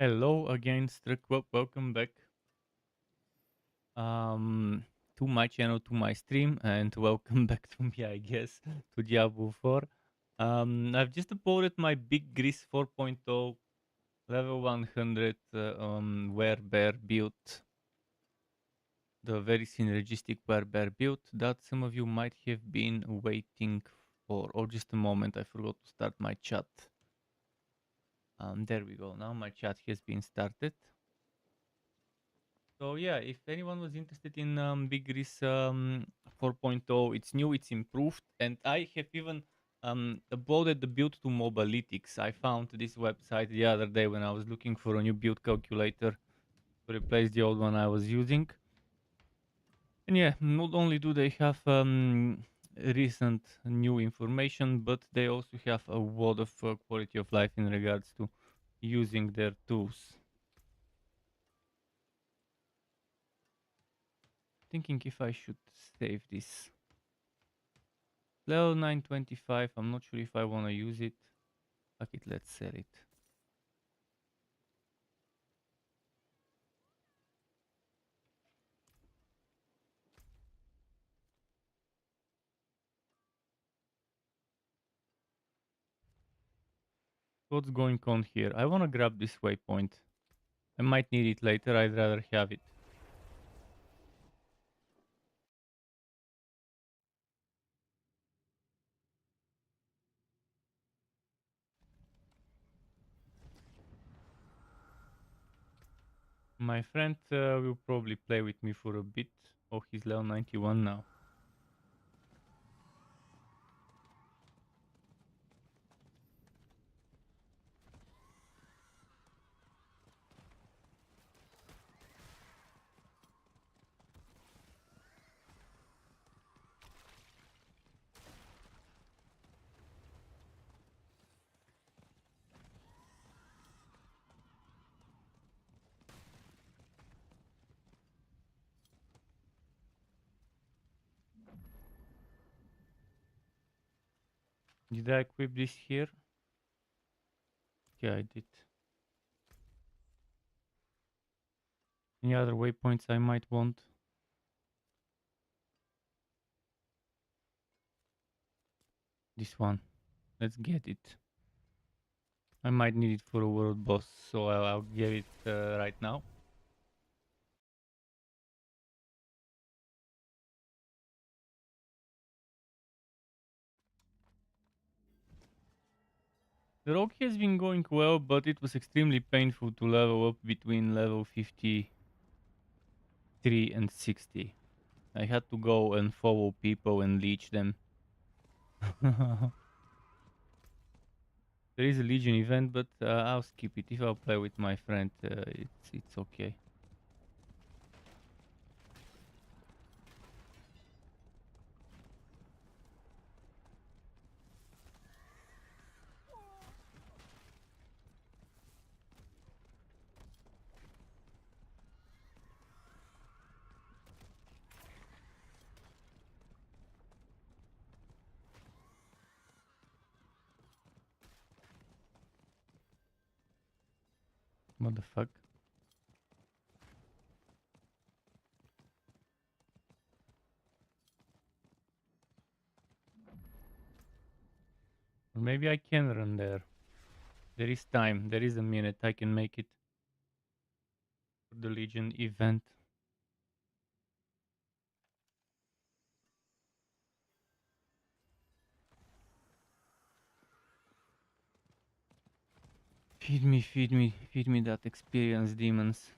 Hello again, STRUCKTLF. Welcome back um, to my channel, to my stream, and welcome back to me, I guess, to Diablo 4. I've just uploaded my Big Grease 4.0 level 100 werebear build, the very synergistic werebear build that some of you might have been waiting for. Or just a moment, I forgot to start my chat. There we go. Now my chat has been started. So yeah, if anyone was interested in Big Grease 4.0, it's new, it's improved, and I have even uploaded the build to Mobalytics. I found this website the other day when I was looking for a new build calculator to replace the old one I was using. And yeah, not only do they have recent new information, but they also have a lot of quality of life in regards to using their tools. Thinking if I should save this. Level 925, I'm not sure if I want to use it. Fuck it, let's sell it. What's going on here? I want to grab this waypoint. I might need it later, I'd rather have it. My friend will probably play with me for a bit. Oh, he's level 91 now. Did I equip this here? Yeah, I did. Any other waypoints I might want? This one. Let's get it. I might need it for a world boss, so I'll get it right now. The rogue has been going well, but it was extremely painful to level up between level 53 and 60. I had to go and follow people and leech them. There is a Legion event, but I'll skip it. If I'll play with my friend, it's okay. What the fuck? Or maybe I can run there. There is time. There is a minute. I can make it for the Legion event. Feed me, feed me, feed me that experience, demons.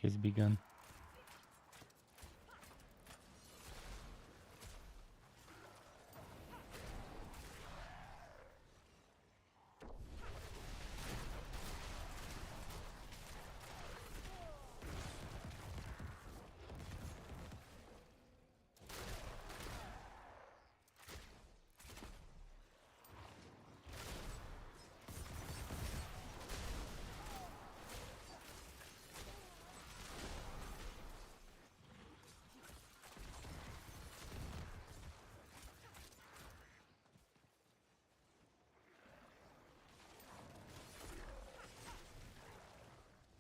has begun.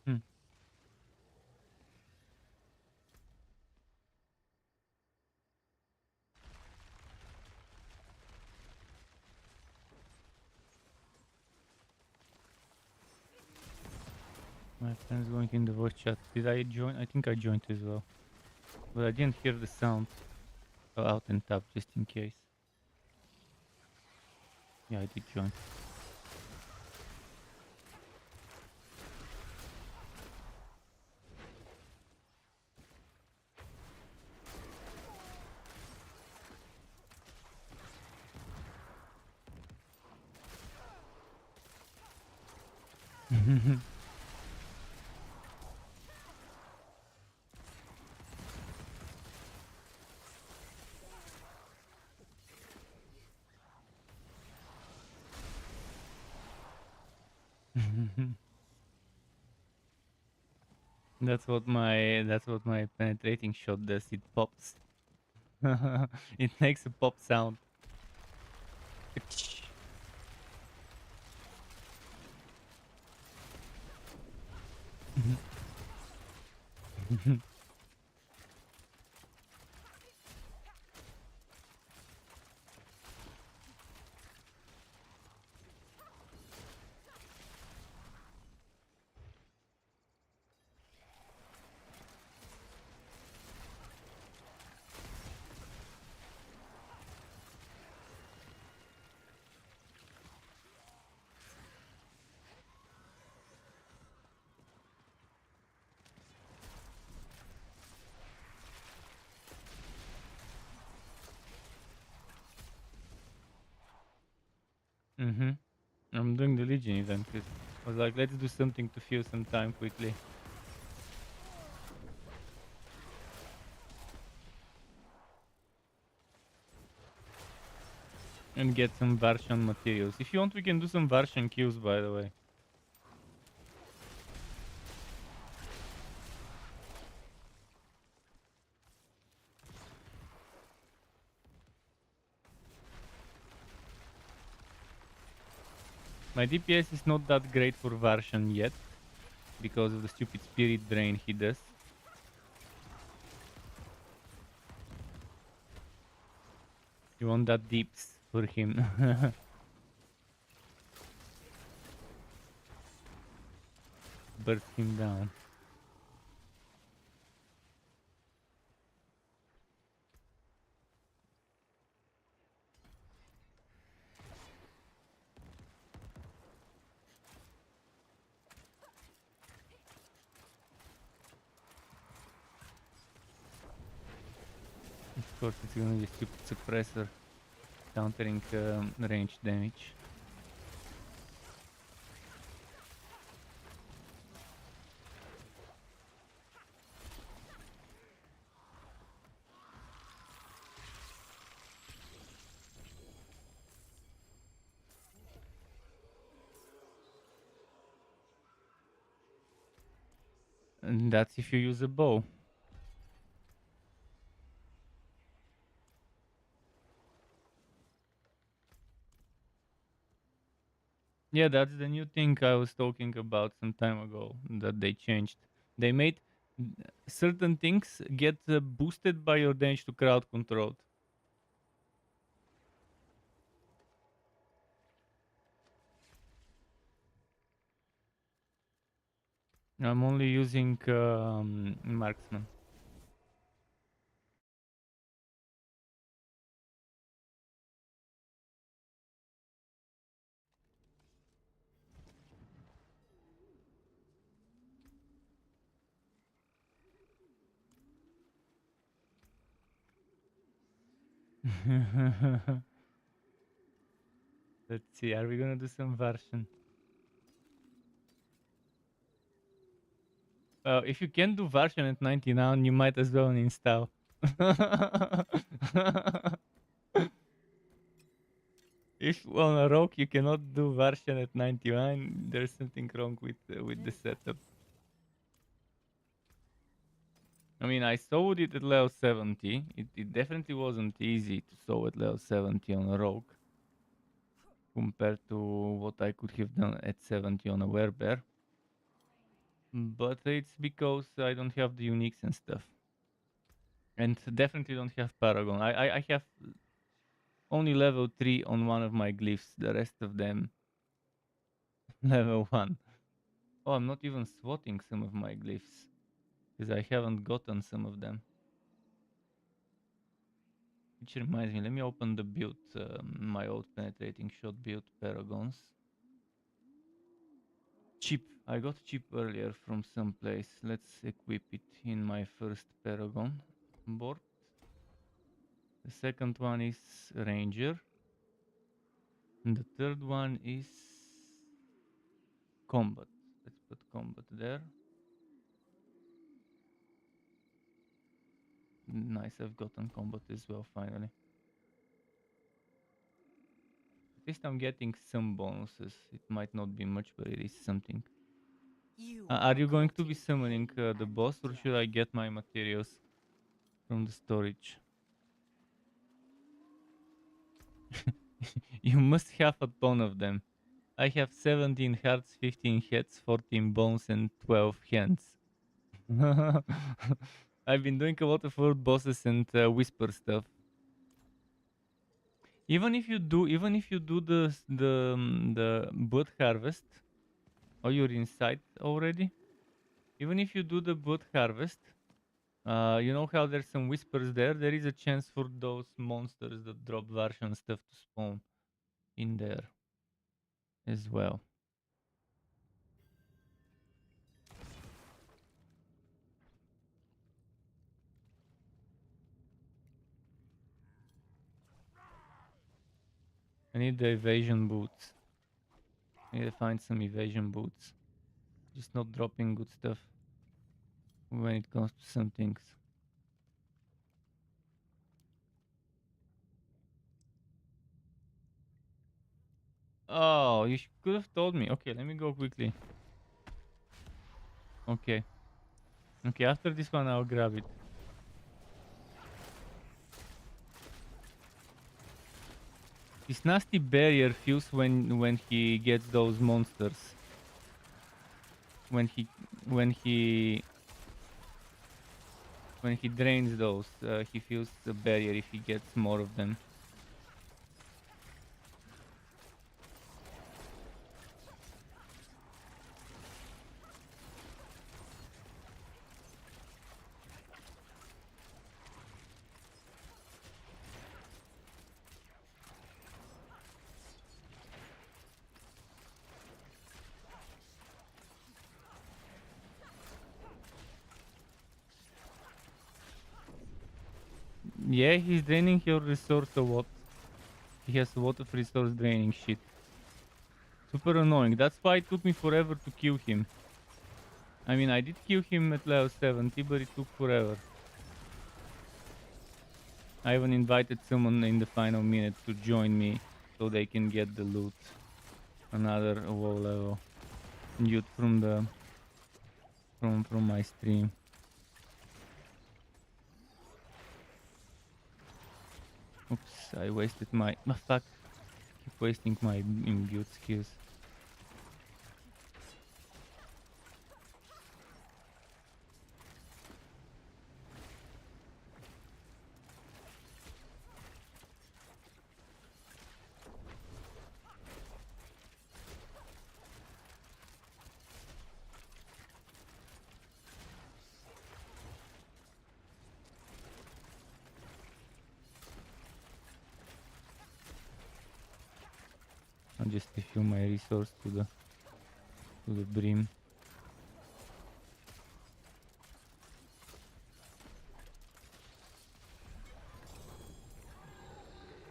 Hmm. My friend's going in the voice chat. Did I join? I think I joined as well. But I didn't hear the sound. So out and tap just in case. Yeah, I did join. That's what my penetrating shot does. It pops. It makes a pop sound. I'm doing the Legion event because I was like, let's do something to fill some time quickly. And get some Varshan materials. If you want, we can do some Varshan kills, by the way. My DPS is not that great for Varshan yet, because of the stupid spirit drain he does. You want that deeps for him. Burst him down. Of course, it's gonna be a stupid suppressor countering range damage. And that's if you use a bow. Yeah, that's the new thing I was talking about some time ago that they changed. They made certain things get boosted by your damage to crowd control. I'm only using marksman. Let's see, are we gonna do some version? Well, if you can do version at 99, you might as well uninstall. If on a rock you cannot do version at 99, there's something wrong with the setup. I mean, I sewed it at level 70. It definitely wasn't easy to sew at level 70 on a rogue compared to what I could have done at 70 on a werebear. But it's because I don't have the uniques and stuff. And definitely don't have Paragon. I have only level 3 on one of my glyphs. The rest of them level 1. Oh, I'm not even swatting some of my glyphs. Because I haven't gotten some of them. Which reminds me, let me open the build, my old penetrating shot build, Paragons. Chip. I got chip earlier from some place. Let's equip it in my first Paragon board. The second one is Ranger. And the third one is Combat. Let's put Combat there. Nice, I've gotten Combat as well finally. At least I'm getting some bonuses. It might not be much, but it is something. Are you going to be summoning the boss, or should I get my materials from the storage? You must have a ton of them. I have 17 hearts, 15 heads, 14 bones, and 12 hands. I've been doing a lot of world bosses and whisper stuff. Even if you do the blood harvest, oh, you're inside already. Even if you do the blood harvest, you know how there's some whispers there. There is a chance for those monsters that drop version stuff to spawn in there as well. I need the evasion boots. I need to find some evasion boots. Just not dropping good stuff when it comes to some things. Oh, you could have told me. Okay, let me go quickly. Okay. Okay, after this one I'll grab it. This nasty barrier feels when he gets those monsters. When he drains those, he feels the barrier if he gets more of them. Yeah, he's draining your resource a lot. He has a lot of resource draining shit. Super annoying. That's why it took me forever to kill him. I mean, I did kill him at level 70, but it took forever. I even invited someone in the final minute to join me so they can get the loot. Another low level loot from the from my stream. Oops, I wasted my fuck. Keep wasting my imbue skills. I'll just refill my resource to the brim.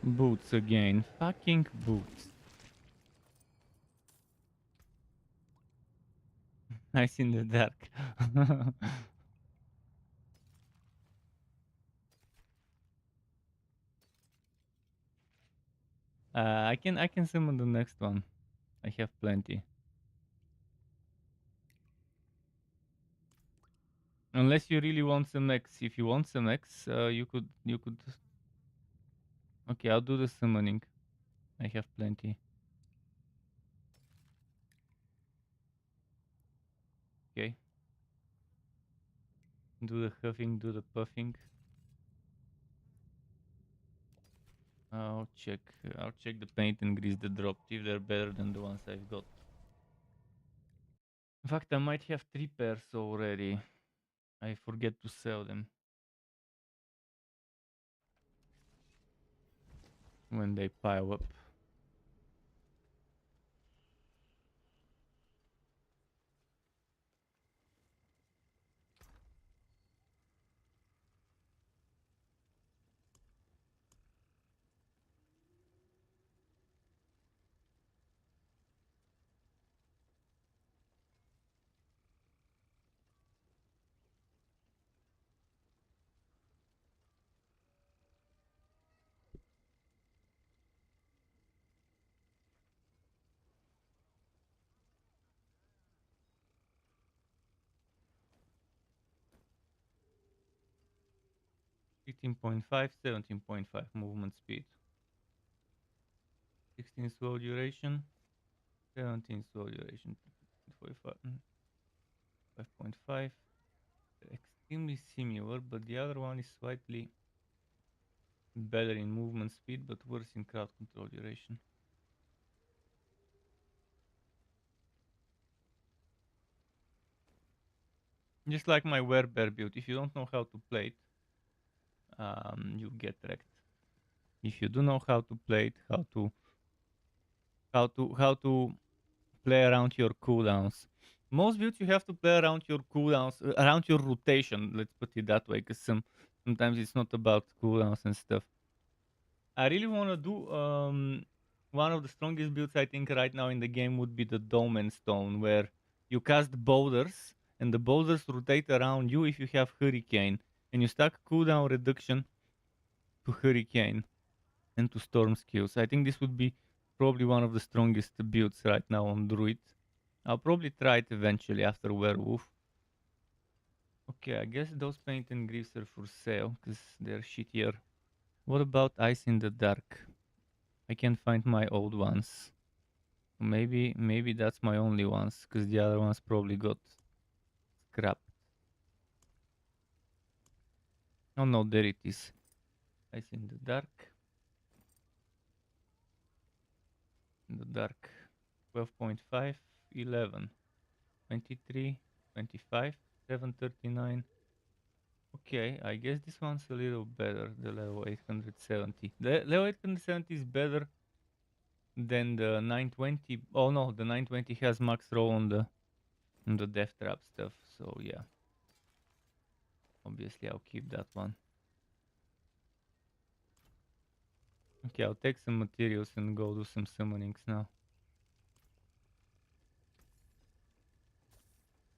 Boots again. Fucking boots. Nice in the dark. I can summon the next one. I have plenty. Unless you really want some X. If you want some X, you could. Okay, I'll do the summoning. I have plenty. Okay. Do the huffing, do the puffing. I'll check. I'll check the paint and grease the dropped if they're better than the ones I've got. In fact, I might have 3 pairs already. I forget to sell them when they pile up. Fifteen point five, 17.5 movement speed, 16 slow duration, 17 slow duration, 5.5. Extremely similar, but the other one is slightly better in movement speed, but worse in crowd control duration. Just like my werebear build, if you don't know how to play it, you get wrecked. If you do know how to play it, how to play around your cooldowns. Most builds you have to play around your cooldowns, around your rotation. Let's put it that way, because sometimes it's not about cooldowns and stuff. I really want to do one of the strongest builds I think right now in the game would be the Dome and Stone, where you cast boulders and the boulders rotate around you if you have Hurricane, and you stack cooldown reduction to Hurricane and to Storm skills. I think this would be probably one of the strongest builds right now on Druid. I'll probably try it eventually after Werewolf. Okay, I guess those paint and greaves are for sale because they're shittier. What about Ice in the Dark? I can't find my old ones. Maybe that's my only ones because the other ones probably got scrapped. Oh no, there it is. Ice in the Dark. In the Dark. 12.5, 11, 23, 25, 739. Okay, I guess this one's a little better, the level 870. The level 870 is better than the 920. Oh no, the 920 has max roll on the death trap stuff. So yeah, obviously I'll keep that one. Okay, I'll take some materials and go do some summonings now.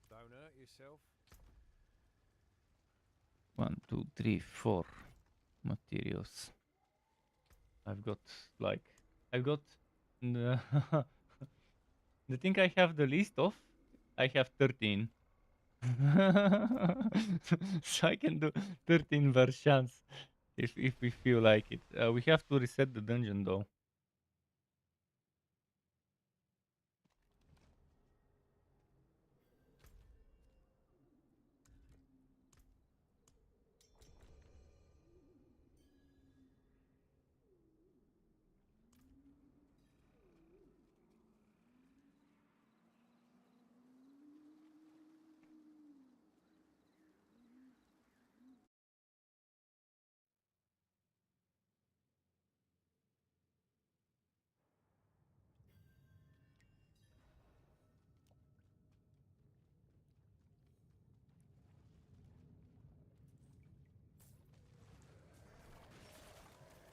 Don't hurt yourself. 1, 2, 3, 4 materials. I've got like I've got the the thing I have the least of. I have 13. So I can do 13 versions if we feel like it. We have to reset the dungeon though.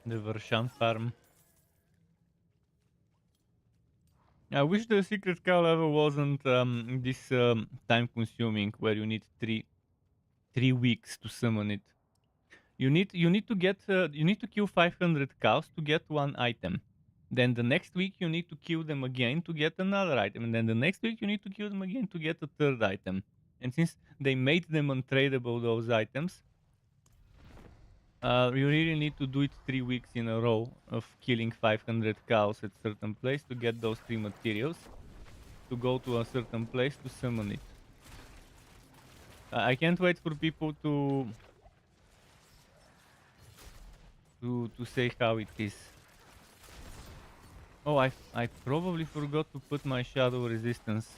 The Vershan farm. I wish the secret cow level wasn't this time consuming, where you need three weeks to summon it. You need to kill 500 cows to get one item. Then the next week you need to kill them again to get another item, and then the next week you need to kill them again to get a third item. And since they made them untradeable, those items, you really need to do it 3 weeks in a row of killing 500 cows at certain place to get those 3 materials, to go to a certain place to summon it. I can't wait for people to say how it is. Oh, I probably forgot to put my shadow resistance.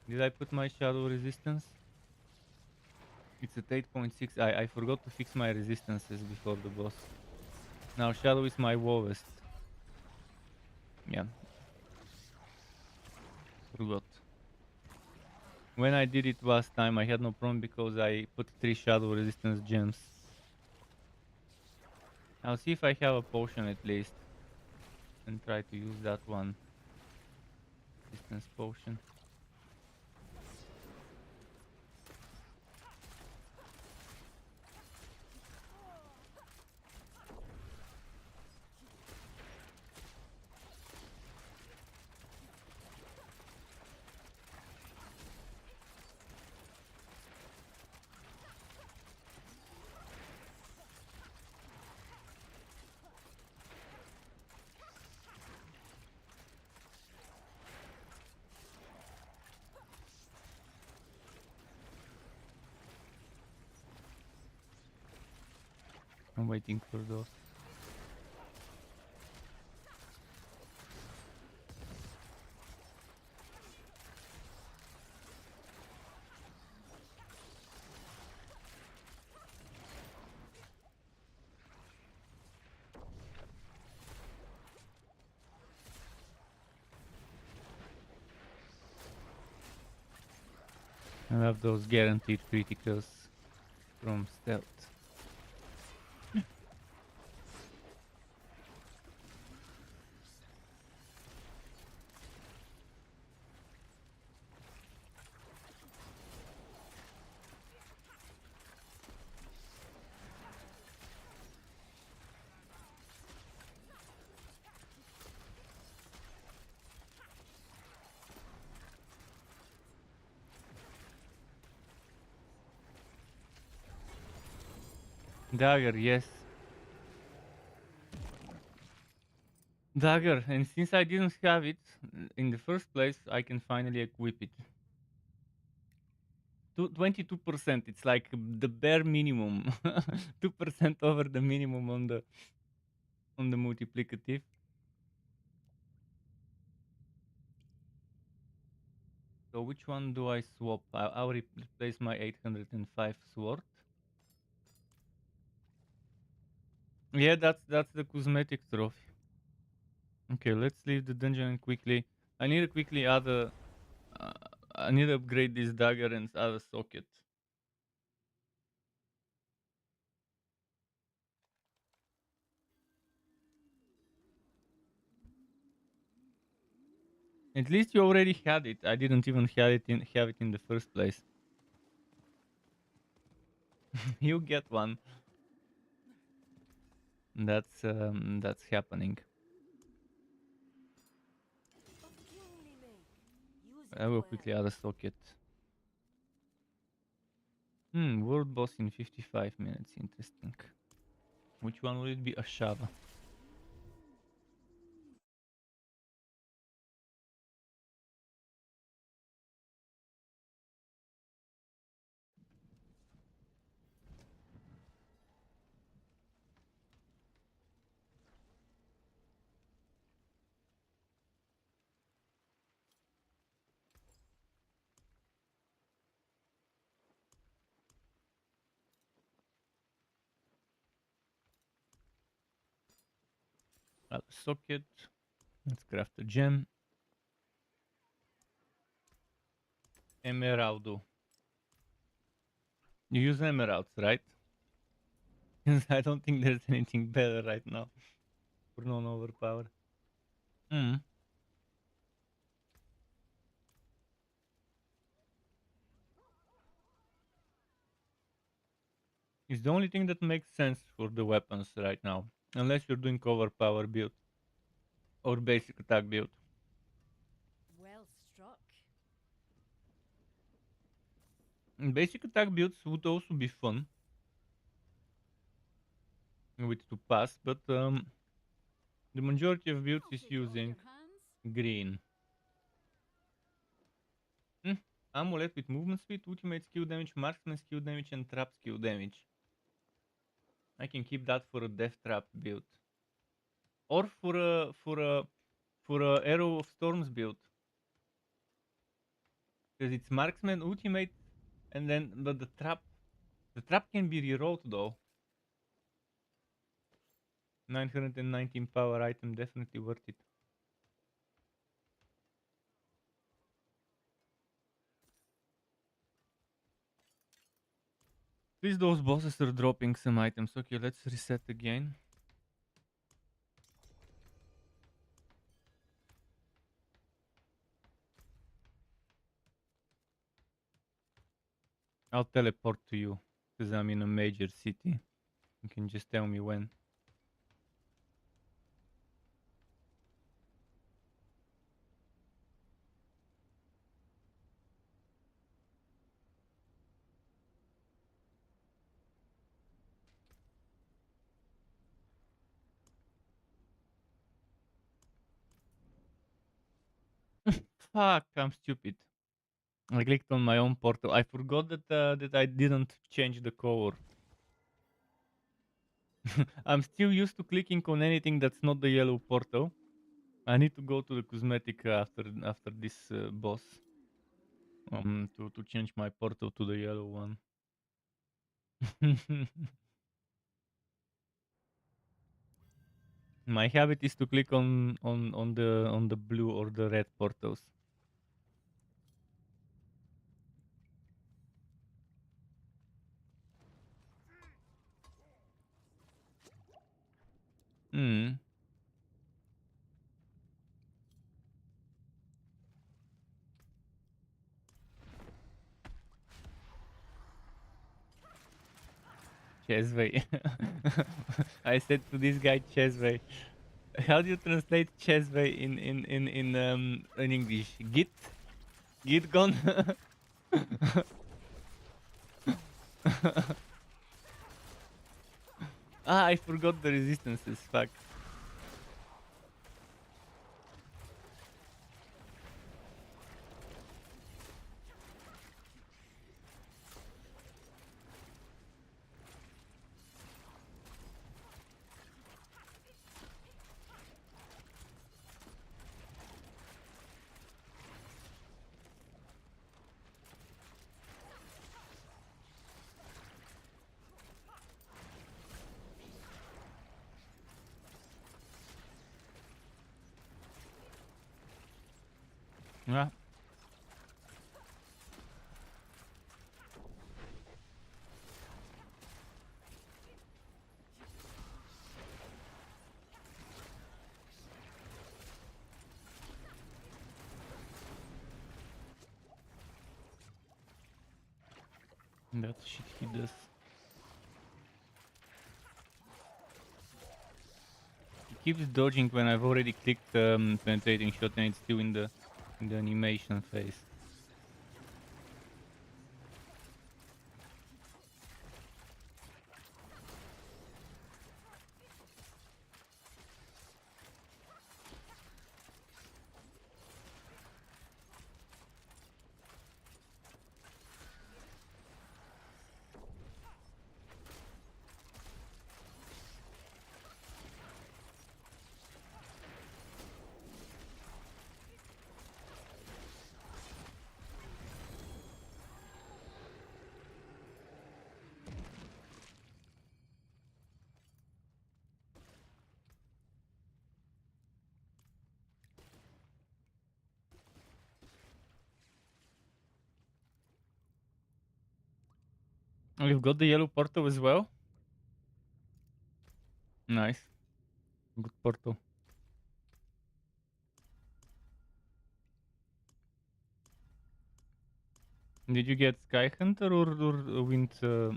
Did I put my shadow resistance? It's at 8.6. I forgot to fix my resistances before the boss. Now shadow is my lowest. Yeah. Forgot. When I did it last time I had no problem because I put 3 shadow resistance gems. I'll see if I have a potion at least. And try to use that one. Resistance potion. I'm waiting for those. I have those guaranteed criticals from stealth. Dagger, yes. Dagger, and since I didn't have it in the first place, I can finally equip it. 22%, it's like the bare minimum. 2% over the minimum on the multiplicative. So which one do I swap? I'll replace my 805 sword. Yeah, that's the cosmetic trophy. Okay, let's leave the dungeon quickly. I need to quickly add a. Uh, I need to upgrade this dagger and add a socket. At least you already had it. I didn't even have it in the first place. You get one. That's happening. I will quickly add a socket. World boss in 55 minutes. Interesting. Which one will it be? Ashava. Add a socket. Let's craft a gem. Emeraldo. You use emeralds, right? I don't think there's anything better right now for non-overpower. Mm. It's the only thing that makes sense for the weapons right now. Unless you're doing overpower build or basic attack build. Well struck. And basic attack builds would also be fun with to pass, but the majority of builds I'll is take all using your hands. green. Hmm. Amulet with movement speed, ultimate skill damage, marksman skill damage, and trap skill damage. I can keep that for a death trap build, or for a arrow of storms build, because it's marksman ultimate, and then but the trap can be rerolled though. 919 power item, definitely worth it. Please, those bosses are dropping some items. Okay, let's reset again. I'll teleport to you because I'm in a major city. You can just tell me when. Fuck, I'm stupid. I clicked on my own portal. I forgot that I didn't change the color. I'm still used to clicking on anything that's not the yellow portal. I need to go to the cosmetic after this boss to change my portal to the yellow one. My habit is to click on the blue or the red portals. Hmm. Chesway. I said to this guy Chesway. How do you translate Chesway in English? Git gone. I forgot the resistances. Fuck. Yeah. That shit he does. He keeps dodging when I've already clicked penetrating shot and it's still in the animation phase. Oh, you've got the yellow portal as well? Nice. Good portal. Did you get Sky Hunter or Wind? Yeah,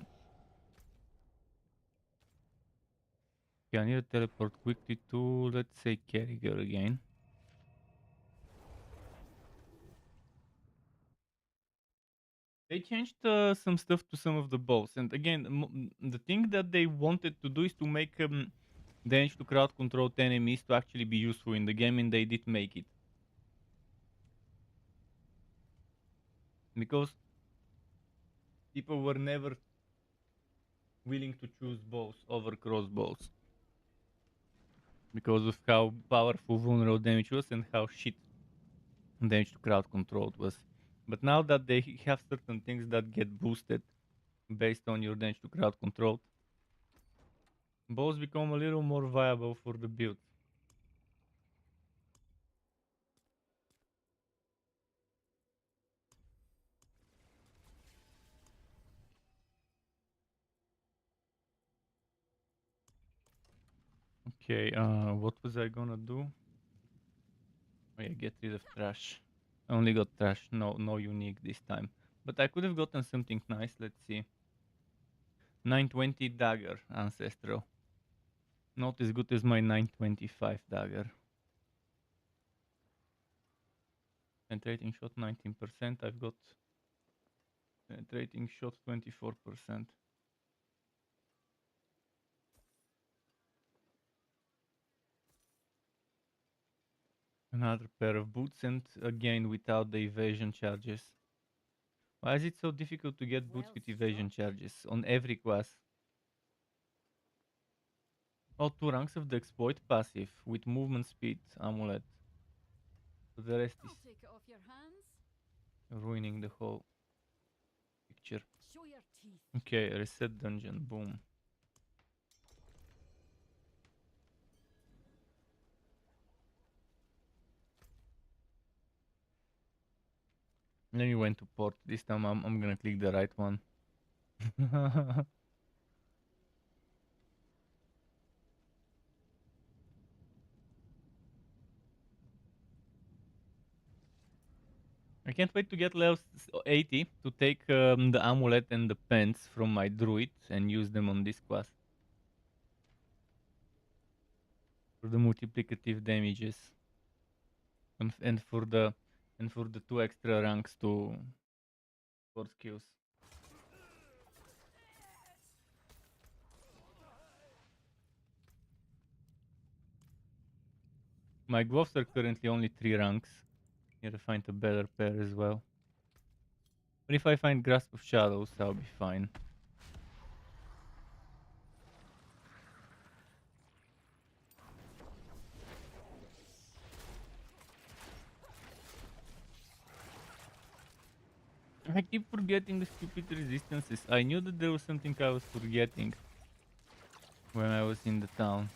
I need to teleport quickly to, let's say, Carriger again. They changed some stuff to some of the bows, and again, the thing that they wanted to do is to make damage to crowd control enemies to actually be useful in the game, and they did make it. Because people were never willing to choose bows over crossbows because of how powerful vulnerable damage was and how shit damage to crowd control was. But now that they have certain things that get boosted based on your damage to crowd control, bows become a little more viable for the build. Okay, what was I gonna do? Oh yeah, get rid of trash. I only got trash, no unique this time. But I could have gotten something nice, let's see. 920 dagger, ancestral. Not as good as my 925 dagger. Penetrating shot 19%, I've got penetrating shot 24%. Another pair of boots, and again without the evasion charges. Why is it so difficult to get boots Well with evasion struck. charges on every class? Oh, 2 ranks of the exploit passive with movement speed, amulet. The rest is I'll take it off your hands. ruining the whole picture. Show your teeth. Okay, reset dungeon, boom. Then you went to port. This time I'm gonna click the right one. I can't wait to get level 80 to take the amulet and the pants from my druid and use them on this class. For the multiplicative damages. And for the 2 extra ranks to for skills. My gloves are currently only 3 ranks. Need to find a better pair as well. But if I find Grasp of Shadows, I'll be fine. I keep forgetting the stupid resistances. I knew that there was something I was forgetting when I was in the town.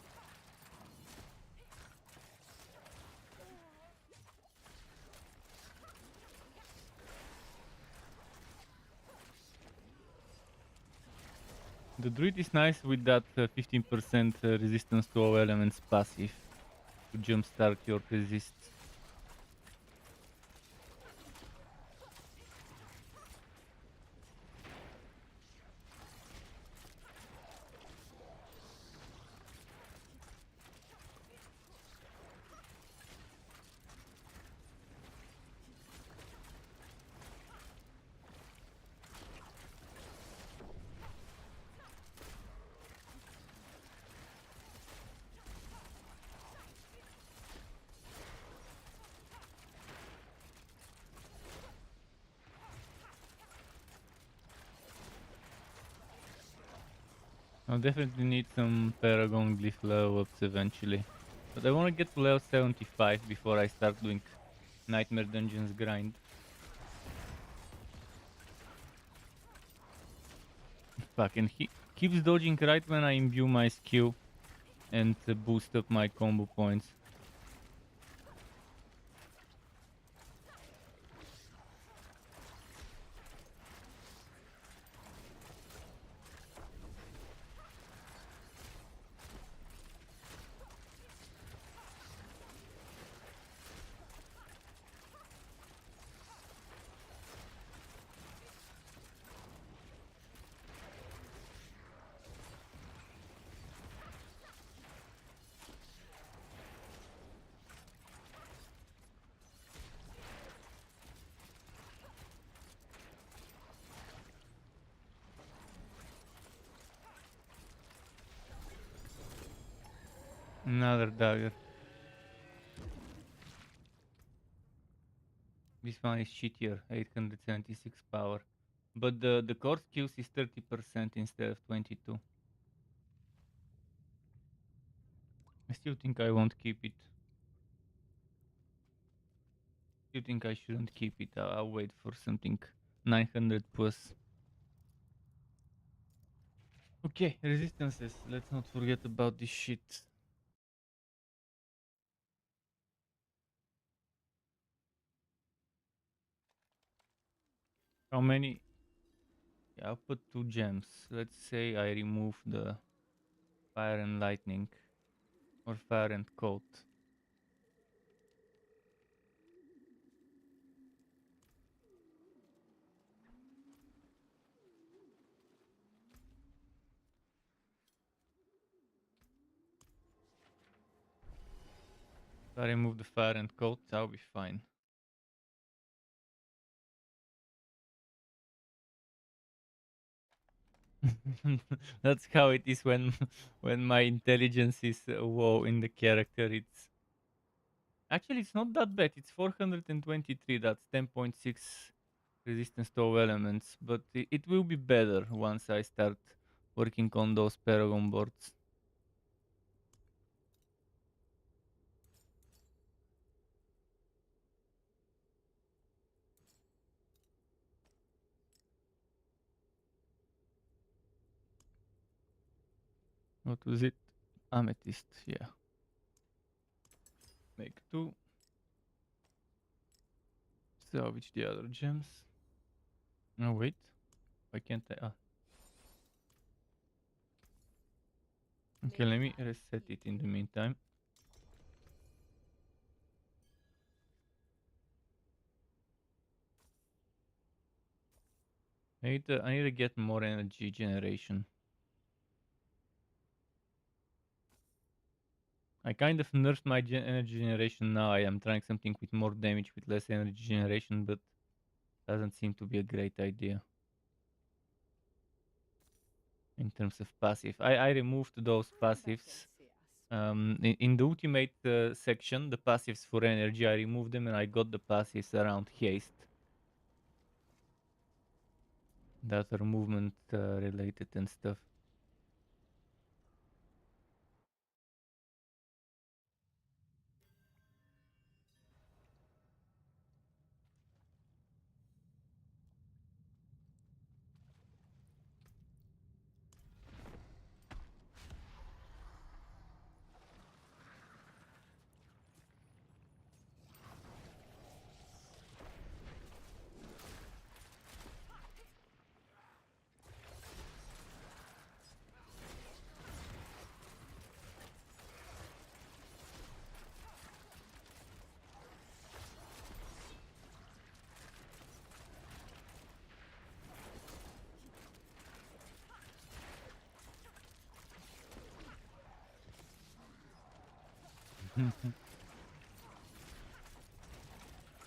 The druid is nice with that 15% resistance to all elements passive to jumpstart your resists. I'll definitely need some Paragon Glyph level ups eventually. But I want to get to level 75 before I start doing Nightmare Dungeons grind. Fuck, and he keeps dodging right when I imbue my skill and boost up my combo points. Another dagger. This one is shittier, 876 power. But the core skills is 30% instead of 22. I still think I won't keep it. Still think I shouldn't keep it. I'll wait for something 900 plus. Okay, resistances. Let's not forget about this shit. How many? Yeah, I'll put 2 gems. Let's say I remove the fire and lightning or fire and cold. If I remove the fire and cold, I'll be fine. That's how it is when when my intelligence is low in the character. It's actually it's not that bad. It's 423. That's 10.6 resistance to all elements, but it will be better once I start working on those paragon boards. What was it? Amethyst. Yeah. Make 2. Salvage the other gems. No, wait. Why can't I? Ah. Okay, let me reset it in the meantime. I need to get more energy generation. I kind of nerfed my energy generation now. I am trying something with more damage with less energy generation, but doesn't seem to be a great idea in terms of passive. I removed those passives. In the ultimate section, the passives for energy, I removed them and I got the passives around haste that are movement related and stuff.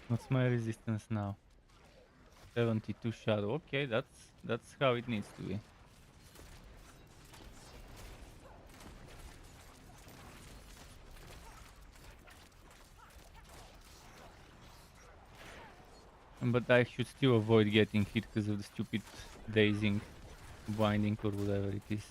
What's my resistance now? 72 shadow. Okay, that's how it needs to be. But I should still avoid getting hit because of the stupid dazing, binding or whatever it is.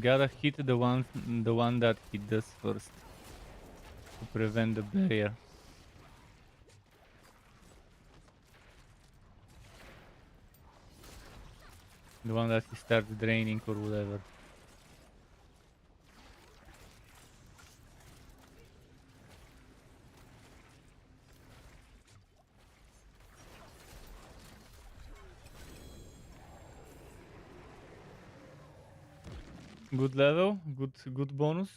Gotta hit the one that he does first to prevent the barrier. The one that he starts draining or whatever. Good level, good bonus.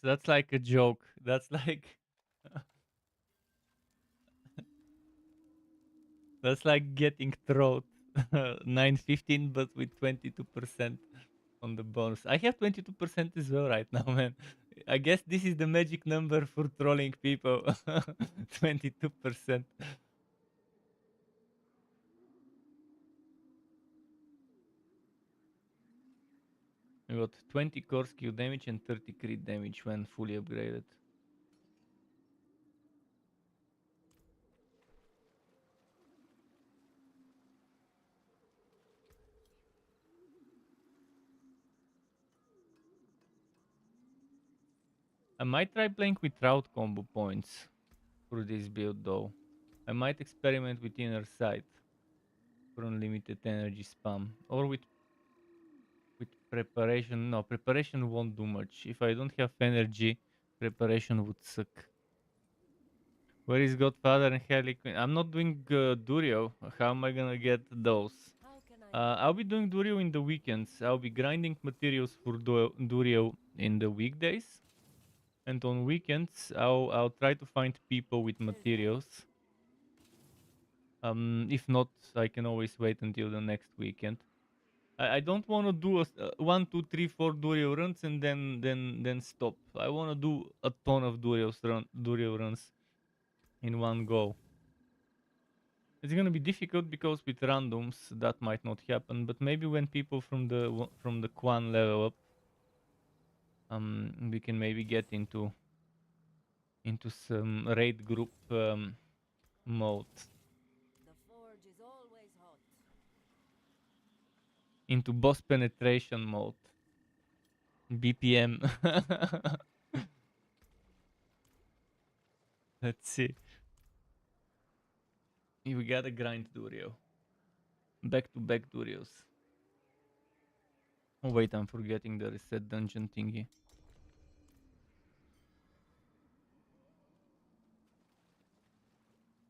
That's like a joke. That's like that's like getting throat 915 but with 22% on the bonus. I have 22% as well right now, man. I guess this is the magic number for trolling people. 22%. I got 20 core skill damage and 30 crit damage when fully upgraded. I might try playing with route combo points for this build though. I might experiment with inner sight for unlimited energy spam. Or with preparation. No, preparation won't do much. If I don't have energy, preparation would suck. Where is Godfather and Harley Quinn? I'm not doing Durio. How am I gonna get those? How can I help? I'll be doing Durio in the weekends. I'll be grinding materials for Durio in the weekdays. And on weekends, I'll try to find people with materials. If not, I can always wait until the next weekend. I don't want to do a 1, 2, 3, 4 Durio runs and then stop. I want to do a ton of Durio runs in one go. It's gonna be difficult because with randoms that might not happen. But maybe when people from the Quan level up, we can maybe get into some raid group mode, The forge is always hot. into boss penetration mode, BPM. Let's see. We gotta grind Durio. Back to back Durios. Oh wait, I'm forgetting the reset dungeon thingy.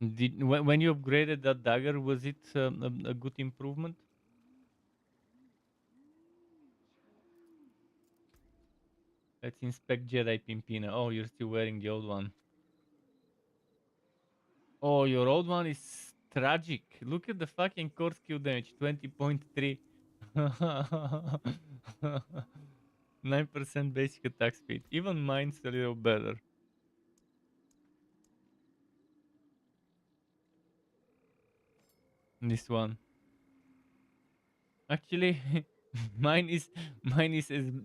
When you upgraded that dagger, was it a good improvement? Let's inspect Jedi Pimpina. Oh, you're still wearing the old one. Oh, your old one is tragic. Look at the fucking core skill damage, 20.3. 9% basic attack speed. Even mine's a little better. This one. Actually, mine is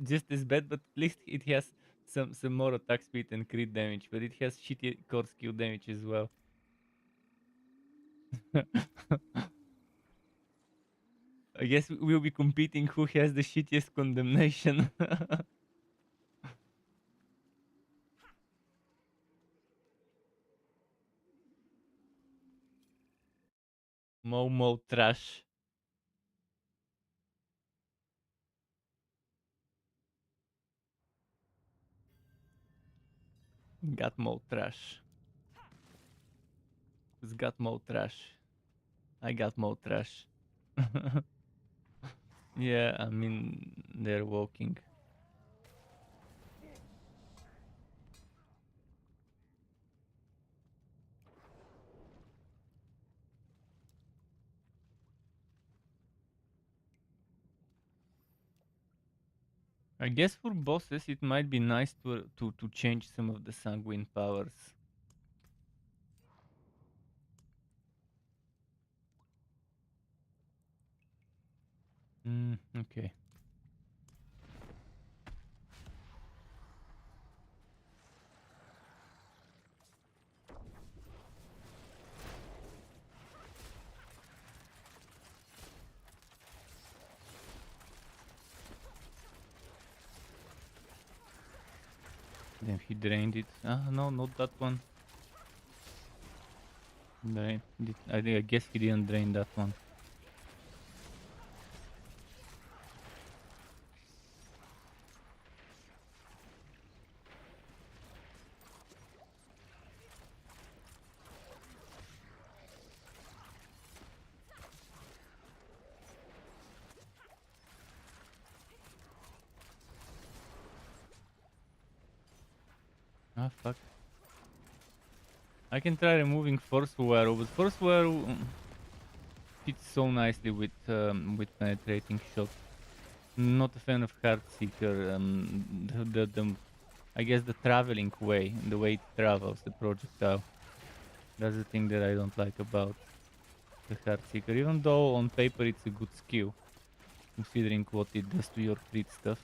just as bad, but at least it has some more attack speed and crit damage, but it has shitty core skill damage as well. I guess we'll be competing who has the shittiest condemnation. Momo trash. Got mo trash. Who's got mo trash? I got mo trash. Yeah, I mean they're walking. I guess for bosses it might be nice to change some of the sanguine powers. Okay. Then he drained it. Ah, no, not that one. I guess he didn't drain that one. Ah, fuck. I can try removing force wear, but force wear fits so nicely with penetrating shot. Not a fan of Heartseeker. I guess the traveling way, the way it travels, the projectile. That's the thing that I don't like about the Heartseeker. Even though on paper it's a good skill, considering what it does to your crit stuff.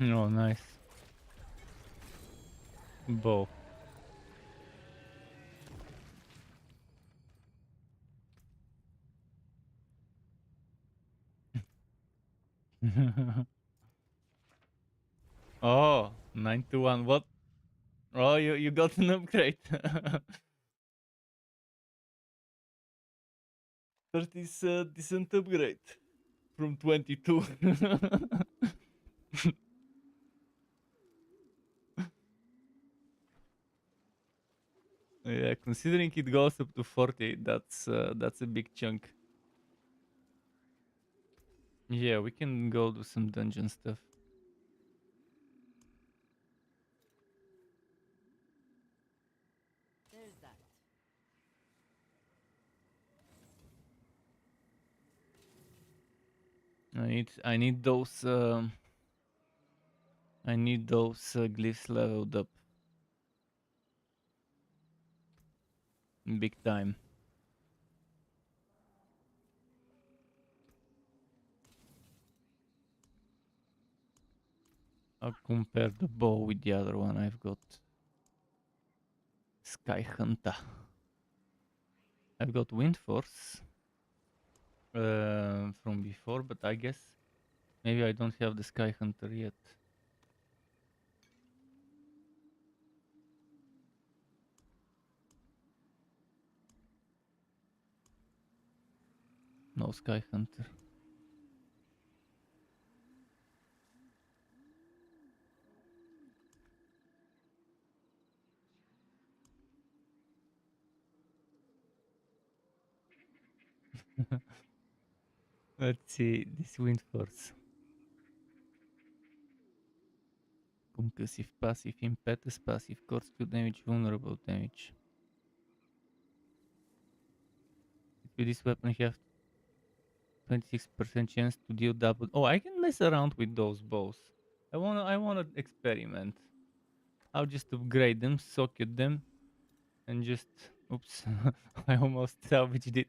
Oh, nice. Bow. Oh, 9 to 1. What? Oh, you got an upgrade. That is a decent upgrade from 22. Yeah, considering it goes up to 40, that's a big chunk. Yeah, we can go do some dungeon stuff. There's that. I need those glyphs leveled up big time. I'll compare the bow with the other one I've got. Sky Hunter. I've got Wind Force from before, but I guess maybe I don't have the Sky Hunter yet. No Sky Hunter. Let's see this Wind Force. Concussive passive, impetus passive, corkscrew damage, vulnerable damage. With this weapon you have 26% chance to deal double. Oh, I can mess around with those bows. I wanna experiment. I'll just upgrade them, socket them, and just oops, I almost salvaged it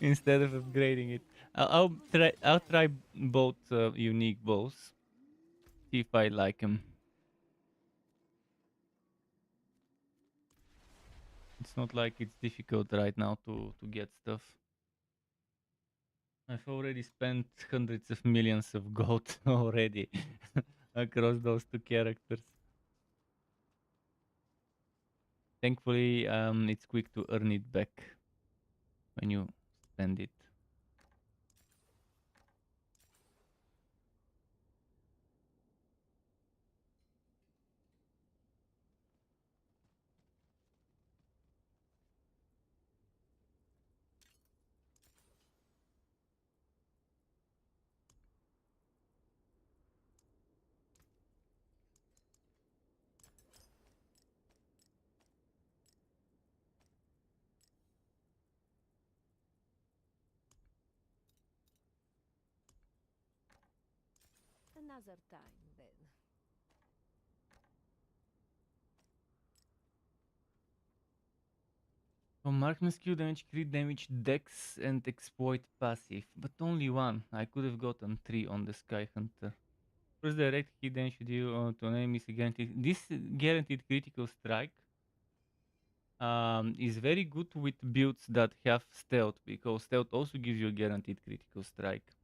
instead of upgrading it. I'll try both unique bows. See if I like them. It's not like it's difficult right now to get stuff. I've already spent hundreds of millions of gold already across those two characters. Thankfully, it's quick to earn it back when you spend it. Another time, then. Oh, marksman skill damage, crit damage, dex, and exploit passive. But only one. I could have gotten 3 on the Sky Hunter. First direct hit damage you deal to an enemy is guaranteed. This guaranteed critical strike is very good with builds that have stealth, because stealth also gives you a guaranteed critical strike.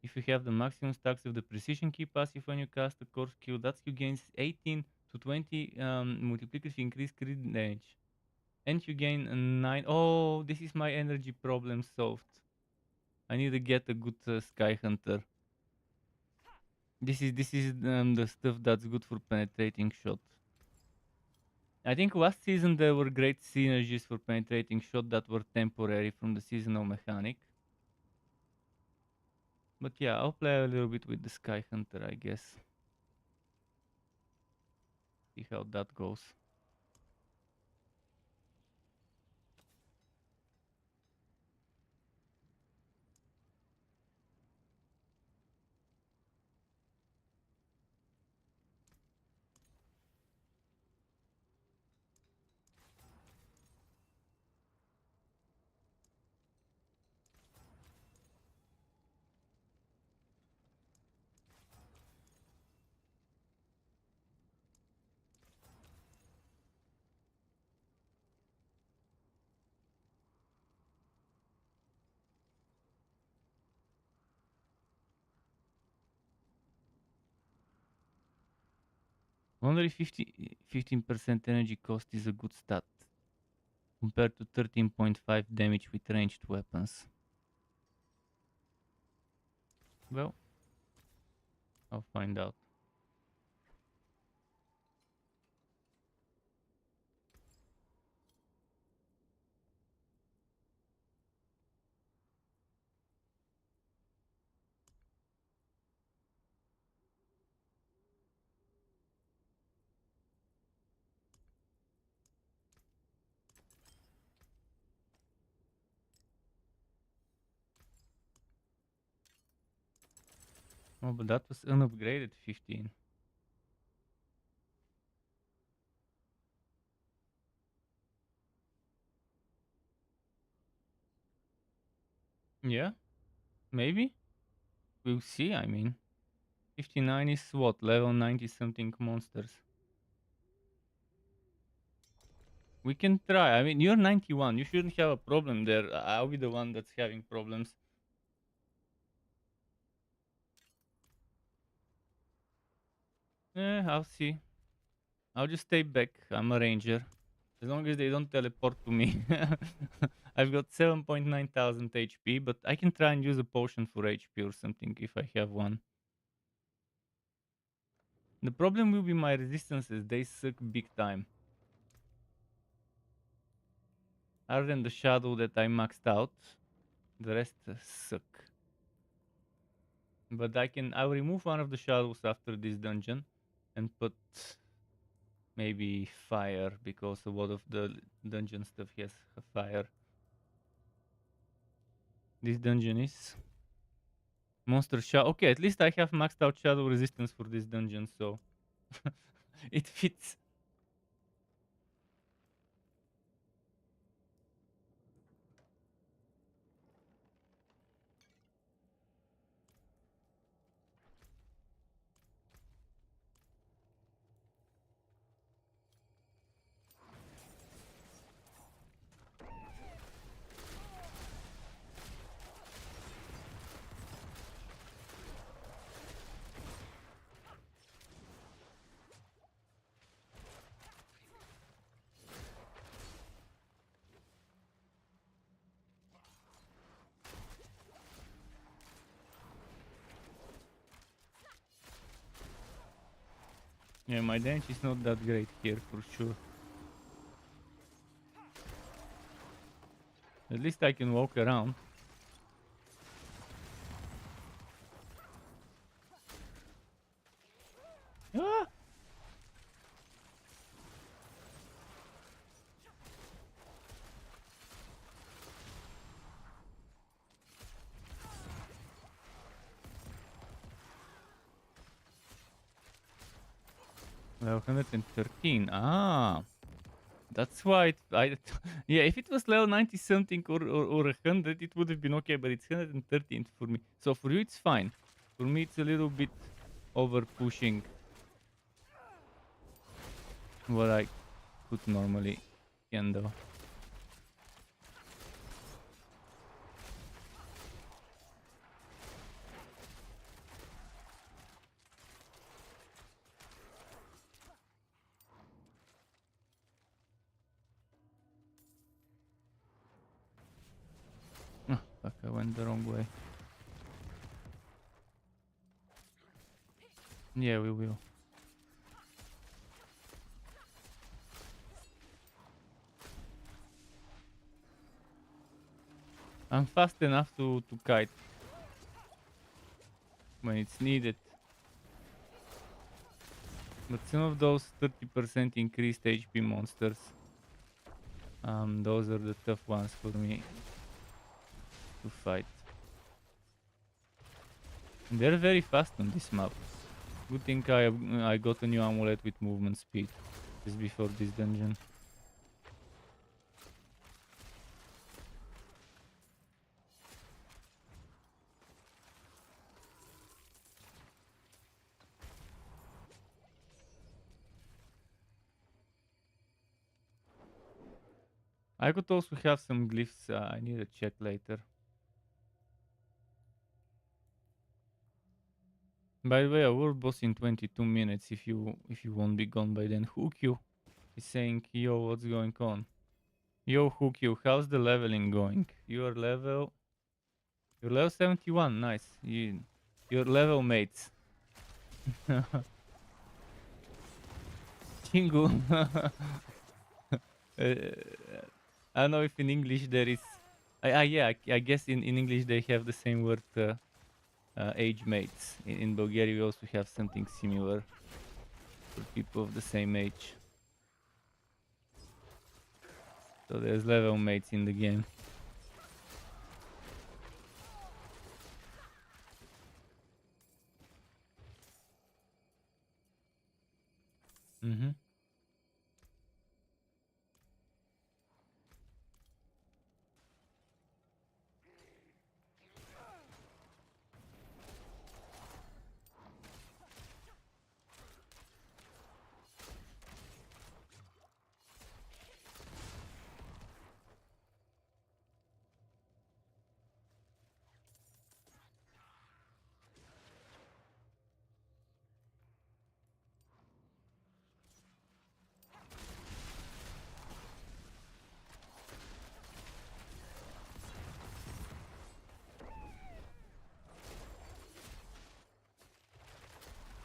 If you have the maximum stacks of the precision key passive when you cast a core skill, that skill gains 18 to 20 multiplicative increased crit damage. And you gain a 9. Oh, this is my energy problem solved. I need to get a good Sky Hunter. This is the stuff that's good for penetrating shot. I think last season there were great synergies for penetrating shot that were temporary from the seasonal mechanic. But yeah, I'll play a little bit with the Sky Hunter, I guess. See how that goes. Only 15% energy cost is a good stat, compared to 13.5 damage with ranged weapons. Well, I'll find out. Oh, but that was unupgraded 15. Yeah, maybe. We'll see, I mean. 59 is what? Level 90 something monsters. We can try. I mean, you're 91. You shouldn't have a problem there. I'll be the one that's having problems. I'll see. I'll just stay back. I'm a ranger. As long as they don't teleport to me. I've got 7.9 thousand HP, but I can try and use a potion for HP or something if I have one. The problem will be my resistances. They suck big time. Other than the shadow that I maxed out, the rest suck. But I'll remove one of the shadows after this dungeon and put maybe fire, because a lot of the dungeon stuff has a fire. This dungeon is monster shadow. Okay, at least I have maxed out shadow resistance for this dungeon, so it fits. Yeah, my damage is not that great here for sure. At least I can walk around. Ah! Well, 113. Ah! That's why yeah, if it was level 90 something or 100, it would have been okay, but it's 113 for me. So for you, it's fine. For me, it's a little bit over pushing what I could normally handle. Ah, fuck, I went the wrong way. Yeah, we will. I'm fast enough to kite when it's needed. But some of those 30% increased HP monsters, those are the tough ones for me to fight. And they're very fast on this map. Good thing I got a new amulet with movement speed just before this dungeon. I could also have some glyphs. I need to check later. By the way, a world boss in 22 minutes. If you won't be gone by then, Hook you is saying, "Yo, what's going on?" Yo, Hook you, how's the leveling going? You're level 71. Nice. Your level mates. Chingu. I don't know if in English there is. Yeah, I guess in English they have the same word, age mates. In Bulgaria we also have something similar for people of the same age. So there's level mates in the game. Mm-hmm.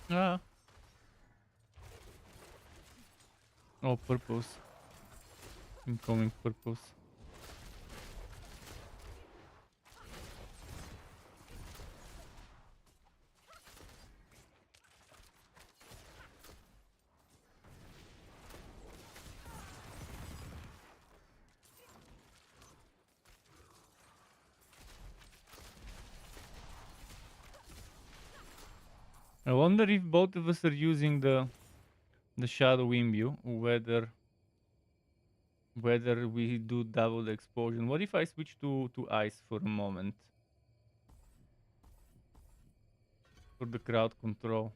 Ah. Oh, purpose. Incoming purpose. I wonder if both of us are using the shadow imbue, whether we do double explosion. What if I switch to ice for a moment for the crowd control?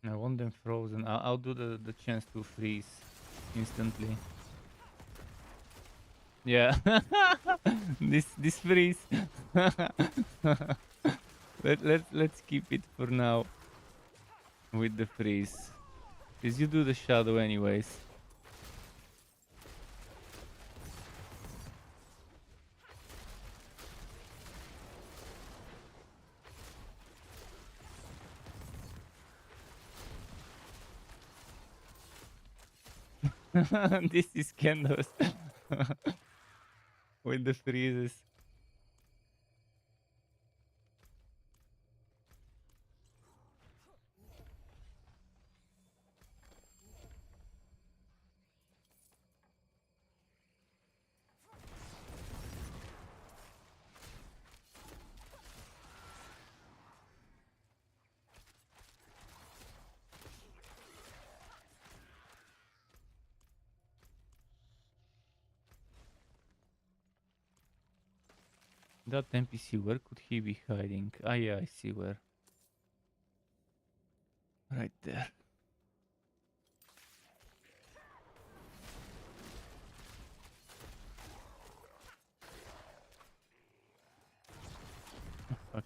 I want them frozen. I'll do the chance to freeze instantly. Yeah. This freeze. Let's keep it for now with the freeze. Cause you do the shadow anyways. This is Kendos with the freezes. That NPC, where could he be hiding? Ah, yeah, I see where. Right there. Oh, fuck.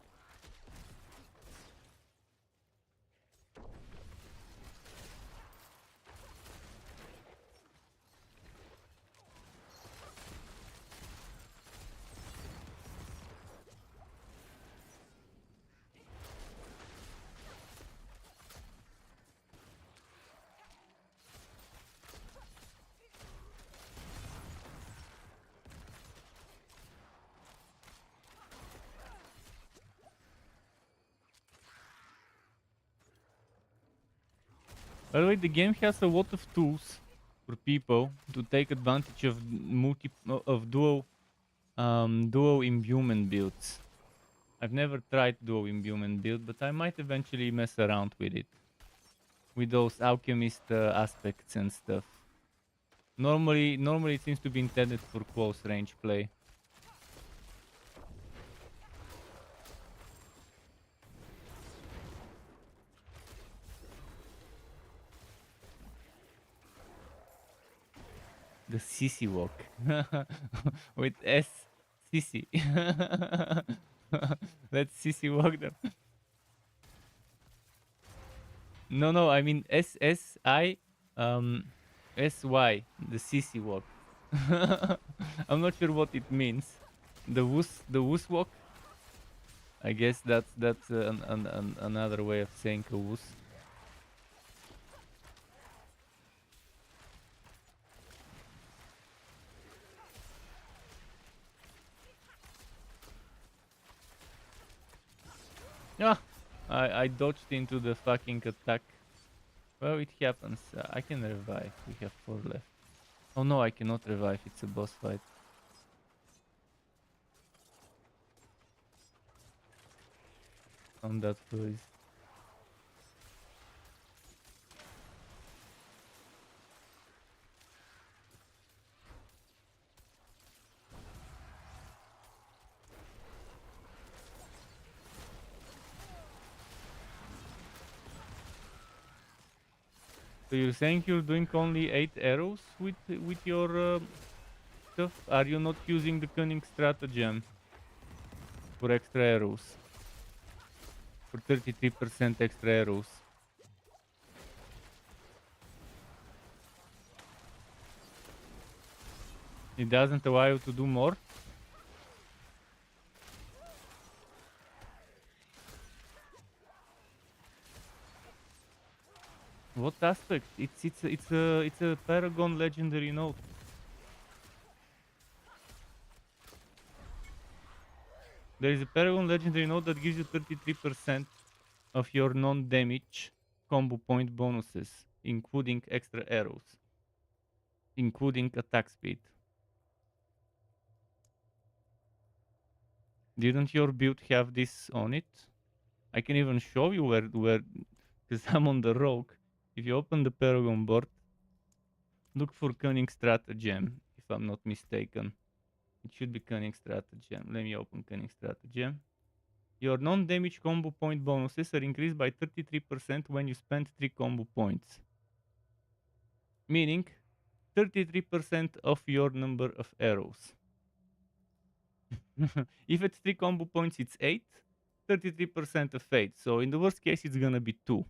By the way, the game has a lot of tools for people to take advantage of duo imbuement builds. I've never tried duo imbuement build, but I might eventually mess around with it, with those alchemist aspects and stuff. Normally it seems to be intended for close range play. The sissy walk with S sissy. Let's sissy walk them. No, I mean SSI the sissy walk. I'm not sure what it means. The woos walk. I guess that's another way of saying a woos. Yeah, I dodged into the fucking attack. Well, it happens. I can revive. We have 4 left. Oh no, I cannot revive. It's a boss fight. On that freeze. So you're saying you're doing only 8 arrows with your stuff? Are you not using the cunning stratagem for extra arrows? For 33% extra arrows. It doesn't allow you to do more? What aspect? It's a Paragon legendary note. There is a Paragon legendary note that gives you 33% of your non-damage combo point bonuses, including extra arrows, including attack speed. Didn't your build have this on it? I can even show you where, because I'm on the rogue. If you open the Paragon board, look for Cunning Stratagem, if I'm not mistaken. It should be Cunning Stratagem. Let me open Cunning Stratagem. Your non-damage combo point bonuses are increased by 33% when you spend 3 combo points. Meaning, 33% of your number of arrows. If it's 3 combo points, it's 8. 33% of 8. So in the worst case, it's gonna be 2.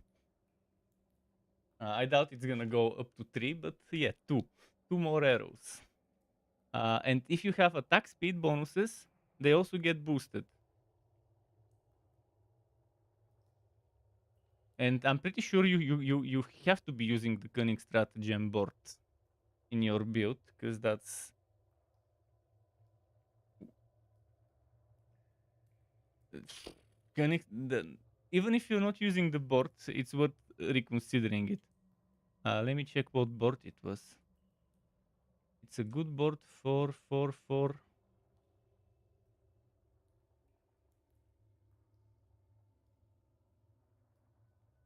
I doubt it's gonna go up to 3, but yeah, 2. 2 more arrows. And if you have attack speed bonuses, they also get boosted. And I'm pretty sure you have to be using the Cunning Stratagem board in your build, because that's Cunning. Even if you're not using the board, it's worth reconsidering it. Let me check what board it was. It's a good board for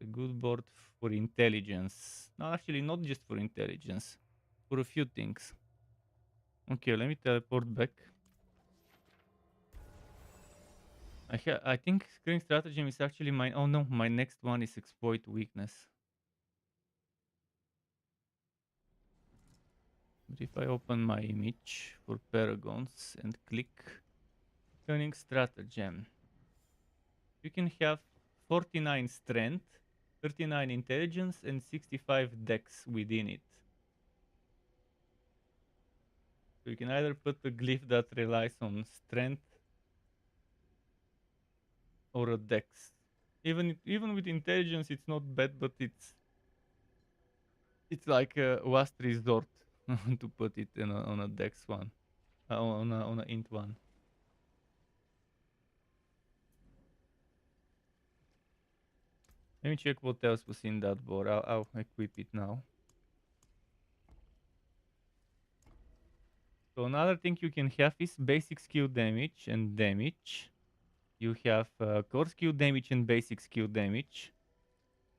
a good board for intelligence. No, actually, not just for intelligence, for a few things. Okay, let me teleport back. I think screen stratagem is actually my. Oh no, my next one is exploit weakness. But if I open my image for paragons and click cunning stratagem, you can have 49 strength, 39 intelligence, and 65 dex within it. So you can either put a glyph that relies on strength or a dex. Even with intelligence, it's not bad, but it's like a last resort to put it on a dex one, on a int one. Let me check what else was in that board. I'll equip it now. So another thing you can have is basic skill damage and damage. You have core skill damage and basic skill damage.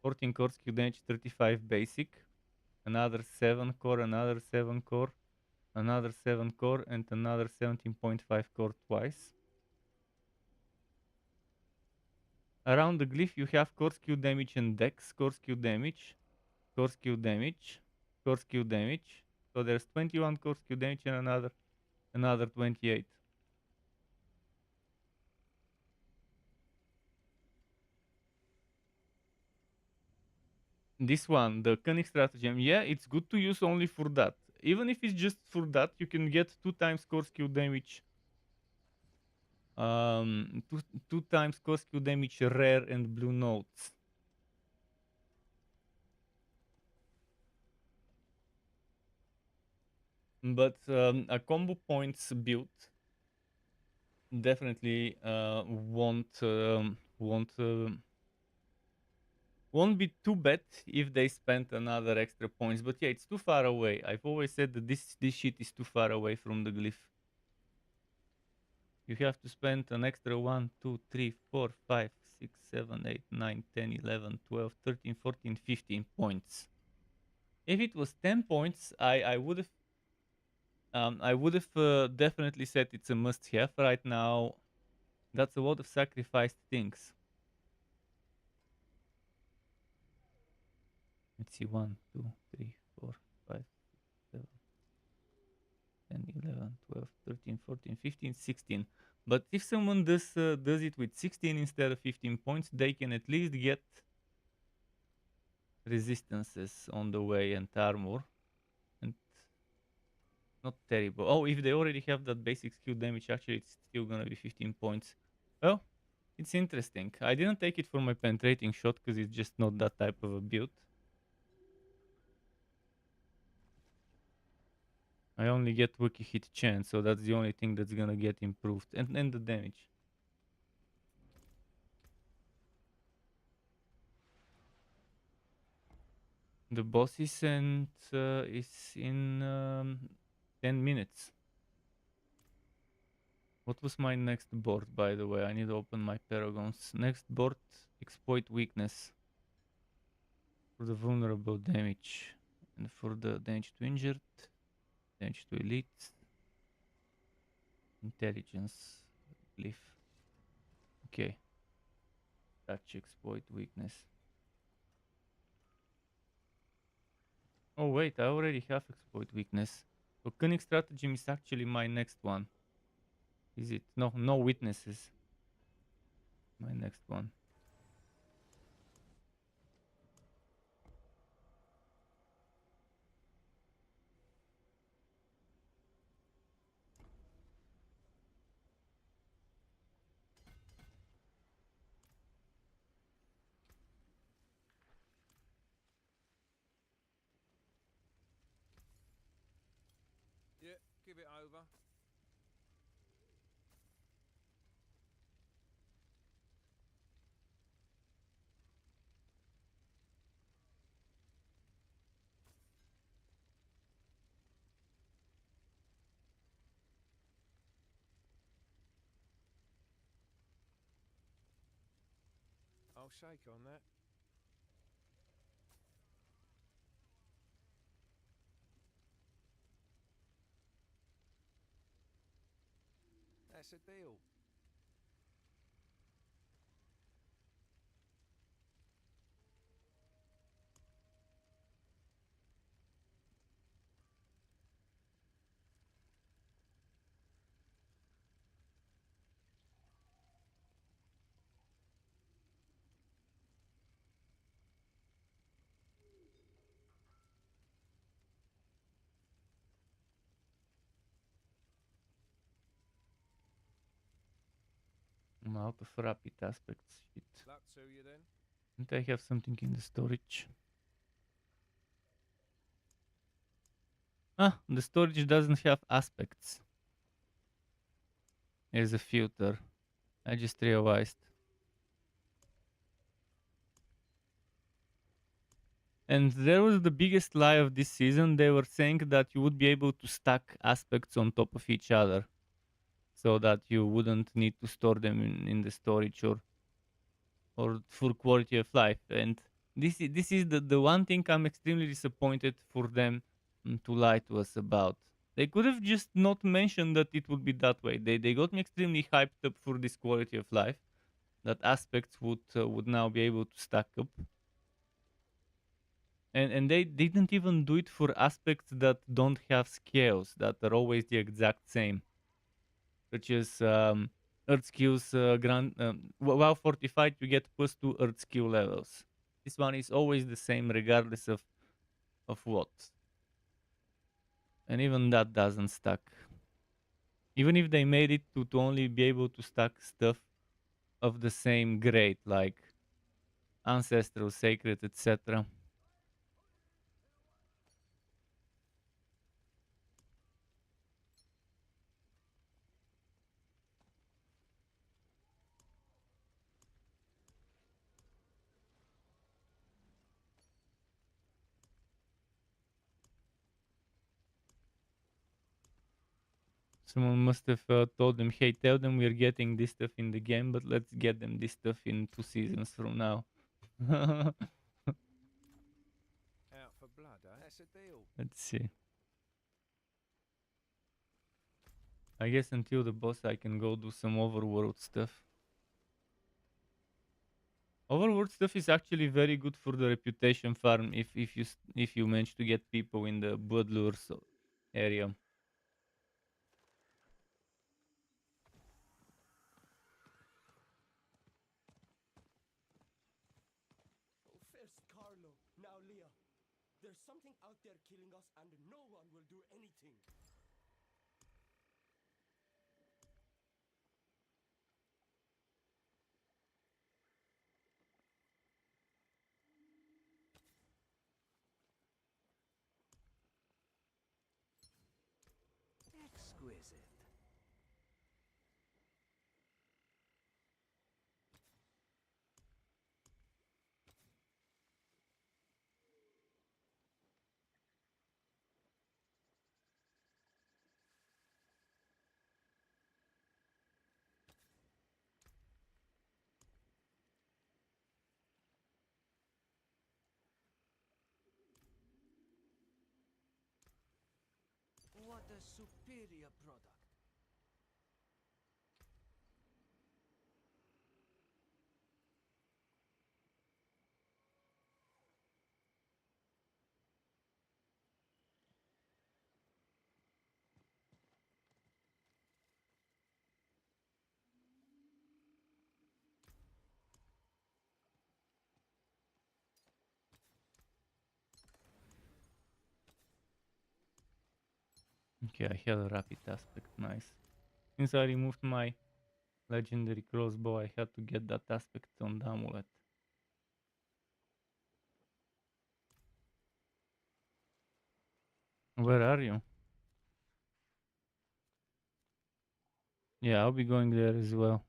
14 core skill damage, 35 basic. Another 7 core, another 7 core, another 7 core, and another 17.5 core twice. Around the glyph, you have core skill damage and dex, core skill damage, core skill damage, core skill damage. So there's 21 core skill damage and another 28. This one, the cunning stratagem, yeah, it's good to use only for that. Even if it's just for that, you can get 2 times core skill damage. Two times core skill damage rare and blue notes. But a combo points build definitely won't be too bad if they spend another extra points. But yeah, it's too far away. I've always said that this shit is too far away from the glyph. You have to spend an extra 1, 2, 3, 4, 5, 6, 7, 8, 9, 10, 11, 12, 13, 14, 15 points. If it was 10 points, I would have definitely said it's a must-have. Right now, that's a lot of sacrificed things. Let's see, 1, 2, 3, 4, 5, 7, 10, 11, 12, 13, 14, 15, 16. But if someone does it with 16 instead of 15 points, they can at least get resistances on the way and armor. And not terrible. Oh, if they already have that basic skill damage, actually it's still gonna be 15 points. Well, it's interesting. I didn't take it for my penetrating shot because it's just not that type of a build. I only get wiki hit chance, so that's the only thing that's gonna get improved. And the damage. The boss is in 10 minutes. What was my next board, by the way? I need to open my paragons. Next board, exploit weakness. For the vulnerable damage. And for the damage to injured, damage to elite, intelligence, glyph. Okay. Touch, exploit weakness. Oh wait, I already have exploit weakness. So cunning stratagem is actually my next one. Is it? No, no witnesses. My next one. Yeah, give it over. I'll shake on that. That's a deal. I'm out of rapid aspects. Shit. Luck to you then. Don't I have something in the storage? Ah, the storage doesn't have aspects. Here's a filter. I just realized. And there was the biggest lie of this season. They were saying that you would be able to stack aspects on top of each other, so that you wouldn't need to store them in the storage or for quality of life. And this is the one thing I'm extremely disappointed for them to lie to us about. They could have just not mentioned that it would be that way. They got me extremely hyped up for this quality of life, that aspects would now be able to stack up. And they didn't even do it for aspects that don't have scales, that are always the exact same, such as Earth skills. While fortified, you get +2 Earth skill levels. This one is always the same, regardless of what. And even that doesn't stack. Even if they made it to only be able to stack stuff of the same grade, like ancestral, sacred, etc. Someone must have told them, hey, tell them we're getting this stuff in the game, but let's get them this stuff in 2 seasons from now. Out for blood, eh? That's a deal. Let's see. I guess until the boss I can go do some overworld stuff. Overworld stuff is actually very good for the reputation farm if you manage to get people in the Bloodlures area. First Carlo, now Leah. There's something out there killing us and no one will do anything. Exquisite. What a superior product. Okay, I had a rapid aspect, nice. Since I removed my legendary crossbow, I had to get that aspect on the amulet. Where are you? Yeah, I'll be going there as well.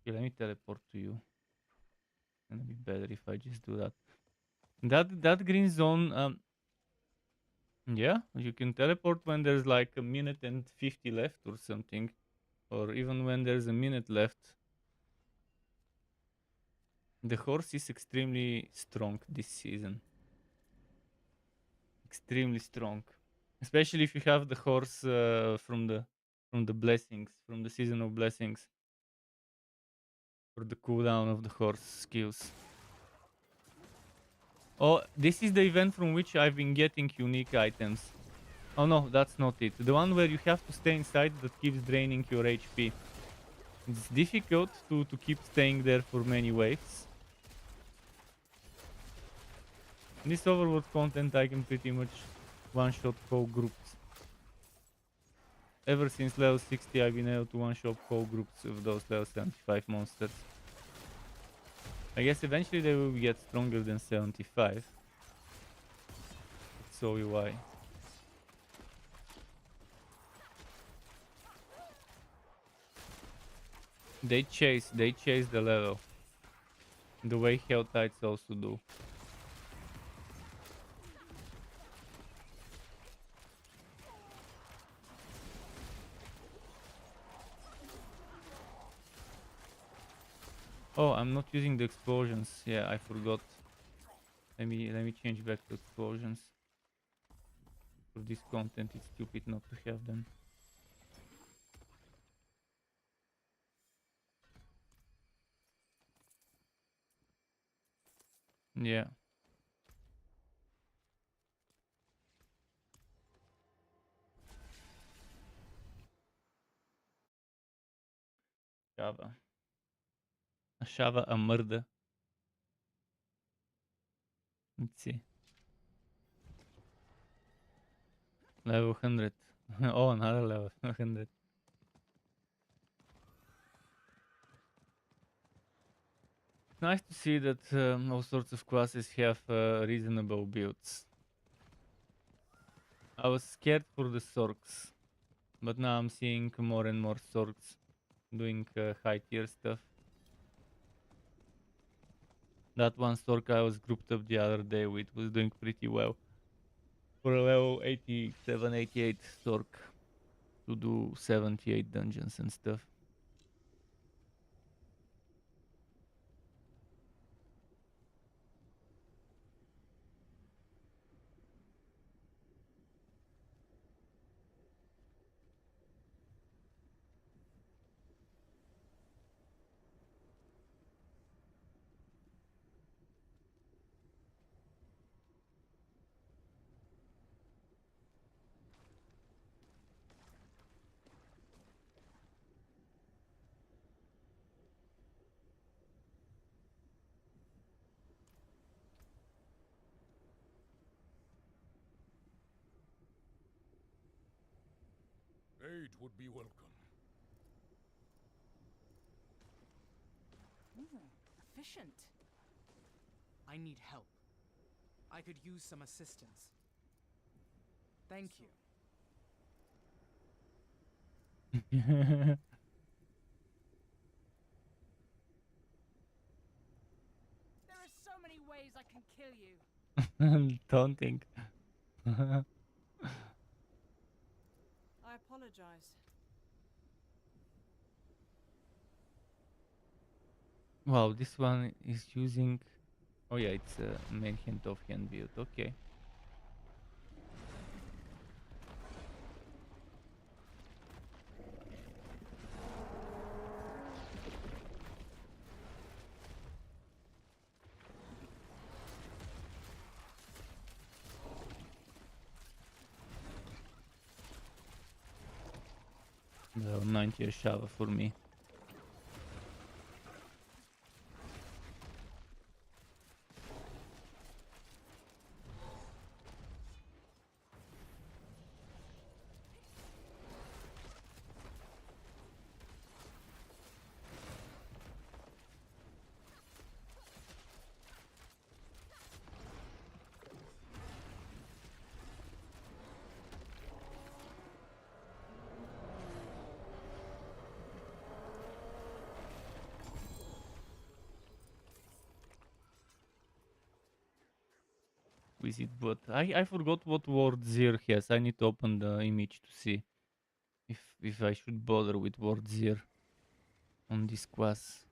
Okay, let me teleport to you. It's gonna be better if I just do that. That green zone, yeah, you can teleport when there's like a minute and 50 left or something, or even when there's a minute left. The horse is extremely strong this season. Extremely strong, especially if you have the horse from the blessings, from the season of blessings, for the cooldown of the horse skills. Oh, this is the event from which I've been getting unique items. Oh no, that's not it. The one where you have to stay inside that keeps draining your HP. It's difficult to keep staying there for many waves. In this overworld content I can pretty much one-shot whole groups. ever since level 60, I've been able to one-shot whole groups of those level 75 monsters. I guess eventually they will get stronger than 75. So why? They chase the level. The way Helltides also do. Oh, I'm not using the explosions. Yeah, I forgot. Let me change back to explosions. For this content, it's stupid not to have them. Yeah. Shava. A Shava, a murder. Let's see. Level 100. Oh, another level 100. It's nice to see that all sorts of classes have reasonable builds. I was scared for the Sorks, but now I'm seeing more and more Sorks doing high tier stuff. That one Sork I was grouped up the other day with was doing pretty well. For a level 87, 88 Sork to do 78 dungeons and stuff. Aid would be welcome. Efficient. I need help. I could use some assistance. Thank you. There are so many ways I can kill you. Taunting. I apologize. Wow, this one is using. Oh yeah, it's a main hand off hand build. Okay. Well, 90 shower for me. Visit bot. I forgot what word Zir has. I need to open the image to see if I should bother with word Zir on this class.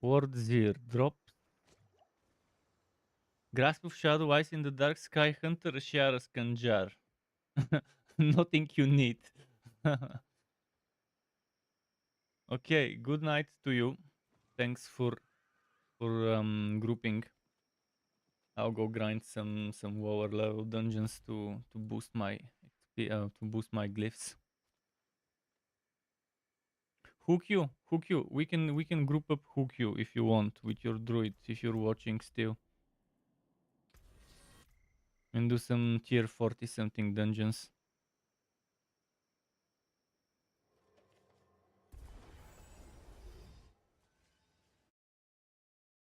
Word Zir drop. Grasp of Shadow, Eyes in the Dark Sky, Hunter, Sharas, Kanjar. Nothing you need. Okay, good night to you. Thanks for grouping. I'll go grind some lower level dungeons to boost my XP, to boost my glyphs. Hook you. We can group up hook you if you want with your druid if you're watching still. And do some tier 40 something dungeons.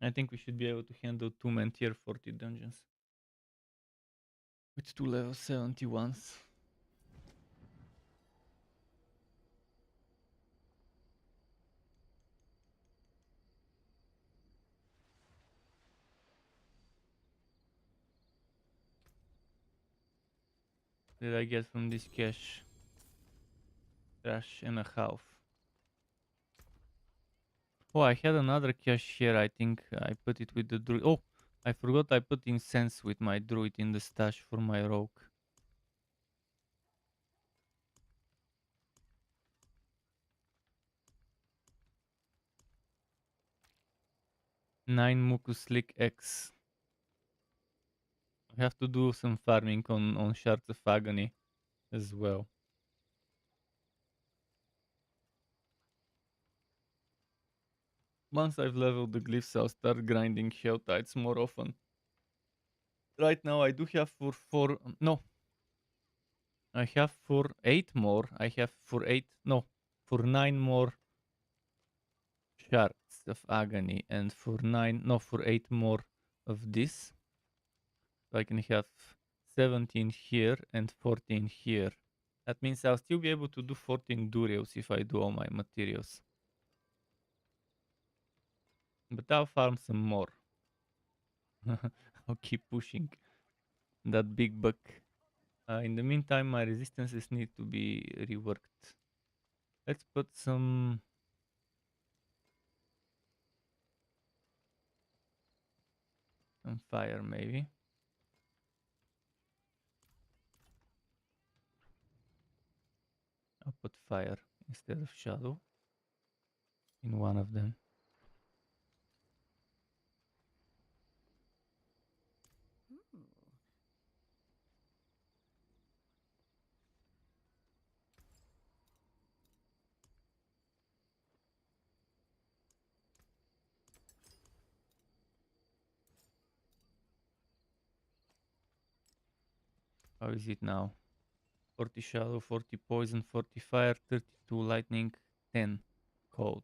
I think we should be able to handle 2-man tier 40 dungeons. With 2 level 71s. Did I get from this cache? Trash and a half. Oh, I had another cache here. I think I put it with the druid. Oh, I forgot I put incense with my druid in the stash for my rogue. Nine Mukuslik X. I have to do some farming on Shards of Agony as well. Once I've leveled the glyphs, I'll start grinding Hell Tides more often. Right now I do have for no. I have for 8 more. I have for 8 no, for 9 more Shards of Agony and for 9 no, for 8 more of this. So I can have 17 here and 14 here. That means I'll still be able to do 14 durios if I do all my materials. But I'll farm some more. I'll keep pushing that big buck. In the meantime, my resistances need to be reworked. Let's put some fire maybe. I'll put fire instead of shadow in one of them. How is it now? 40 shadow, 40 poison, 40 fire, 32 lightning, 10 cold.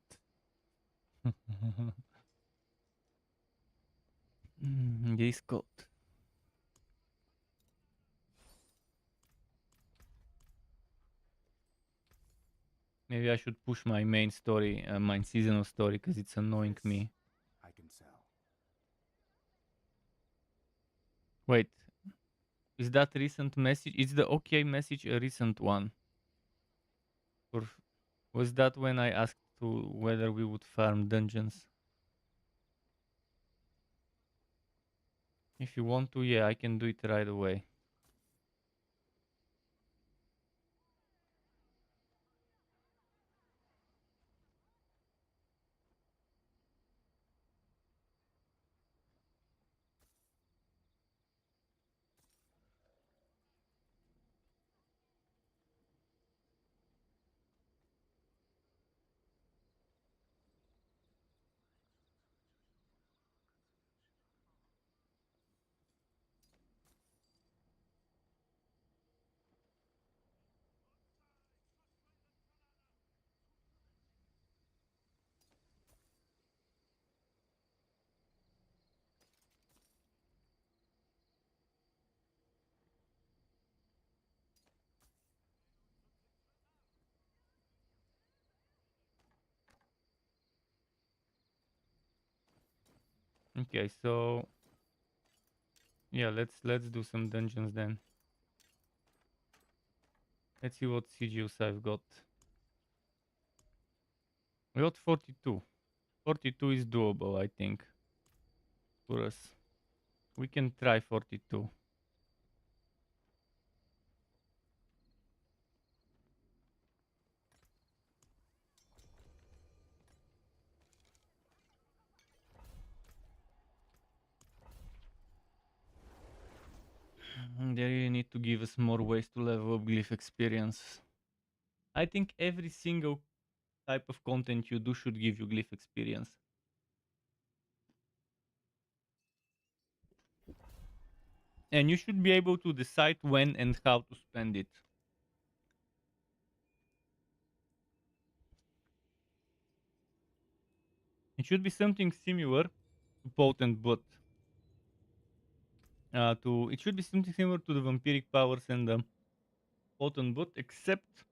Yes, cold. Maybe I should push my main story, my seasonal story, because it's annoying me. I can sell. Wait, is that recent message? Is the OK message a recent one? Or was that when I asked to whether we would farm dungeons? If you want to, yeah, I can do it right away. Okay, so yeah, let's do some dungeons then. Let's see what sigils I've got. We got 42. 42 is doable, I think, for us. We can try 42. They really need to give us more ways to level up glyph experience. I think every single type of content you do should give you glyph experience. And you should be able to decide when and how to spend it. It should be something similar, potent bot. It should be something similar to the vampiric powers and the potent bot, except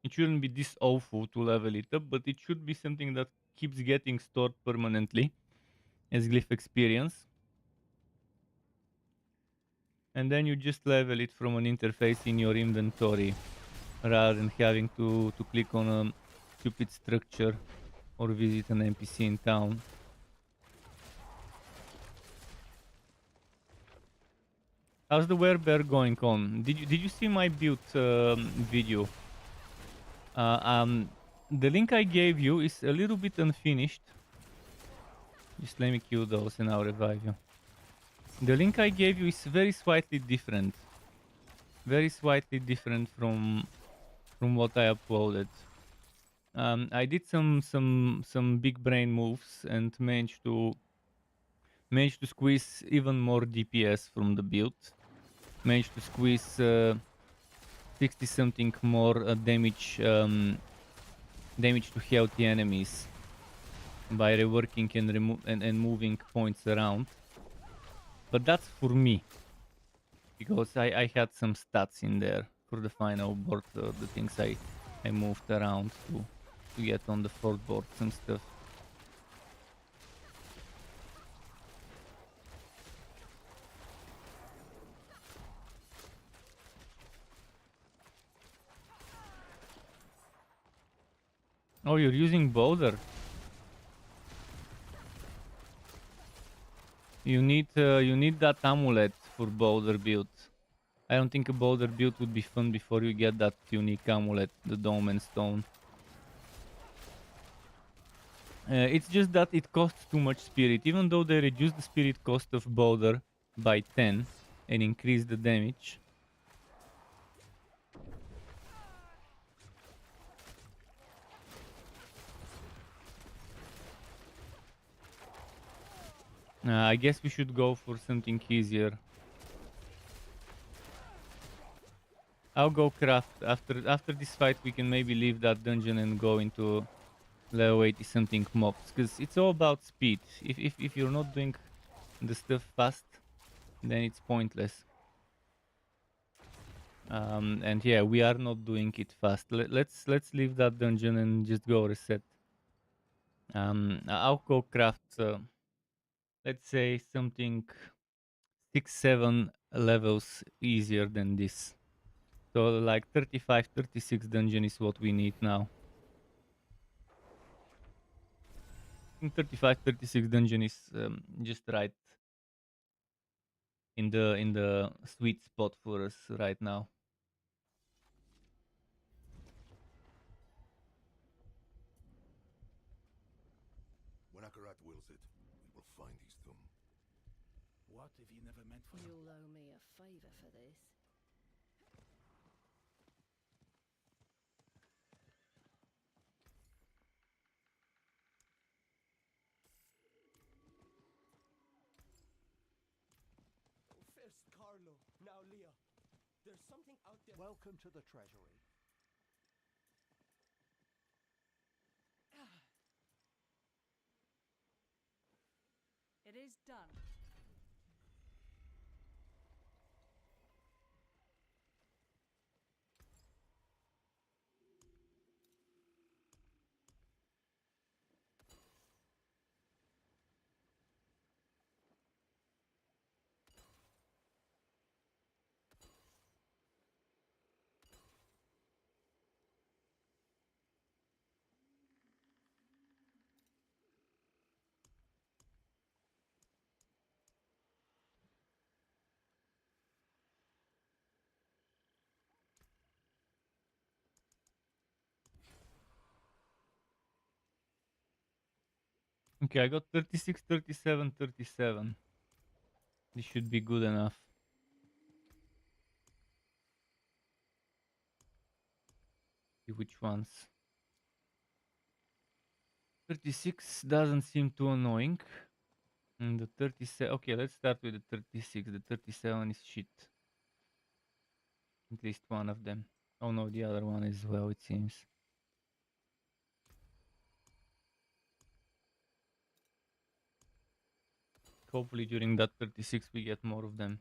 it shouldn't be this awful to level it up, but it should be something that keeps getting stored permanently as glyph experience. And then you just level it from an interface in your inventory rather than having to click on a stupid structure or visit an NPC in town. How's the werebear going on? Did you see my build video? The link I gave you is a little bit unfinished. Just let me kill those and I'll revive you. The link I gave you is very slightly different. Very slightly different from what I uploaded. I did some big brain moves and managed to squeeze even more DPS from the build. Managed to squeeze 60 something more damage to healthy enemies by reworking and moving points around. But that's for me, because I had some stats in there for the final board, the things I moved around to get on the fourth board, some stuff. Oh, you're using Boulder. You need that amulet for Boulder build. I don't think a Boulder build would be fun before you get that unique amulet, the Dome and Stone. It's just that it costs too much spirit. Even though they reduce the spirit cost of Boulder by 10 and increase the damage, I guess we should go for something easier. I'll go craft. After this fight, we can maybe leave that dungeon and go into level 80 something mobs, because it's all about speed. If you're not doing the stuff fast, then it's pointless. And yeah, we are not doing it fast. Let's leave that dungeon and just go reset. I'll go craft. Let's say something 6-7 levels easier than this. So like 35-36 dungeon is what we need now. I think 35-36 dungeon is just right in the sweet spot for us right now. When Akarat wills it, we will find his tomb. What if he never meant for You'll owe me a favor for this. First Carlo, now Leah. There's something out there. Welcome to the treasury. It is done. Okay, I got 36, 37, 37. This should be good enough. See which ones. 36 doesn't seem too annoying. And the 37, okay, let's start with the 36. The 37 is shit. At least one of them. Oh no, the other one as well, it seems. Hopefully during that 36 we get more of them.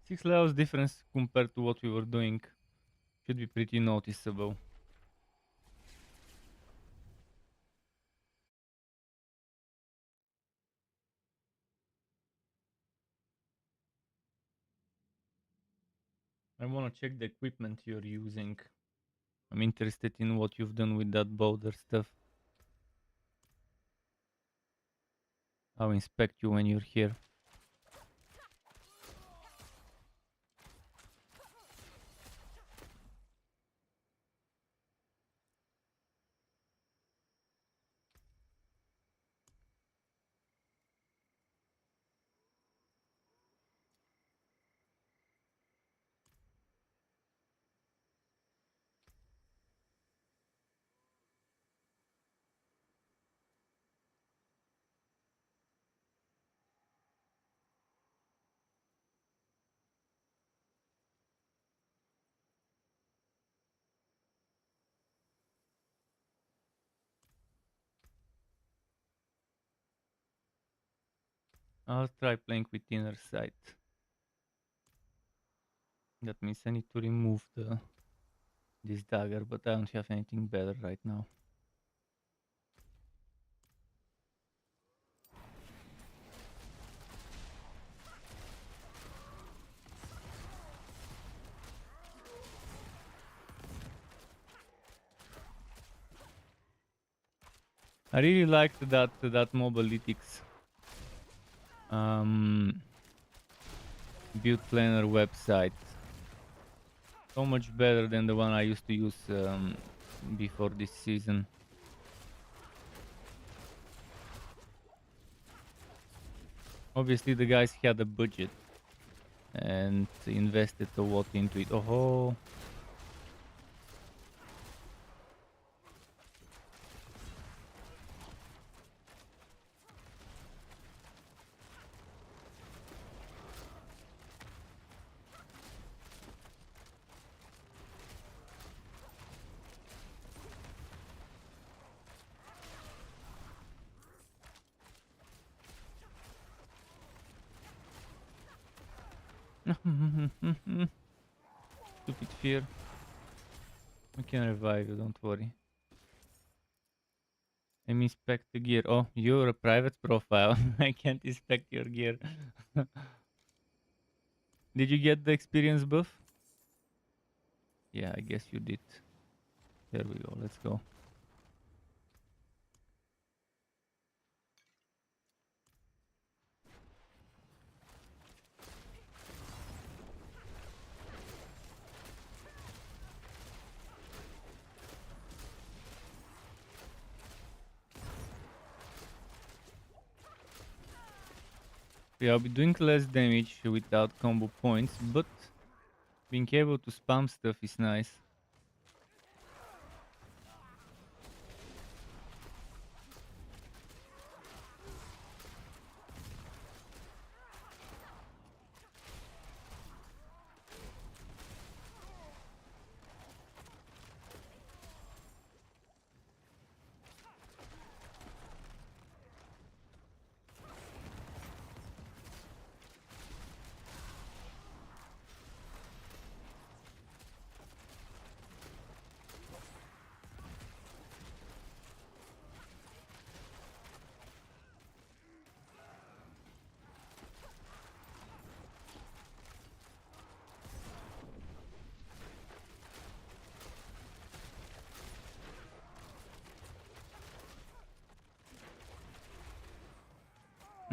Six levels difference compared to what we were doing should be pretty noticeable. I want to check the equipment you're using. I'm interested in what you've done with that boulder stuff. I'll inspect you when you're here. I'll try playing with inner sight. That means I need to remove this dagger, but I don't have anything better right now. I really liked that mobalytics build planner website. So much better than the one I used to use before this season. Obviously the guys had a budget and invested a lot into it. Oh, stupid fear. I can revive you, don't worry. Let me inspect the gear. Oh, you're a private profile. I can't inspect your gear. Did you get the experience buff? Yeah, I guess you did. There we go, let's go. Yeah, I'll be doing less damage without combo points, but being able to spam stuff is nice.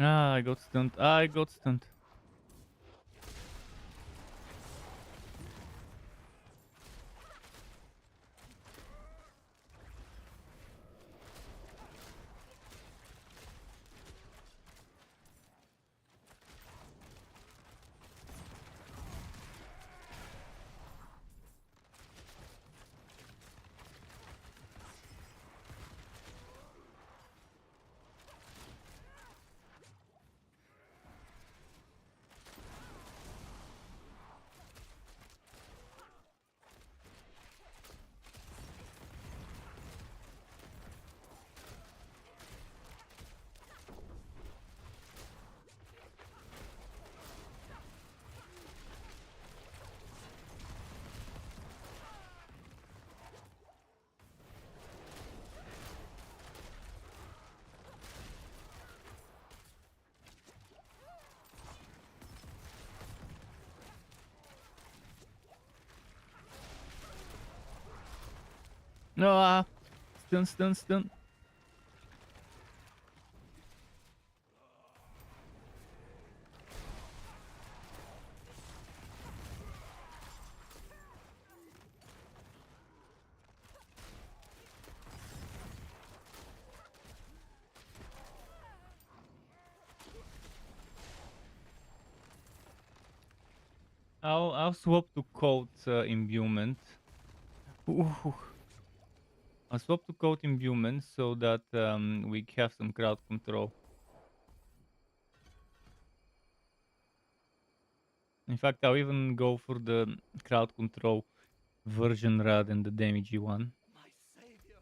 Ah, I got stunned. I got stunned. No, stun, stun, stun. I'll swap to coat imbuement. Ooh. I'll swap to coat imbuement so that we have some crowd control. In fact, I'll even go for the crowd control version rather than the damagey one. My savior.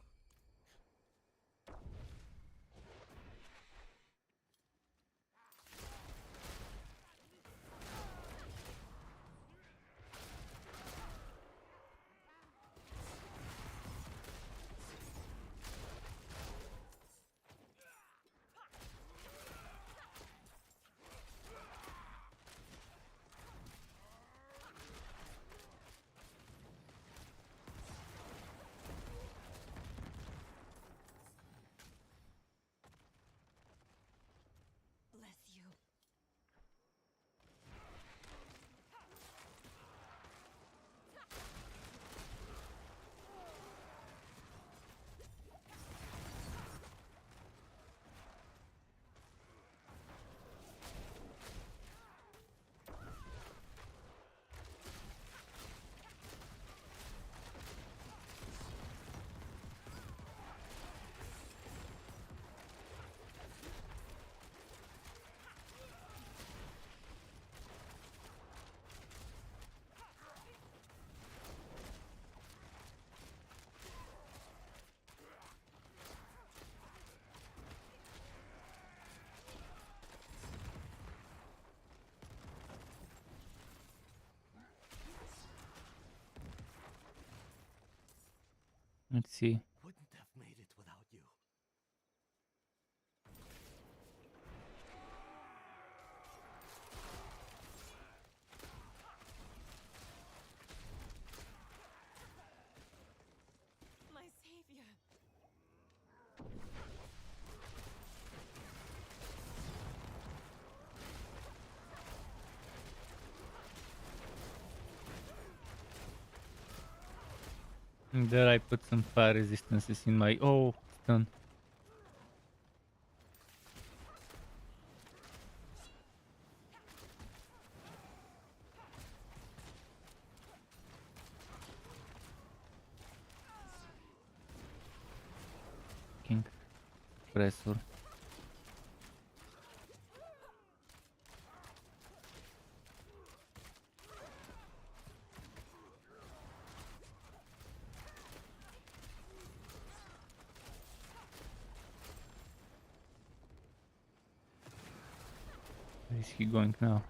Bless you. Let's see. Wouldn't have made it without you. My savior. And there I put some fire resistances in my stun. King pressor. Where is he going now?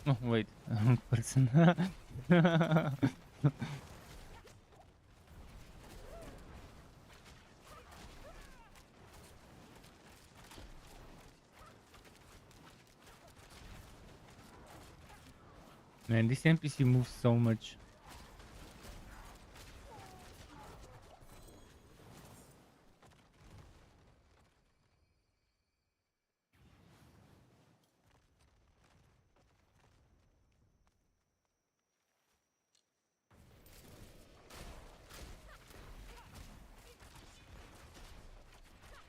Oh wait, wrong person. Man, this NPC moves so much.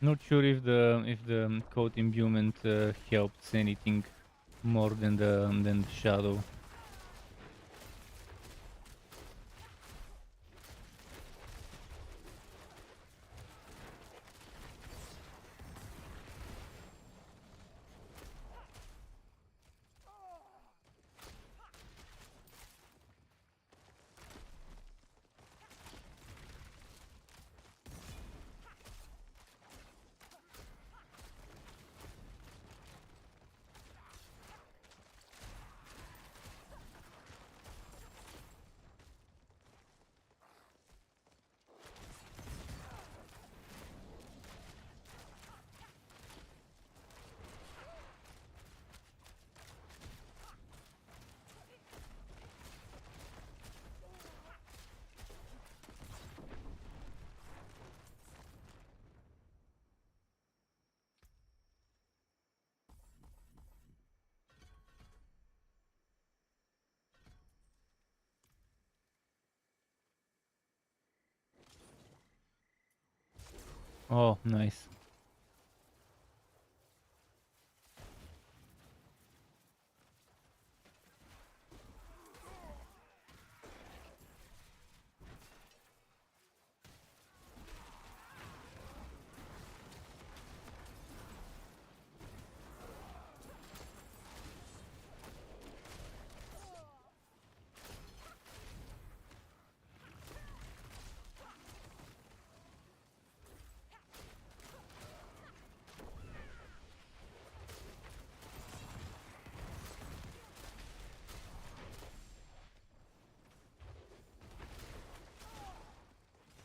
Not sure if the code imbuement helps anything more than the shadow. Oh, nice.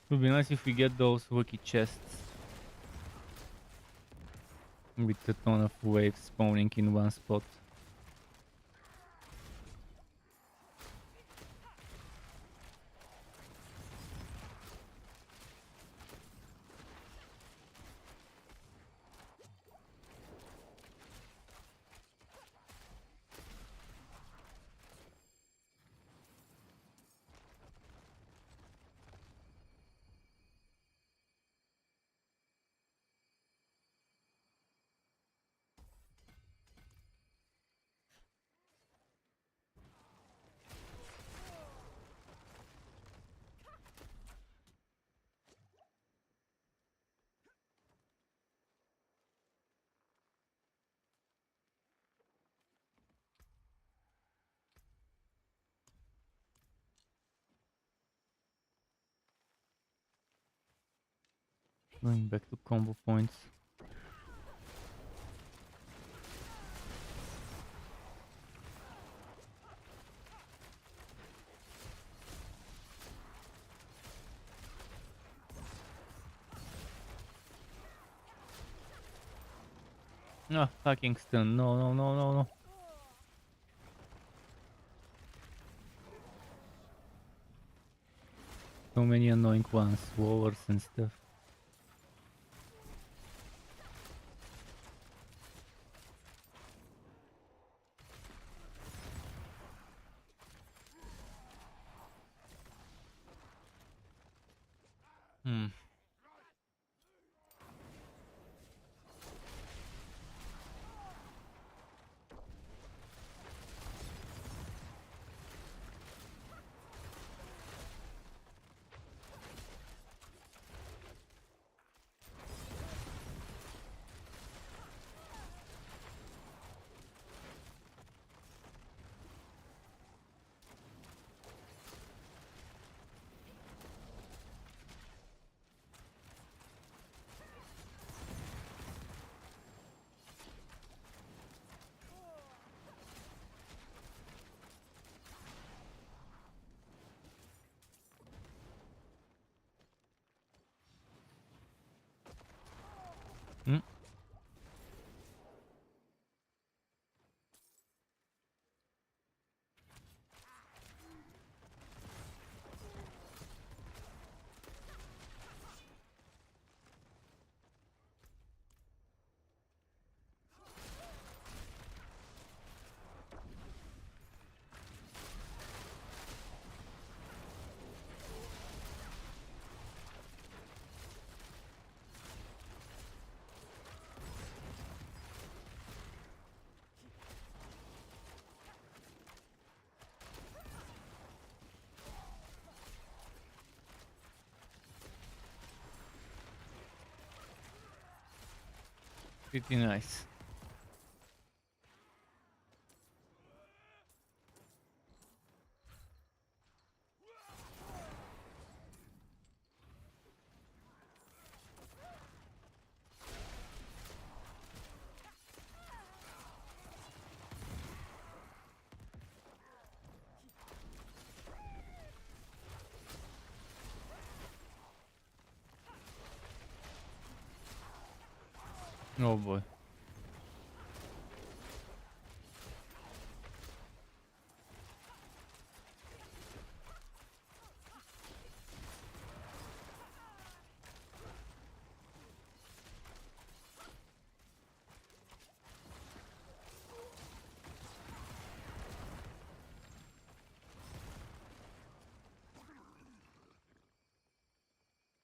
Would be nice if we get those wiki chests with a ton of waves spawning in one spot. Going back to combo points. Ah, fucking stun. No, no, no, no, no. So many annoying ones, wars and stuff. Hmm. Hmm. Pretty nice. Oh boy.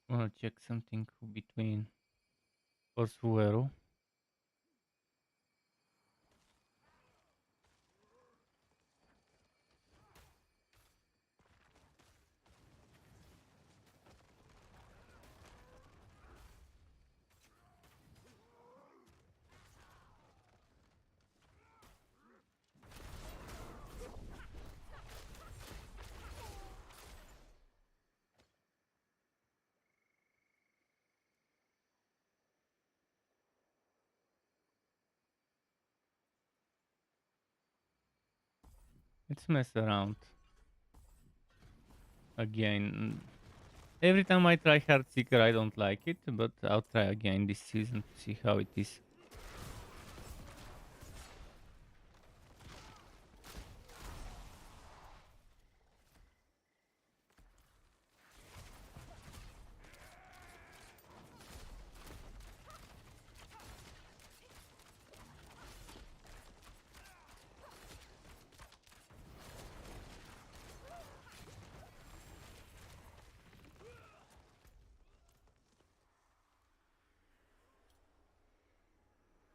Wanna check something between. For Suero. Let's mess around. Again. Every time I try Heartseeker I don't like it, but I'll try again this season to see how it is.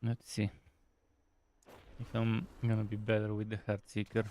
Let's see if I'm gonna be better with the Heartseeker.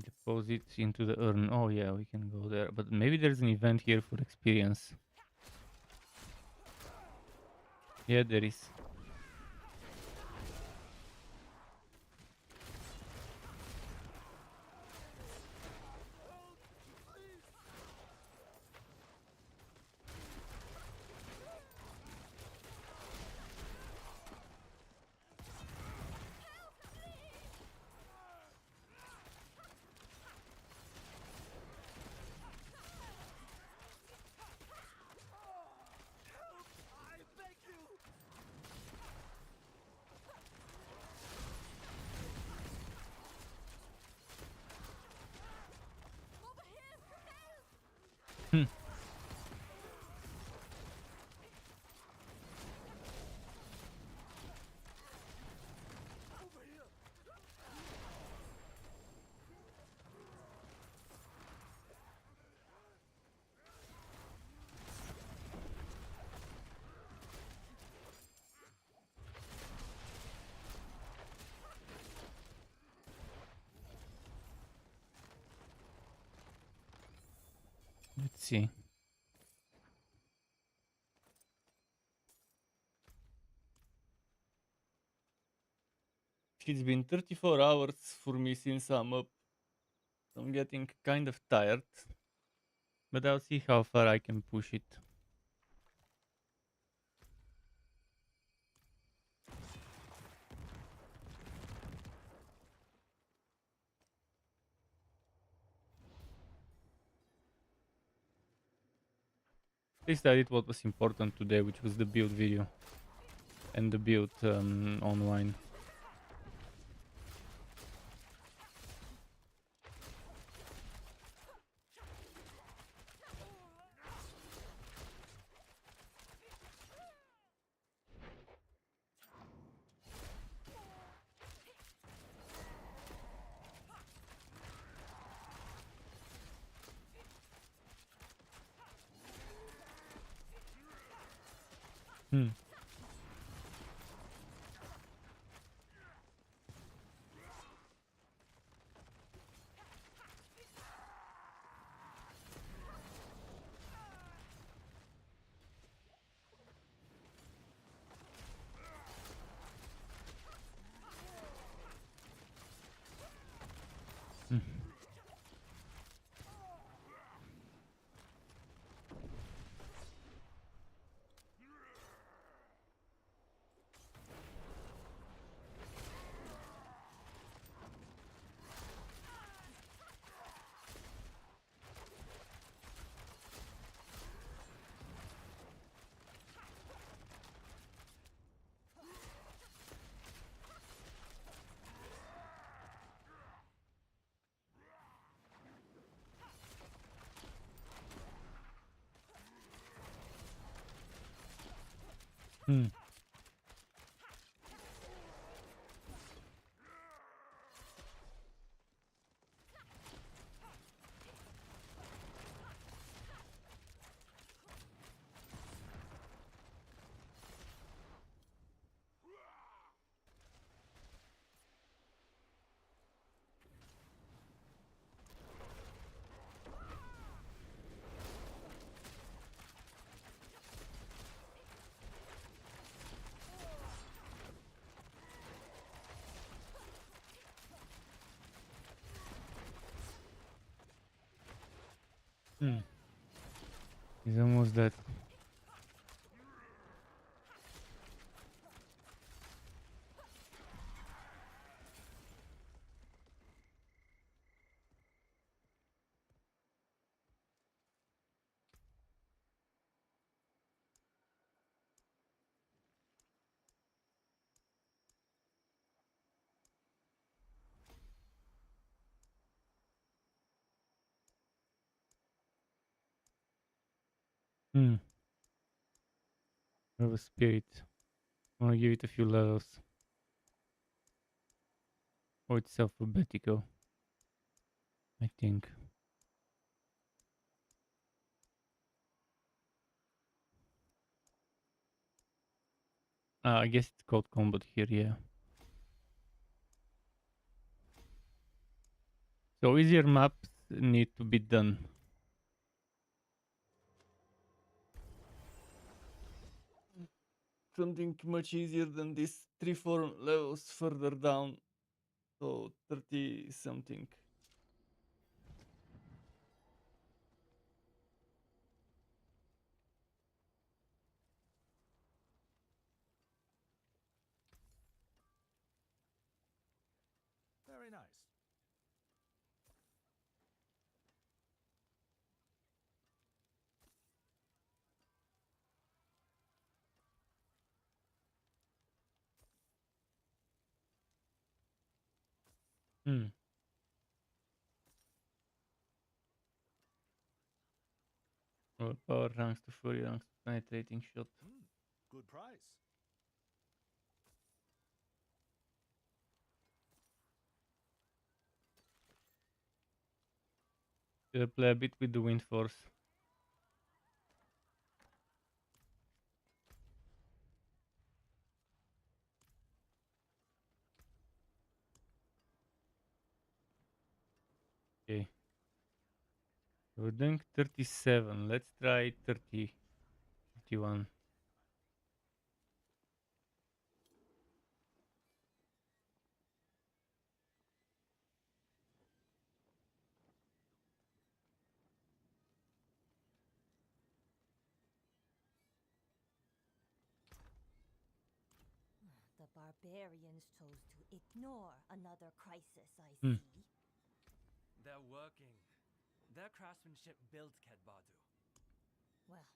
Deposit into the urn. Oh yeah, we can go there. But maybe there's an event here for experience. Yeah, there is. Hmm. Let's see. It's been 34 hours for me since I'm up. I'm getting kind of tired. But I'll see how far I can push it. At least I did what was important today, which was the build video. And the build online. Hmm. Hmm. Hmm. He's almost dead. Hmm. Have a spirit. I want to give it a few levels. Oh, it's alphabetical, I think. I guess it's called combat here, yeah. So easier maps need to be done. Something much easier than this 3-4 levels further down. So 30 something. Very nice. Hmm. Or power ranks to fury ranks to penetrating shot. Good price. Play a bit with the wind force. Okay. We're doing 37. Let's try 30. 31. The barbarians chose to ignore another crisis, I Hmm. see. They're working. Their craftsmanship built Kedbadu. Well,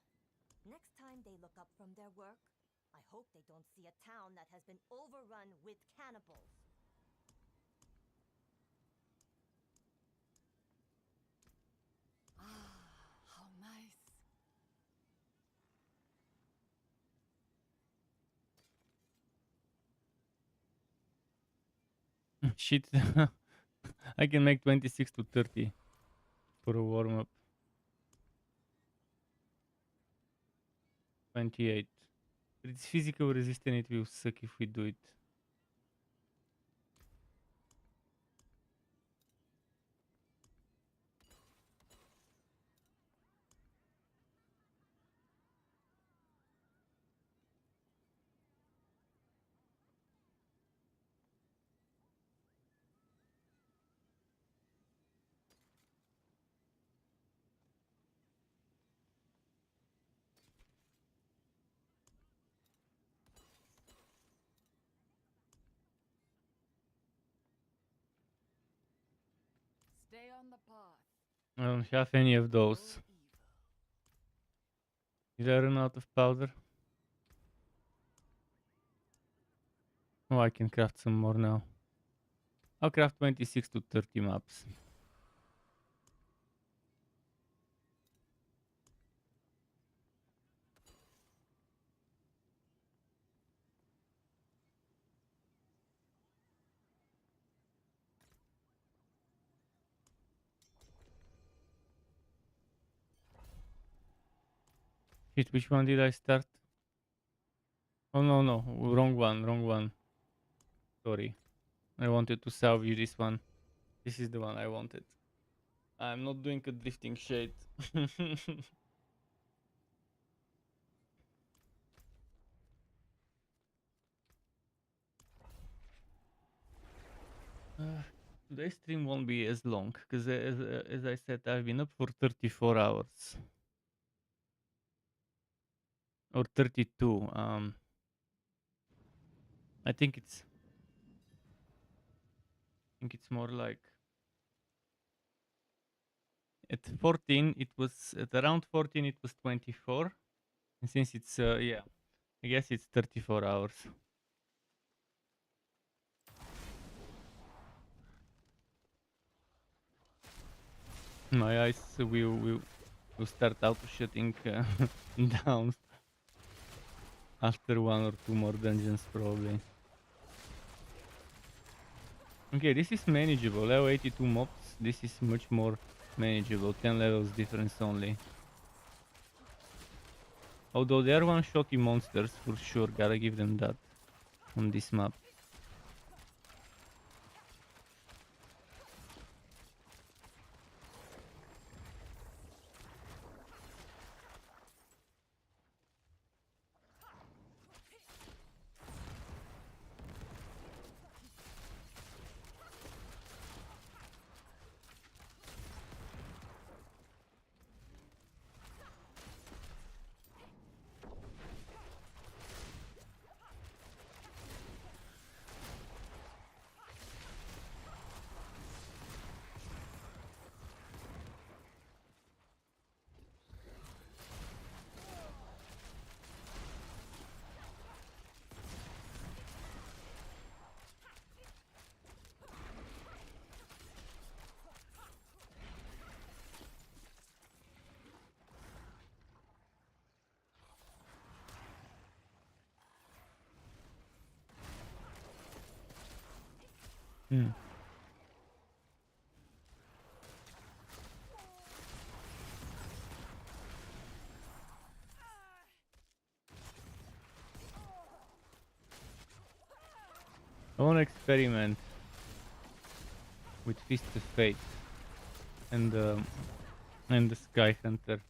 next time they look up from their work, I hope they don't see a town that has been overrun with cannibals. Ah, how nice. Shit. I can make 26 to 30 for a warm up. 28. But it's physical resistant, it will suck if we do it. Stay on the path. I don't have any of those. No evil. Did I run out of powder? Oh, I can craft some more now. I'll craft 26 to 30 maps. Shit, which one did I start? Oh no, wrong one. Sorry. I wanted to salvage this one. This is the one I wanted. I'm not doing a drifting shade. Today's stream won't be as long because, as I said, I've been up for 34 hours or 32. I think it's more like at 14. It was at around 14. It was 24, and since it's yeah, I guess it's 34 hours. My eyes will start auto shutting down after one or two more dungeons probably. Okay, this is manageable. Level 82 mobs. This is much more manageable. 10 levels difference only. Although they are one-shotty monsters for sure. Gotta give them that on this map. Hmm. I wanna experiment with Fist of Fate and the Sky Hunter.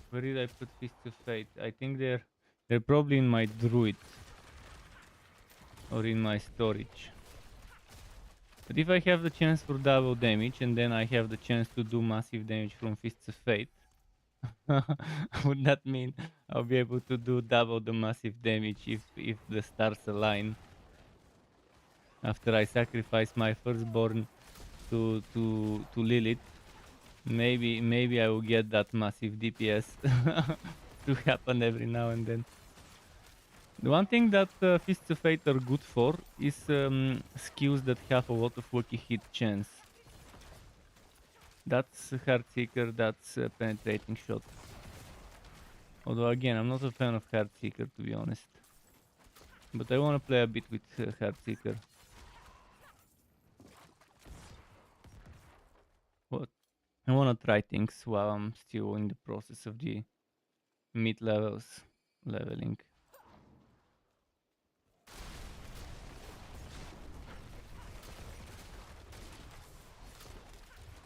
Where did I put Fist of Fate? I think they're probably in my druid or in my storage. But if I have the chance for double damage and then I have the chance to do massive damage from Fists of Fate, would that mean I'll be able to do double the massive damage if the stars align? After I sacrifice my firstborn to Lilith, maybe I will get that massive DPS to happen every now and then. The one thing that Fists of Fate are good for is skills that have a lot of lucky hit chance. That's Heartseeker, that's Penetrating Shot. Although again, I'm not a fan of Heartseeker to be honest. But I want to play a bit with Heartseeker. What? I want to try things while I'm still in the process of the mid-levels leveling.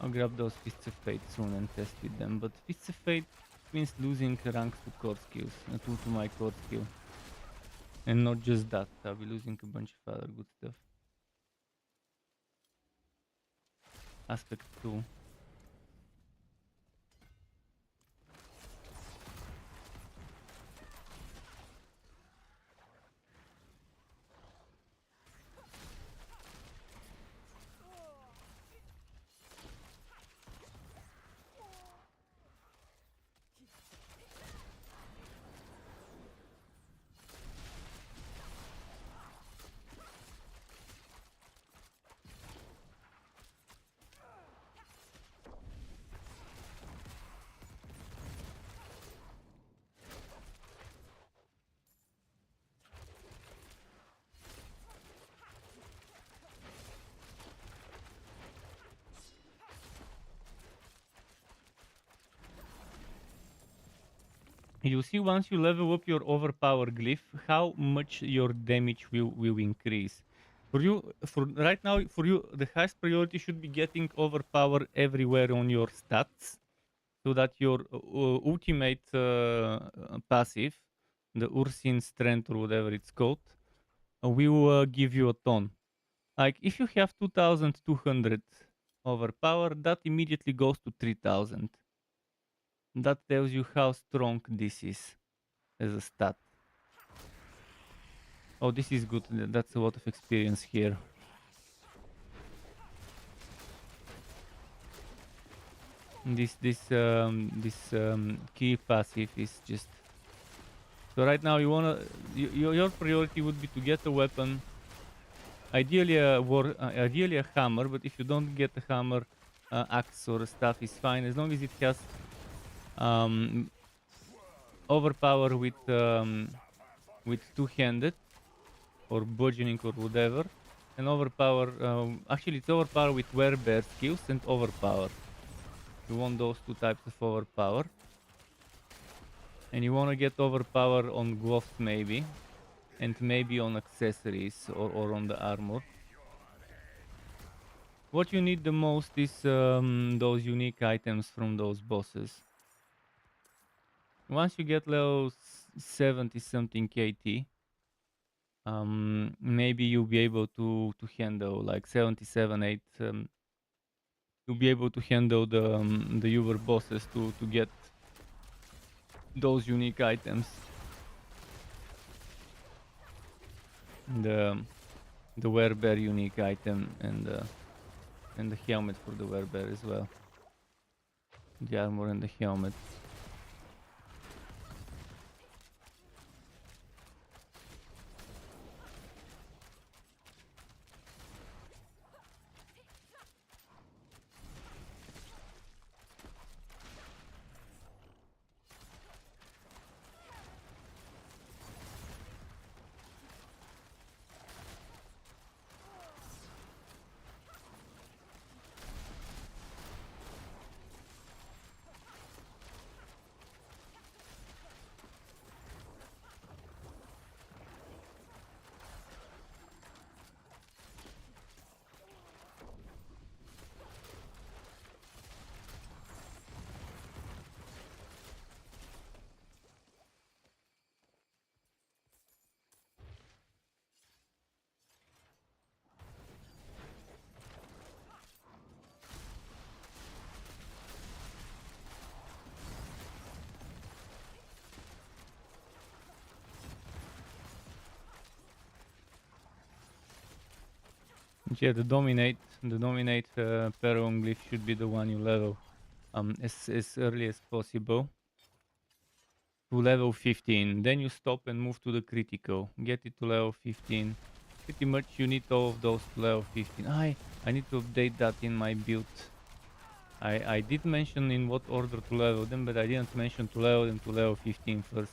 I'll grab those Fists of Fate soon and test with them, but Fists of Fate means losing ranks to core skills, to my core skill. And not just that, I'll be losing a bunch of other good stuff. Aspect 2. you see once you level up your overpower glyph, how much your damage will increase. For you, for right now, for you, the highest priority should be getting overpower everywhere on your stats, so that your ultimate passive, the Ursin strength or whatever it's called, will give you a ton. Like if you have 2200 overpower, that immediately goes to 3000. That tells you how strong this is as a stat. Oh, this is good. That's a lot of experience here. This key passive is just. So right now you wanna your priority would be to get a weapon, ideally ideally a hammer. But if you don't get a hammer, axe or stuff is fine as long as it has um, overpower with two-handed or bludgeoning or whatever, and overpower. Actually, it's overpower with werebear skills and overpower. You want those two types of overpower. And you want to get overpower on gloves maybe. And maybe on accessories or on the armor. What you need the most is those unique items from those bosses. Once you get level 70 something KT, maybe you'll be able to handle like 77, 8. You'll be able to handle the Uber bosses to get those unique items. The werebear unique item and the helmet for the werebear as well. The armor and the helmet. Yeah, the dominate Paragon glyph should be the one you level as early as possible to level 15. Then you stop and move to the critical. Get it to level 15. Pretty much you need all of those to level 15. I need to update that in my build. I did mention in what order to level them, but I didn't mention to level them to level 15 first.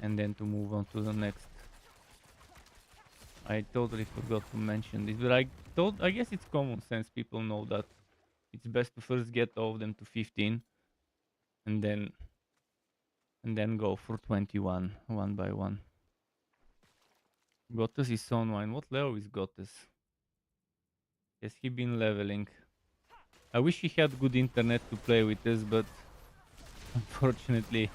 And then to move on to the next. I totally forgot to mention this, but I guess it's common sense. People know that it's best to first get all of them to 15 and then go for 21 one by one. Gottes is online. What level is Gottes? Has he been leveling? I wish he had good internet to play with us, but unfortunately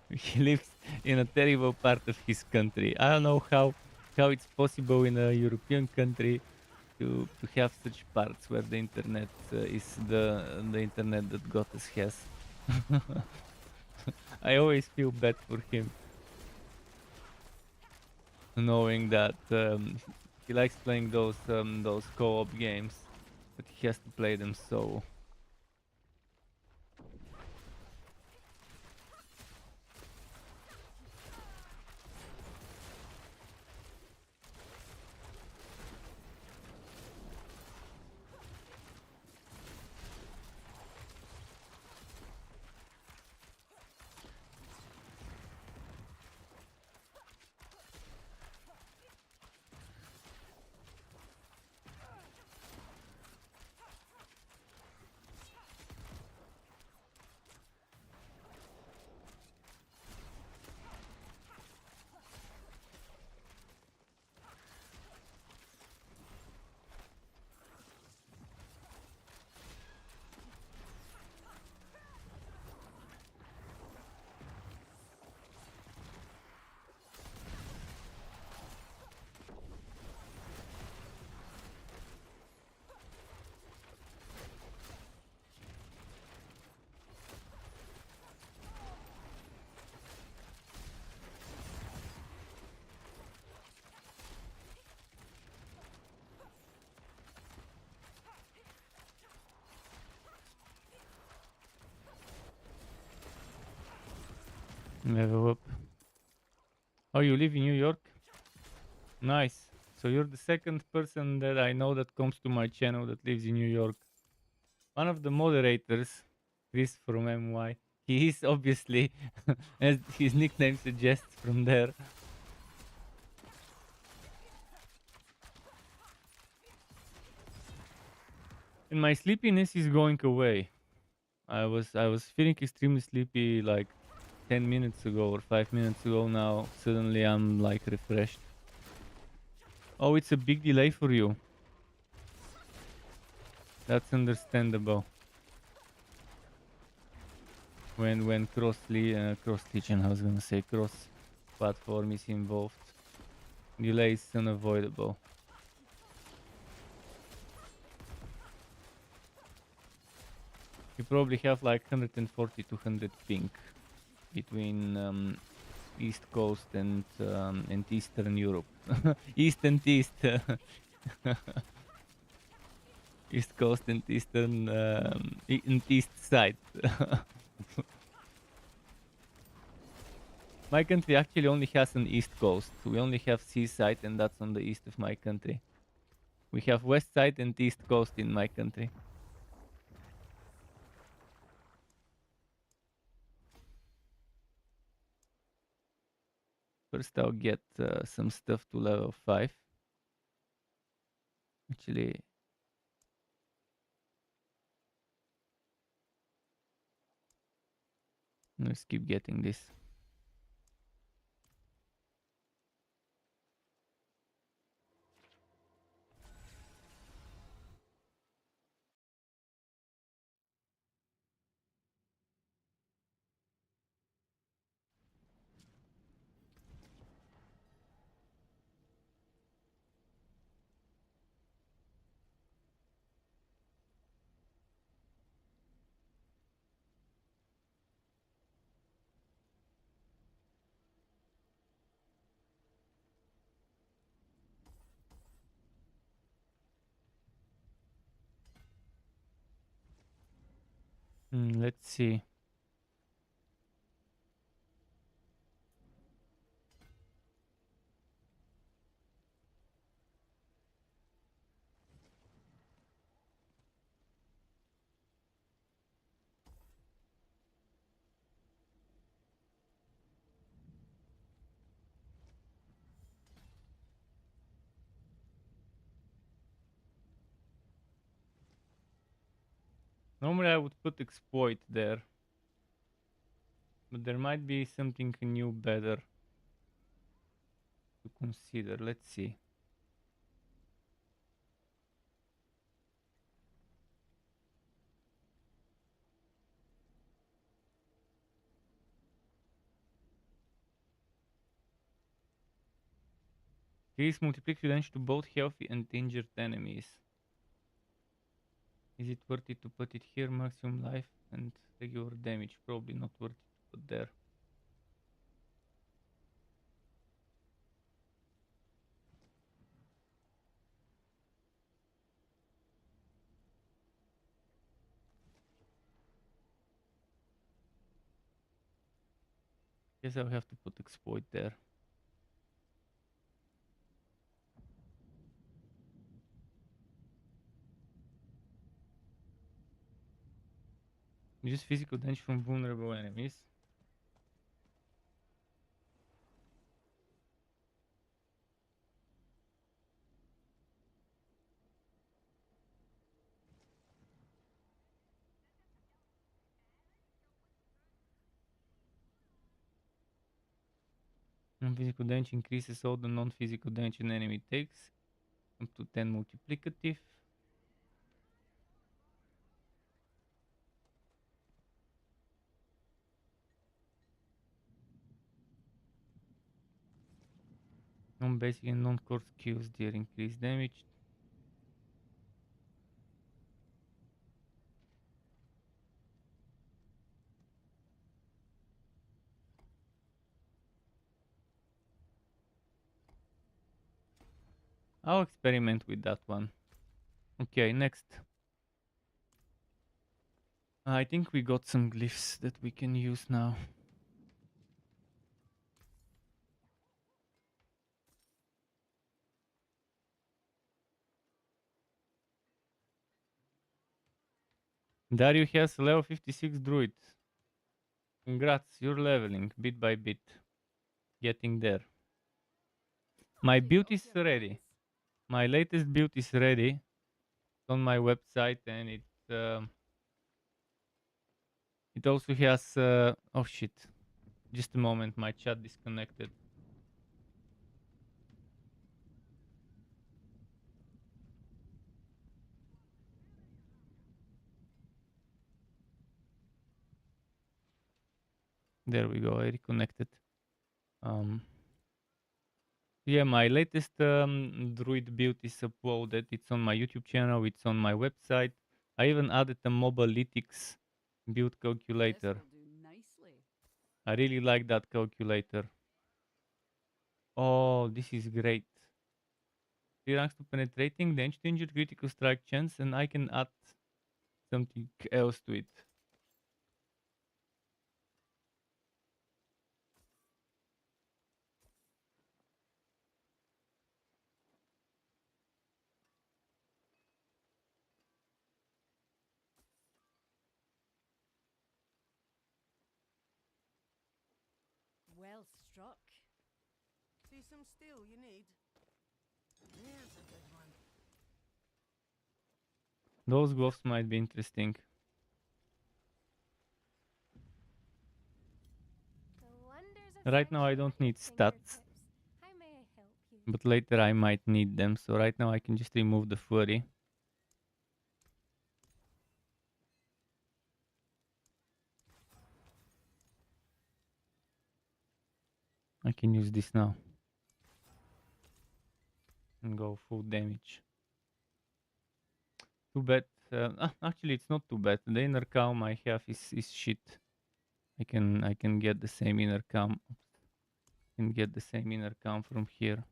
he lives in a terrible part of his country. I don't know how it's possible in a European country to have such parts where the internet is the internet that Gottes has. I always feel bad for him, knowing that he likes playing those co-op games, but he has to play them so. Level up. Oh, you live in New York? Nice. So you're the second person that I know that comes to my channel that lives in New York. One of the moderators, Chris from MY, he is obviously, as his nickname suggests, from there. And my sleepiness is going away. I was feeling extremely sleepy like 10 minutes ago or 5 minutes ago. Now suddenly I'm like refreshed. Oh, it's a big delay for you. That's understandable. When cross region, I was gonna say cross platform is involved, delay is unavoidable. You probably have like 140 to 100 ping between East Coast and Eastern Europe. East and East. East Coast and Eastern and East side. My country actually only has an East Coast. We only have seaside, and that's on the east of my country. We have West side and East Coast in my country. First, I'll get some stuff to level 5. Actually, let's keep getting this. Let's see. Normally I would put exploit there, but there might be something new better to consider. Let's see. Increase multiplicative damage to both healthy and injured enemies. Is it worth it to put it here? Maximum life and regular damage. Probably not worth it to put there. Guess I'll have to put exploit there. Use physical damage from vulnerable enemies. Non-physical damage increases all the non-physical damage an enemy takes up to 10 multiplicative. Non-basic and non-core skills deal increased damage. I'll experiment with that one. Okay, next. I think we got some glyphs that we can use now. Dario has level 56 druid. Congrats, you're leveling bit by bit. Getting there. My After you build up is your ready. guns? My latest build is ready. It's on my website and it also has oh shit. Just a moment, my chat disconnected. There we go, I reconnected. Yeah, my latest druid build is uploaded. It's on my YouTube channel, it's on my website. I even added a mobalytics build calculator. This'll do nicely. I really like that calculator. Oh, this is great. 3 ranks to penetrating, danger to injure, critical strike chance, and I can add something else to it. Well struck. See some steel you need? There's a good one. Those gloves might be interesting. The wonders of Right now I friendship don't at your need stats, fingertips. How may I help you? but later I might need them. So right now I can just remove the flurry. I can use this now and go full damage. Too bad. Actually, it's not too bad. The inner calm I have is shit. I can get the same inner calm. Can get the same inner calm from here.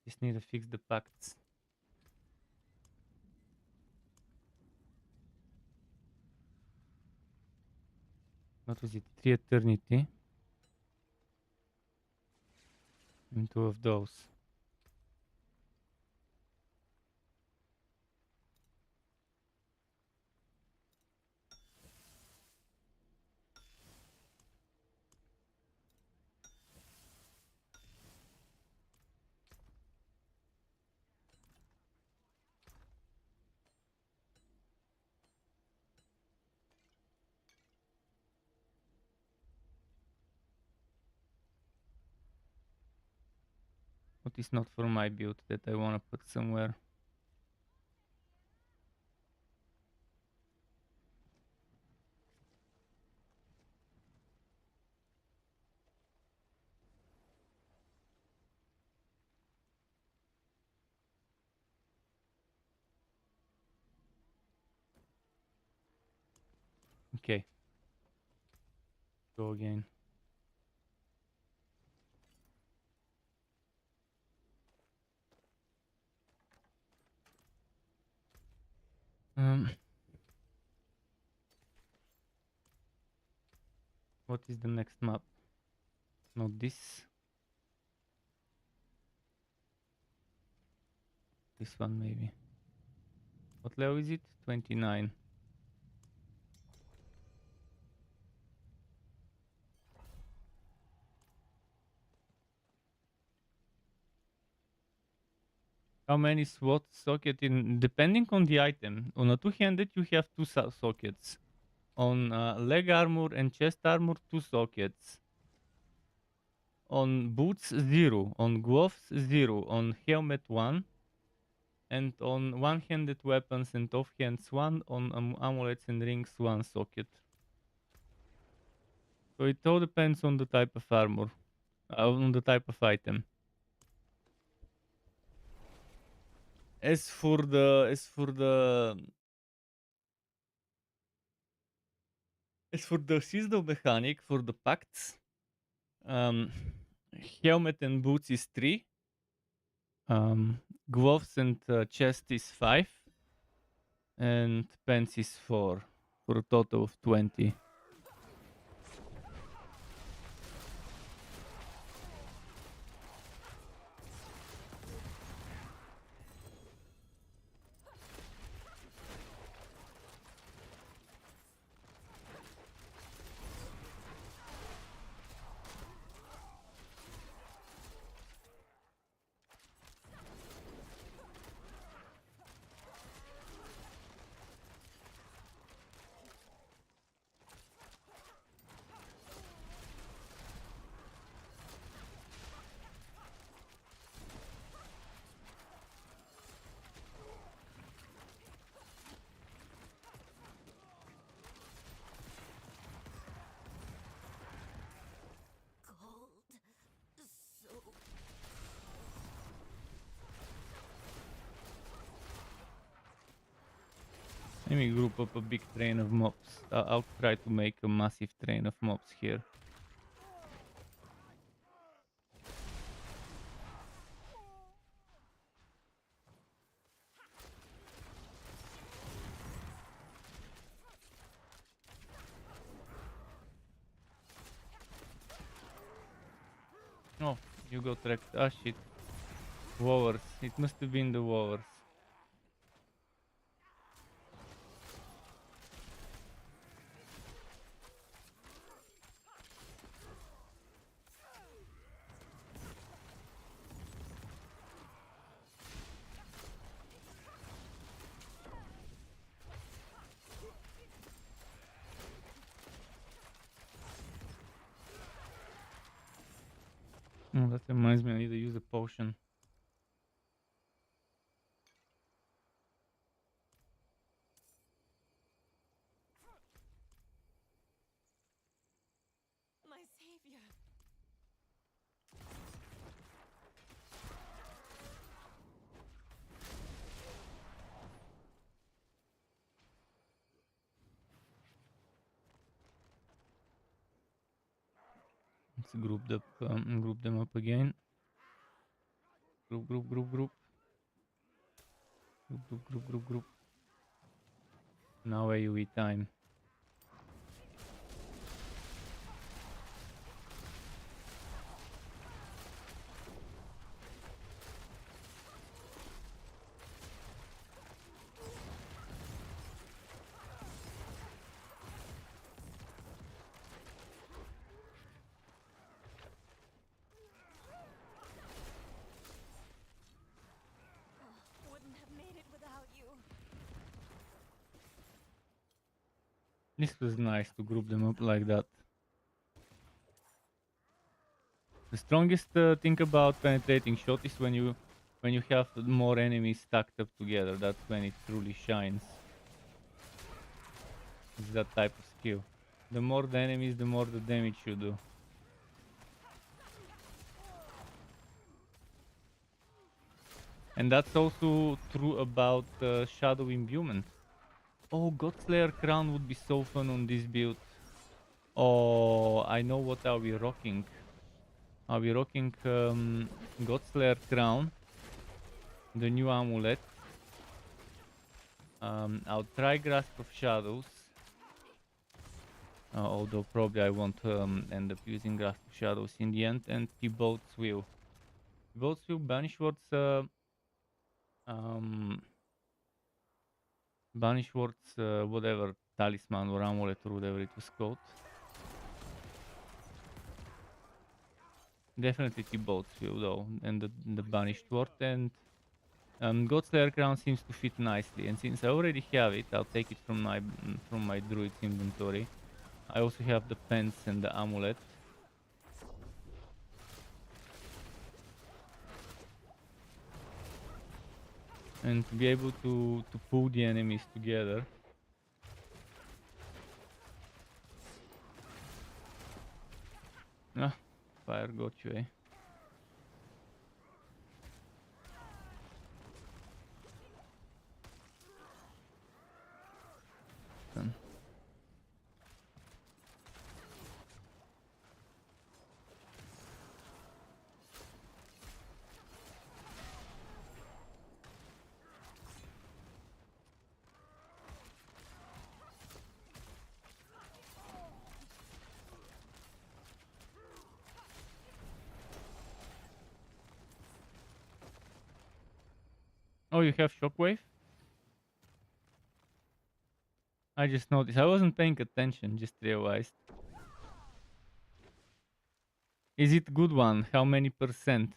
Just need to fix the pacts. What was it? 3 eternity. And 2 of those. What is not for my build that I wanna put somewhere? Okay. Go again. What is the next map? Not this. This one maybe. What level is it? 29. How many SWAT socket in depending on the item? On a two-handed you have 2 sockets. On leg armor and chest armor 2 sockets. On boots 0. On gloves 0. On helmet 1. And on one-handed weapons and off-hands 1. On amulets and rings 1 socket. So it all depends on the type of armor. On the type of item. As for the seasonal mechanic for the pacts, helmet and boots is 3. Gloves and chest is 5, and pants is 4, for a total of 20. Cold. So Let me group up a big train of mobs. I'll try to make a massive train of mobs here. Oh, you got wrecked. Ah shit. Wowers. It must have been the wowers. Oh, that reminds me, I need to use a potion. my savior. Let's group them up again. Group. Group. Now AoE time. Wouldn't have made it without you. This was nice to group them up like that. The strongest thing about penetrating shot is when you have more enemies stacked up together. That's when it truly shines. It's that type of skill. The more the enemies, the more the damage you do. And that's also true about Shadow Imbuement. Oh, Godslayer Crown would be so fun on this build. Oh, I know what are we rocking. Are we rocking Godslayer Crown, the new amulet. I'll try Grasp of Shadows. Although probably I won't end up using Grasp of Shadows in the end. And Piboat's Will. Piboat's Will, Banish Ward's Banish Ward's whatever talisman or amulet or whatever it was called. Definitely Piboat's Will though, and the Banished Ward. And Godslayer Crown seems to fit nicely, and since I already have it, I'll take it from my druid's inventory. I also have the pants and the amulet. And to be able to pull the enemies together. Ah, fire got you, eh? Done. Oh, you have shockwave? I just noticed. I wasn't paying attention, just realized. Is it good one? How many percent?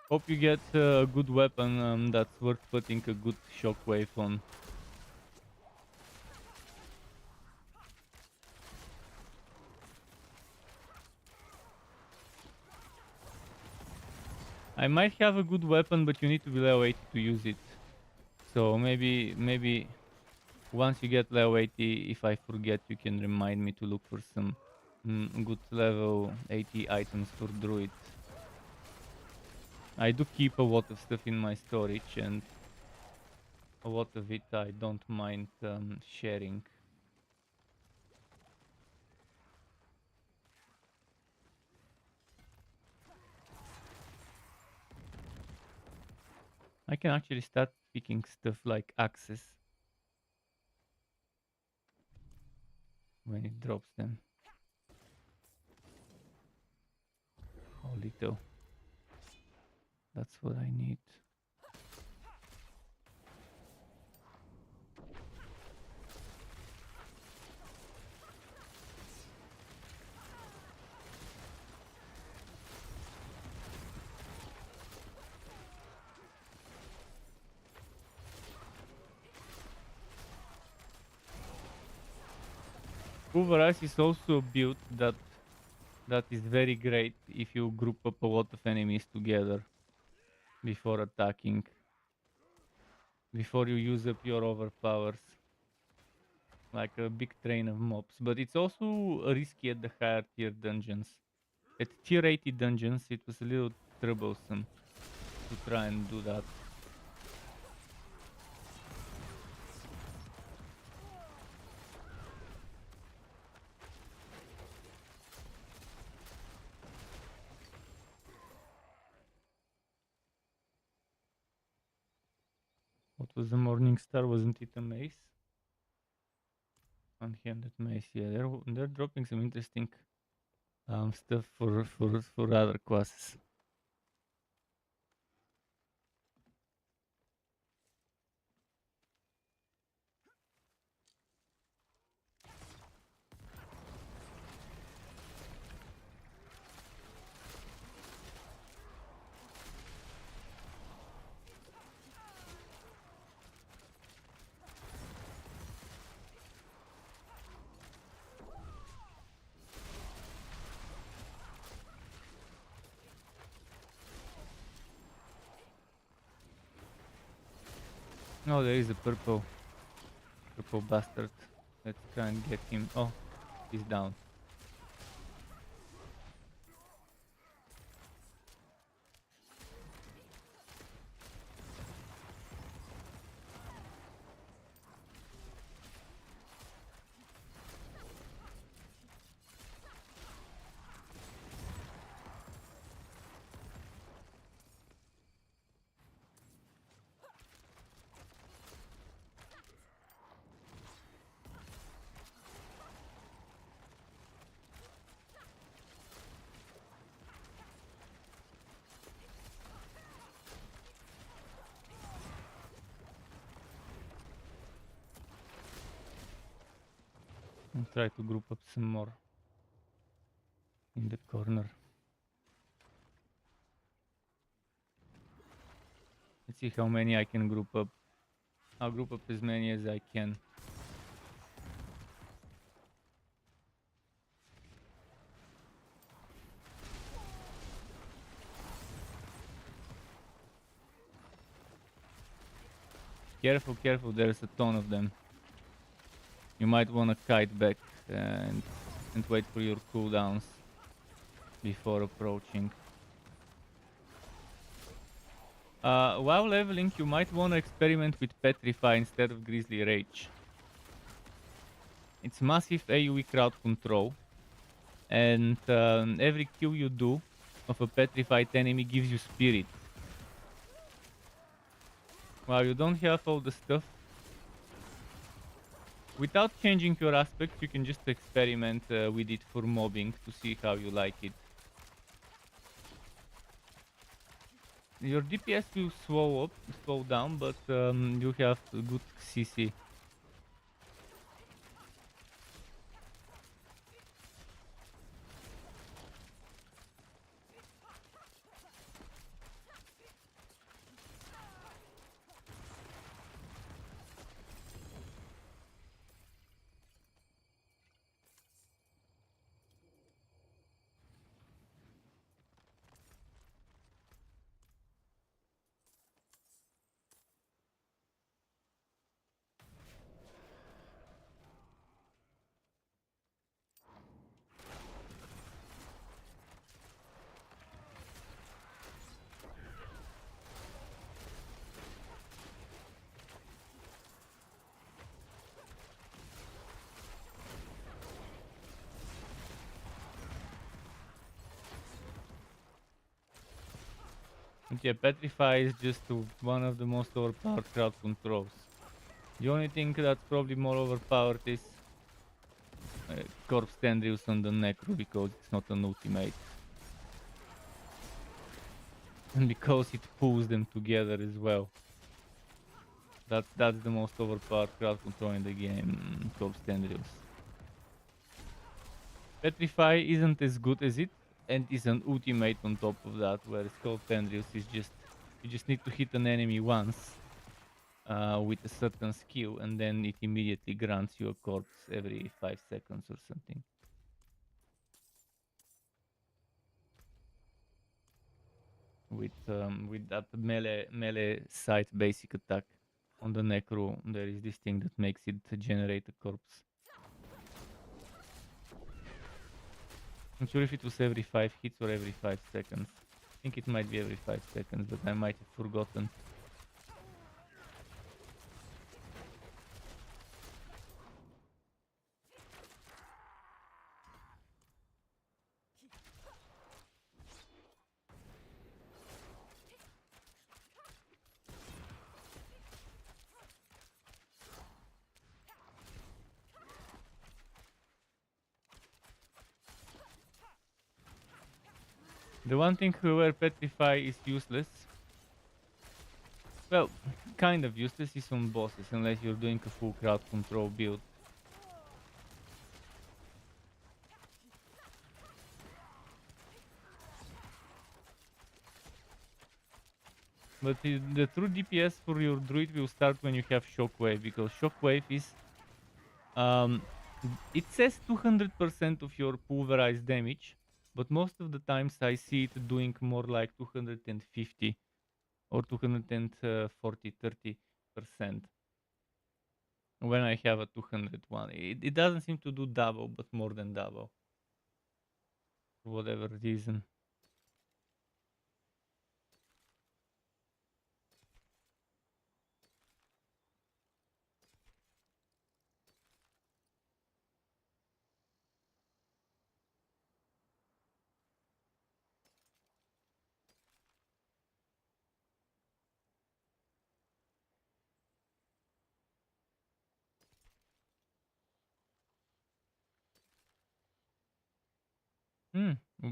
Hope you get a good weapon that's worth putting a good shockwave on. I might have a good weapon, but you need to be level 80 to use it. So maybe once you get level 80, if I forget, you can remind me to look for some good level 80 items for druid. I do keep a lot of stuff in my storage, and a lot of it I don't mind sharing. I can actually start picking stuff like axes when it drops them. How little. That's what I need. Pulverize is also a build that is very great if you group up a lot of enemies together before attacking. Before you use up your overpowers. Like a big train of mobs. But it's also risky at the higher tier dungeons. At tier 80 dungeons it was a little troublesome to try and do that. What was the morning star? Wasn't it a mace? One-handed mace. Yeah, they're dropping some interesting stuff for other classes. Oh, there is a purple bastard. Let's try and get him. Oh, he's down. I'll try to group up some more in the corner. Let's see how many I can group up. I'll group up as many as I can. Careful, careful, there's a ton of them. You might want to kite back and wait for your cooldowns before approaching. While leveling, you might want to experiment with Petrify instead of Grizzly Rage. It's massive AoE crowd control, and every kill you do of a petrified enemy gives you spirit. While you don't have all the stuff, without changing your aspect, you can just experiment with it for mobbing to see how you like it. your DPS will slow down, but you have a good CC. But yeah, Petrify is just one of the most overpowered crowd controls. The only thing that's probably more overpowered is Corpse Tendrils on the Necro because it's not an ultimate. And because it pulls them together as well. That's the most overpowered crowd control in the game, Corpse Tendrils. Petrify isn't as good as it, and is an ultimate on top of that, whereas Corpse Tendrils is just, you just need to hit an enemy once with a certain skill, and then it immediately grants you a corpse every 5 seconds or something. With that melee side basic attack on the Necro, there is this thing that makes it generate a corpse. I'm sure if it was every 5 hits or every 5 seconds. I think it might be every 5 seconds, but I might have forgotten. The one thing where Petrify is useless, well, kind of useless, is on bosses, unless you're doing a full crowd control build. But the true DPS for your druid will start when you have Shockwave, because Shockwave is it says 200% of your pulverized damage, but most of the times I see it doing more like 250 or 240, 30% when I have a 201. It doesn't seem to do double, but more than double, for whatever reason.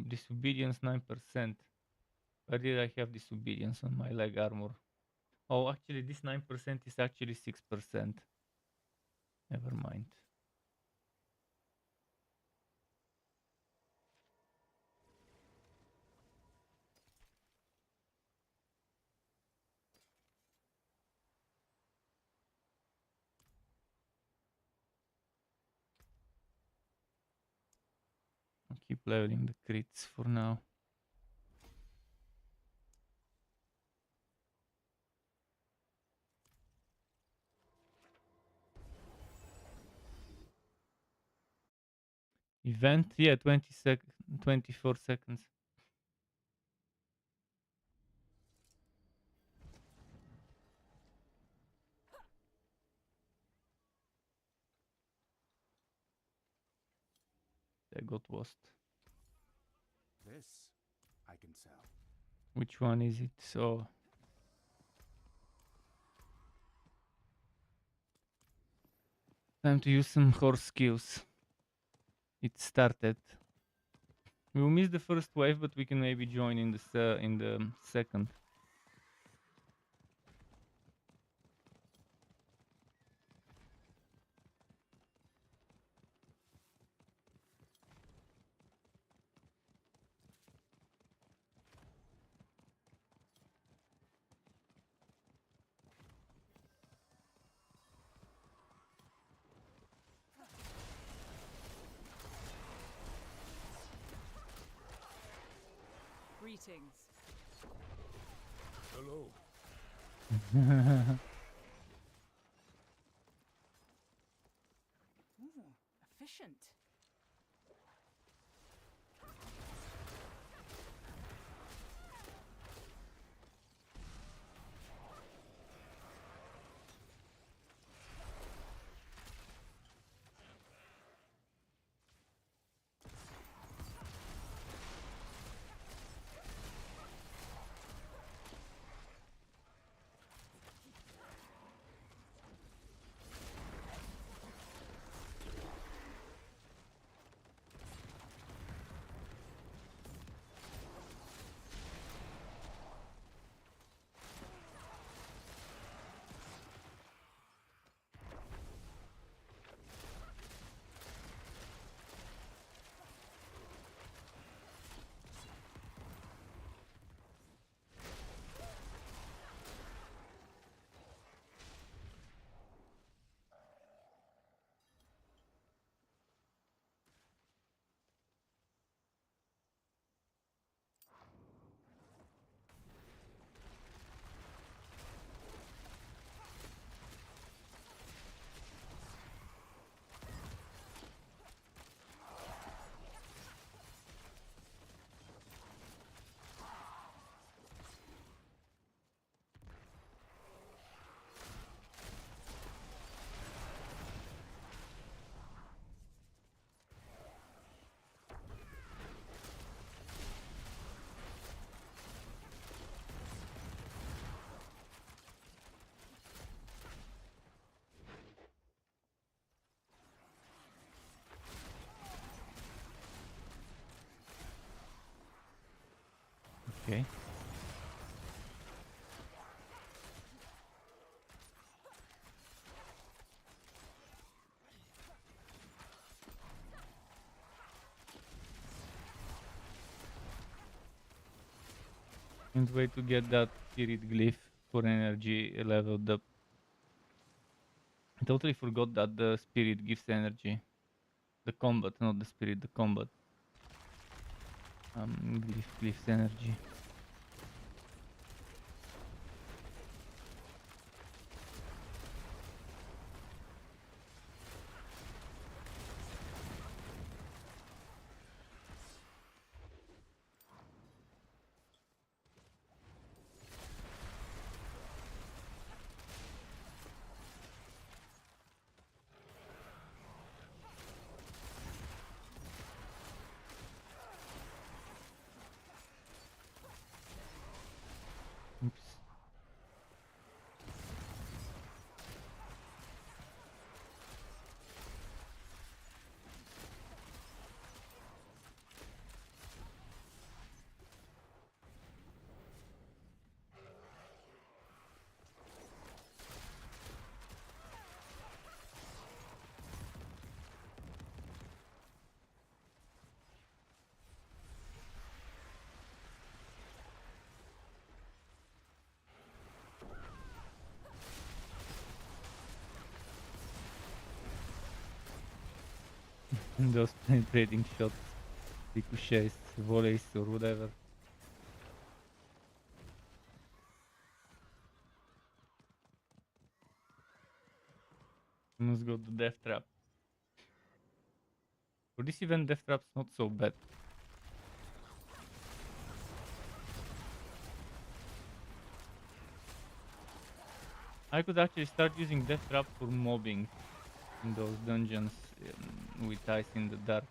'Disobedience 9%. Why did I have disobedience on my leg armor? Oh, actually, this 9% is actually 6%. Never mind. I'll keep leveling the crits for now. Event, yeah, 24 seconds. That got lost. This I can sell. Which one is it? So time to use some horse skills. It started. We will miss the first wave, but we can maybe join in the second. Greetings. Hello. Ooh, efficient. Okay. And way to get that spirit glyph for energy leveled up. I totally forgot that the spirit gives energy. The combat, not the spirit, the combat. Glyph gives energy. Oops. Those penetrating shots, ricochets, volleys, or whatever. Almost got the death trap. For this event, death trap's not so bad. I could actually start using death trap for mobbing in those dungeons with ice in the dark.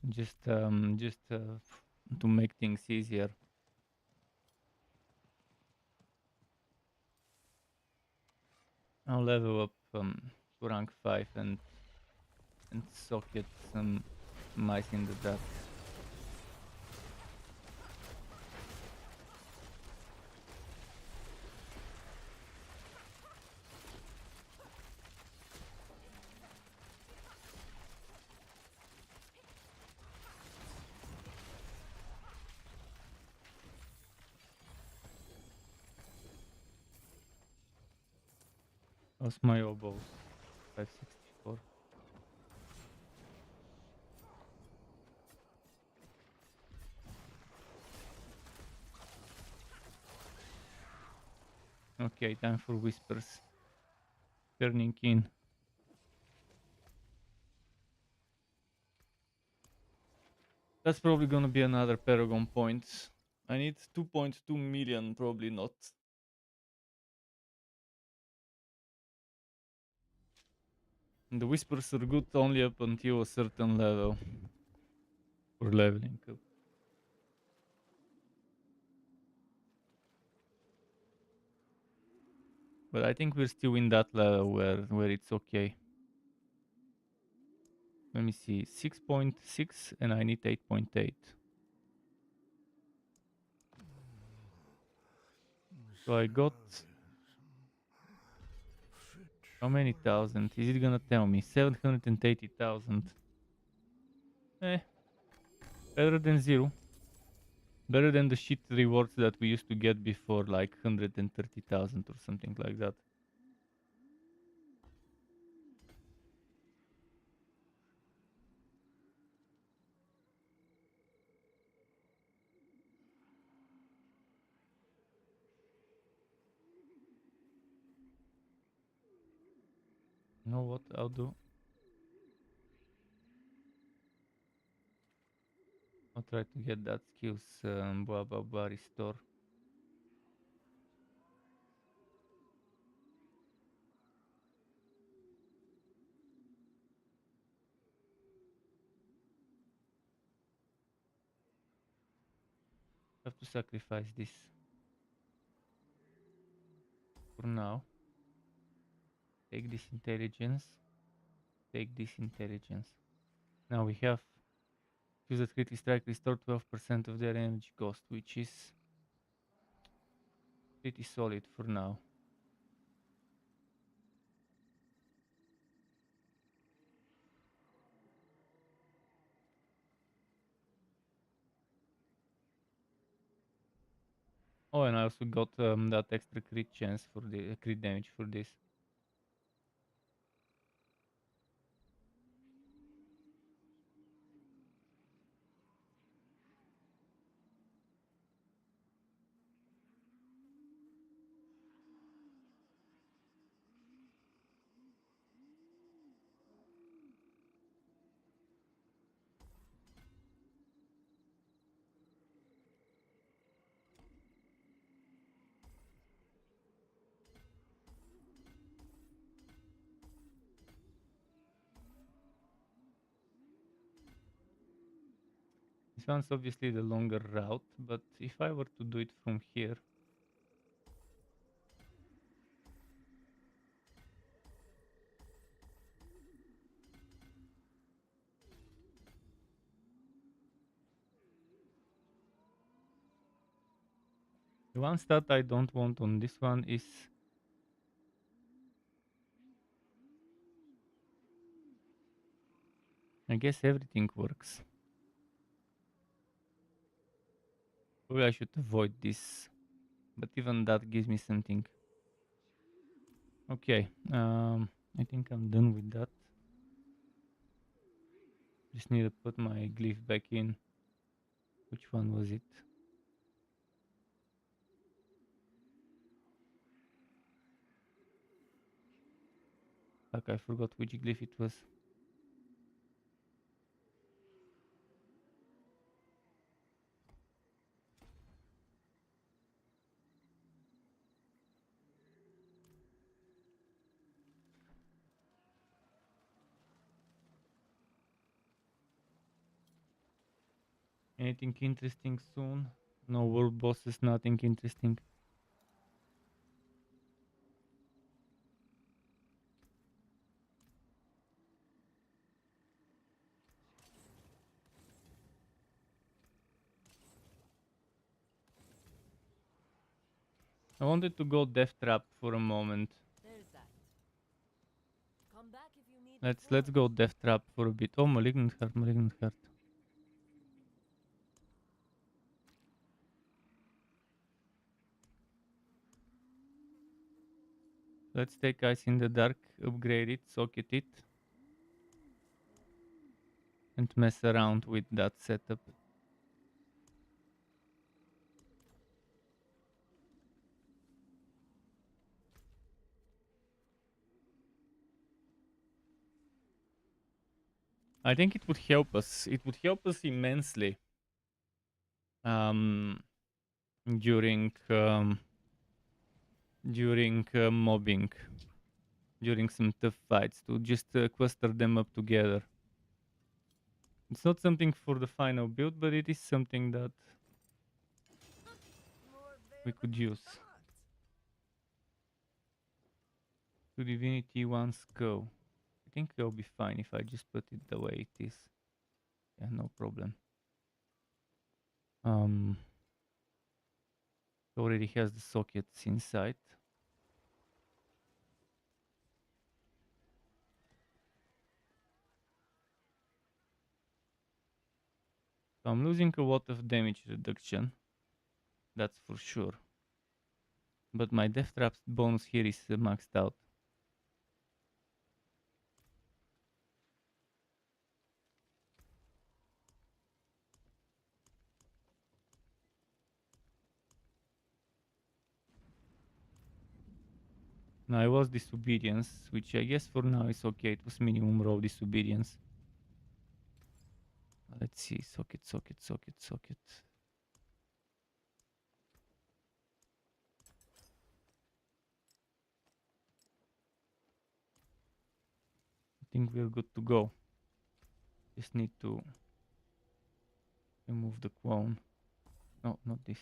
Just to make things easier. I'll level up to rank 5 and socket some ice in the dark. How's my oboes? 564. Okay, time for whispers. Turning in. That's probably gonna be another Paragon points. I need 2.2 million, probably not. And the whispers are good only up until a certain level. For leveling up. But I think we're still in that level where it's okay. Let me see, 6.6 and I need 8.8. So I got how many thousand? Is it gonna tell me? 780,000. Better than 0. Better than the shit rewards that we used to get before, like 130,000 or something like that. You know what I'll do? I'll try to get that skills blah blah blah restore. Have to sacrifice this for now. Take this intelligence. Take this intelligence. Now we have choose a critical strike, restore 12% of their energy cost, which is pretty solid for now. Oh, and I also got that extra crit chance for the crit damage for this. This one's obviously the longer route, but if I were to do it from here, the one stat I don't want on this one is I guess everything works. Maybe I should avoid this, but even that gives me something. Okay, I think I'm done with that. Just need to put my glyph back in. Which one was it? Fuck, I forgot which glyph it was. Anything interesting soon? No world bosses, nothing interesting. I wanted to go Death Trap for a moment. There's that. Come back if you need Let's go Death Trap for a bit. Oh, Malignant Heart, Malignant Heart. Let's take Ice in the Dark, upgrade it, socket it, and mess around with that setup. I think it would help us. It would help us immensely. During mobbing, during some tough fights, to just cluster them up together. It's not something for the final build, but it is something that we could use. To Divinity once go. I think it'll be fine if I just put it the way it is. Yeah, no problem. It already has the sockets inside. So I'm losing a lot of damage reduction. That's for sure. But my death trap bonus here is maxed out. Now I was disobedience, which I guess for now is okay. It was minimum raw disobedience. Let's see, socket. I think we're good to go. Just need to remove the clone. No, not this.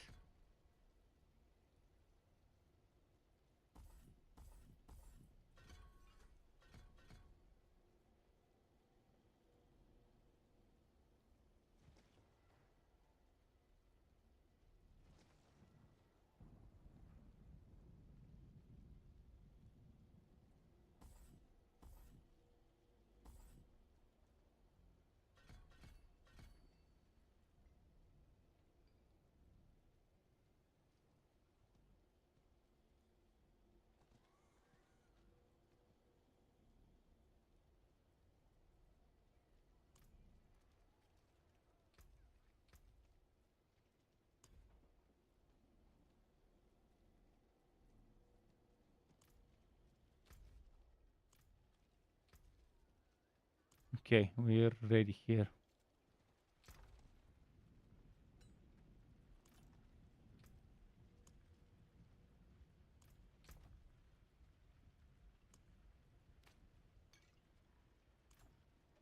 Okay, we're ready here.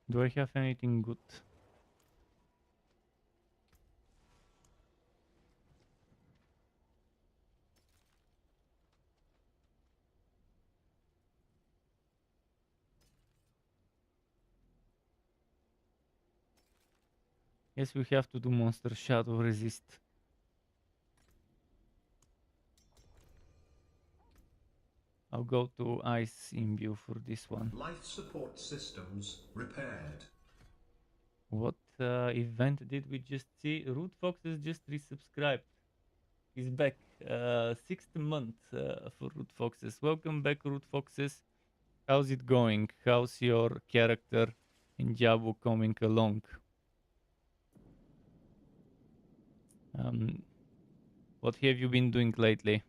Do I have anything good? Yes, we have to do monster shadow resist. I'll go to ice imbue for this one. Life support systems repaired. What event did we just see? Root Fox has just resubscribed. He's back. 6th month for Root Foxes. Welcome back, Root Foxes. How's it going? How's your character in Diablo coming along? What have you been doing lately?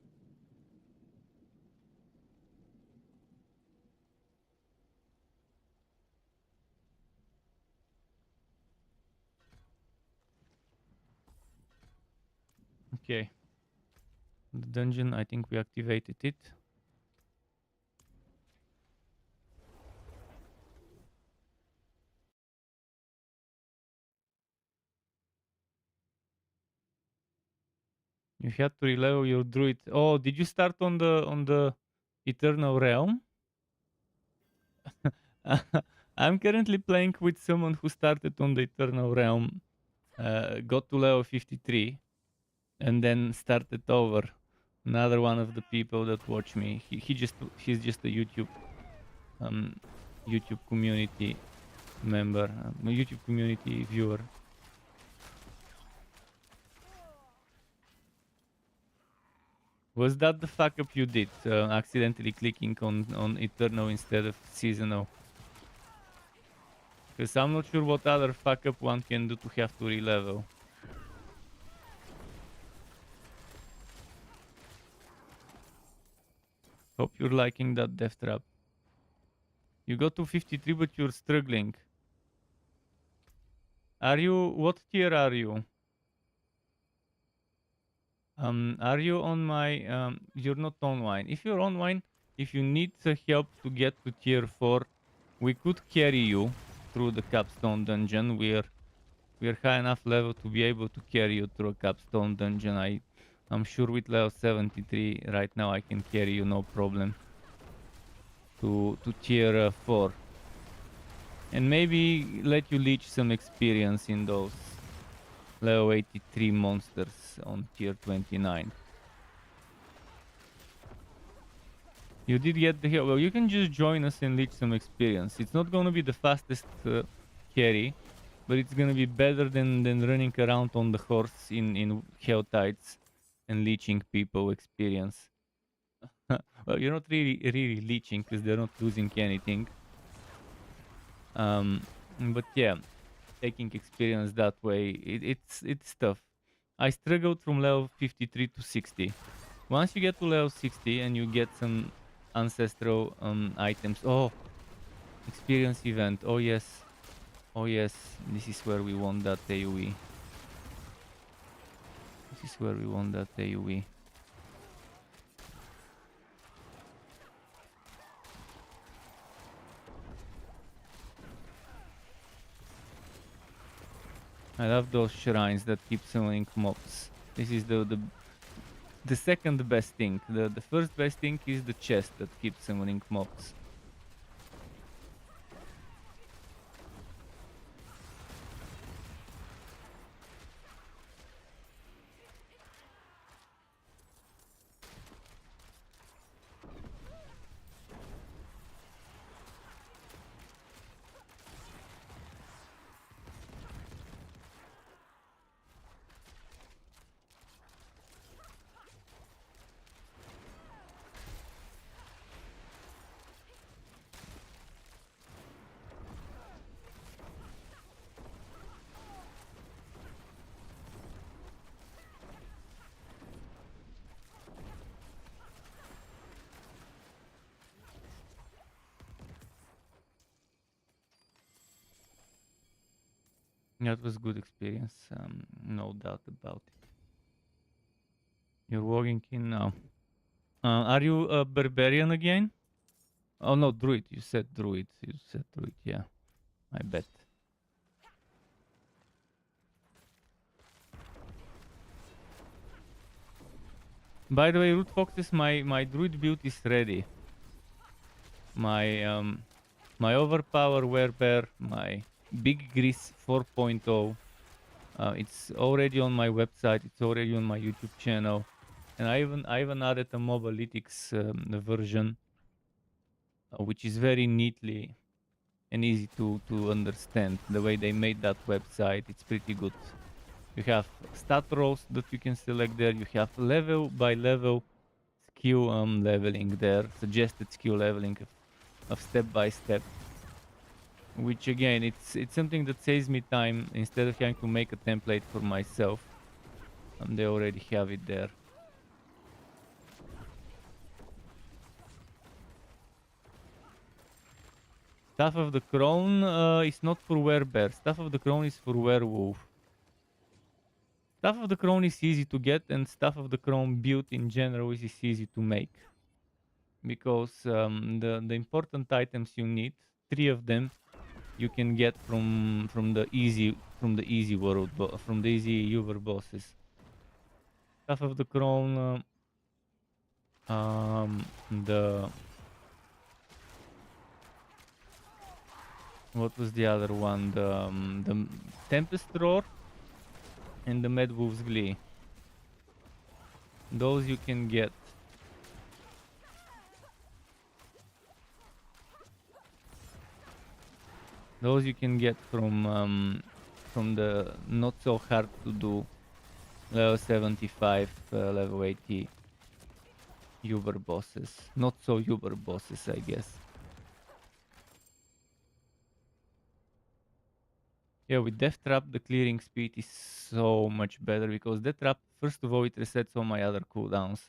Okay. The dungeon, I think we activated it. You had to relevel your druid. Oh, did you start on the Eternal Realm? I'm currently playing with someone who started on the Eternal Realm, got to level 53, and then started over. Another one of the people that watch me. He's just a YouTube community member, a YouTube community viewer. Was that the fuck up you did? Accidentally clicking on Eternal instead of Seasonal? Because I'm not sure what other fuck up one can do to have to re-level. Hope you're liking that death trap. You got to 53 but you're struggling. Are you, what tier are you? Are you on my, you're not online. If you're online, if you need help to get to tier 4, we could carry you through the capstone dungeon. We're high enough level to be able to carry you through a capstone dungeon. I'm sure with level 73 right now I can carry you no problem to tier 4. And maybe let you leech some experience in those level 83 monsters on tier 29. You did get the heal. Well, you can just join us and leech some experience. It's not going to be the fastest carry, but it's going to be better than running around on the horse in hell tides and leeching people experience. Well, you're not really leeching because they're not losing anything. But yeah, taking experience that way, it's tough. I struggled from level 53 to 60. Once you get to level 60 and you get some ancestral items. Oh, experience event. Oh yes. Oh yes. This is where we want that AoE. This is where we want that AoE. I love those shrines that keep summoning mobs. This is the second best thing. The first best thing is the chest that keeps summoning mobs. That was good experience, no doubt about it. You're walking in now. Are you a barbarian again? Oh no, druid. You said druid. You said druid. Yeah, I bet. By the way, Root Foxes, my druid build is ready. My overpower werebear, my big grease 4.0. It's already on my website. It's already on my YouTube channel, and I even added a mobalytics version, which is very neatly and easy to understand. The way they made that website, it's pretty good. You have stat rows that you can select there. You have level by level skill leveling there, suggested skill leveling of step by step. Which again, it's something that saves me time instead of having to make a template for myself. They already have it there. Staff of the Crown is not for werebear. Staff of the Crown is for werewolf. Staff of the Crown is easy to get, and Staff of the Crown build in general is easy to make. Because the important items you need, 3 of them, you can get from the easy world, from the easy Uber bosses. Staff of the Crown, the what was the other one? The Tempest Roar and the Mad Wolf's Glee. Those you can get. Those you can get from the not so hard to do level 75, level 80 Uber bosses. Not so Uber bosses, I guess. Yeah, with Death Trap, the clearing speed is so much better because Death Trap, first of all, it resets all my other cooldowns,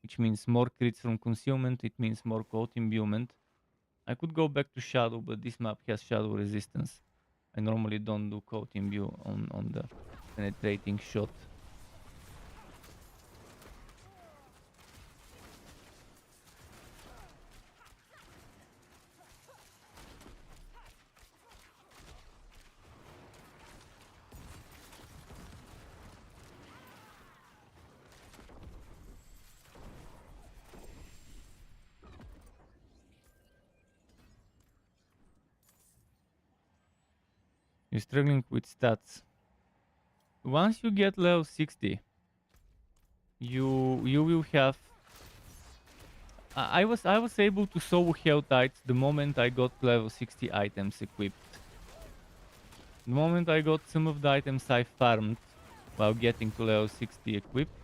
which means more crits from concealment, it means more cold imbuement. I could go back to Shadow, but this map has Shadow resistance. I normally don't do coat imbue on the penetrating shot. You're struggling with stats. Once you get level 60, you will have. I was able to sow Helltides the moment I got level 60 items equipped. The moment I got some of the items I farmed while getting to level 60 equipped,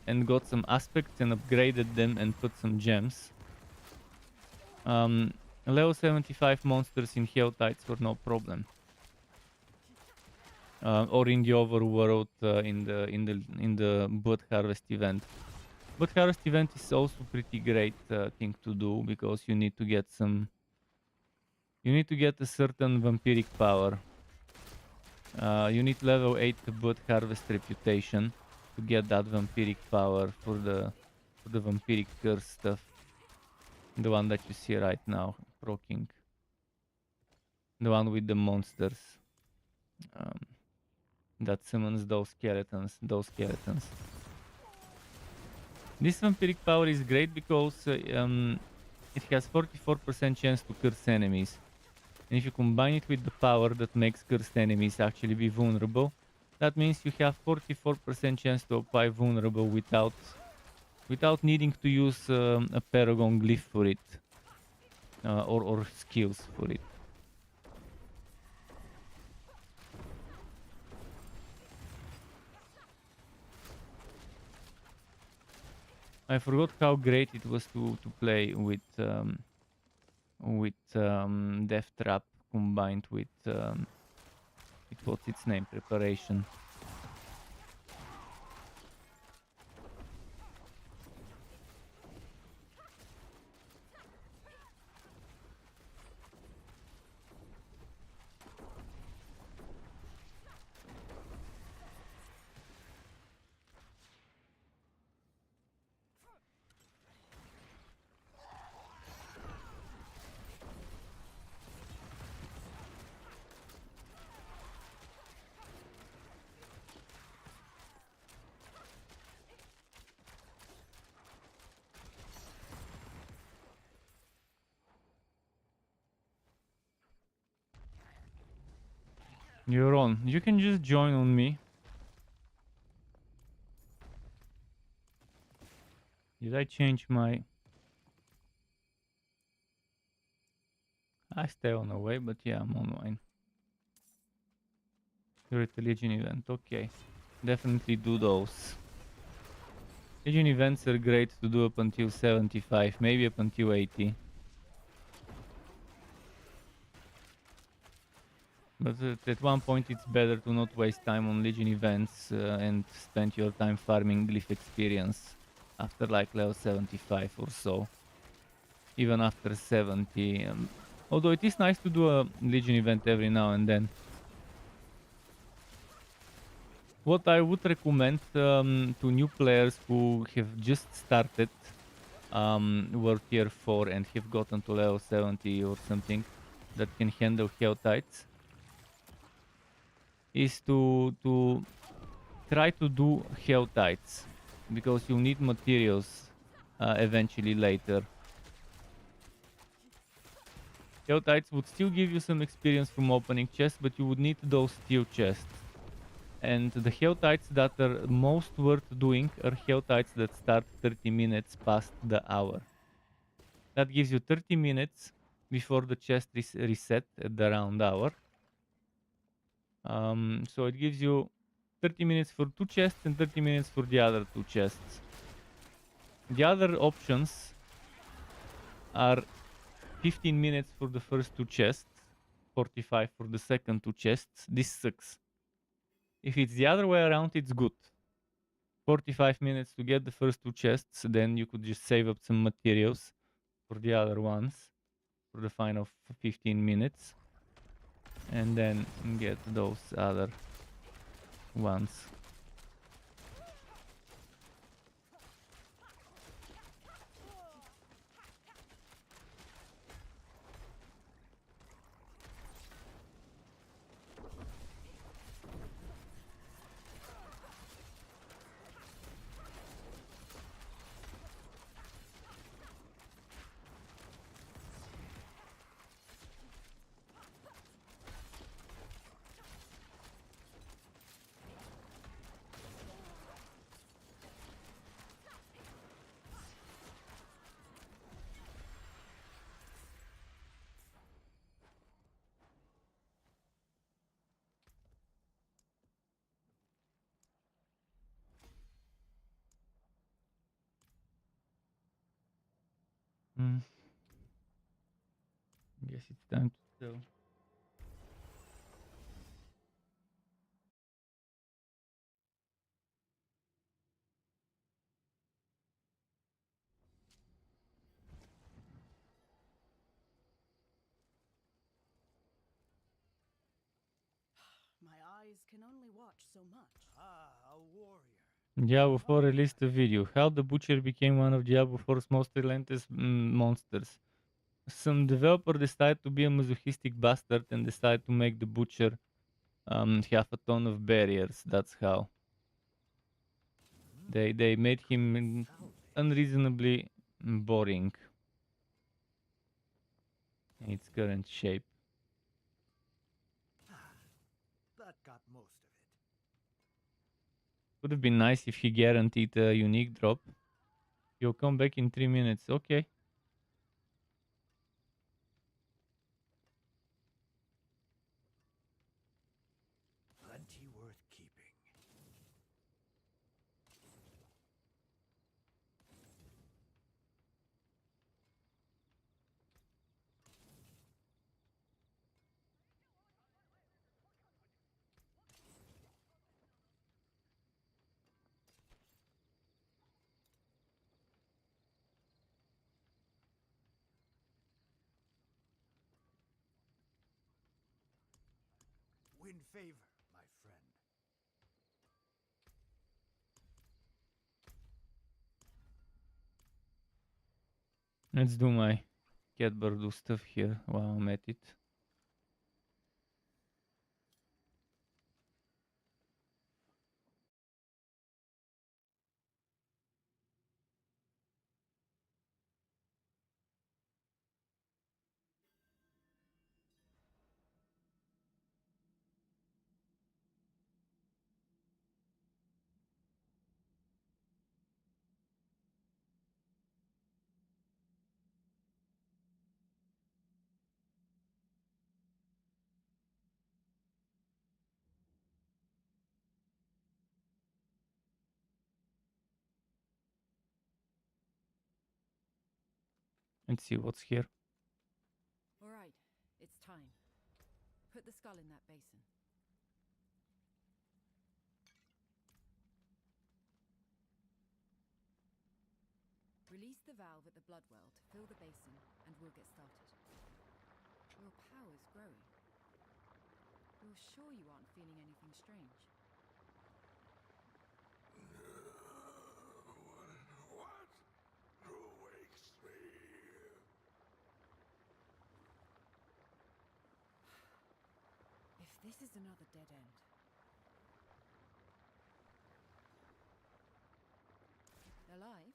and got some aspects and upgraded them and put some gems. Level 75 monsters in Helltides were no problem. Or in the overworld in the Blood Harvest event. Blood Harvest event is also pretty great thing to do because you need to get some. You need to get a certain vampiric power. You need level 8 Blood Harvest reputation to get that vampiric power for the vampiric curse stuff. The one that you see right now, proking. The one with the monsters. That summons those skeletons. This vampiric power is great because it has 44% chance to curse enemies. And if you combine it with the power that makes cursed enemies actually be vulnerable, that means you have 44% chance to apply vulnerable without needing to use a paragon glyph for it. Or skills for it. I forgot how great it was to play with Death Trap combined with what's its name, Preparation. You're on. You can just join on me. Did I change my... I stay on the way, but yeah, I'm online. You're at the Legion event, okay. Definitely do those. Legion events are great to do up until 75, maybe up until 80. But at one point it's better to not waste time on Legion events and spend your time farming glyph experience after like level 75 or so. Even after 70. Although it is nice to do a Legion event every now and then. What I would recommend to new players who have just started World Tier 4 and have gotten to level 70 or something that can handle Helltides is to try to do Helltides, because you'll need materials eventually later. Helltides would still give you some experience from opening chests, but you would need those steel chests. And the Helltides that are most worth doing are Helltides that start 30 minutes past the hour. That gives you 30 minutes before the chest is reset at the round hour. So it gives you 30 minutes for 2 chests and 30 minutes for the other 2 chests. The other options are 15 minutes for the first 2 chests, 45 for the second 2 chests. This sucks. If it's the other way around, it's good. 45 minutes to get the first 2 chests, then you could just save up some materials for the other ones for the final 15 minutes. and then get those other ones. Guess it's time to sell. My eyes can only watch so much. Ah, a warrior. Diablo 4 released a video. How the Butcher became one of Diablo 4's most relentless monsters. Some developer decided to be a masochistic bastard and decided to make the Butcher have a ton of barriers. That's how. They made him unreasonably boring in its current shape. That got most of it. Would have been nice if he guaranteed a unique drop. You'll come back in 3 minutes. Okay. Plenty worth keeping. Win favor, my friend. Let's do my cat bird stuff here while I'm at it. Let's see what's here. All right, it's time. Put the skull in that basin. Release the valve at the blood well to fill the basin, and we'll get started. Your power's growing. You're sure you aren't feeling anything strange? What? Who wakes me? If this is another dead end... Alive?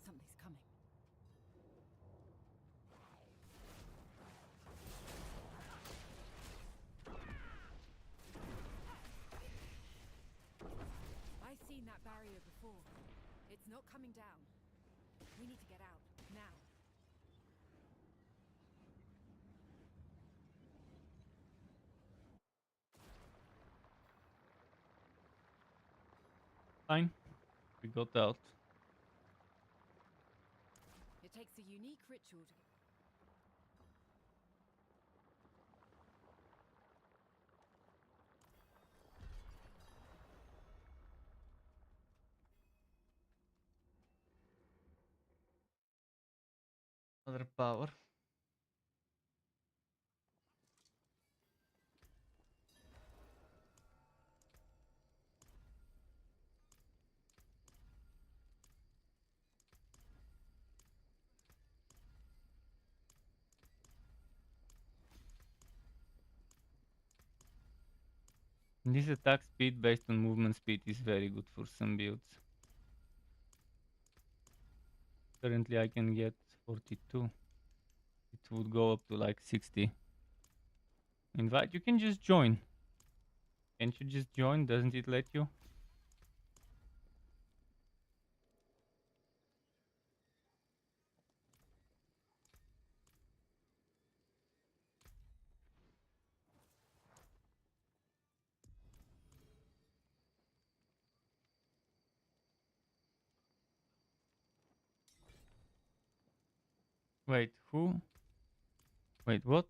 Something's coming. I've seen that barrier before. It's not coming down. We need to get out, now. Fine. We got out. It takes a unique ritual to... Other power. This attack speed based on movement speed is very good for some builds. Currently I can get 42. It would go up to like 60. Invite, you can just join. Can't you just join? Doesn't it let you? Wait, who? Wait, what?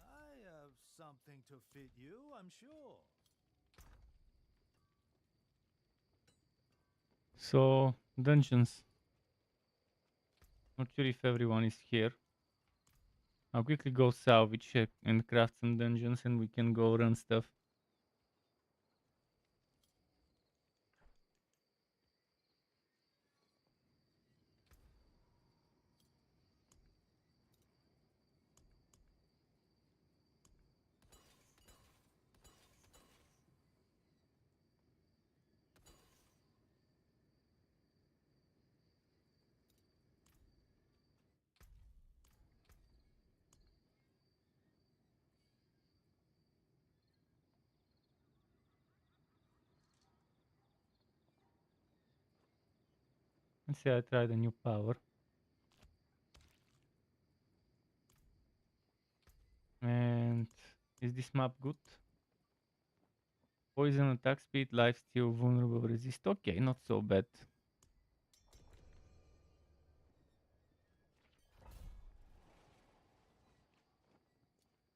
I have something to fit you, I'm sure. So, dungeons. Not sure if everyone is here. I'll quickly go salvage check and craft some dungeons and we can go run stuff. Let's say I tried a new power. And is this map good? Poison, attack speed, lifesteal, vulnerable, resist. Okay, not so bad.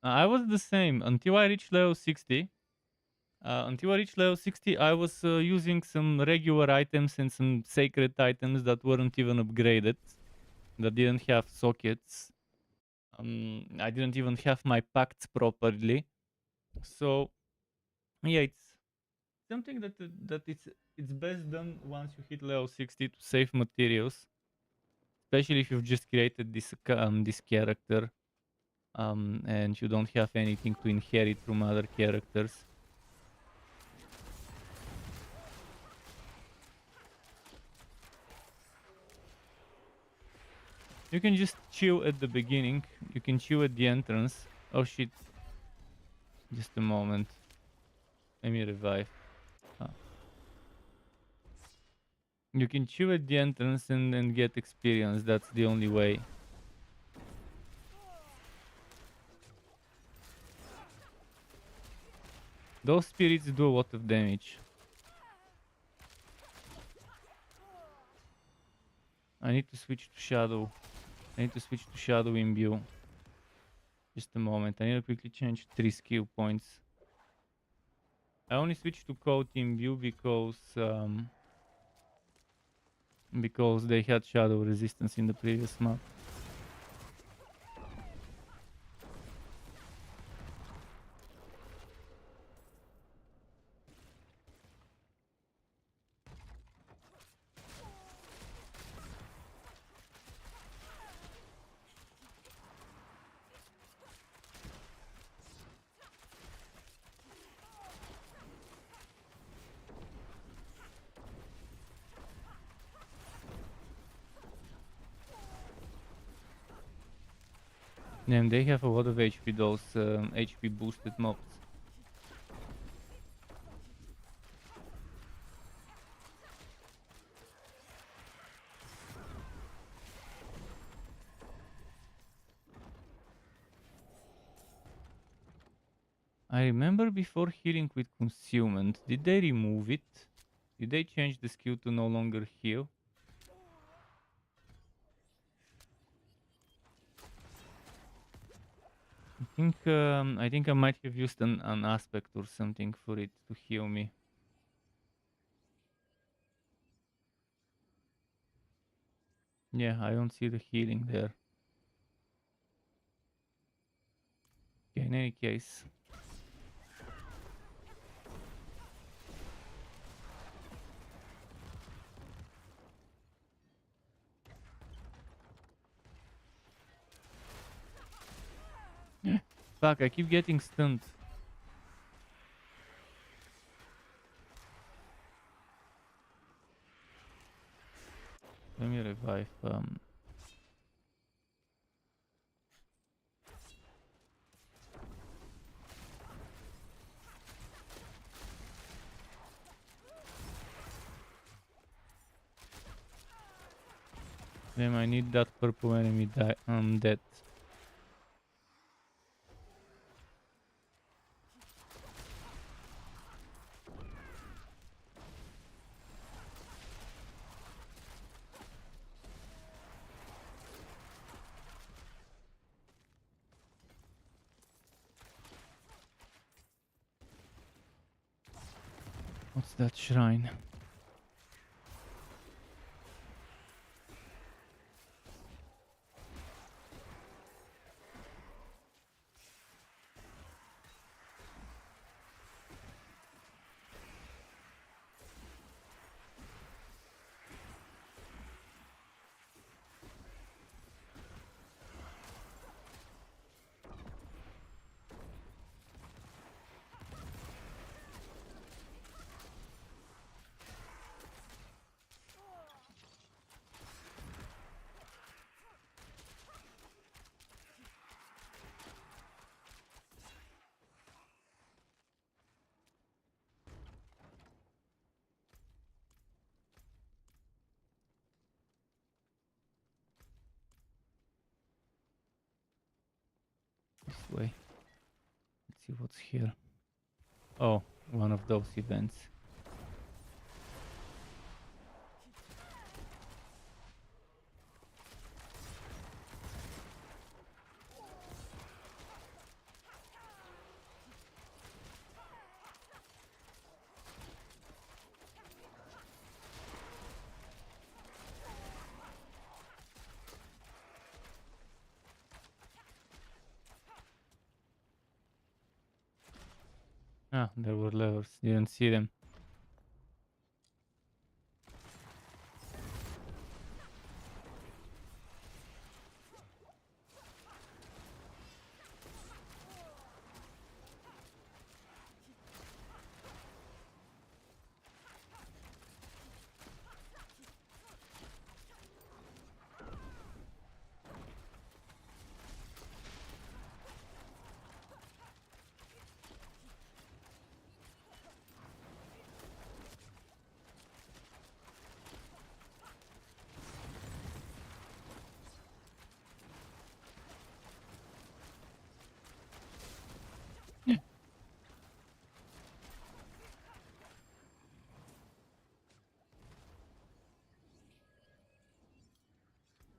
I was the same until I reached level 60. Until I reached level 60, I was using some regular items and some sacred items that weren't even upgraded, that didn't have sockets. I didn't even have my pacts properly. So, yeah, it's something that it's best done once you hit level 60 to save materials, especially if you've just created this character, and you don't have anything to inherit from other characters. You can just chill at the beginning. You can chill at the entrance. Oh shit. Just a moment. Let me revive. Ah. You can chill at the entrance and then get experience. That's the only way. Those spirits do a lot of damage. I need to switch to Shadow. I need to switch to Shadow Imbue. Just a moment. I need to quickly change 3 skill points. I only switched to code team view because they had shadow resistance in the previous map. And they have a lot of HP, those HP boosted mobs. I remember before healing with concealment, did they remove it? Did they change the skill to no longer heal? I think I might have used an aspect or something for it to heal me. Yeah, I don't see the healing there. Okay, in any case. Fuck, I keep getting stunned. Let me revive. Damn, I need that purple enemy dead. What's that shrine? This way. Let's see what's here. Oh, one of those events. Ah, there were levers. Didn't see them.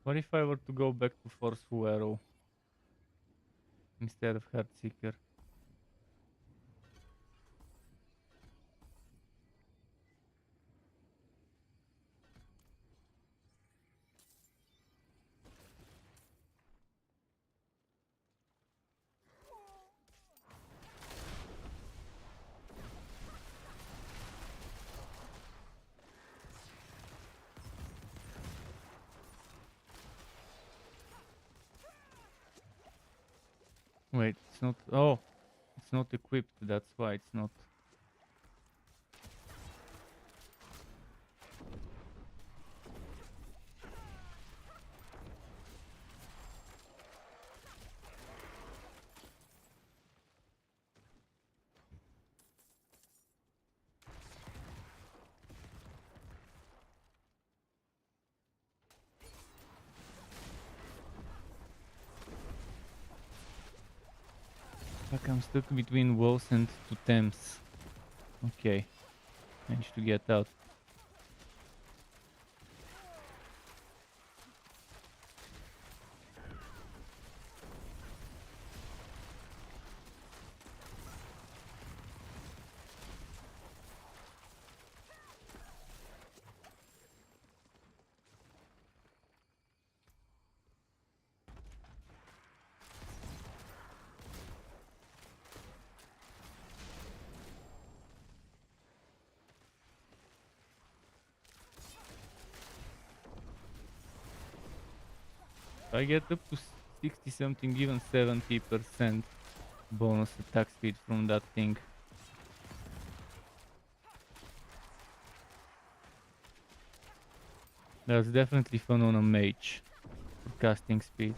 What if I were to go back to Forceful Arrow instead of Heartseeker? Wait, it's not. Oh, it's not equipped. That's why it's not. Fuck, I'm stuck between walls and two Thames. Okay, managed to get out. I get up to 60 something, even 70% bonus attack speed from that thing. That's definitely fun on a mage for casting speed.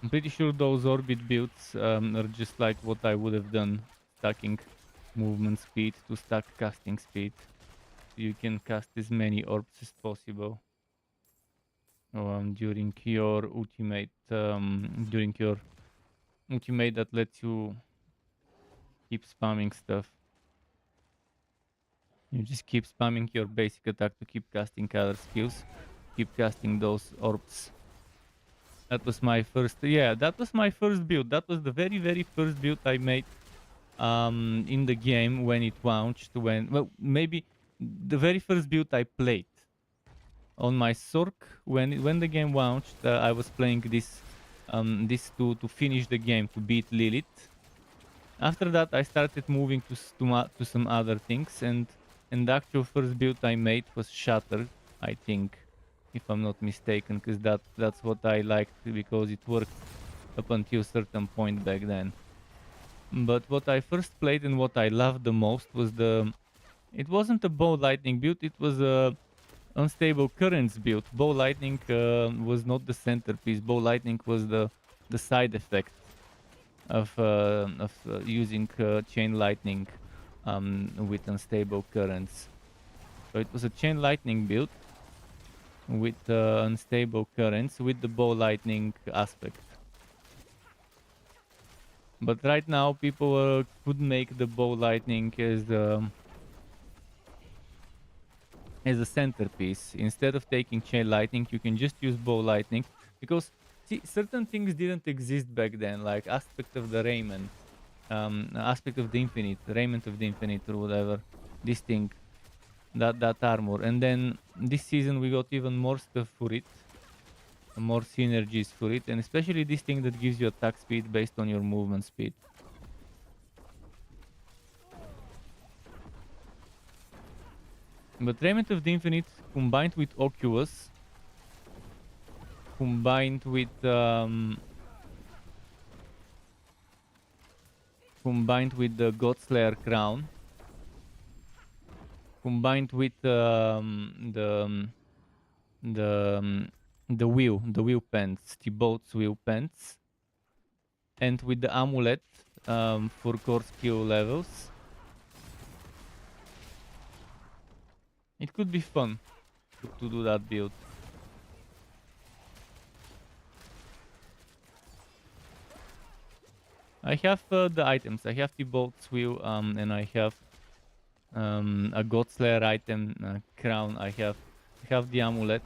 I'm pretty sure those orbit builds are just like what I would have done, stacking movement speed to stack casting speed. You can cast as many orbs as possible during your ultimate that lets you keep spamming stuff. You just keep spamming your basic attack to keep casting other skills, keep casting those orbs. That was my first, yeah, that was my first build. That was the very first build I made in the game when it launched. Well, maybe the very first build I played on my Sork when the game launched. I was playing this to finish the game, to beat Lilith. After that, I started moving to some other things, and the actual first build I made was Shatter, I think, if I'm not mistaken, because that's what I liked, because it worked up until a certain point back then. But what I first played and what I loved the most was it wasn't a bow lightning build, it was a unstable currents build. Bow lightning was not the centerpiece. Bow lightning was the side effect of using chain lightning with unstable currents. So it was a chain lightning build with unstable currents with the bow lightning aspect. But right now people could make the bow lightning as a centerpiece. Instead of taking chain lightning, you can just use bow lightning, because see, certain things didn't exist back then, like aspect of the raiment, aspect of the infinite, raiment of the infinite, or whatever. This thing, that armor, and then this season we got even more stuff for it, more synergies for it, and especially this thing that gives you attack speed based on your movement speed. But Raiment of the Infinite combined with Oculus, combined with the Godslayer crown, combined with the wheel pants, Thibaut's wheel pants, and with the amulet for core skill levels. It could be fun to do that build. I have the items. I have Thibaut's wheel, and I have a Godslayer item, crown. I have the amulet,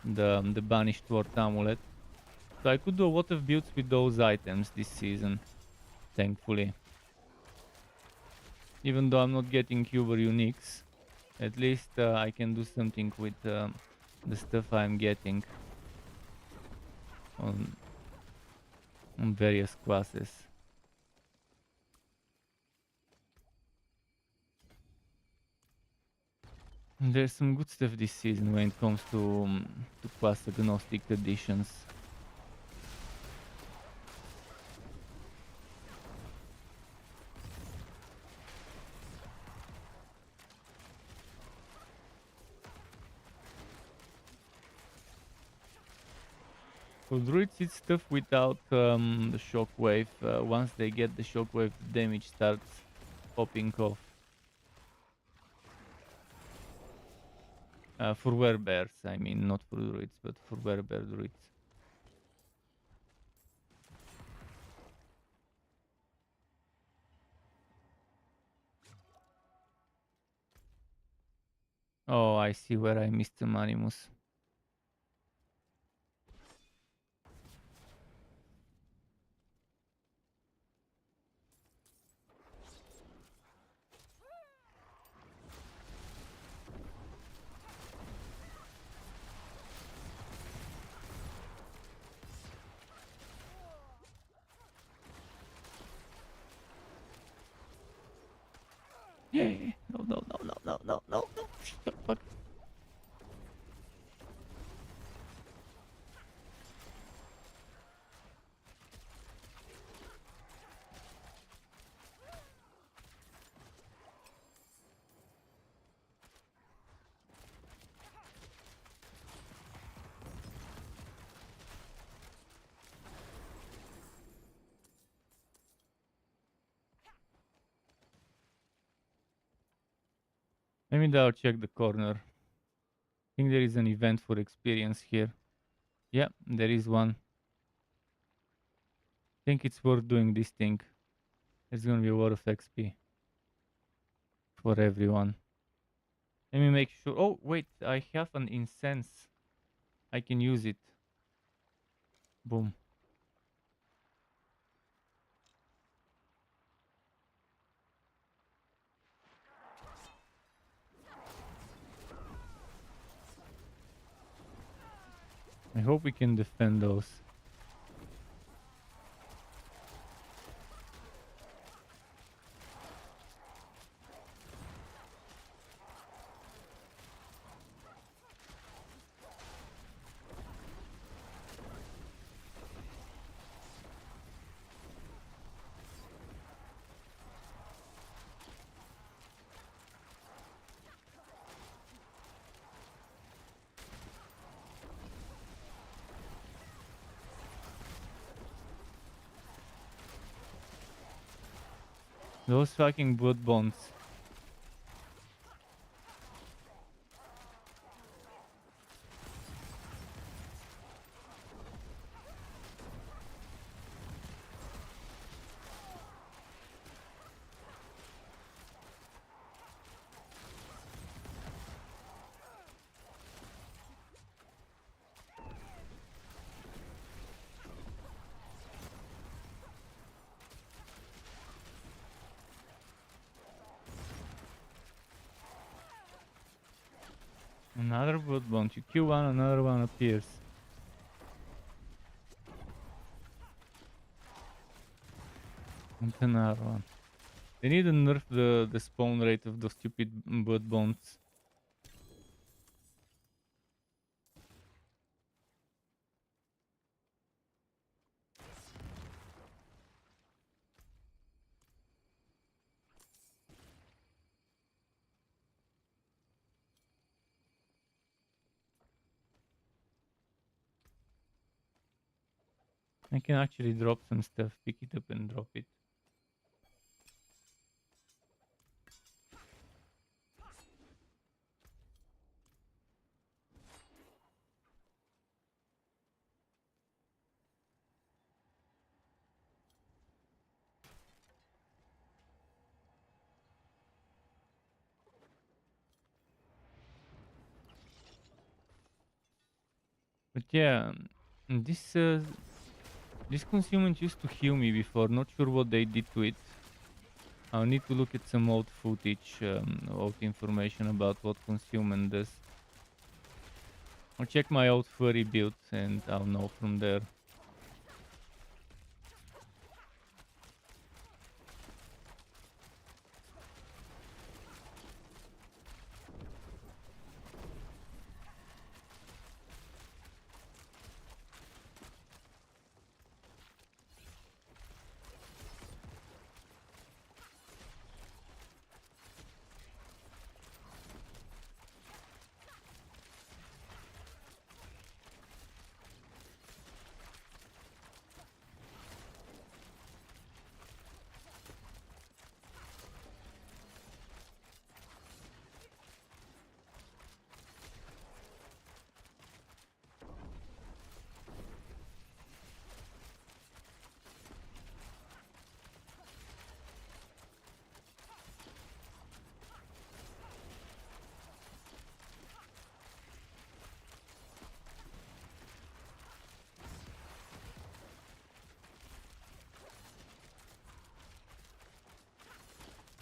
the banished ward amulet. So I could do a lot of builds with those items this season, thankfully. Even though I'm not getting Uber uniques, at least I can do something with the stuff I'm getting on various classes. And there's some good stuff this season when it comes to class agnostic additions. For druids, it's stuff without the shockwave. Once they get the shockwave, the damage starts popping off. For werebears, I mean, not for druids, but for werebear druids. Oh, I see where I missed the Animus. Yeah. No. Fuck. Let me double check the corner. I think there is an event for experience here. Yeah, there is one. I think it's worth doing this thing. It's gonna be a lot of XP for everyone. Let me make sure. Oh, wait, I have an incense. I can use it. Boom. I hope we can defend those. Those fucking blood bonds. Another blood bond. You kill one, another one appears. And another one. They need to nerf the spawn rate of those stupid blood bonds. I can actually drop some stuff, pick it up and drop it. But yeah, this consummate used to heal me before. Not sure what they did to it. I'll need to look at some old footage, old information about what consummate does. I'll check my old furry build and I'll know from there.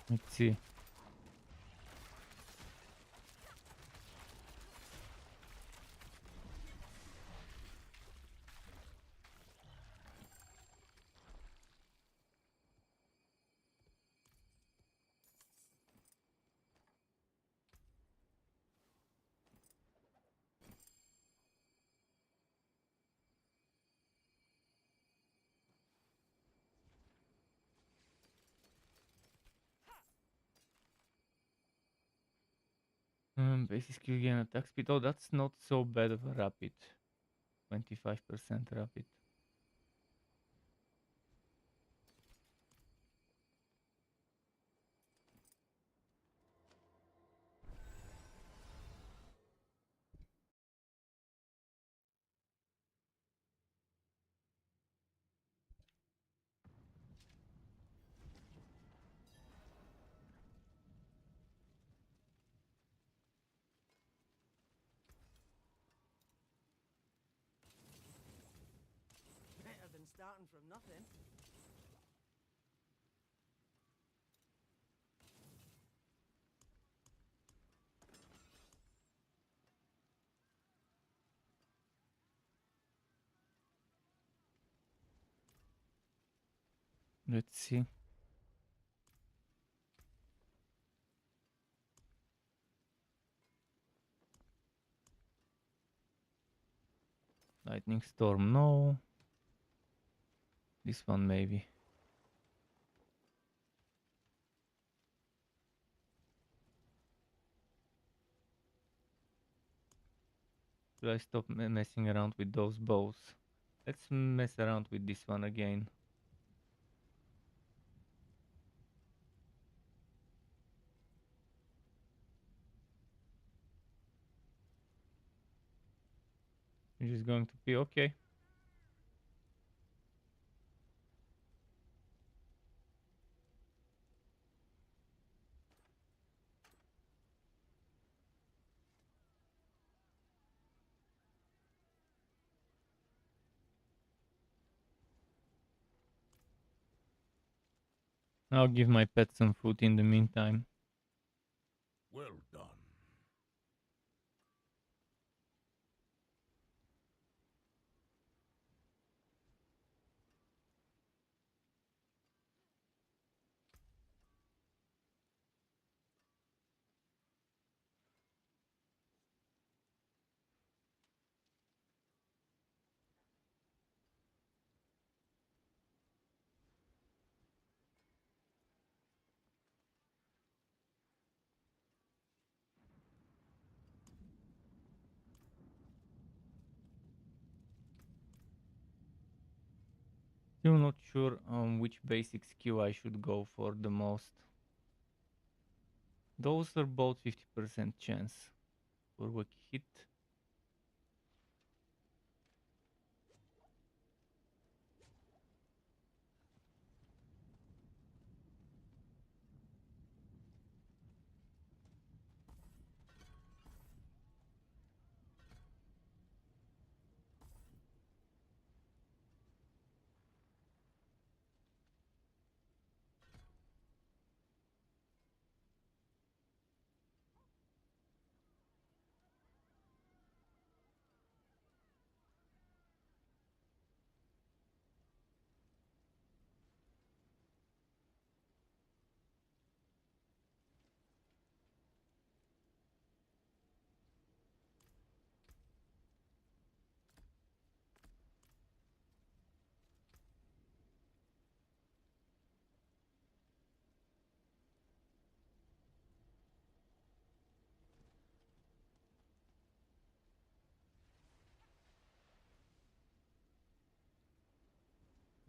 Let's see. Basic skill gain attack speed. Oh, that's not so bad of a rapid. 25% rapid. Better than starting from nothing. Let's see. Lightning storm, no. This one maybe. Should I stop messing around with those bows? Let's mess around with this one again. Which is going to be okay. I'll give my pet some food in the meantime. Well done. Still not sure on which basic skill I should go for the most. Those are both 50% chance for a hit.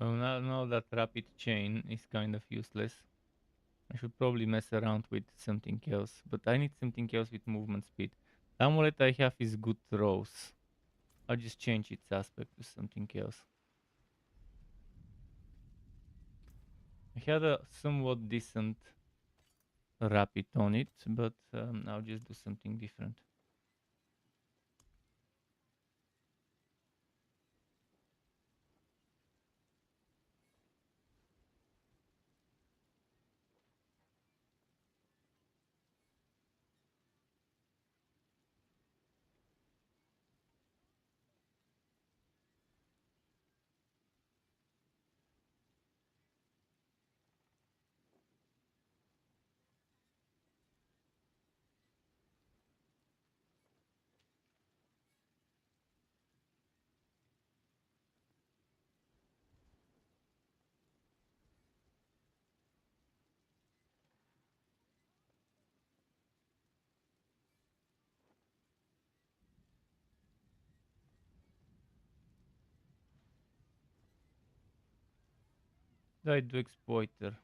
Well, now that rapid chain is kind of useless. I should probably mess around with something else, but I need something else with movement speed. The amulet I have is good throws. I'll just change its aspect to something else. I had a somewhat decent rapid on it, but I'll just do something different. I do exploiter.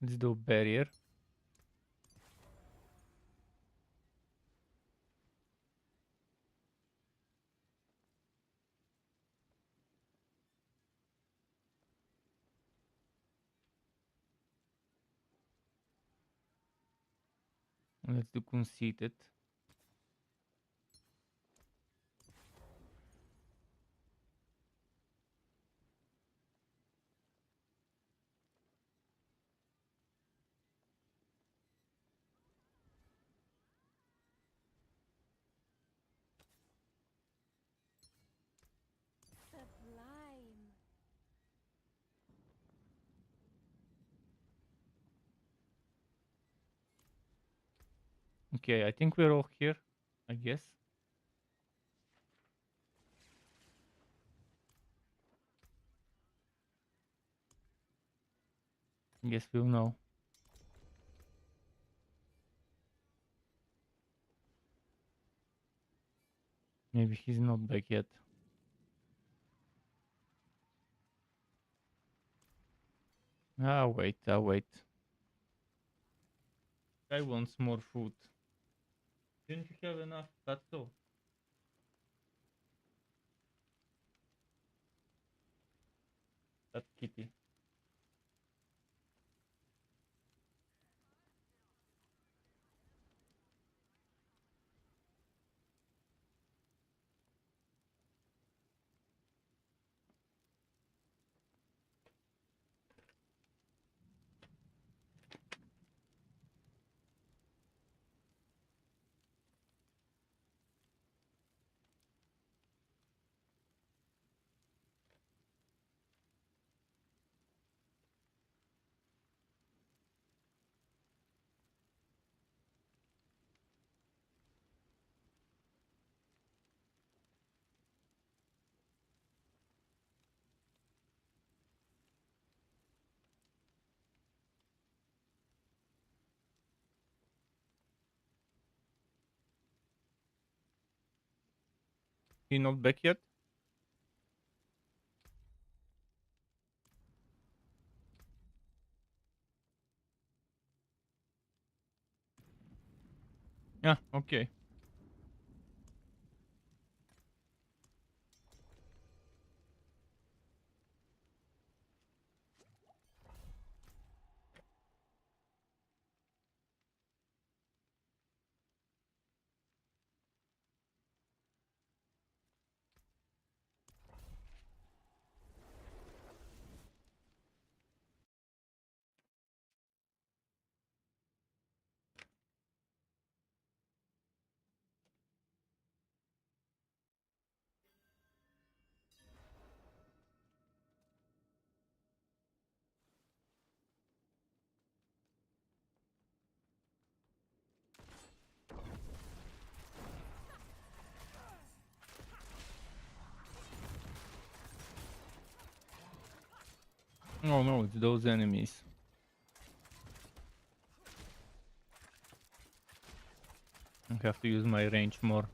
Let's do barrier. Let's do conceited. Sublime. Okay, I think we're all here, I guess. Guess we'll know. Maybe he's not back yet. I'll wait. I want more food. Didn't you have enough? That's all. That kitty. He not back yet? Yeah, okay. Oh no, it's those enemies. I have to use my range more.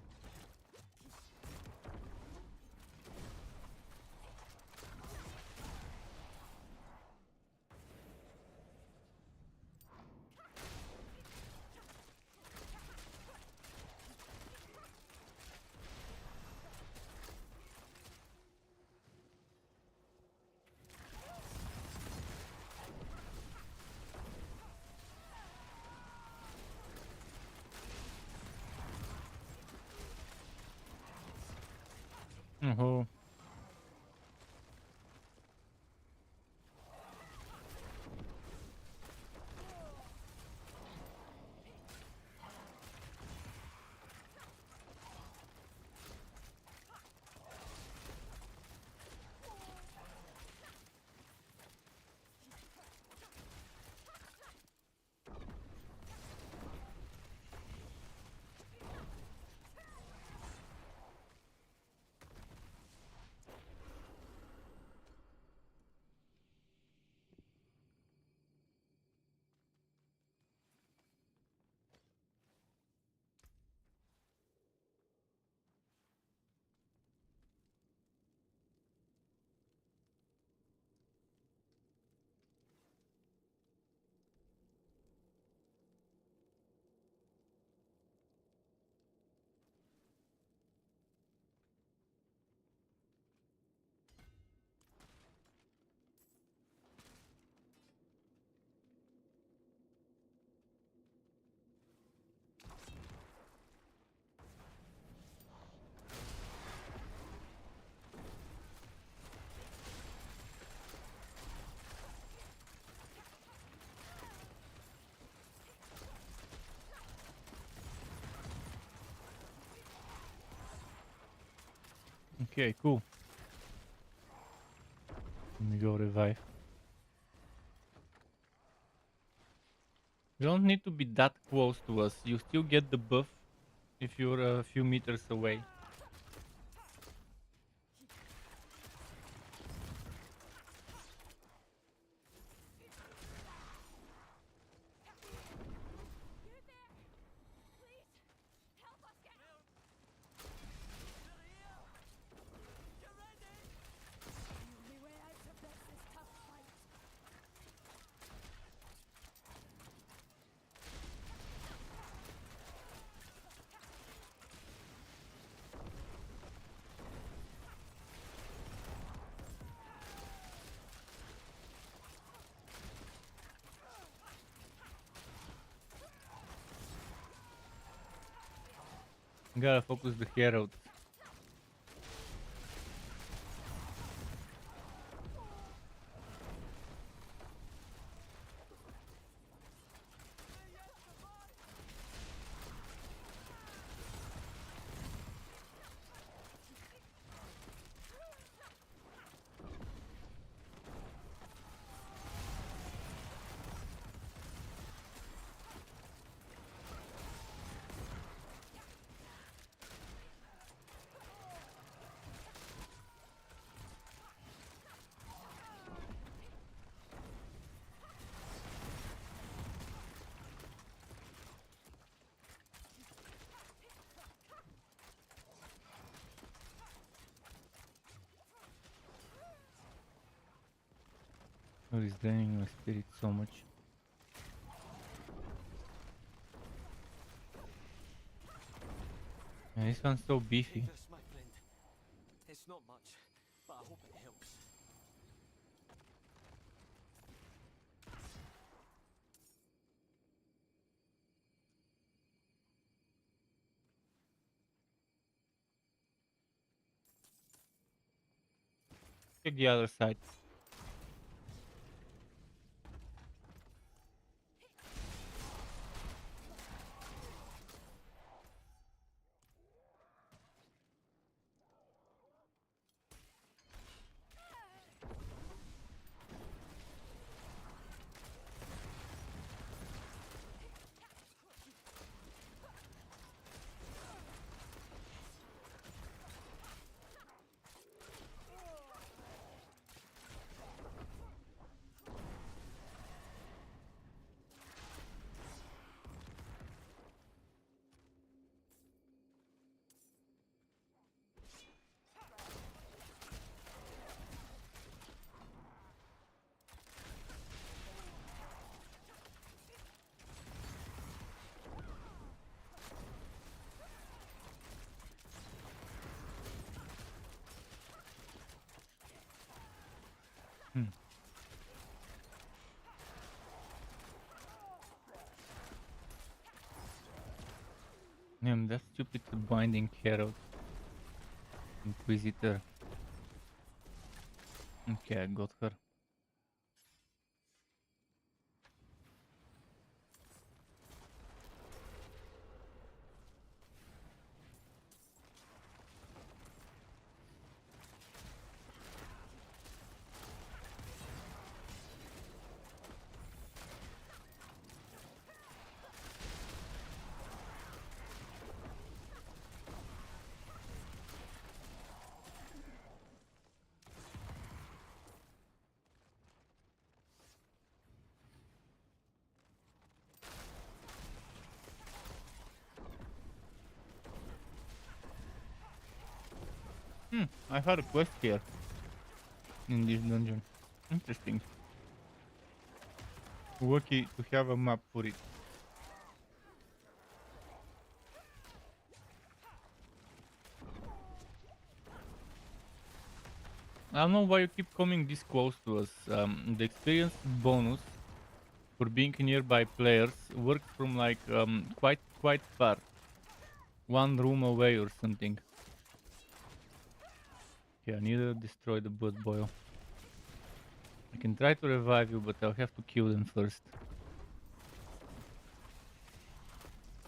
Oh. Okay, cool. Let me go revive. You don't need to be that close to us. You still get the buff if you're a few meters away. Gotta focus the herald. Oh, he's draining my spirit so much. Yeah, this one's so beefy. Take this, my friend. It's not much, but I hope it helps. Check the other side. Damn, that stupid binding herald. Inquisitor. Okay, I got her. I had a quest here in this dungeon. Interesting. Lucky to have a map for it. I don't know why you keep coming this close to us. The experience bonus for being nearby players works from like quite far. One room away or something. Okay, I need to destroy the blood boil. I can try to revive you, but I'll have to kill them first.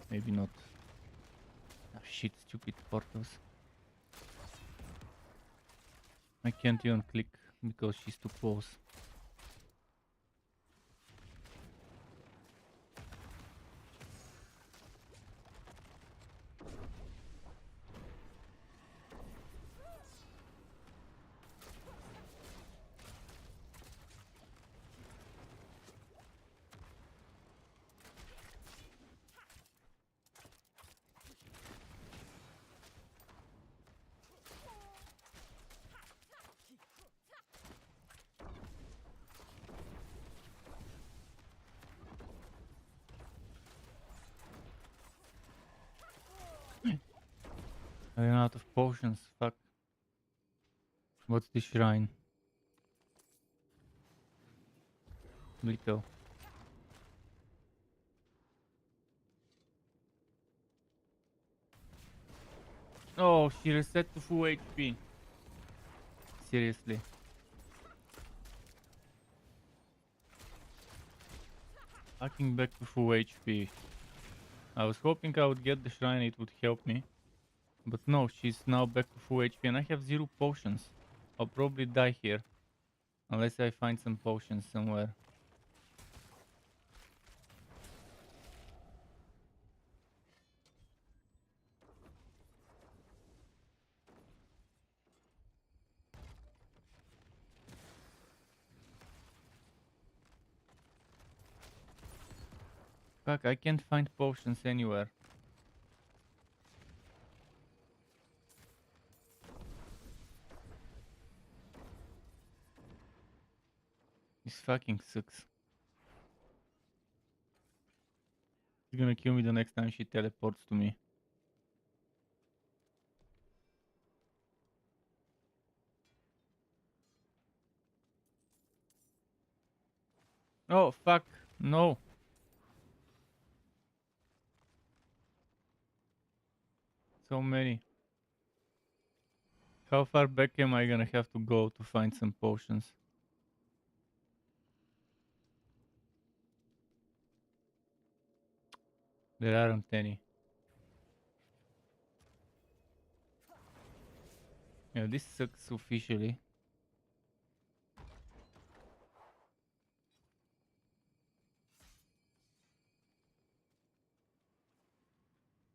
Maybe not. Ah, shit, stupid portals. I can't even click because she's too close. I ran out of potions, fuck. What's the shrine? Little. Oh, she reset to full HP. Seriously. Hacking back to full HP. I was hoping I would get the shrine, it would help me. But no, she's now back to full HP and I have 0 potions. I'll probably die here. Unless I find some potions somewhere. Fuck, I can't find potions anywhere. This fucking sucks. She's gonna kill me the next time she teleports to me. Oh, fuck. No. So many. How far back am I gonna have to go to find some potions? There aren't any. Yeah, this sucks officially.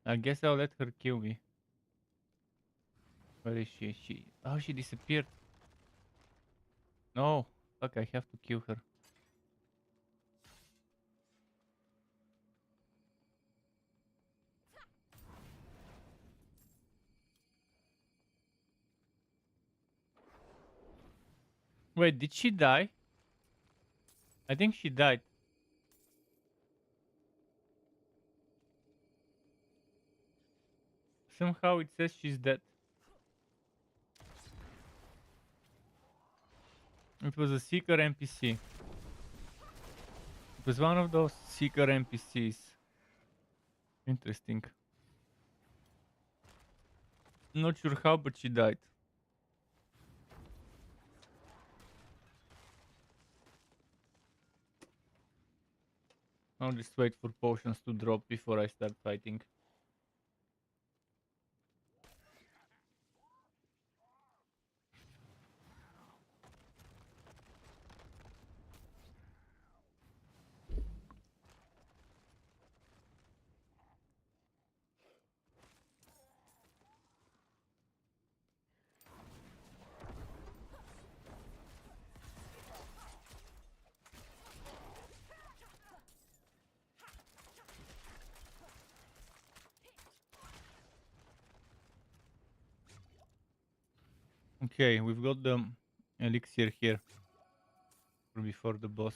I guess I'll let her kill me. Where is she? Oh, she disappeared. No. Fuck, I have to kill her. Wait, did she die? I think she died. Somehow it says she's dead. It was a seeker NPC. It was one of those seeker NPCs. Interesting. Not sure how, but she died. I'll just wait for potions to drop before I start fighting. Okay, we've got the elixir here for before the boss.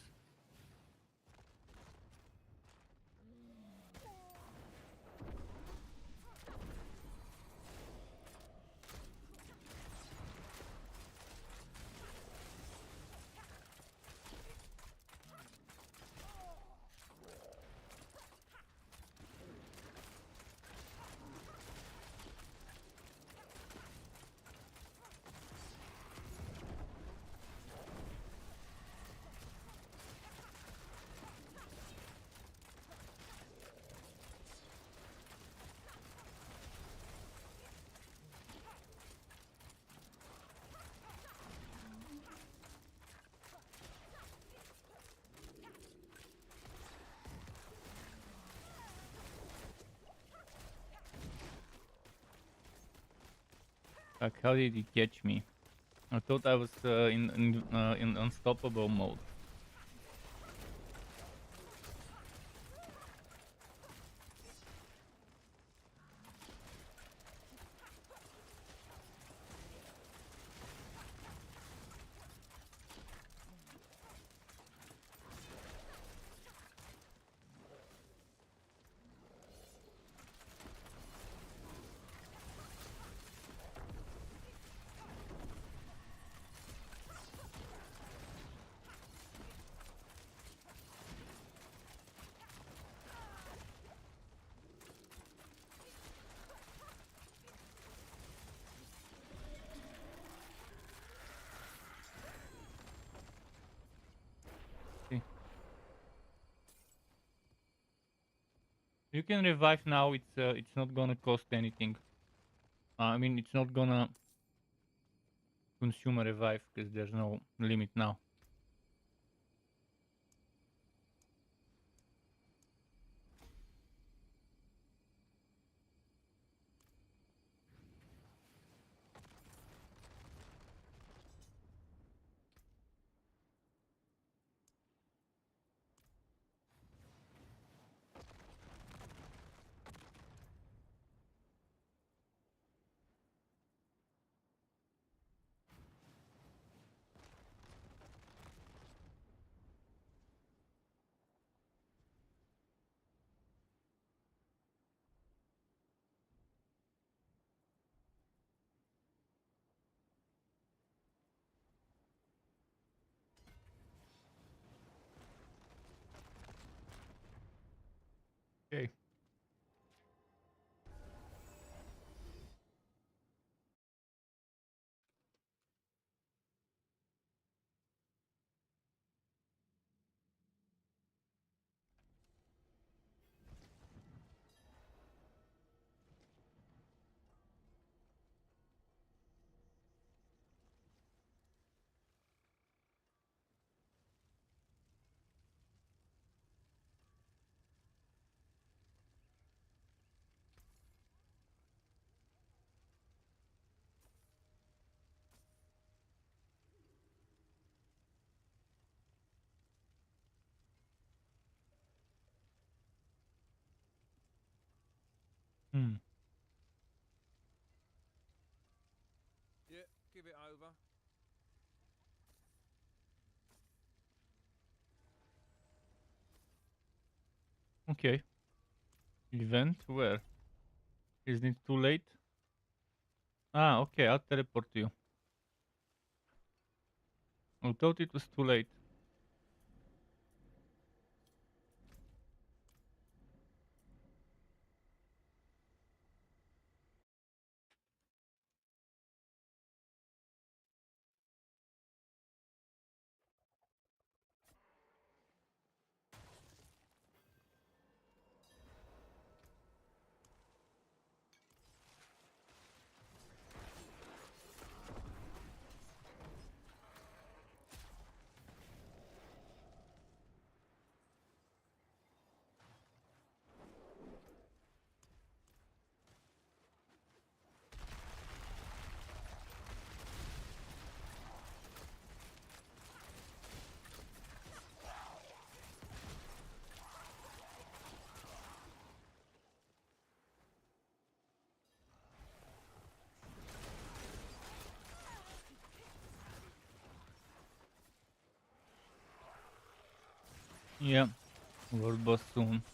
Like, how did he catch me? I thought I was in unstoppable mode. You can revive now. It's not gonna cost anything. I mean, it's not gonna consume a revive because there's no limit now. Okay. Hmm. Yeah, give it over. Okay. Event where? Isn't it too late? Ah, okay. I'll teleport to you. I thought it was too late. Yeah. World boss soon.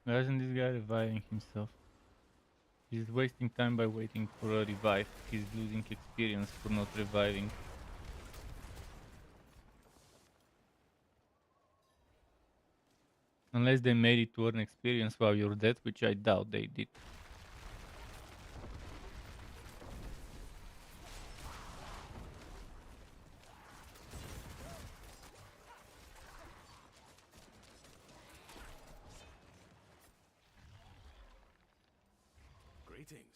Why isn't this guy reviving himself? He's wasting time by waiting for a revive. He's losing experience for not reviving. Unless they made it to earn experience while you're dead, which I doubt they did. Greetings.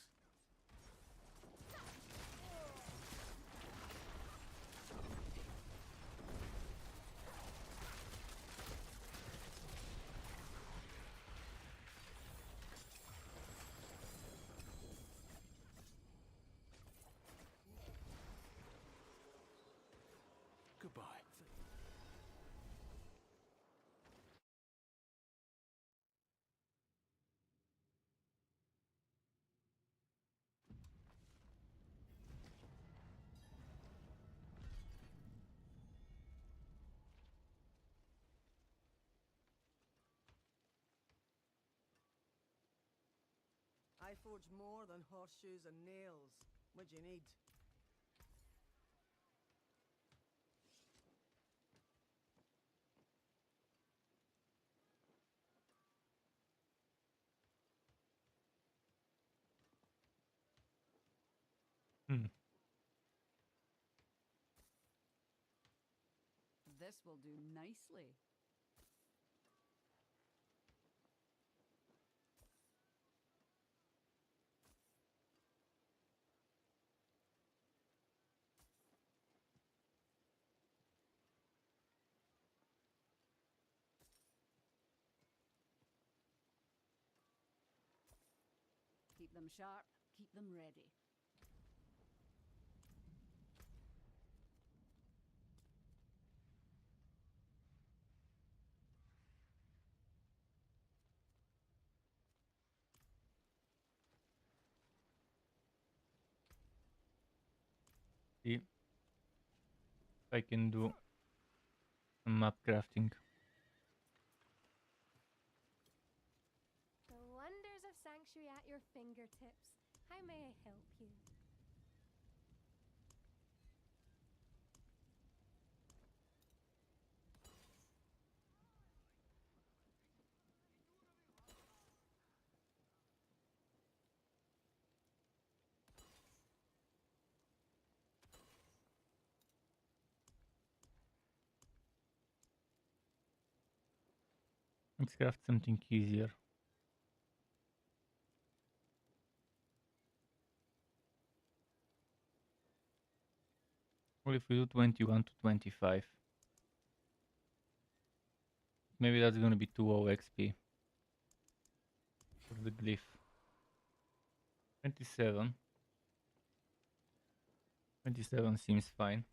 Goodbye. I forge more than horseshoes and nails. What do you need? This will do nicely. Keep them sharp, keep them ready. See if I can do some map crafting. The wonders of Sanctuary at your fingertips. How may I help you? Let's craft something easier. What if we do 21 to 25? Maybe that's gonna be 2 XP for the glyph. 27. 27 seems fine.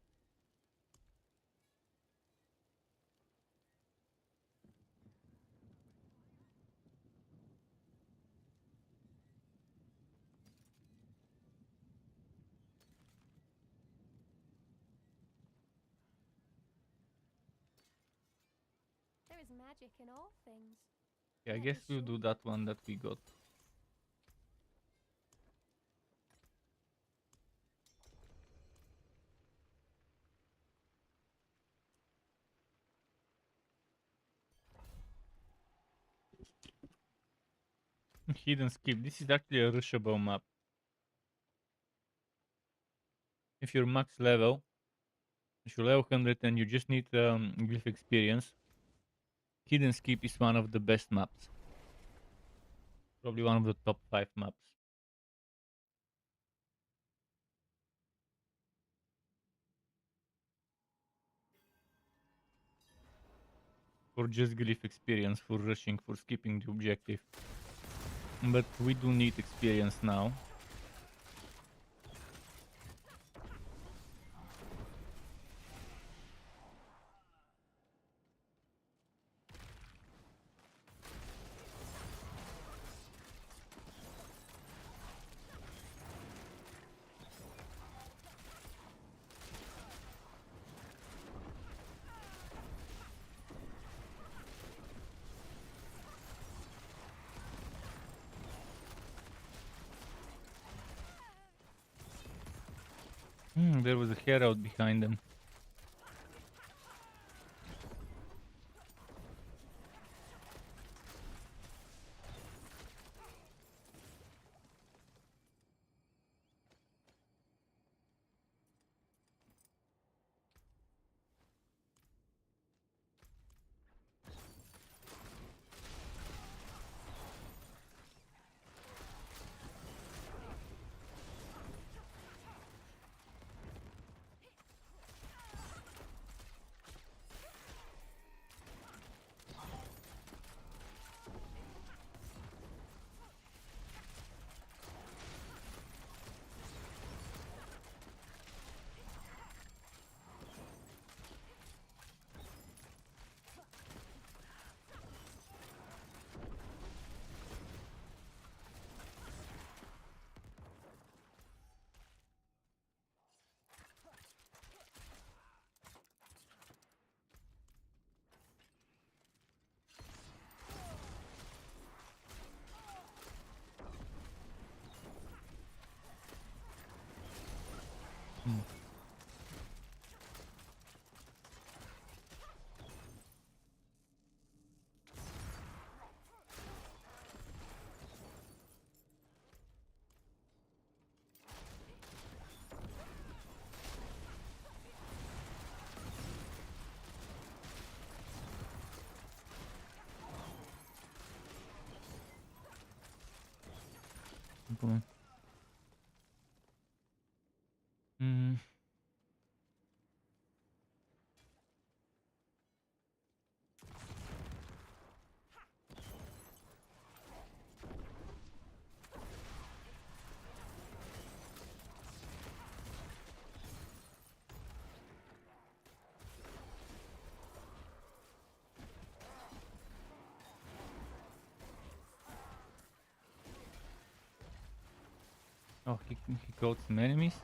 There is magic in all things. Yeah, I Let guess me we'll show do you. that one that we got. Hidden skip. This is actually a rushable map. If you're max level, if you're level 100 and you just need glyph experience, Hidden skip is one of the best maps. Probably one of the top 5 maps. For just glyph experience, for rushing, for skipping the objective. But we do need experience now. There was a herald behind them. Come on. Oh, he got some enemies.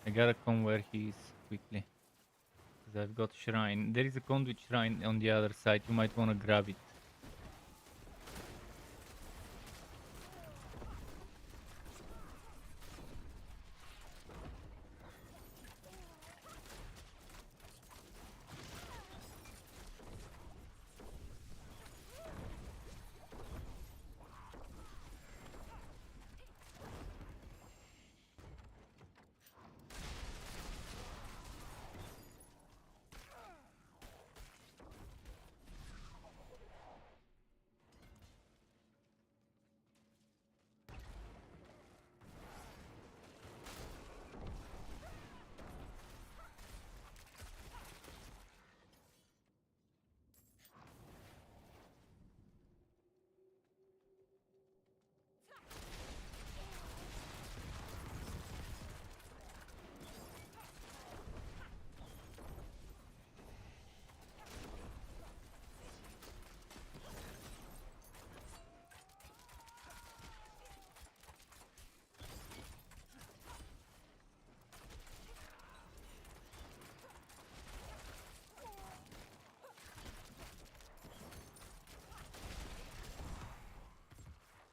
I gotta come where he is quickly. Because I've got shrine. There is a conduit shrine on the other side. You might want to grab it.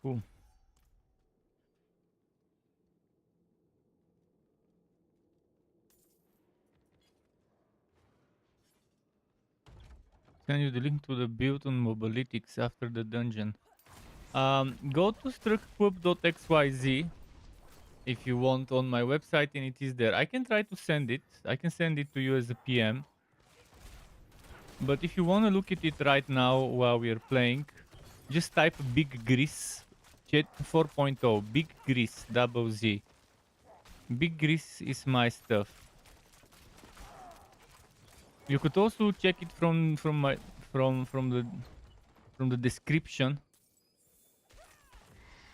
Cool. Send you the link to the build on mobalytics after the dungeon. Go to strucktLF if you want on my website, and it is there. I can try to send it. I can send it to you as a PM. But if you want to look at it right now while we are playing, just type Big Grease Chat 4.0. Big Grease double Z. Big Grease is my stuff. You could also check it from the description.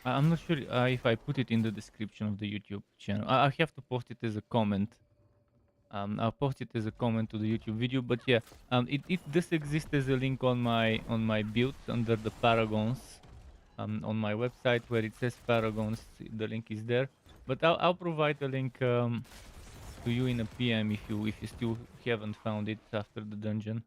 I'm not sure if I put it in the description of the YouTube channel. I have to post it as a comment. I'll post it as a comment to the YouTube video. But yeah, it does exist as a link on my build under the Paragons. On my website where it says Paragons, the link is there. But I'll provide a link to you in a PM if you still haven't found it after the dungeon.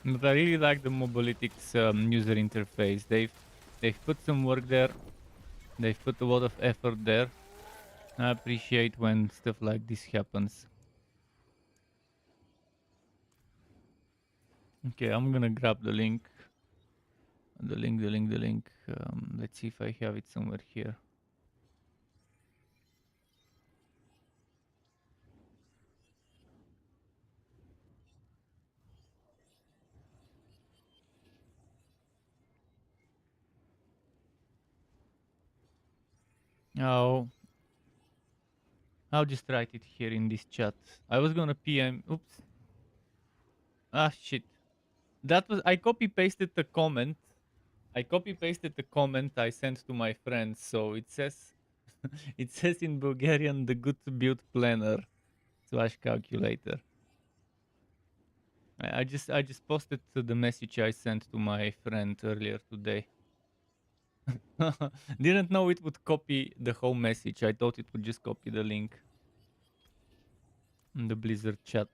But I really like the Mobalytics user interface. They've put some work there. They've put a lot of effort there. I appreciate when stuff like this happens. Okay, I'm gonna grab the link. The link. Let's see if I have it somewhere here. Oh, I'll just write it here in this chat. I was gonna PM. Oops. Ah, shit. That was. I copy pasted the comment. I copy pasted the comment I sent to my friends. So it says, it says in Bulgarian, the good build planner / calculator. I just posted the message I sent to my friend earlier today. Didn't know it would copy the whole message. I thought it would just copy the link in the Blizzard chat.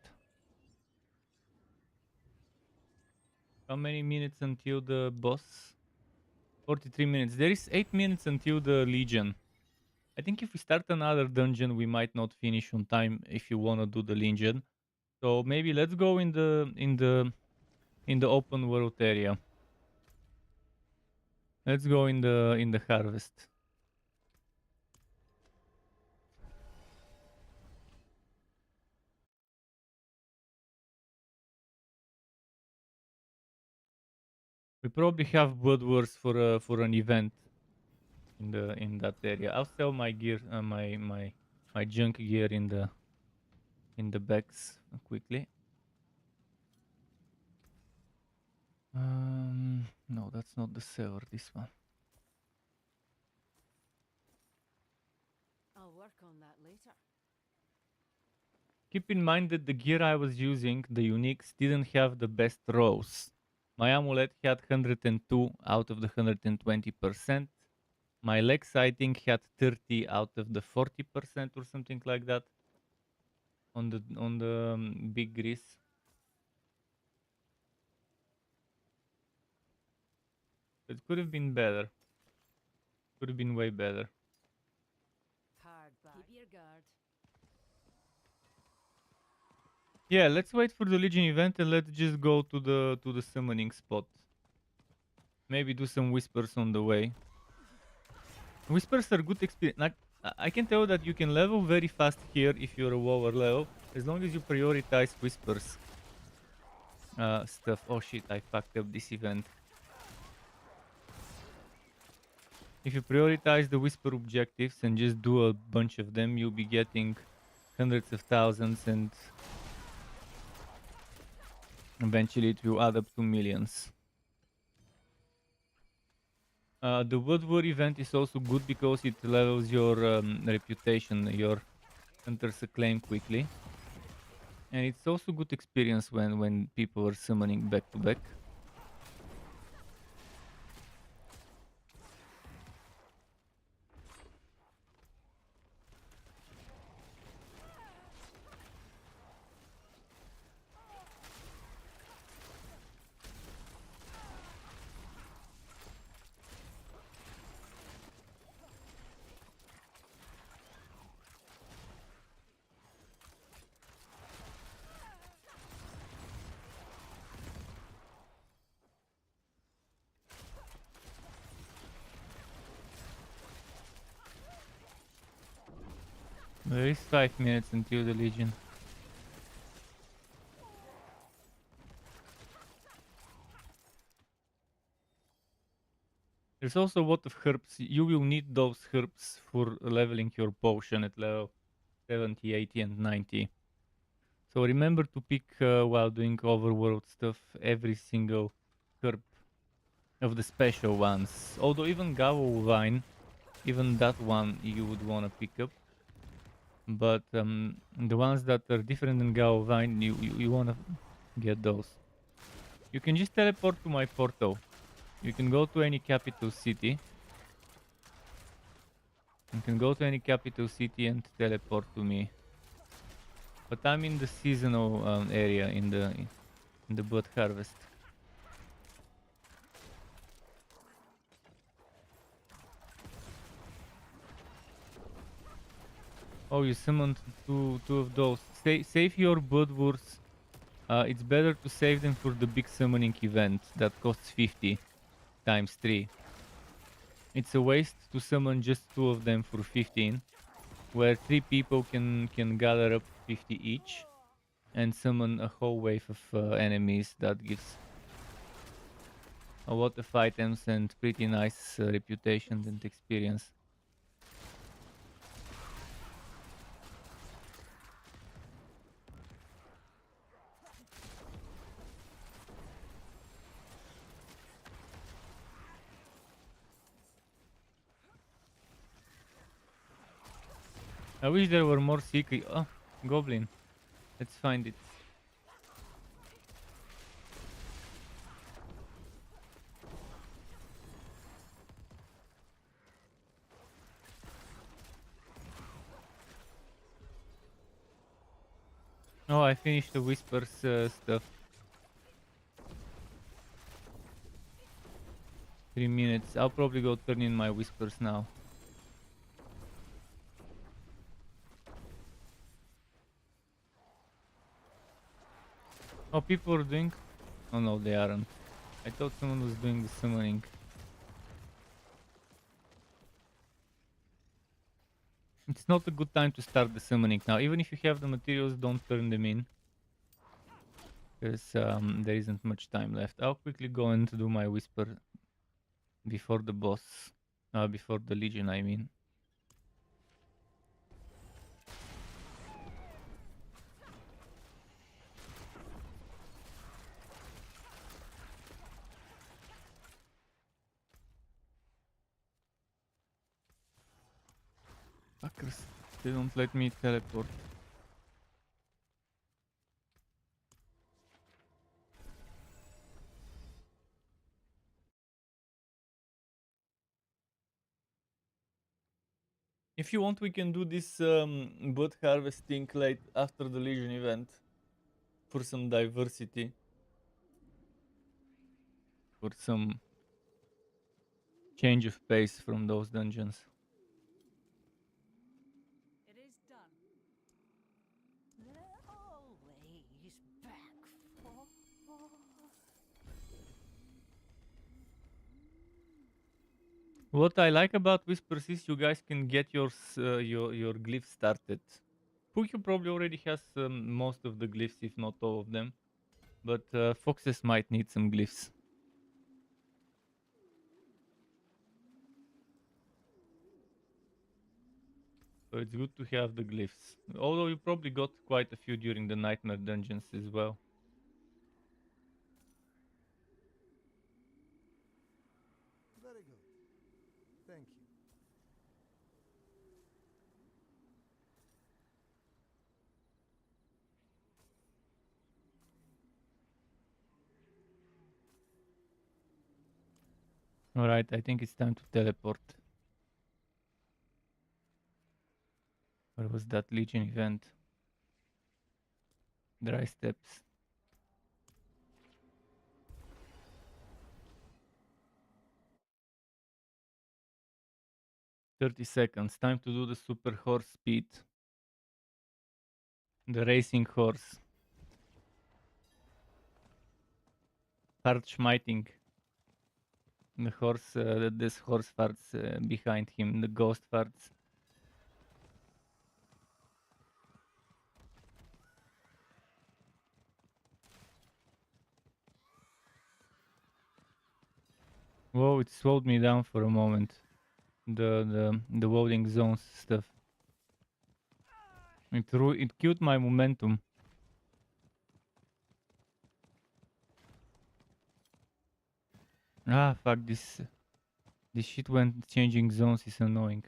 How many minutes until the boss? 43 minutes. There is 8 minutes until the Legion. I think if we start another dungeon, we might not finish on time if you want to do the Legion. So maybe let's go in the open world area. Let's go in the harvest. We probably have Blood Wars for an event in that area. I'll sell my gear, my junk gear in the bags quickly. No, that's not the seller. This one. I'll work on that later. Keep in mind that the gear I was using, the Uniques, didn't have the best rolls. My amulet had 102 out of the 120%. My leg sighting had 30 out of the 40% or something like that on the big grease. It could have been better. Could have been way better. Hard back. Keep your guard. Yeah, let's wait for the Legion event and let's just go to the summoning spot. Maybe do some whispers on the way. Whispers are good experience. Like, I can tell that you can level very fast here if you're a lower level, as long as you prioritize whispers stuff. Oh shit, I fucked up this event. If you prioritize the whisper objectives and just do a bunch of them, you'll be getting hundreds of thousands and eventually it will add up to millions. The World War event is also good because it levels your reputation, your Hunter's Acclaim quickly. And it's also good experience when people are summoning back to back. There is 5 minutes until the Legion. There's also a lot of herbs. You will need those herbs for leveling your potion at level 70, 80 and 90. So remember to pick while doing overworld stuff every single herb of the special ones. Although even Gao Vine, even that one you would want to pick up. But the ones that are different than Gao Vine, you want to get those. You can just teleport to my portal. You can go to any capital city. You can go to any capital city and teleport to me. But I'm in the seasonal area in the blood harvest. Oh, you summoned two of those. Save your Bloodwursts. It's better to save them for the big summoning event that costs 50 times 3. It's a waste to summon just 2 of them for 15, where 3 people can gather up 50 each and summon a whole wave of enemies. That gives a lot of items and pretty nice reputation and experience. I wish there were more secret. Oh, goblin. Let's find it. Oh, I finished the whispers stuff. 3 minutes. I'll probably go turn in my whispers now. Oh, people are doing... Oh no, they aren't. I thought someone was doing the summoning. It's not a good time to start the summoning now. Even if you have the materials, don't turn them in. Because there isn't much time left. I'll quickly go and do my whisper before the boss. Before the Legion, I mean. Fuckers, they don't let me teleport. If you want, we can do this blood harvesting late after the Legion event. For some diversity. For some change of pace from those dungeons. It is done. They're always back for. What I like about Whispers is you guys can get your glyphs started. Pukyu probably already has most of the glyphs, if not all of them. But foxes might need some glyphs. So it's good to have the glyphs. Although you probably got quite a few during the Nightmare dungeons as well. Very good. Thank you. Alright, I think it's time to teleport. Where was that Legion event? Dry steps. 30 seconds. Time to do the super horse speed. The racing horse. Start schmiting. The horse, this horse farts behind him, the ghost farts. Whoa, it slowed me down for a moment. The loading zones stuff. It killed my momentum. Ah, fuck, this shit when changing zones is annoying.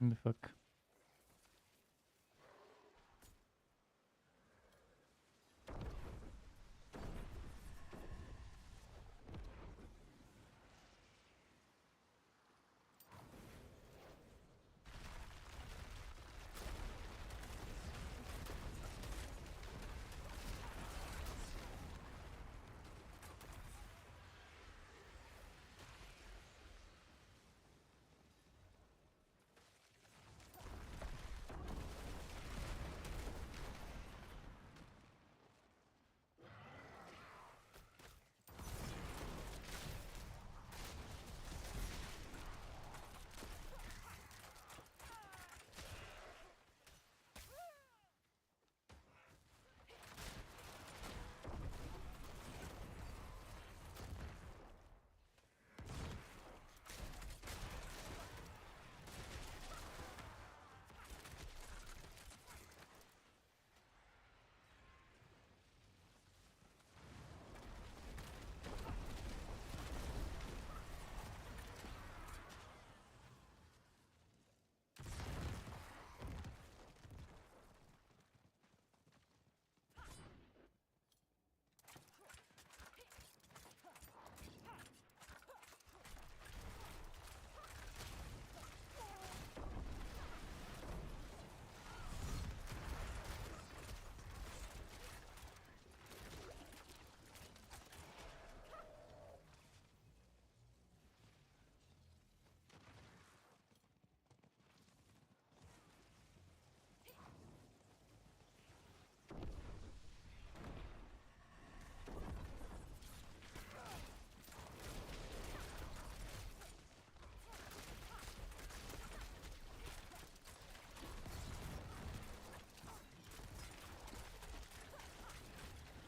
The fuck.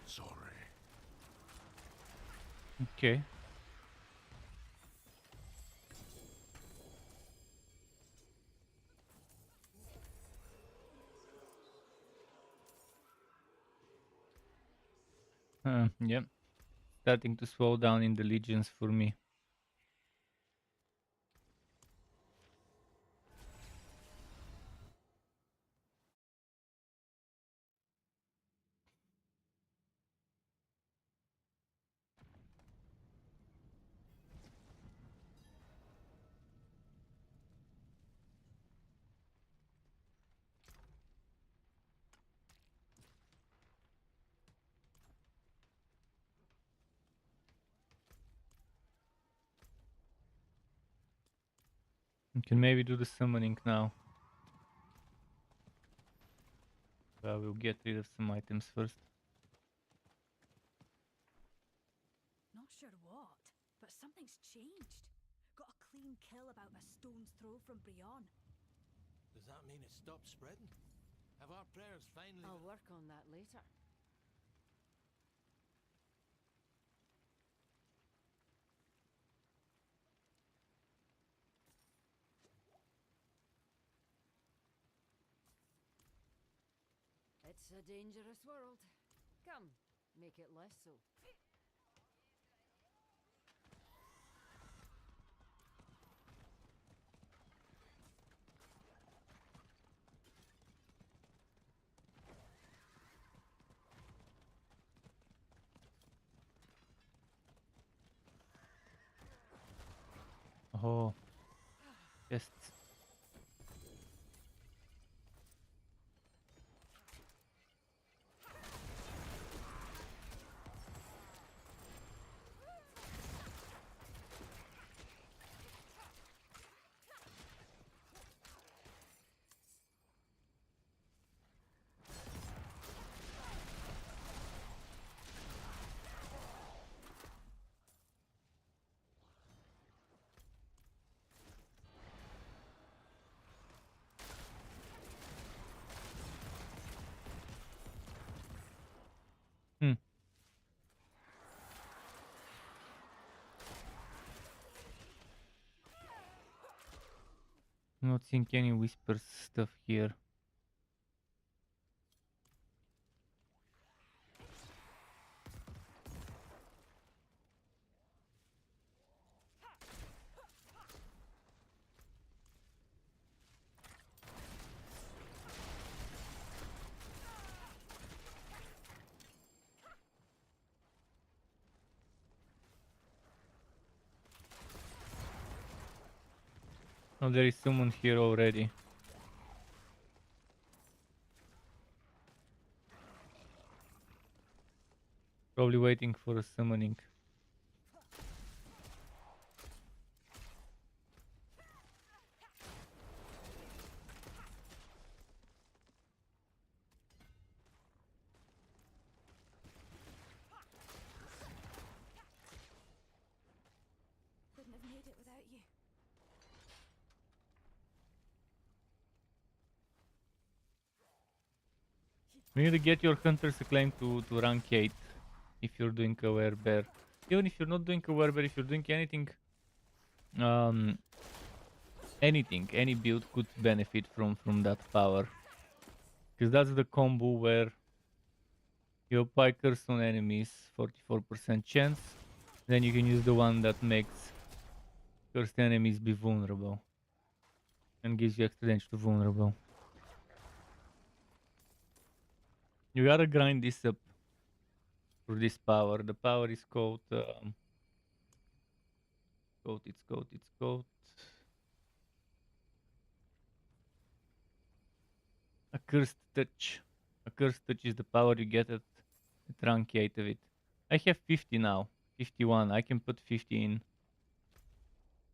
Sorry. Okay. Yep. Starting to slow down in the legions for me. We can maybe do the summoning now. Well, we'll get rid of some items first. Not sure what, but something's changed. Got a clean kill about a stone's throw from Brion. Does that mean it stopped spreading? Have our prayers finally... I'll work on that later. It's a dangerous world. Come, make it less so. Oh. Yes. Not seeing any whispers stuff here. Oh, there is someone here already. Probably waiting for a summoning. Couldn't have made it without you. You need to get your hunter's acclaim to rank 8 if you're doing a werebear. Even if you're not doing a werebear, if you're doing anything, any build could benefit from that power. Because that's the combo where you apply curse on enemies, 44% chance. Then you can use the one that makes cursed enemies be vulnerable. And gives you extra damage to vulnerable. You gotta grind this up for this power. The power is called it's called a cursed touch. A cursed touch is the power you get at rank 8 of it. I have 50 now. 51. I can put 50 in.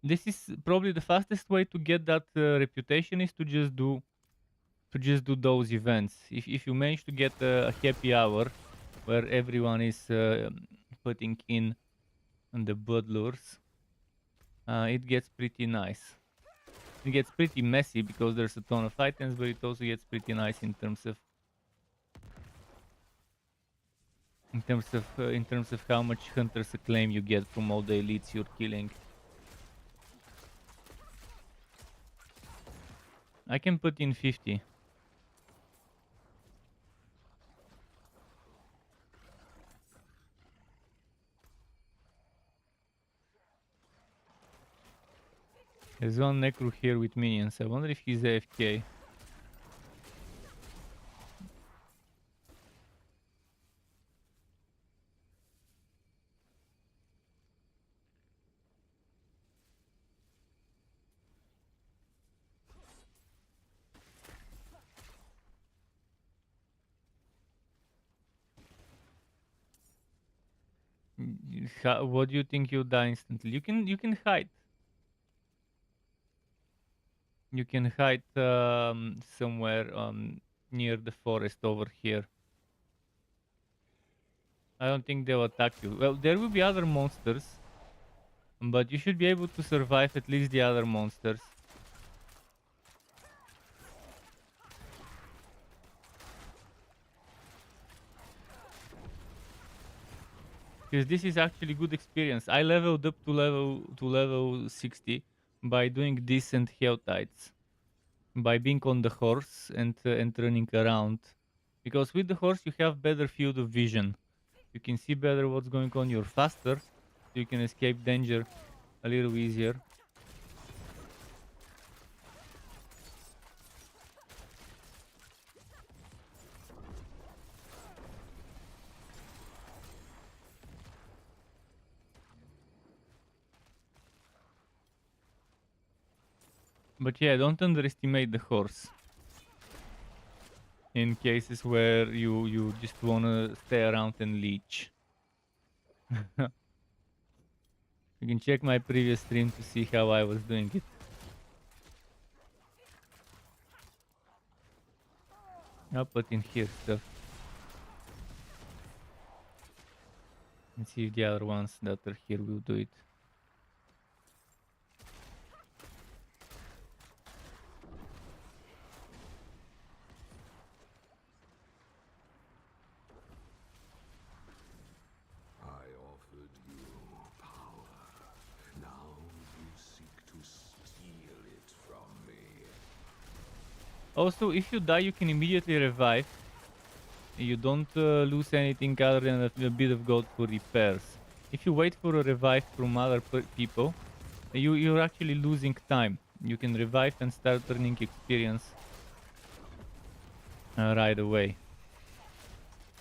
This is probably the fastest way to get that reputation is to just do those events. If you manage to get a happy hour where everyone is putting in the blood lures, it gets pretty nice. It gets pretty messy because there's a ton of items, but it also gets pretty nice in terms of how much hunter's acclaim you get from all the elites you're killing. I can put in 50. There's one necro here with minions. I wonder if he's AFK. What do you think you'll die instantly? You can hide. You can hide somewhere near the forest over here. I don't think they'll attack you. Well, there will be other monsters, but you should be able to survive at least the other monsters. Because this is actually good experience. I leveled up to level 60 by doing decent health tides, by being on the horse and running around. Because with the horse you have better field of vision. You can see better what's going on. You're faster, so you can escape danger a little easier. But yeah, don't underestimate the horse. In cases where you just wanna stay around and leech. You can check my previous stream to see how I was doing it. I'll put in here stuff. And see if the other ones that are here will do it. Also, if you die, you can immediately revive. You don't lose anything other than a bit of gold for repairs. If you wait for a revive from other people, you're actually losing time. You can revive and start earning experience right away.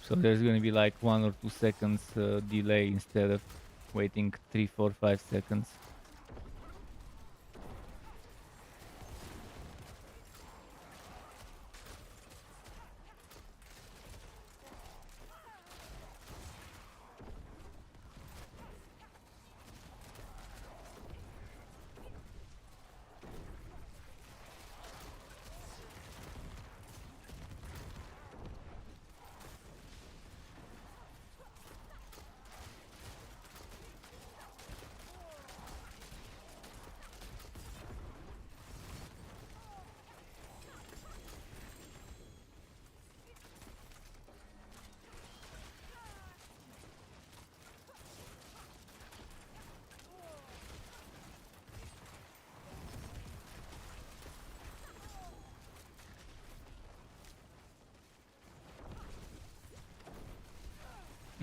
So there's gonna be like 1 or 2 seconds delay instead of waiting 3, 4, 5 seconds.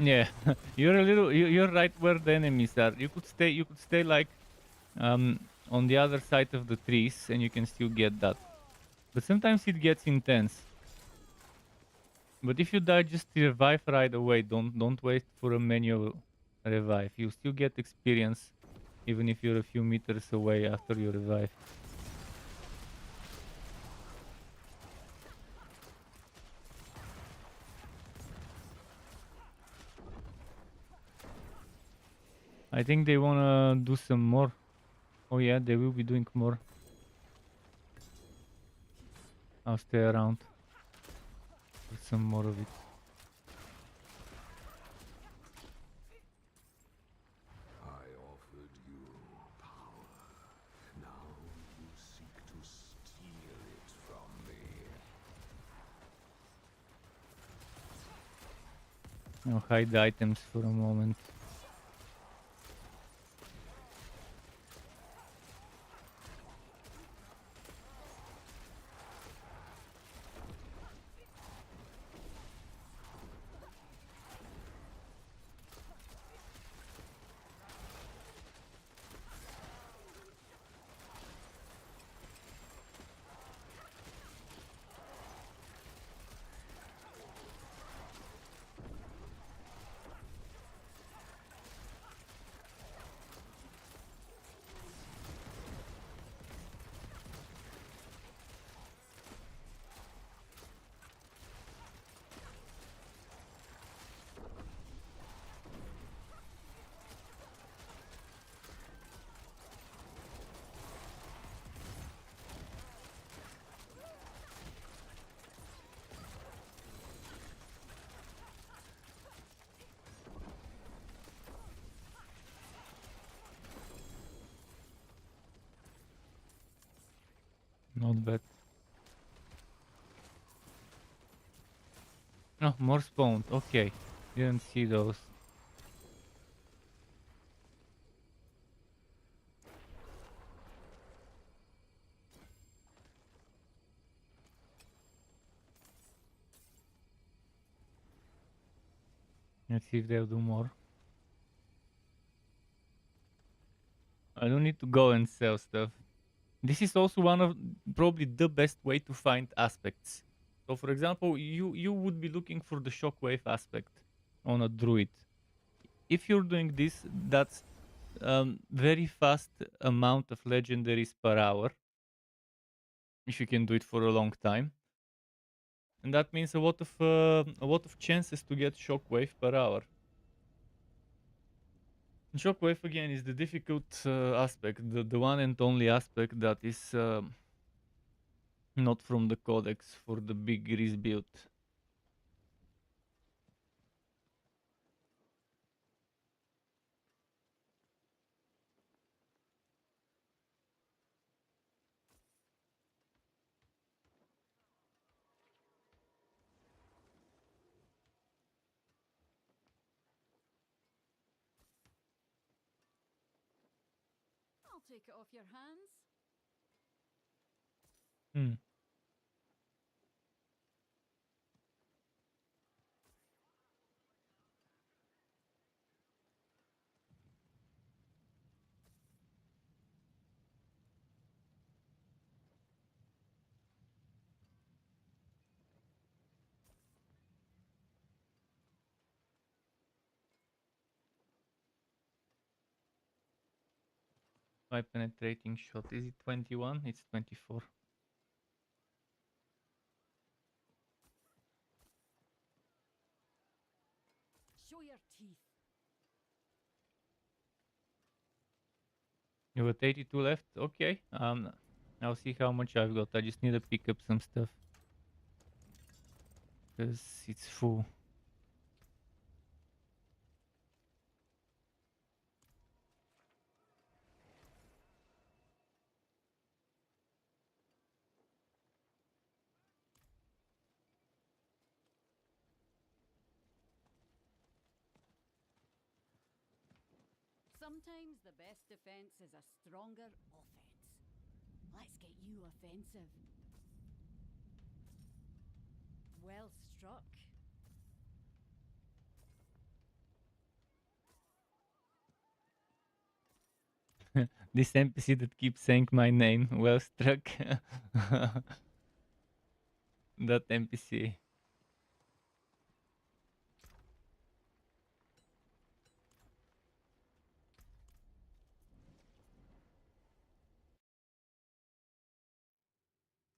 Yeah, you're a little. You're right where the enemies are. You could stay. You could stay like on the other side of the trees, and you can still get that. But sometimes it gets intense. But if you die, just revive right away. Don't wait for a manual revive. You still get experience, even if you're a few meters away after you revive. I think they wanna do some more. Oh yeah, they will be doing more. I'll stay around for some more of it. I offered you power. Now you seek to steal it from me. I'll hide the items for a moment. Not bad. Oh, more spawned. Okay. Didn't see those. Let's see if they'll do more. I don't need to go and sell stuff. This is also one of probably the best way to find aspects. So for example, you would be looking for the shockwave aspect on a druid. If you're doing this, that's very fast amount of legendaries per hour. If you can do it for a long time. And that means a lot of chances to get shockwave per hour. Shockwave again is the difficult aspect, the one and only aspect that is not from the codex for the big grease build. I'll take it off your hands. Hmm. My penetrating shot, is it 21? It's 24. Show your teeth. You got 82 left? Okay. I'll see how much I've got. I just need to pick up some stuff. Because it's full. Sometimes the best defense is a stronger offense. Let's get you offensive. Well struck. This NPC that keeps saying my name, well struck. That NPC.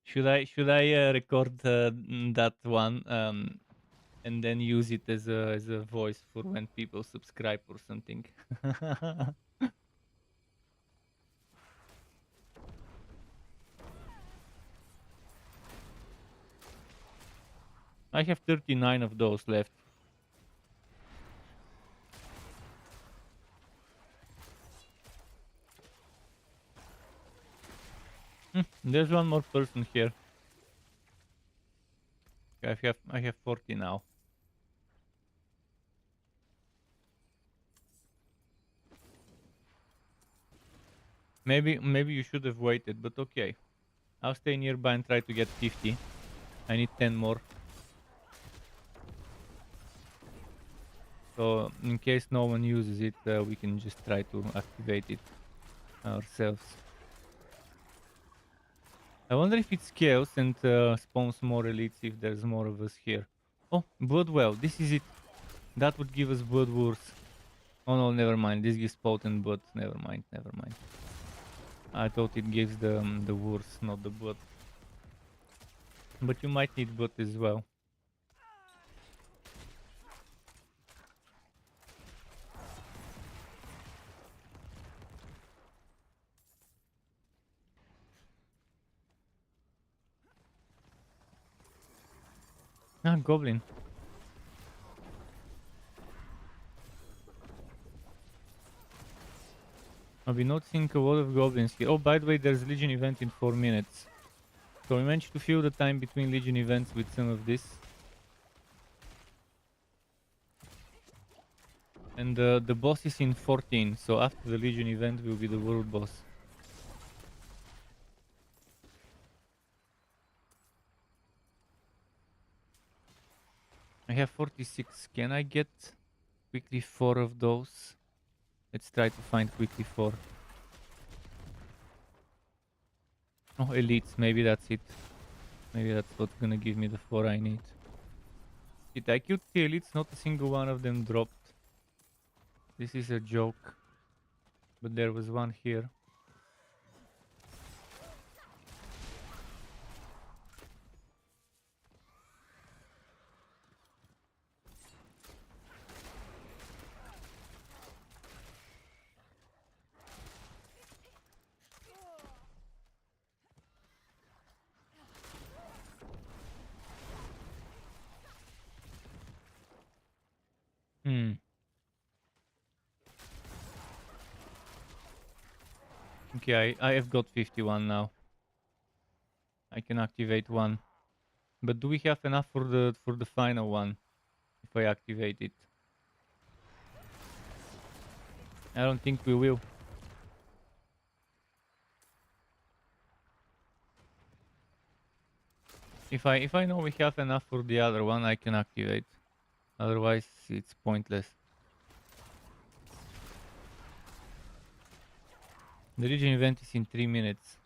Should I record that one and then use it as a voice for when people subscribe or something? I have 39 of those left. There's one more person here. I have 40 now. Maybe you should have waited, but okay. I'll stay nearby and try to get 50. I need 10 more. So in case no one uses it, we can just try to activate it ourselves. I wonder if it scales and spawns more elites if there's more of us here. Oh, blood well. This is it. That would give us blood wars. Oh no, never mind. This gives potent blood. Never mind. I thought it gives the wars, not the blood. But you might need blood as well. Ah, goblin. I've been noticing a lot of goblins here. Oh, by the way, there's Legion event in 4 minutes. So we managed to fill the time between Legion events with some of this. And the boss is in 14, so after the Legion event will be the world boss. I have 46. Can I get quickly 4 of those? Let's try to find quickly 4. Oh, elites. Maybe that's it. Maybe that's what's gonna give me the 4 I need. Shit, I killed the elites. Not a single one of them dropped. This is a joke. But there was one here. Okay, I have got 51 now. I can activate one. But do we have enough for the final one? If I activate it. I don't think we will. If I know we have enough for the other one, I can activate. Otherwise, it's pointless. The Legion event is in 3 minutes.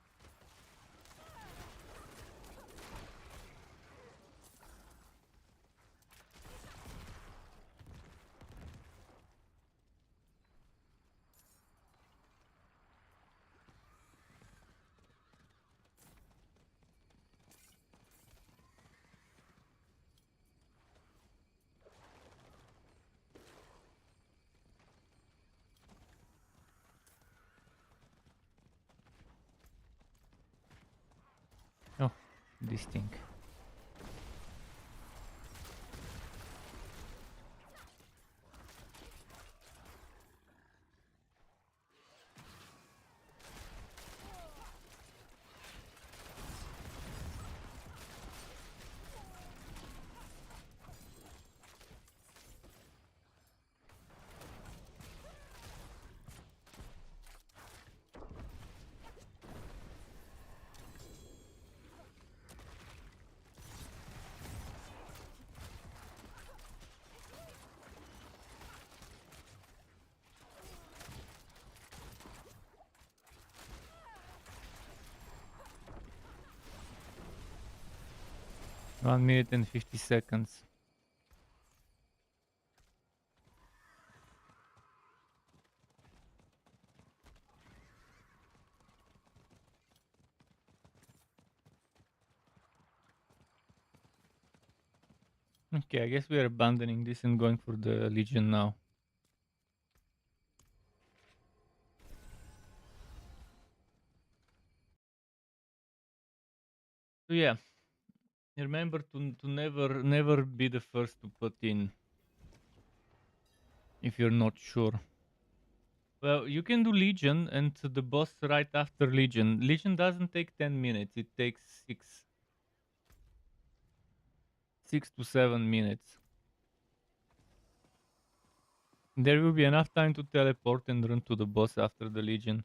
Oh, this thing. 1 minute and 50 seconds. Okay, I guess we are abandoning this and going for the Legion now. So yeah, remember to never be the first to put in if you're not sure. Well, you can do Legion and the boss right after Legion. Legion doesn't take 10 minutes, it takes 6 to 7 minutes. There will be enough time to teleport and run to the boss after the Legion.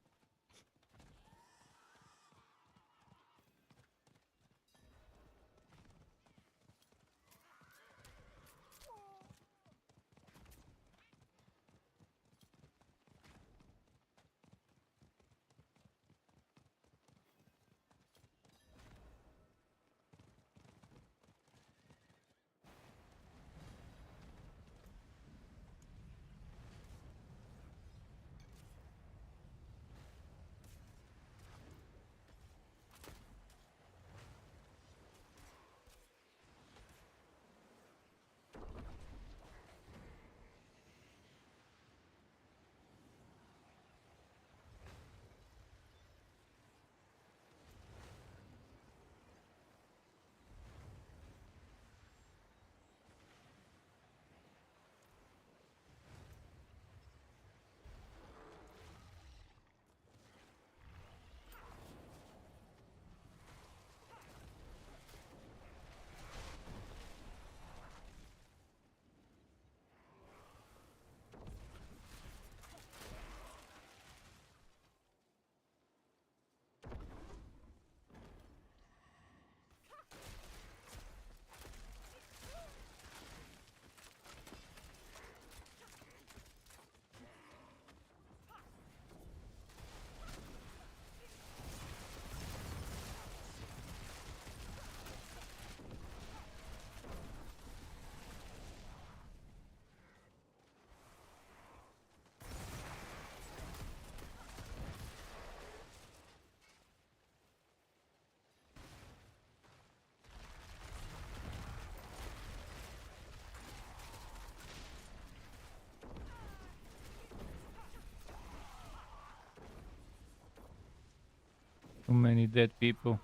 Too many dead people.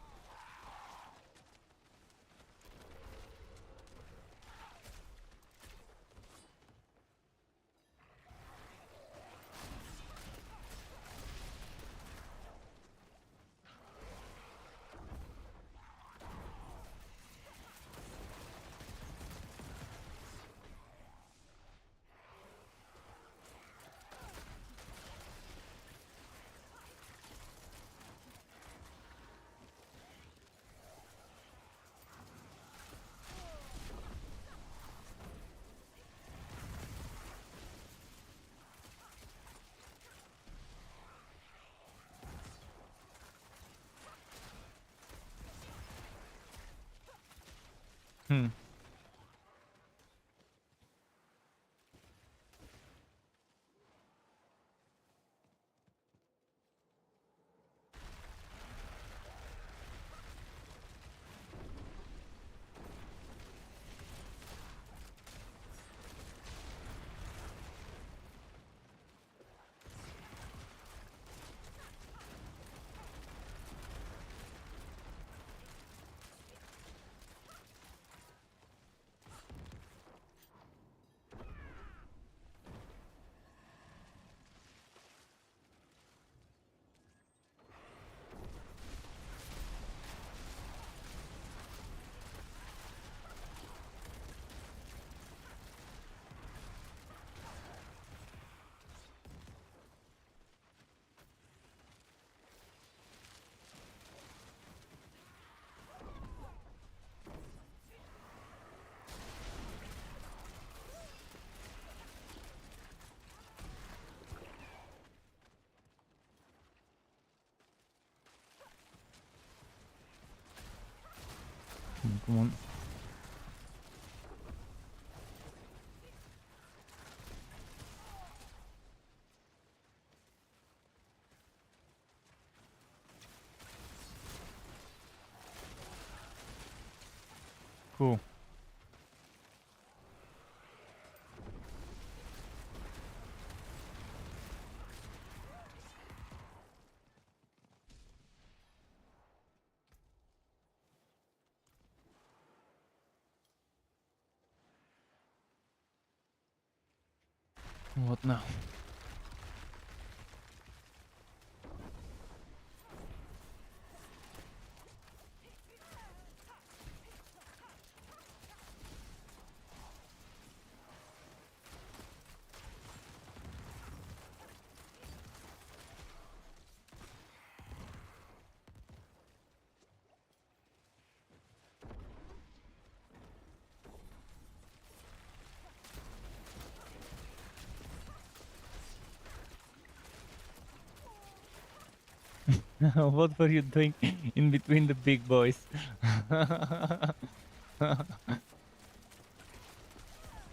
Hmm. Come on. Cool. What now? What were you doing in between the big boys?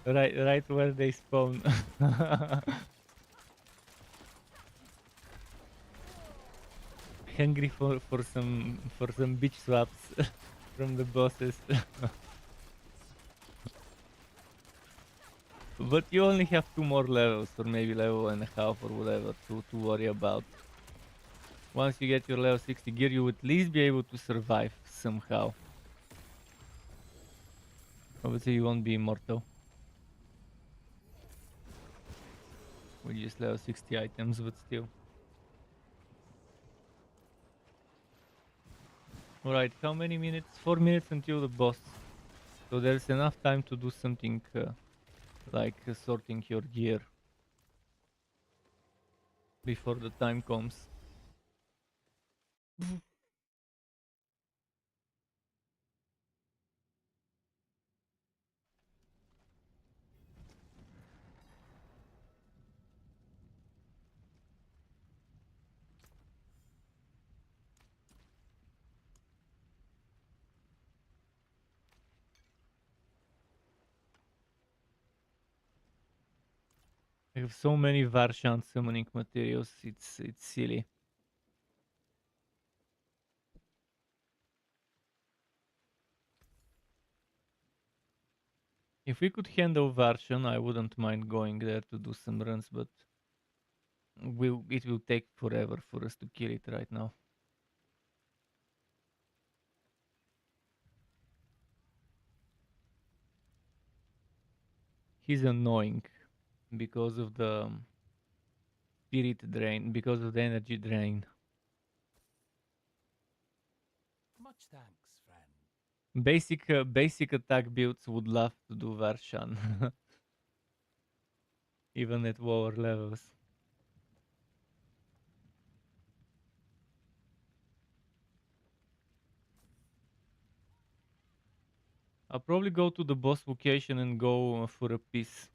right where they spawn. Hungry for some bitch swaps from the bosses. But you only have 2 more levels, or maybe level and a half or whatever to worry about. Once you get your level 60 gear, you would at least be able to survive somehow. Obviously you won't be immortal with just level 60 items, but still. Alright, how many minutes? 4 minutes until the boss. So there's enough time to do something like sorting your gear before the time comes. I have so many Varshan summoning materials, it's silly. If we could handle Varshan, I wouldn't mind going there to do some runs, but it will take forever for us to kill it right now. He's annoying because of the spirit drain, because of the energy drain. Much thanks, friend. Basic attack builds would love to do Varshan, even at lower levels. I'll probably go to the boss location and go for a piece.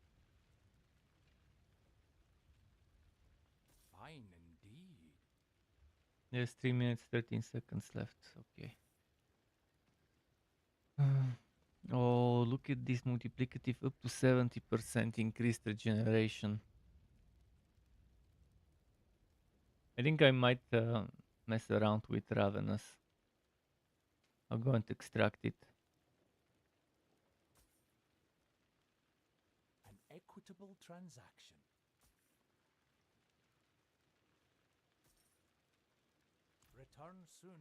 Fine indeed. There's 3 minutes 13 seconds left. Okay. Oh, look at this multiplicative, up to 70% increased regeneration. I think I might mess around with Ravenous. I'll go and extract it. An equitable transaction. Return soon.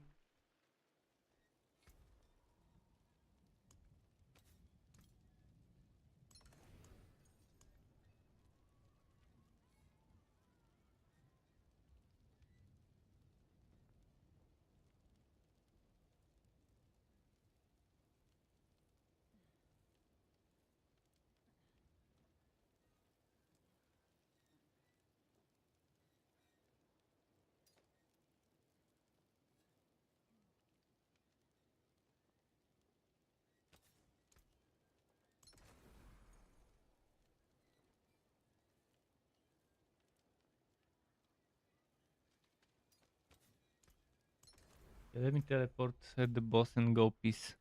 Yeah, let me teleport at the boss and go peace.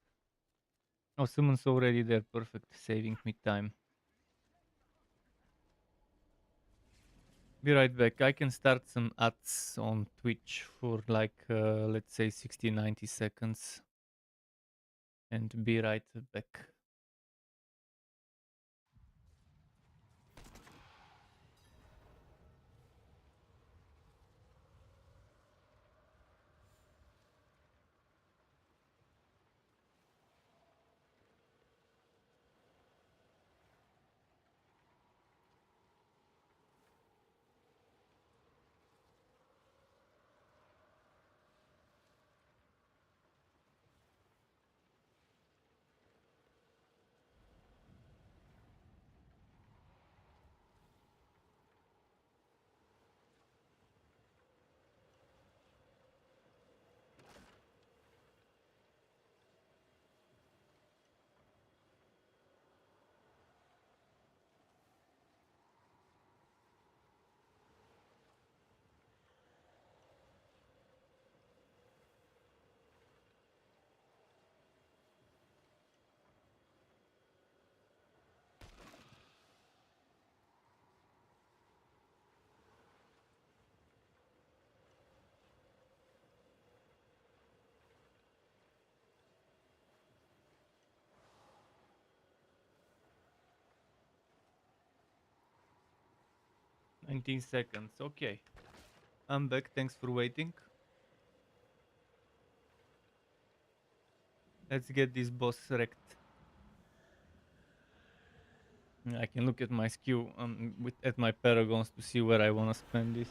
Oh, someone's already there. Perfect. Saving me time. Be right back. I can start some ads on Twitch for like, let's say 60-90 seconds. and be right back. "19 seconds. Okay. I'm back. Thanks for waiting. Let's get this boss wrecked." I can look at my skew at my paragons to see where I wanna spend this.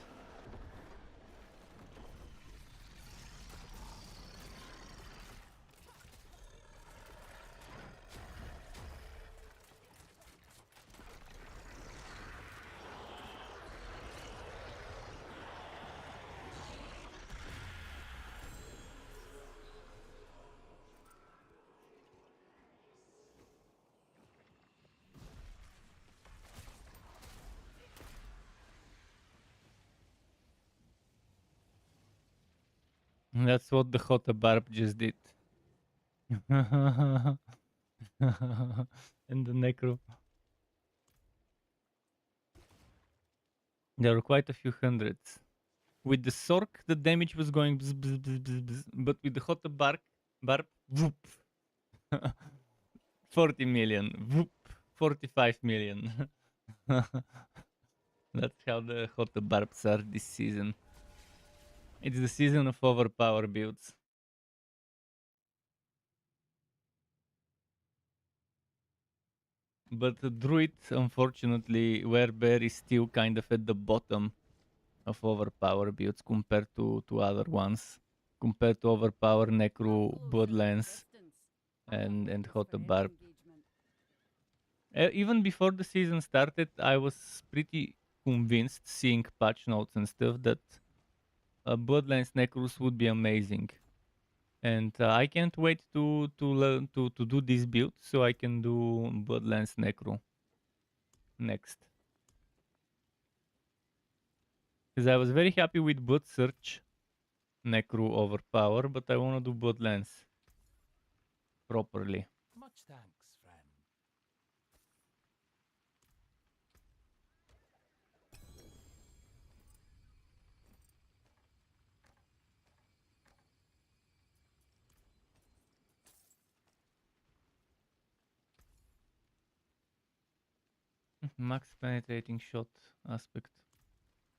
That's what the Hota Barb just did. And the Necro. There were quite a few hundreds. With the Sork, the damage was going bzz, bzz, bzz, bzz, bzz. But with the Hota Barb, whoop. 40 million, whoop. 45 million. That's how the Hota Barbs are this season. It's the season of overpower builds. But the Druid, unfortunately, Werebear is still kind of at the bottom of overpower builds compared to other ones. Compared to overpower Necro, Bloodlance, and Hota Barb. Even before the season started, I was pretty convinced, seeing patch notes and stuff, that Bloodlines Necros would be amazing. And I can't wait to learn to do this build so I can do Bloodlines Necro next. Because I was very happy with Blood Search Necro overpower, but I want to do Bloodlance properly. Much thanks, friend. Max penetrating shot aspect.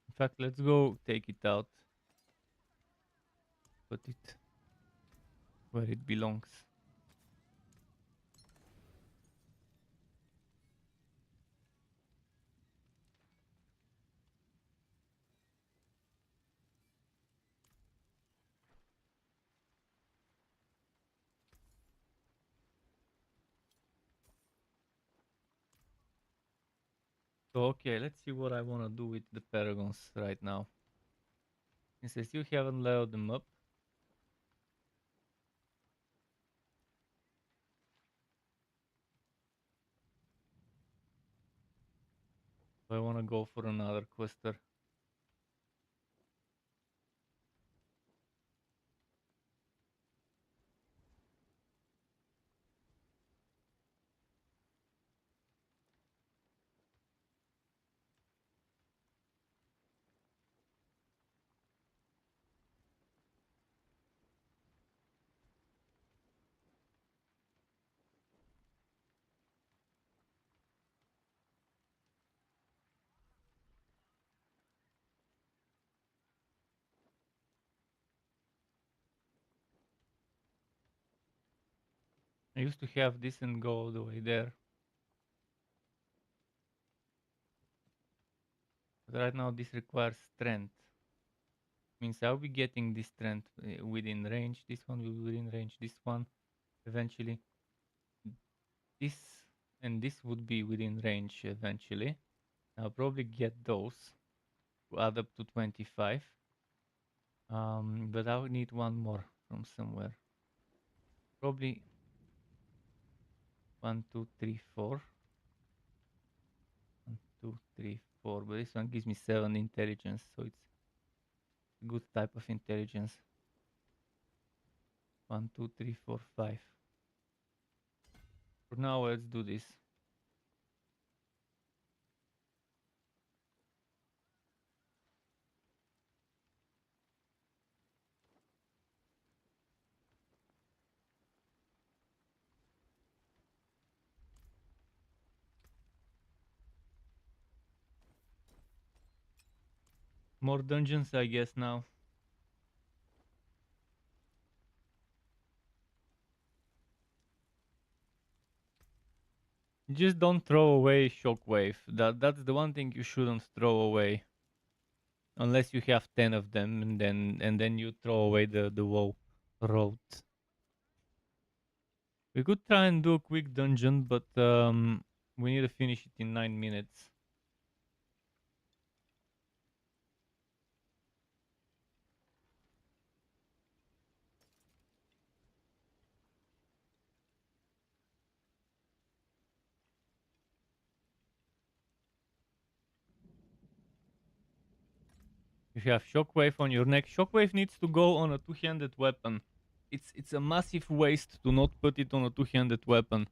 In fact, let's go take it out. Put it where it belongs. So, okay, let's see what I want to do with the Paragons right now. Since I still haven't leveled them up. I want to go for another quester. I used to have this and go all the way there. But right now this requires strength. Means I'll be getting this strength within range. This one will be within range. This one eventually. This and this would be within range eventually. I'll probably get those to add up to 25. But I'll need one more from somewhere. Probably 1, 2, 3, 4. 1, 2, 3, 4. But this one gives me 7 intelligence, so it's a good type of intelligence. 1, 2, 3, 4, 5. For now, let's do this. More dungeons, I guess, now. Just don't throw away Shockwave. That's the one thing you shouldn't throw away. Unless you have 10 of them, and then you throw away the WoW road. We could try and do a quick dungeon, but we need to finish it in 9 minutes. If you have Shockwave on your neck, Shockwave needs to go on a two-handed weapon. It's a massive waste to not put it on a two-handed weapon.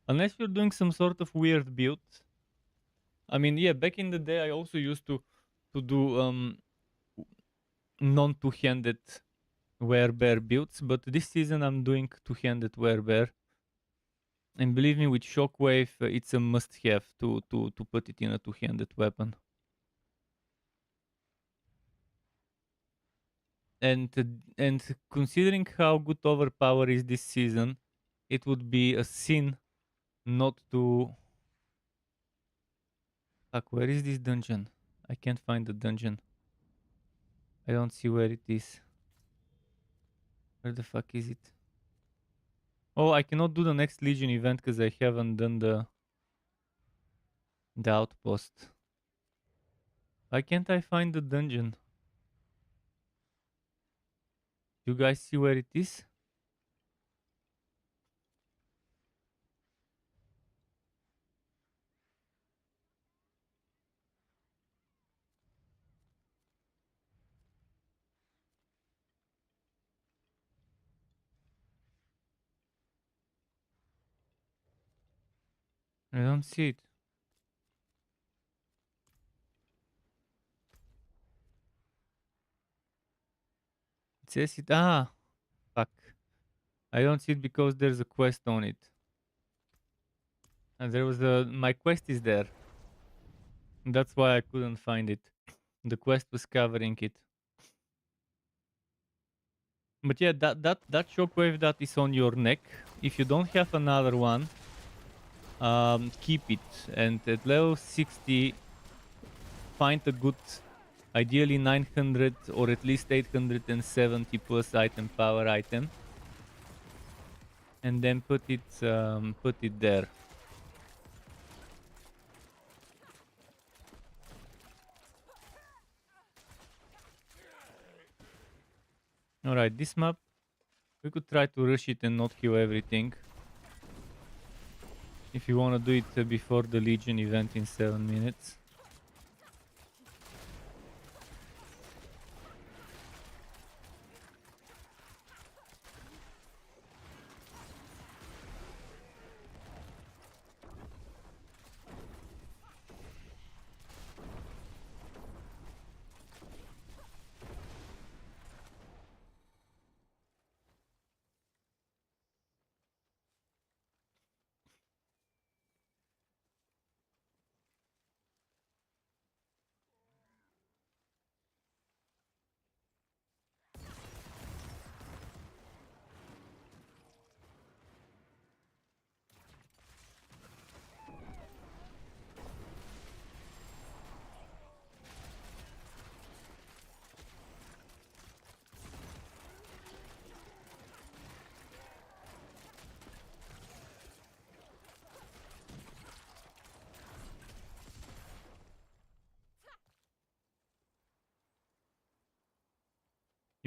Unless you're doing some sort of weird build. I mean, yeah, back in the day I also used to do non-two-handed werebear builds, but this season I'm doing two-handed werebear. And believe me, with Shockwave, it's a must-have to put it in a two-handed weapon. And considering how good overpower is this season, it would be a sin not to. Fuck, where is this dungeon? I can't find the dungeon. I don't see where it is. Where the fuck is it? Oh, I cannot do the next Legion event because I haven't done the outpost. Why can't I find the dungeon? You guys see where it is? I don't see it. It says it. Ah, fuck. I don't see it because there's a quest on it. And there was my quest is there. That's why I couldn't find it. The quest was covering it. But yeah, that shockwave that is on your neck, if you don't have another one, keep it. And at level 60, find a good, ideally 900 or at least 870 plus item power item, and then put it there. Alright, this map, we could try to rush it and not kill everything. If you want to do it before the Legion event in 7 minutes.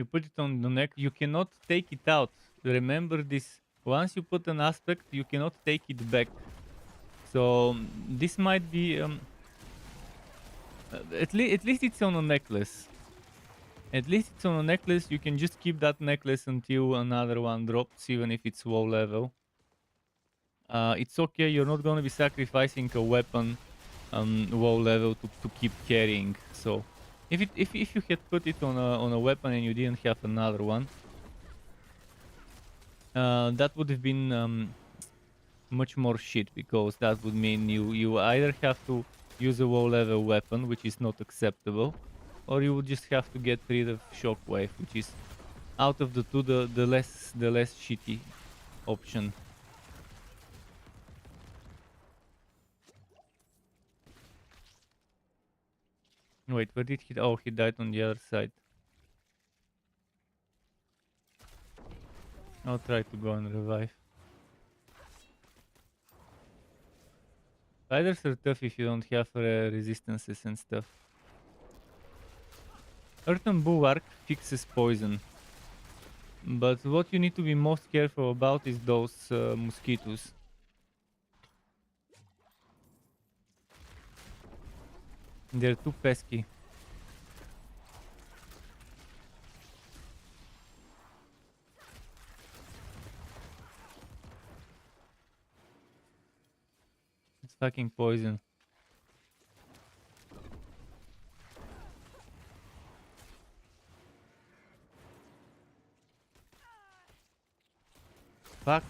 You put it on the neck. You cannot take it out. Remember this. Once you put an aspect, you cannot take it back. So this might be at least it's on a necklace. At least it's on a necklace. You can just keep that necklace until another one drops, even if it's low level. It's okay. You're not going to be sacrificing a weapon low level to keep carrying. So if you had put it on a weapon and you didn't have another one, that would have been much more shit, because that would mean you either have to use a low level weapon, which is not acceptable, or you would just have to get rid of shockwave, which is out of the two the less shitty option. Wait, where did he? Oh, he died on the other side. I'll try to go and revive. Spiders are tough if you don't have resistances and stuff. Earthen Bulwark fixes poison. But what you need to be most careful about is those mosquitoes. They're too pesky. It's fucking poison. Fuck.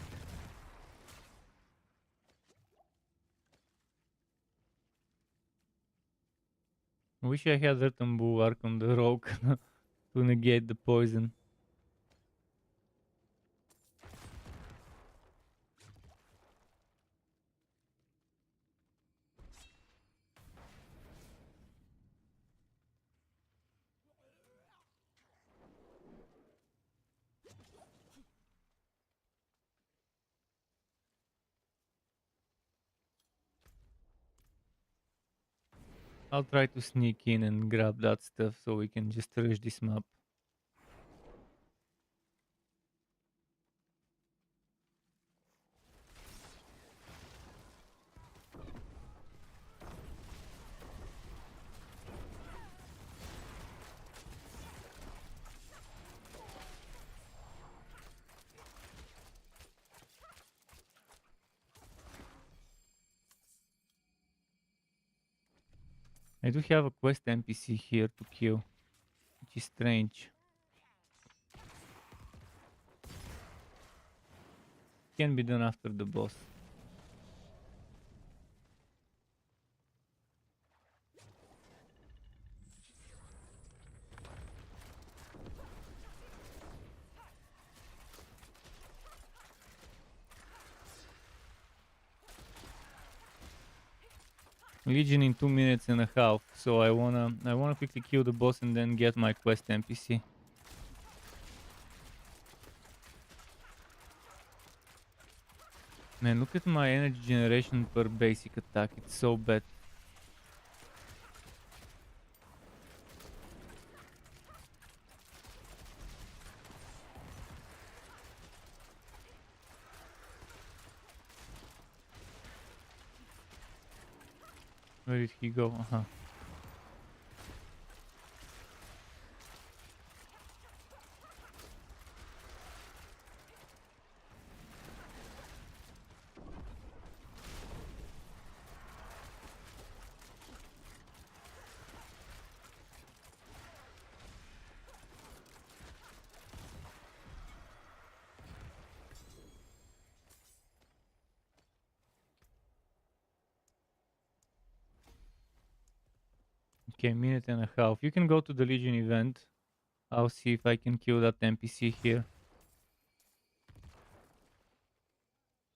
I wish I had Earthen Bulwark on the rogue to negate the poison. I'll try to sneak in and grab that stuff so we can just rush this map. I do have a quest NPC here to kill, which is strange. Can be done after the boss. Legion in 2.5 minutes, so I wanna quickly kill the boss and then get my quest NPC. Man, look at my energy generation per basic attack, it's so bad. Where did he go? Uh-huh. Okay, 1.5 minutes. You can go to the Legion event. I'll see if I can kill that NPC here.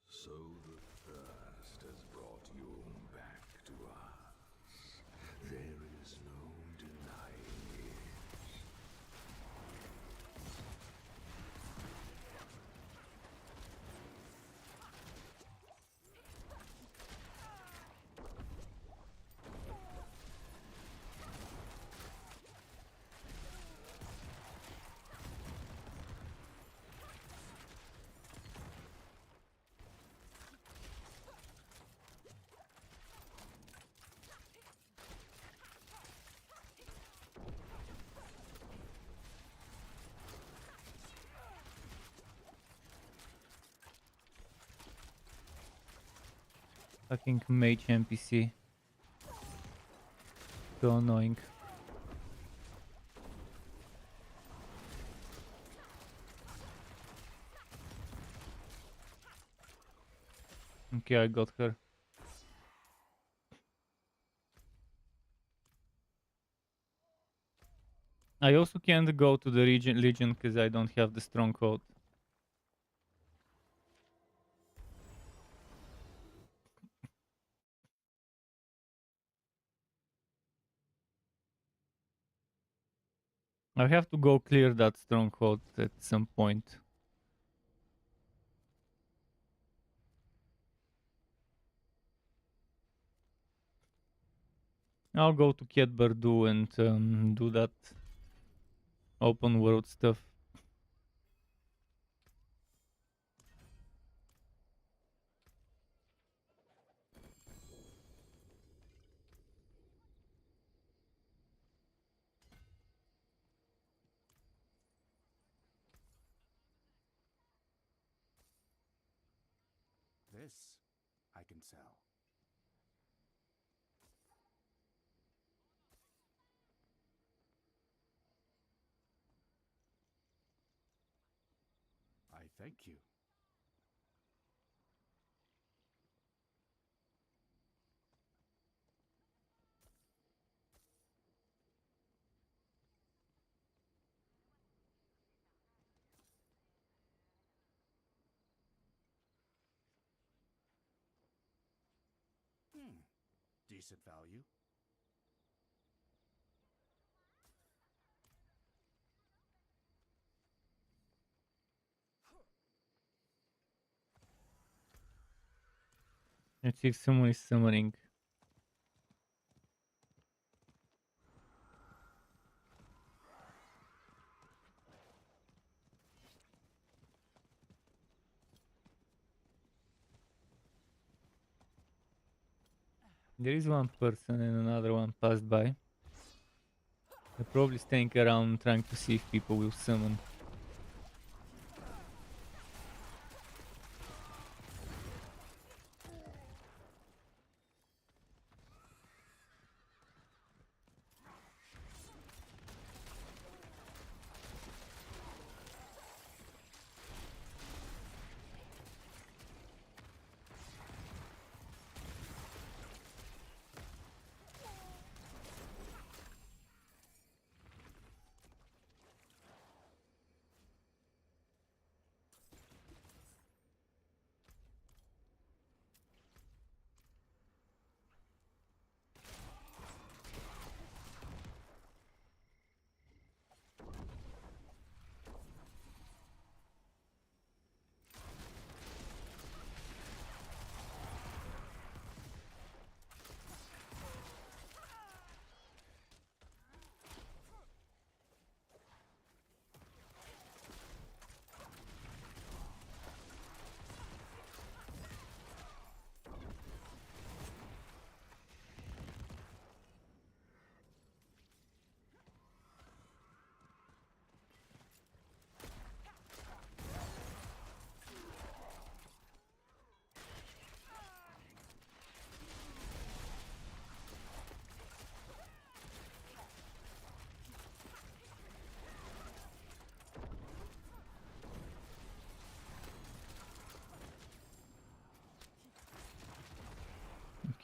So the thirst has brought you back to us. There is no denying it. Fucking mage NPC. So annoying. Okay, I got her. I also can't go to the Legion because I don't have the stronghold. I have to go clear that stronghold at some point. I'll go to Kiet Bardu and do that open world stuff. This I can sell. I thank you. Decent value. Let's see if someone is summoning. There is one person and another one passed by. They're probably staying around trying to see if people will summon.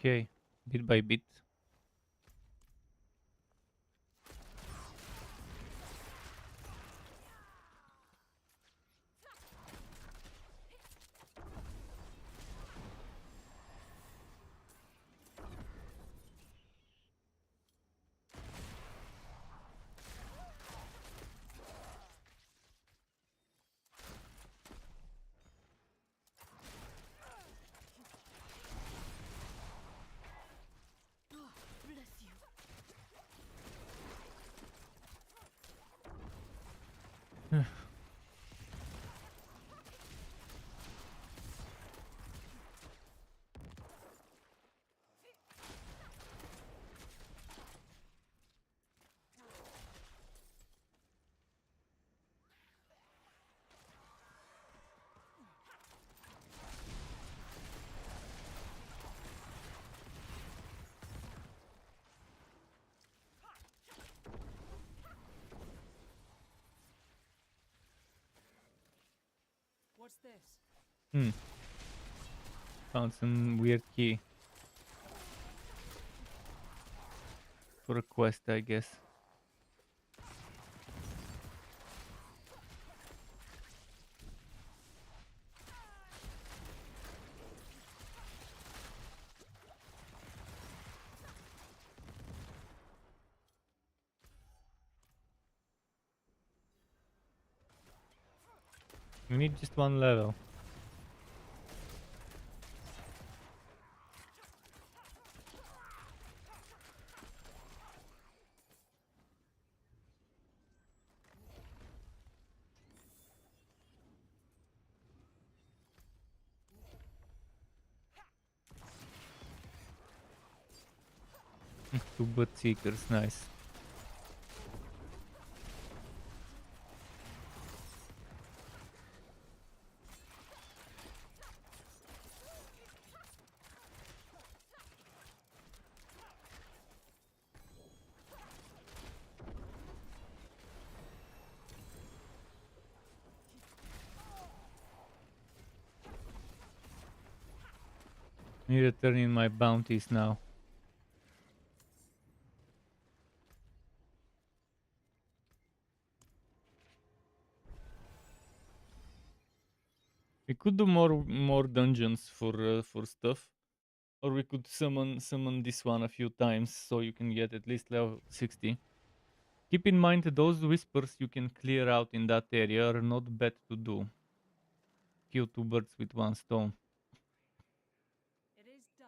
Okay, bit by bit. What's this? Found some weird key. For a quest, I guess. We need just one level. Two butt seekers, nice. Need to turn in my bounties now. We could do more dungeons for stuff, or we could summon this one a few times so you can get at least level 60. Keep in mind that those whispers you can clear out in that area are not bad to do. Kill two birds with one stone. It is done.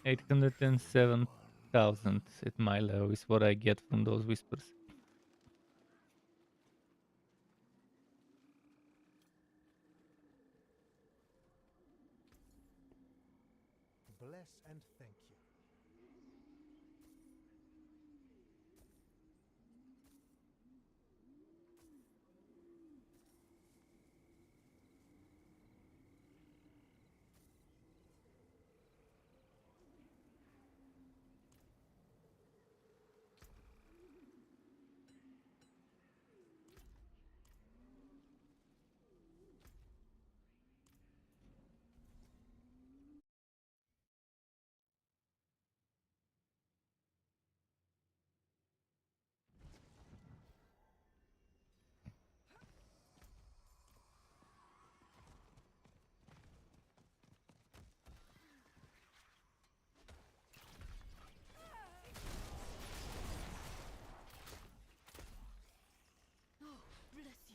$807,000 at my level is what I get from those whispers. Bless and thank you. Bless you. Bless you.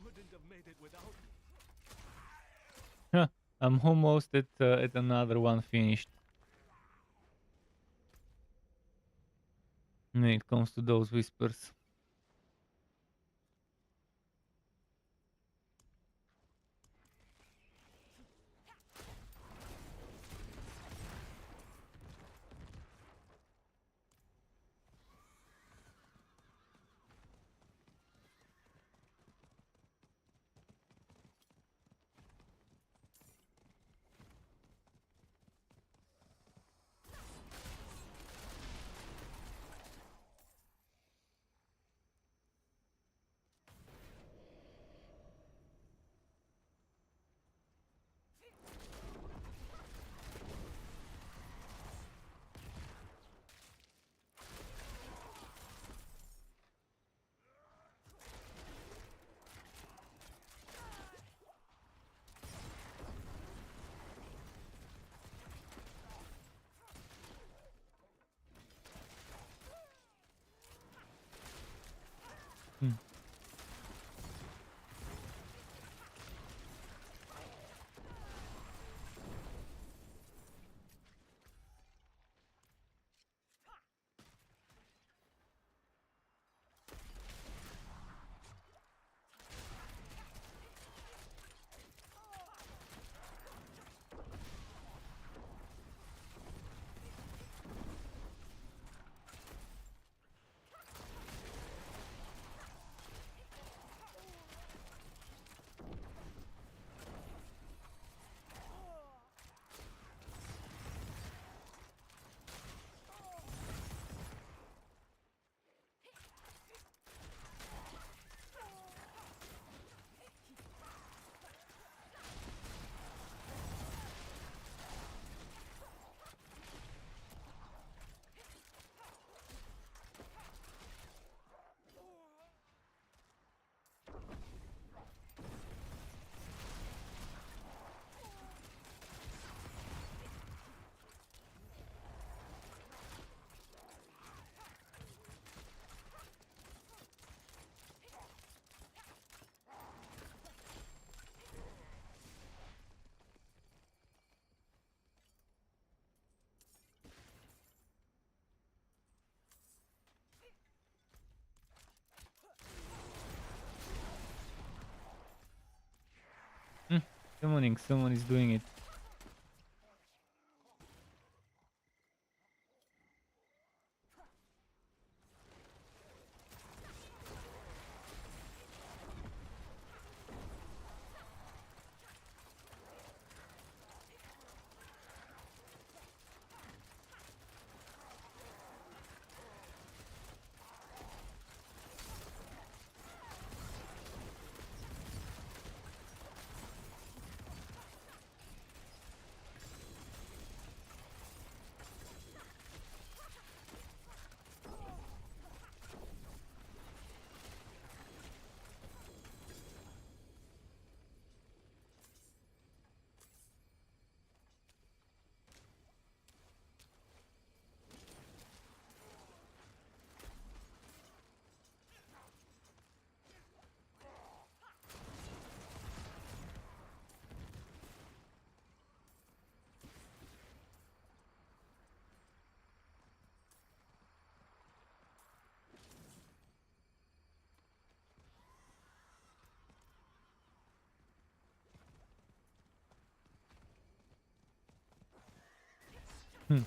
Wouldn't have made it without you. Huh, I'm almost at another one finished. When it comes to those whispers. Hmm. Summoning, someone is doing it. Hmm.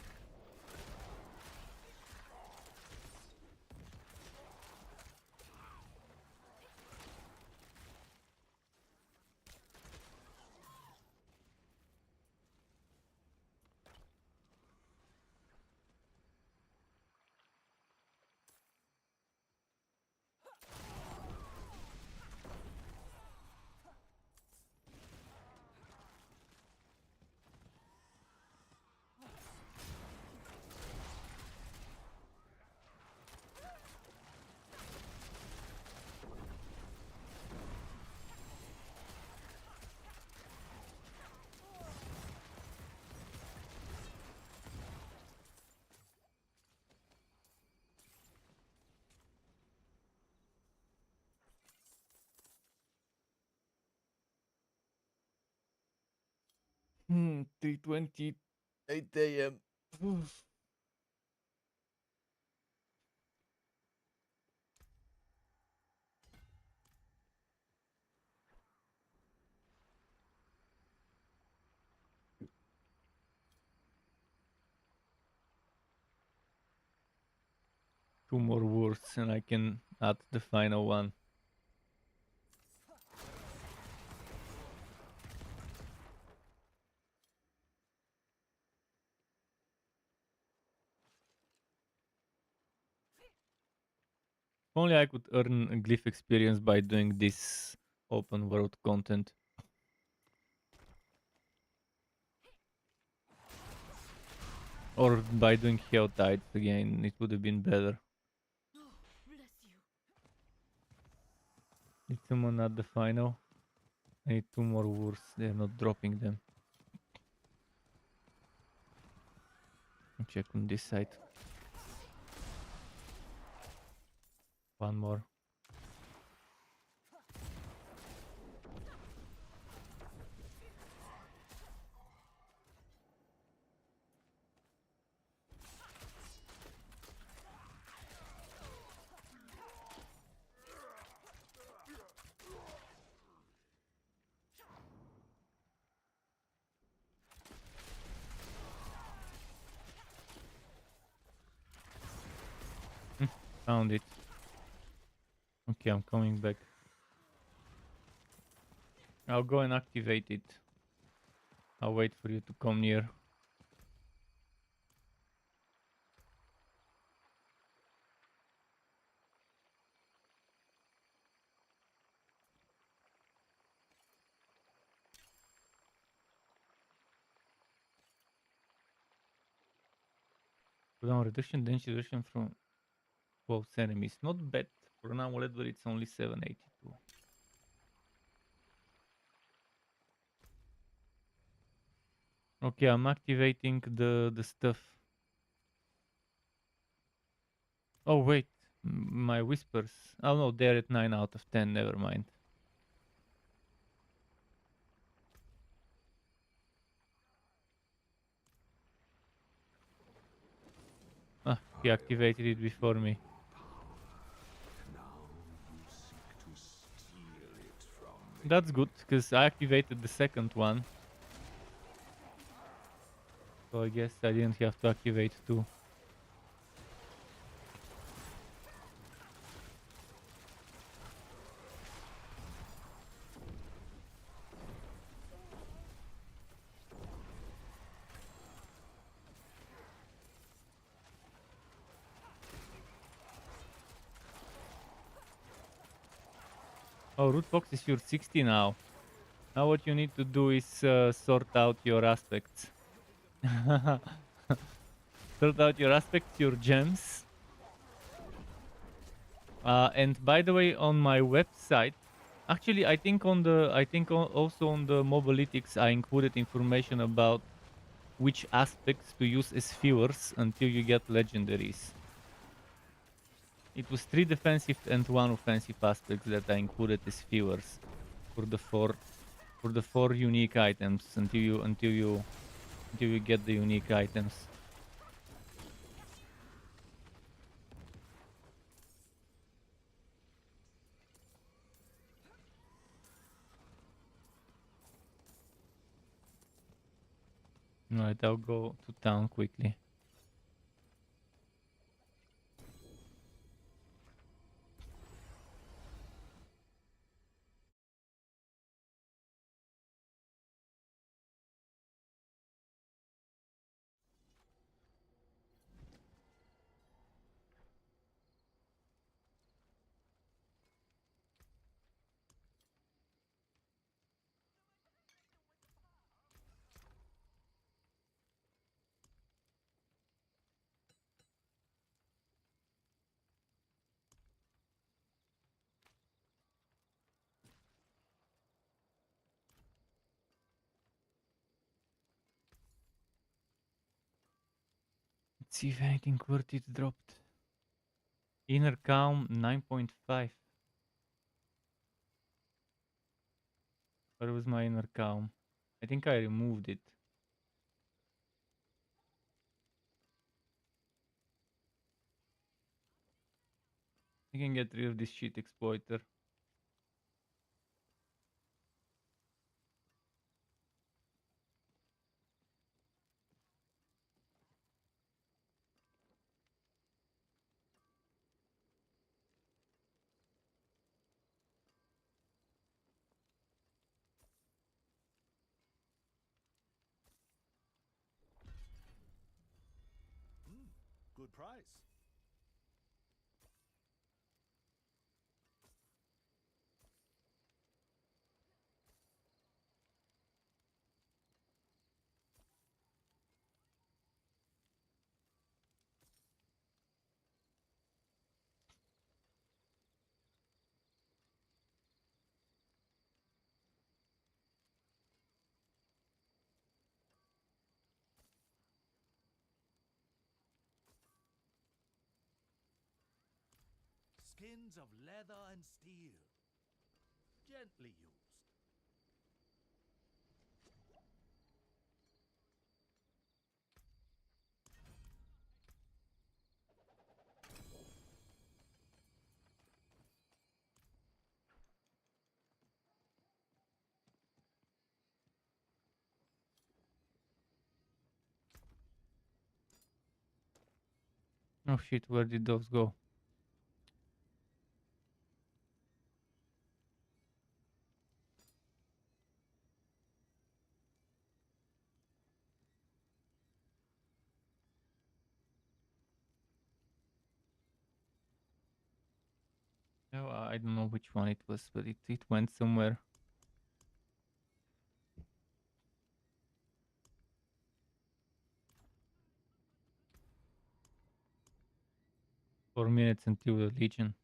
Hmm. 3:28 a.m. Two more words and I can add the final one. If only I could earn glyph experience by doing this open world content. Or by doing Hell Tides again, it would have been better. Did someone add the final? I need two more words, they're not dropping them. Check on this side. One more. Found it. Okay, I'm coming back. I'll go and activate it. I'll wait for you to come near. Cooldown reduction, damage reduction from both enemies. Not bad for an amulet, but it's only 782. Okay, I'm activating the stuff. Oh wait, my whispers. Oh no, they're at 9 out of 10. Never mind. Ah, he activated it before me. That's good, because I activated the second one. So I guess I didn't have to activate two. Oh, root box is your 60 now. Now what you need to do is sort out your aspects. Sort out your aspects, your gems. And by the way, on my website, actually, I think also on the mobalytics, I included information about which aspects to use as viewers until you get legendaries. It was 3 defensive and 1 offensive aspects that I included as viewers for the four unique items until you get the unique items. Alright, I'll go to town quickly. Let's see if anything worth it dropped. Inner calm 9.5. Where was my inner calm? I think I removed it. I can get rid of this shit exploiter. Good price. Skins of leather and steel. Gently used. Oh shit, where did those go? I don't know which one it was, but it went somewhere. Four minutes until the Legion.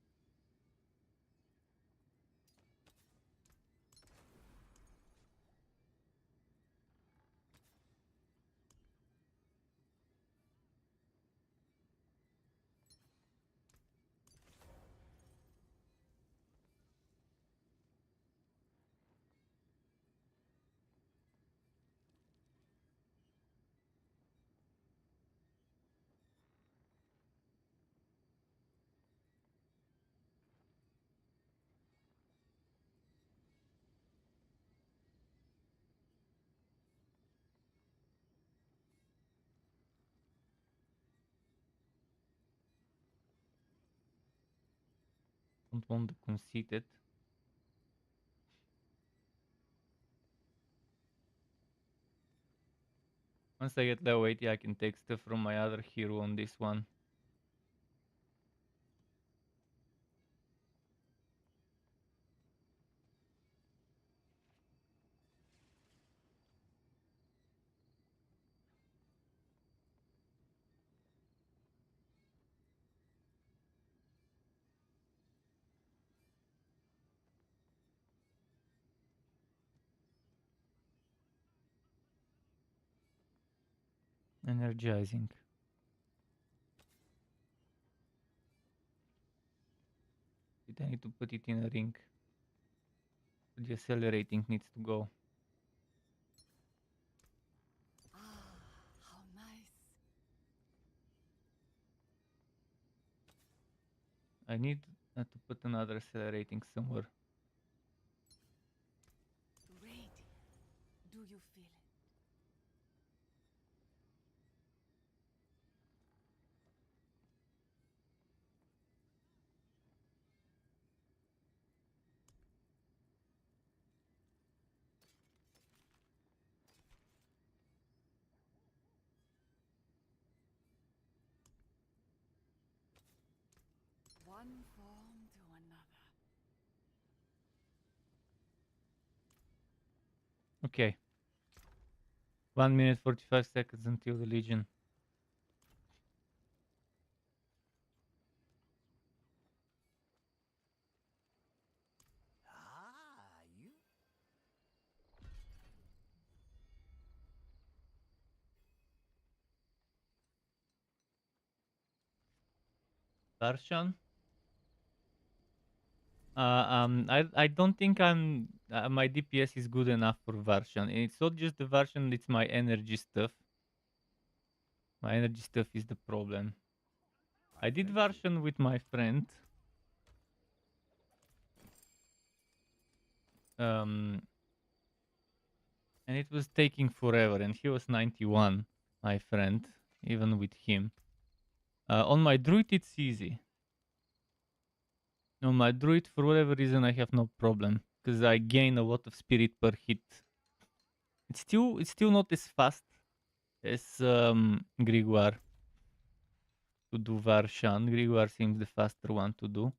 Don't want to concede it. Once I get level 80, I can take stuff from my other hero on this one. Energizing. I need to put it in a ring. The accelerating needs to go. Ah, how nice. I need to put another accelerating somewhere. Radiant. Do you feel it? One form to another. Okay. 1 minute 45 seconds until the Legion. Ah, you. Darshan? I don't think I'm my DPS is good enough for version. It's not just the version; it's my energy stuff. My energy stuff is the problem. I did version with my friend. And it was taking forever, and he was 91, my friend, even with him. On my druid, it's easy. On my druid, for whatever reason, I have no problem because I gain a lot of spirit per hit. It's still not as fast as Grigor to do Varshan. Grigor seems the faster one to do.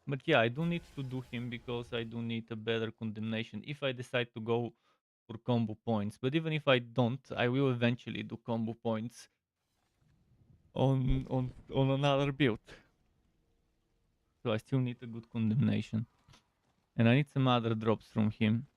But yeah, I do need to do him because I do need a better condemnation if I decide to go for combo points. But even if I don't, I will eventually do combo points on another build. So I still need a good condemnation. And I need some other drops from him.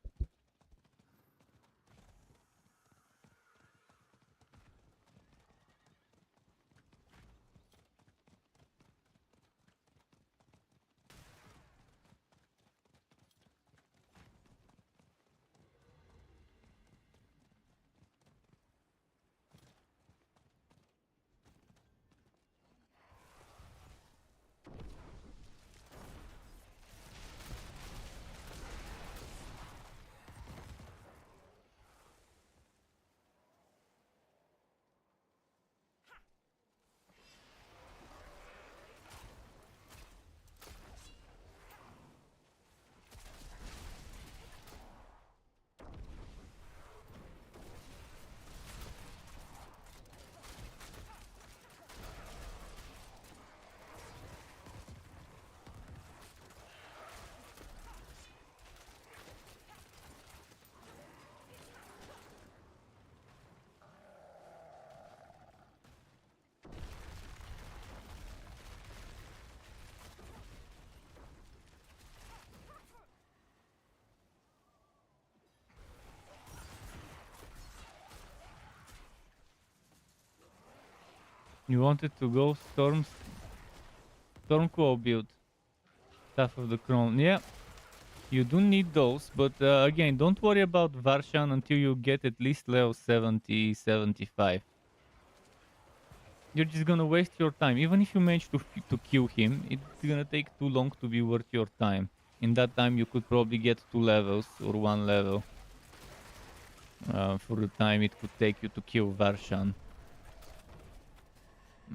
You wanted to go Stormclaw build. Staff of the Crown. Yeah, you do need those, but again, don't worry about Varshan until you get at least level 70, 75. You're just gonna waste your time. Even if you manage to kill him, it's gonna take too long to be worth your time. In that time, you could probably get 2 levels or 1 level. For the time it could take you to kill Varshan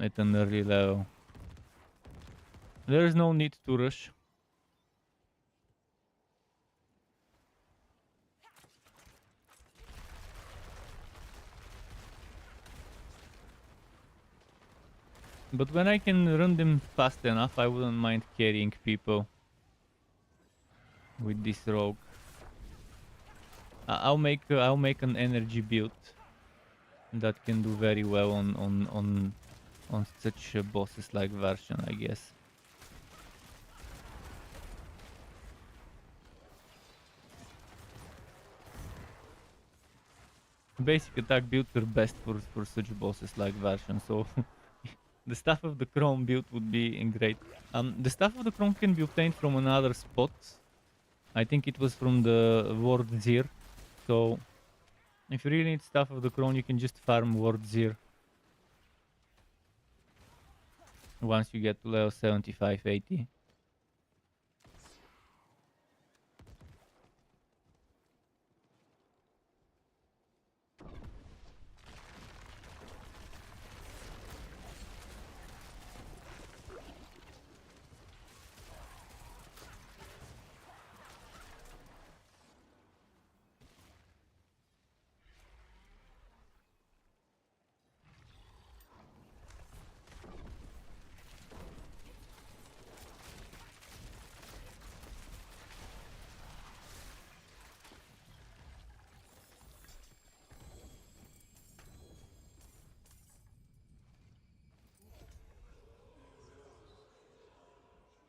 at an early level. There is no need to rush. But when I can run them fast enough, I wouldn't mind carrying people with this rogue. I'll make an energy build that can do very well on such bosses like Varshan, I guess. Basic attack builds are best for such bosses like Varshan, so the Staff of the Chrome build would be great. The Staff of the Chrome can be obtained from another spot. I think it was from the Ward Zir. So if you really need Staff of the Crown, you can just farm Ward Zir. Once you get to level 75, 80.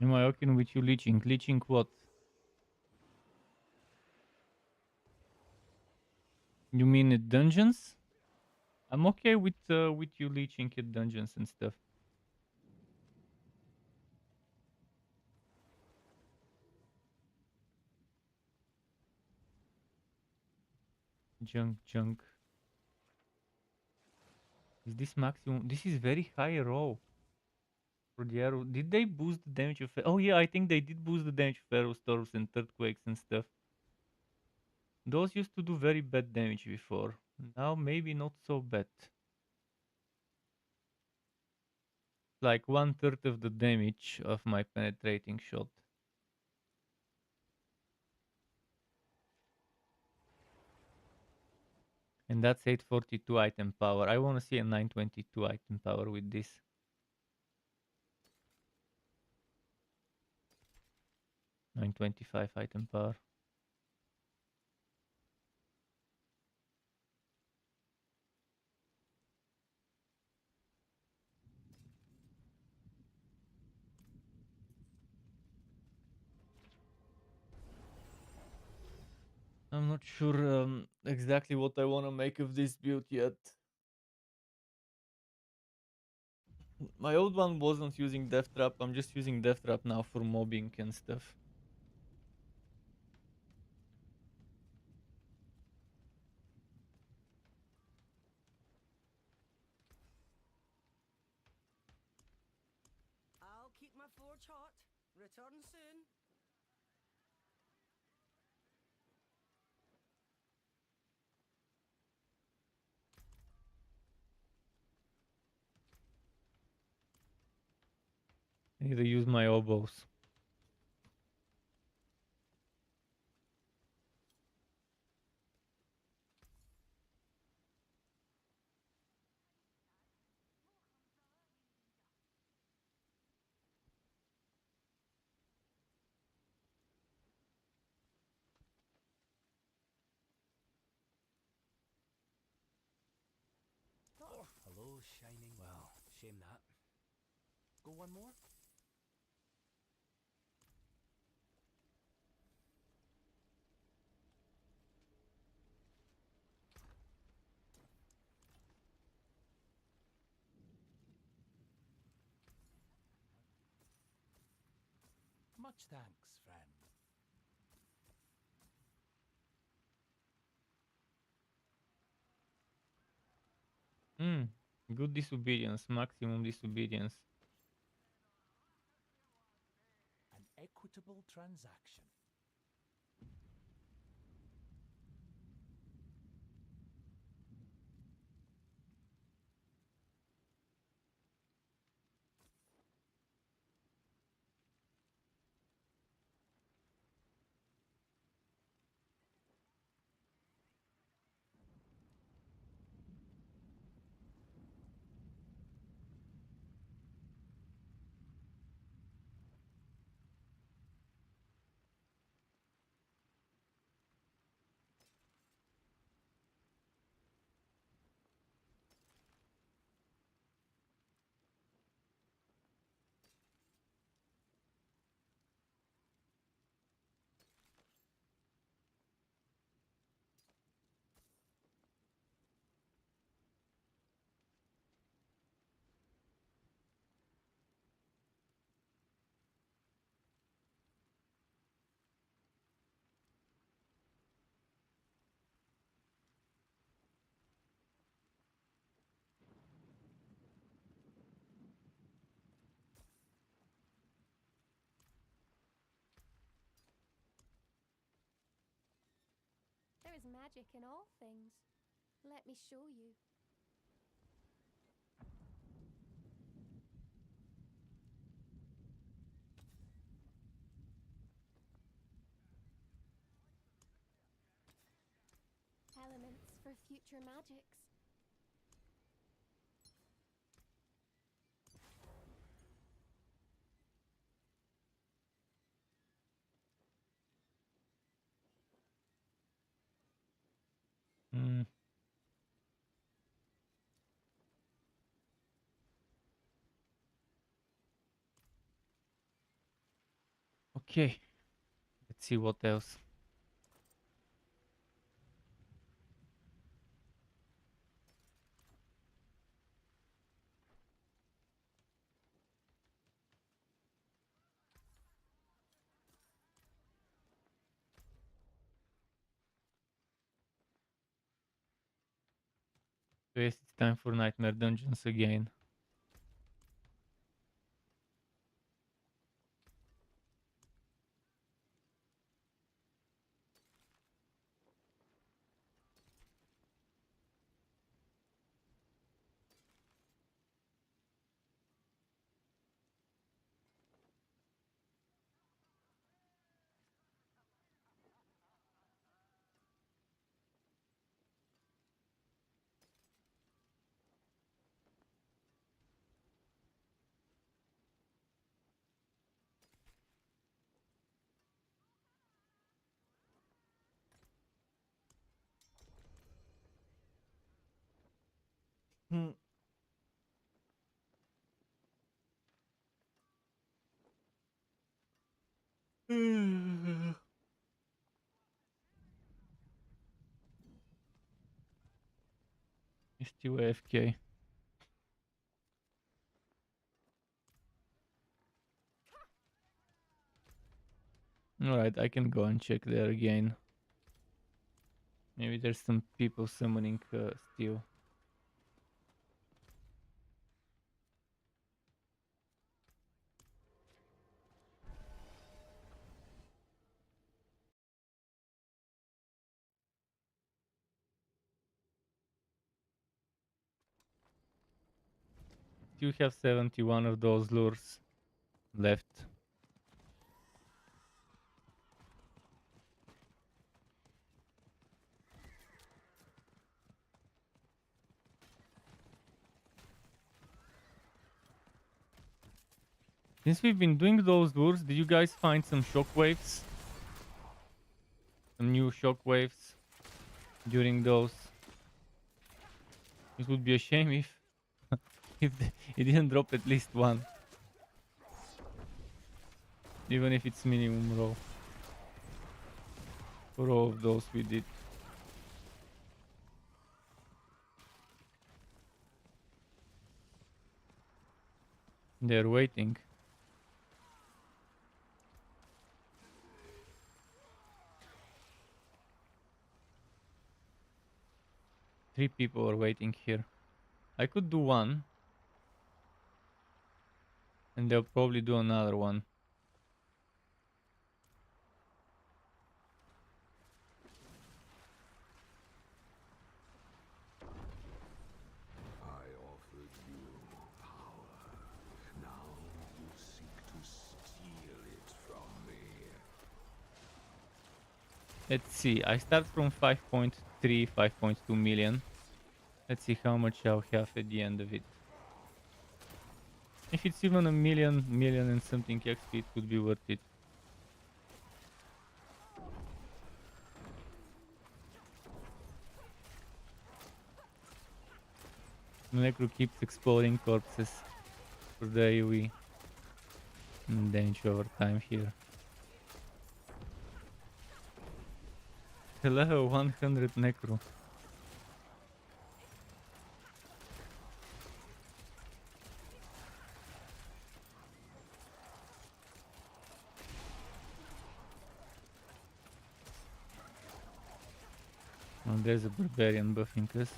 Am I okay with you leeching? Leeching what? You mean at dungeons? I'm okay with you leeching at dungeons and stuff. Junk. Is this maximum? This is very high roll for the arrow. Did they boost the damage of? Oh yeah, I think they did boost the damage of arrow storms and earthquakes and stuff. Those used to do very bad damage before. Now maybe not so bad. Like 1/3 of the damage of my penetrating shot. And that's 842 item power. I want to see a 922 item power with this. 925 item power. I'm not sure exactly what I want to make of this build yet. My old one wasn't using Death Trap. I'm just using Death Trap now for mobbing and stuff. I'll keep my forge hot. Return soon. I need to use my oboes. Oh, hello, shining. Well, shame that. Go one more? Much thanks, friend. Good disobedience, maximum disobedience. An equitable transaction. There is magic in all things. Let me show you. Elements for future magics. Okay, let's see what else. Yes, it's time for Nightmare Dungeons again. It's still AFK. Alright, I can go and check there again. Maybe there's some people summoning still. Still have 71 of those lures left. Since we've been doing those lures, did you guys find some shockwaves? Some new shockwaves during those? It would be a shame if it didn't drop at least one. Even if it's minimum row. For all of those we did. They're waiting. 3 people are waiting here. I could do one. And they'll probably do another one. I offered you power. Now you seek to steal it from me. Let's see. I start from 5.3, 5.2 million. Let's see how much I'll have at the end of it. If it's even a million and something XP, it could be worth it. Necro keeps exploding corpses for the AoE. Damage over time here. Hello, 100 Necro. Oh, there's a barbarian buffing us.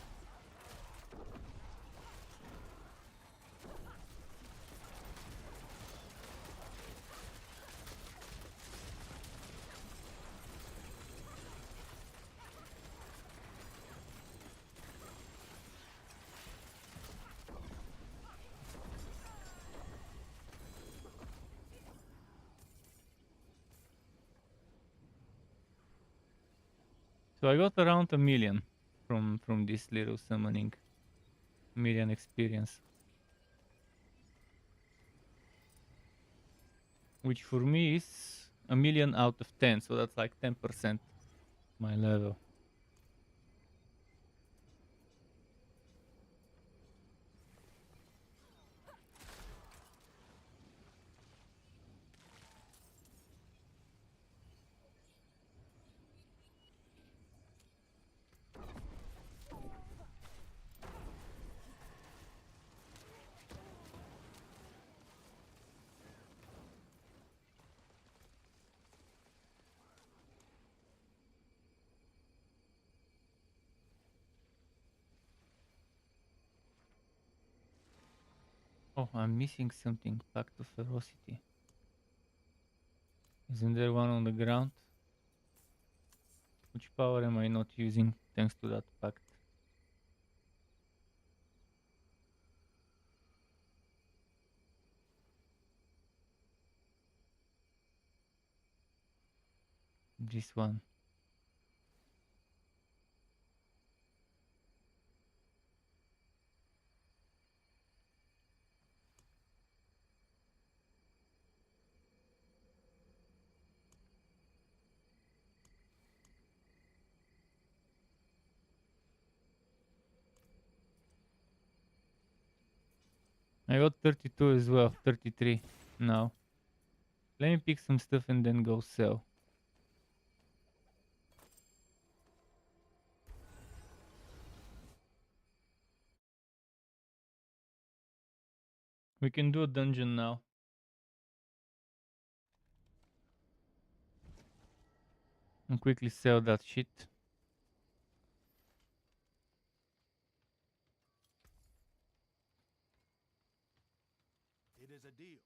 So I got around a million from this little summoning. Million experience. Which for me is a million out of 10, so that's like 10% my level. Oh, I'm missing something. Pact of Ferocity. Isn't there one on the ground? Which power am I not using thanks to that pact? This one. I got 32 as well, 33 now. Let me pick some stuff and then go sell. We can do a dungeon now. And quickly sell that shit. It is a deal.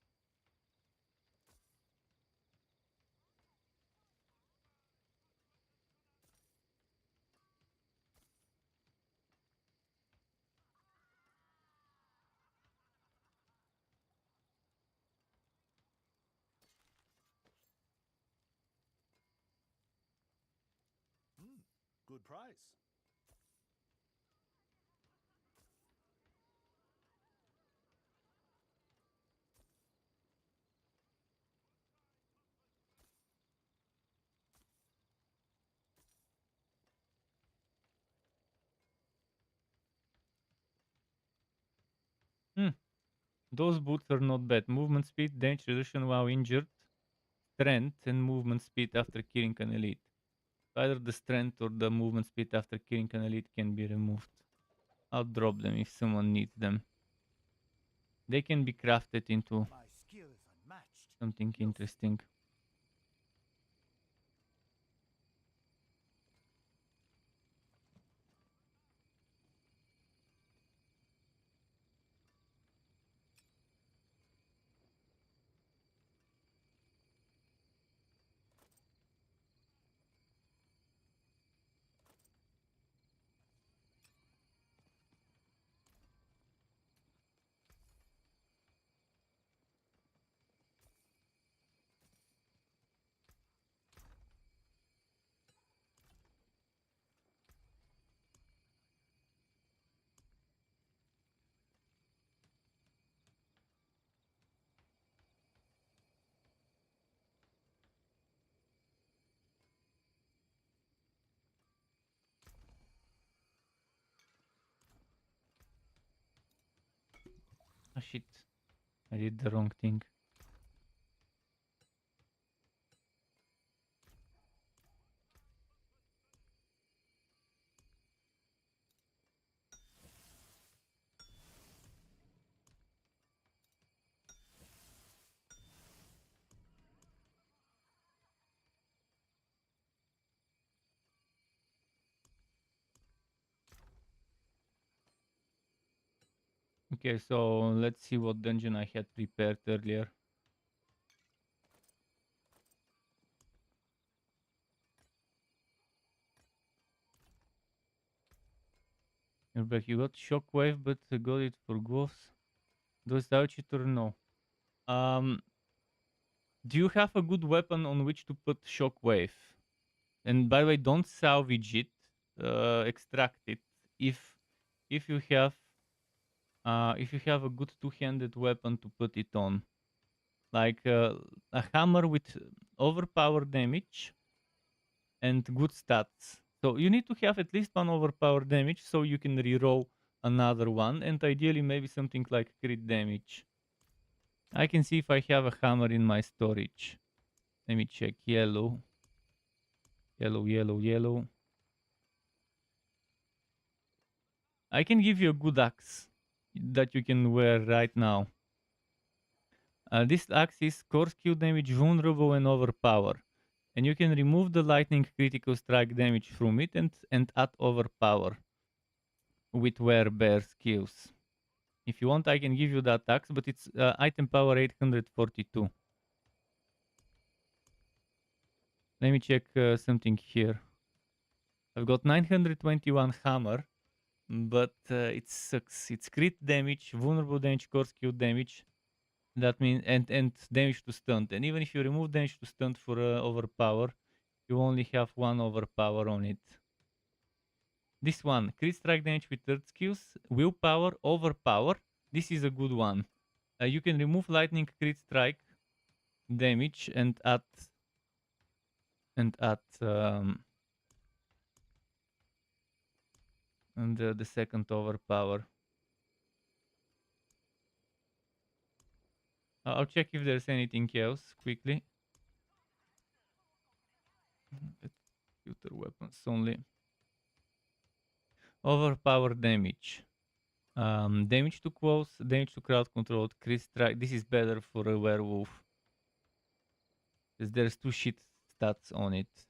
Good price. Those boots are not bad. Movement speed, damage reduction while injured, strength, and movement speed after killing an elite. Either the strength or the movement speed after killing an elite can be removed. I'll drop them if someone needs them. They can be crafted into something interesting. Ah shit. I did the wrong thing. Okay, so let's see what dungeon I had prepared earlier. You're back. You got shockwave, but got it for ghosts. Does touch it or no? Do you have a good weapon on which to put shockwave? And by the way, don't salvage it. Extract it. If you have a good two-handed weapon to put it on, like a hammer with overpower damage and good stats. So you need to have at least one overpower damage so you can reroll another one, and ideally maybe something like crit damage. I can see if I have a hammer in my storage. Let me check. Yellow. Yellow, yellow, yellow. I can give you a good axe that you can wear right now. This axe is core skill damage, vulnerable, and overpower. And you can remove the lightning critical strike damage from it and add overpower with wear bear skills. If you want, I can give you that axe, but it's item power 842. Let me check something here. I've got 921 hammer, but it sucks. It's crit damage, vulnerable damage, core skill damage. That means and damage to stunt. And even if you remove damage to stunt for overpower, you only have one overpower on it. This one, crit strike damage with third skills, willpower, overpower. This is a good one. You can remove lightning crit strike damage and add and the second overpower. I'll check if there's anything else quickly. Computer weapons only. Overpower damage. Damage to close, damage to crowd controlled, crit strike. This is better for a werewolf. Because there's two shit stats on it.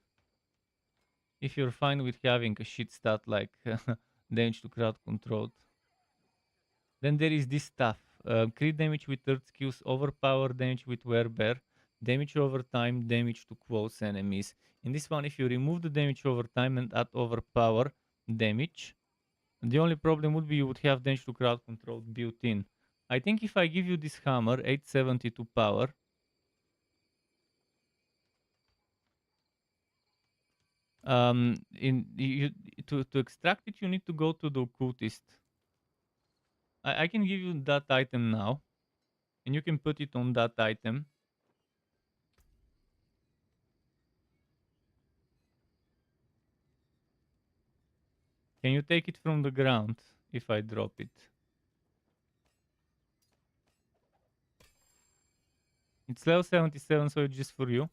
If you're fine with having a shit stat like damage to crowd controlled. Then there is this stuff. Crit damage with third skills, overpower damage with werebear, damage over time, damage to close enemies. In this one, if you remove the damage over time and add overpower damage, the only problem would be you would have damage to crowd control built in. I think if I give you this hammer, 872 power, to extract it, you need to go to the occultist. I can give you that item now, and you can put it on that item. Can you take it from the ground if I drop it? It's level 77, so it's just for you.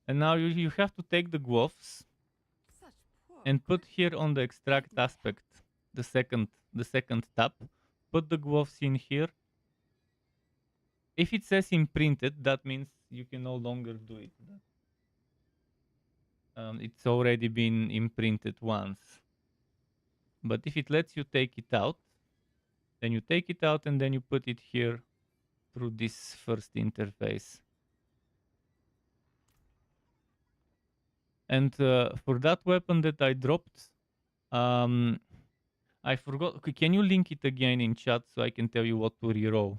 And now you have to take the gloves and put here on the extract aspect, the second tab. Put the gloves in here. If it says imprinted, that means you can no longer do it. It's already been imprinted once. But if it lets you take it out, then you take it out and then you put it here through this first interface. And for that weapon that I dropped, I forgot. Okay, can you link it again in chat so I can tell you what to reroll?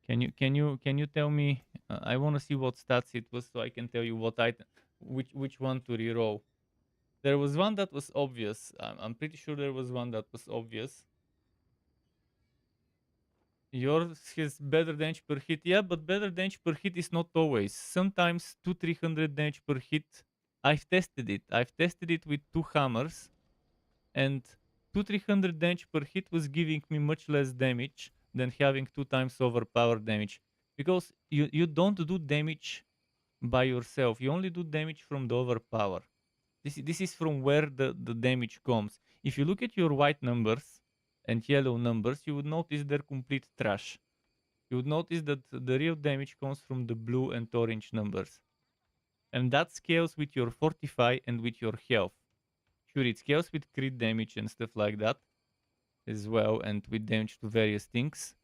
Can you tell me? I want to see what stats it was so I can tell you what item, which one to reroll. There was one that was obvious. I'm pretty sure there was one that was obvious. Yours has better damage per hit. Yeah, but better damage per hit is not always. Sometimes 200-300 damage per hit. I've tested it. I've tested it with 2 hammers, and 200-300 damage per hit was giving me much less damage than having 2 times overpower damage, because you don't do damage by yourself. You only do damage from the overpower. This is from where the damage comes. If you look at your white numbers and yellow numbers, you would notice they're complete trash. You would notice that the real damage comes from the blue and orange numbers. And that scales with your fortify and with your health. Sure, it scales with crit damage and stuff like that as well, and with damage to various things.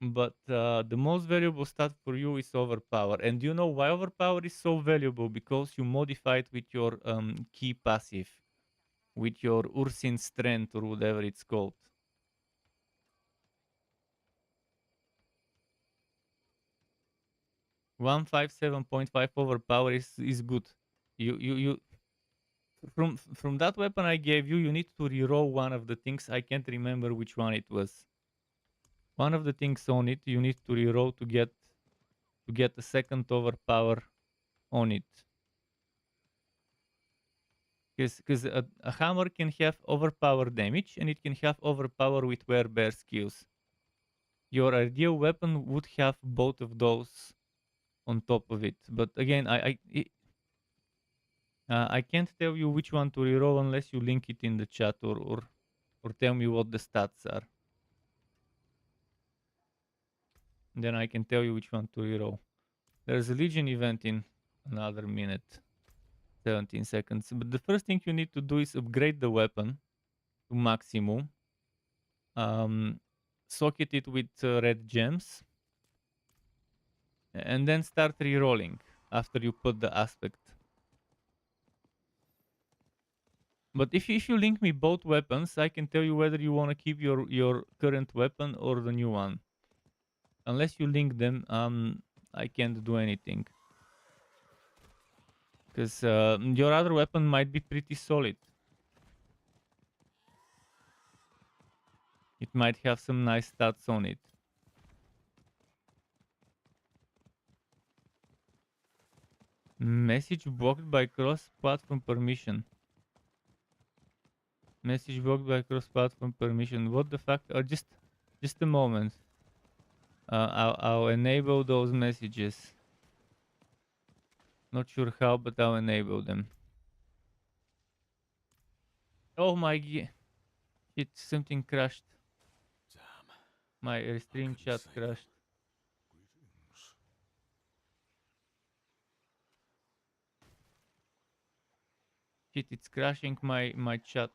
But the most valuable stat for you is overpower. And you know why overpower is so valuable? Because you modify it with your key passive, with your Ursin strength or whatever it's called. .157 overpower is good. You from that weapon I gave you, you need to reroll one of the things. I can't remember which one it was. One of the things on it you need to reroll to get a second overpower on it. Because a hammer can have overpower damage and it can have overpower with werebear skills. Your ideal weapon would have both of those on top of it. But again, I can't tell you which one to reroll unless you link it in the chat or tell me what the stats are. Then I can tell you which one to reroll. There's a Legion event in another minute, 17 seconds. But the first thing you need to do is upgrade the weapon to maximum. Socket it with red gems. And then start rerolling after you put the aspect. But if you link me both weapons, I can tell you whether you want to keep your current weapon or the new one. Unless you link them, I can't do anything. Because your other weapon might be pretty solid. It might have some nice stats on it. Message blocked by cross-platform permission. Message blocked by cross-platform permission. What the fuck? Or just a moment. I'll enable those messages. Not sure how, but I'll enable them. Oh my god. Shit, something crashed. Damn. My stream chat crashed. Shit, it's crashing my chat.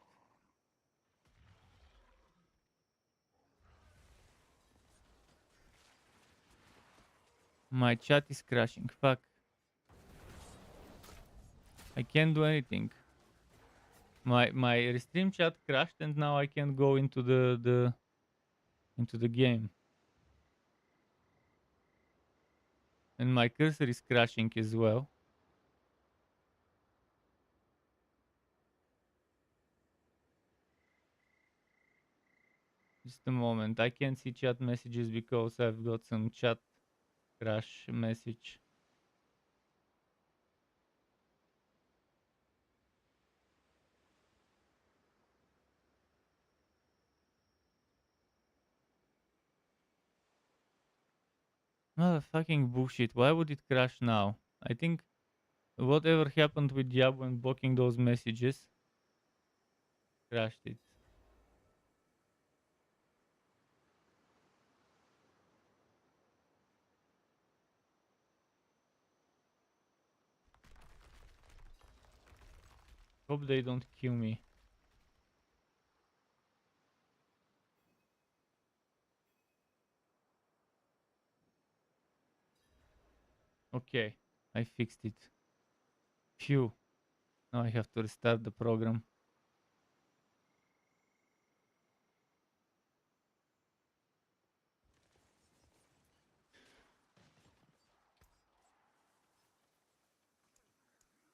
My chat is crashing. Fuck. I can't do anything. My stream chat crashed and now I can't go into the game. And my cursor is crashing as well. Just a moment. I can't see chat messages because I've got some chat crash message. Motherfucking bullshit. Why would it crash now? I think whatever happened with Diablo and blocking those messages crashed it. Hope they don't kill me. Okay, I fixed it. Phew. Now I have to restart the program.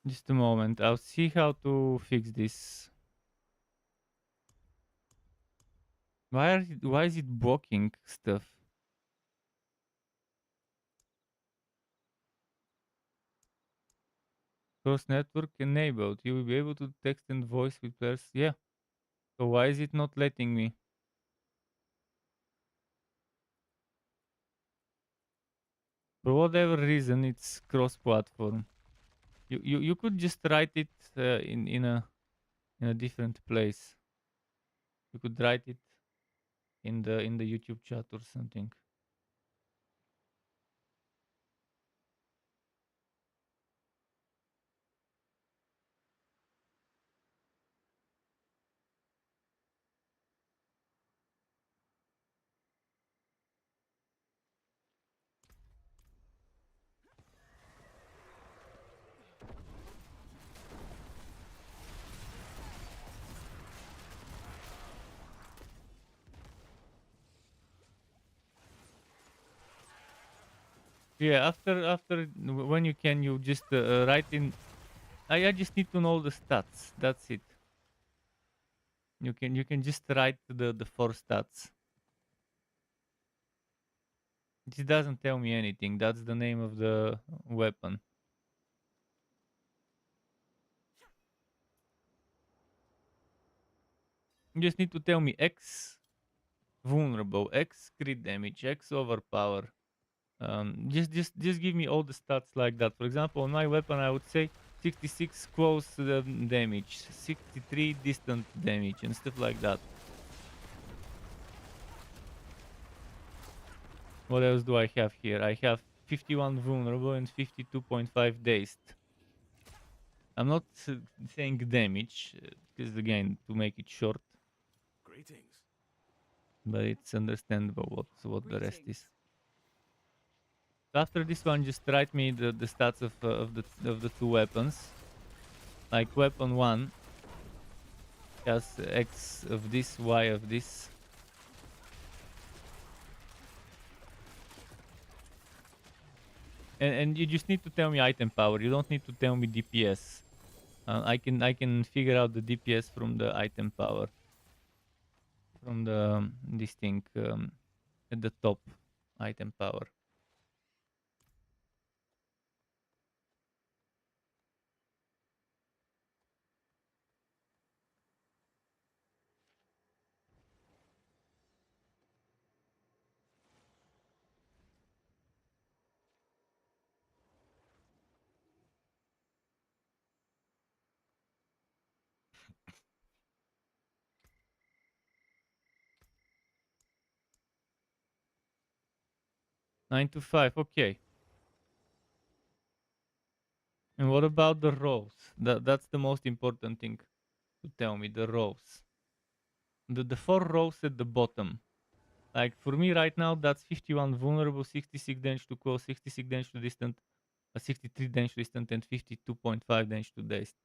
Just a moment. I'll see how to fix this. Why is it blocking stuff? Cross network enabled. You will be able to text and voice with players. Yeah. So why is it not letting me? For whatever reason, it's cross-platform. You could just write it in a different place. You could write it in the YouTube chat or something. Yeah, when you can, you just write in. I just need to know the stats. That's it. You can just write the 4 stats. This doesn't tell me anything. That's the name of the weapon. You just need to tell me X vulnerable, X crit damage, X overpower. Just give me all the stats like that. For example, on my weapon, I would say 66 close damage, 63 distant damage, and stuff like that. What else do I have here? I have 51 vulnerable and 52.5 dazed. I'm not saying damage, because again, to make it short. Greetings. But it's understandable what the rest is. After this one, just write me the stats of the 2 weapons. Like weapon 1 has X of this, Y of this. And you just need to tell me item power. You don't need to tell me DPS. I can figure out the DPS from the item power. From the this thing at the top, item power. Nine to 5, okay. And what about the rows? That's the most important thing to tell me, the rows. The 4 rows at the bottom. Like for me right now, that's 51 vulnerable, 66 damage to close, 66 damage to distant, 63 damage to distant, and 52.5 damage to dazed.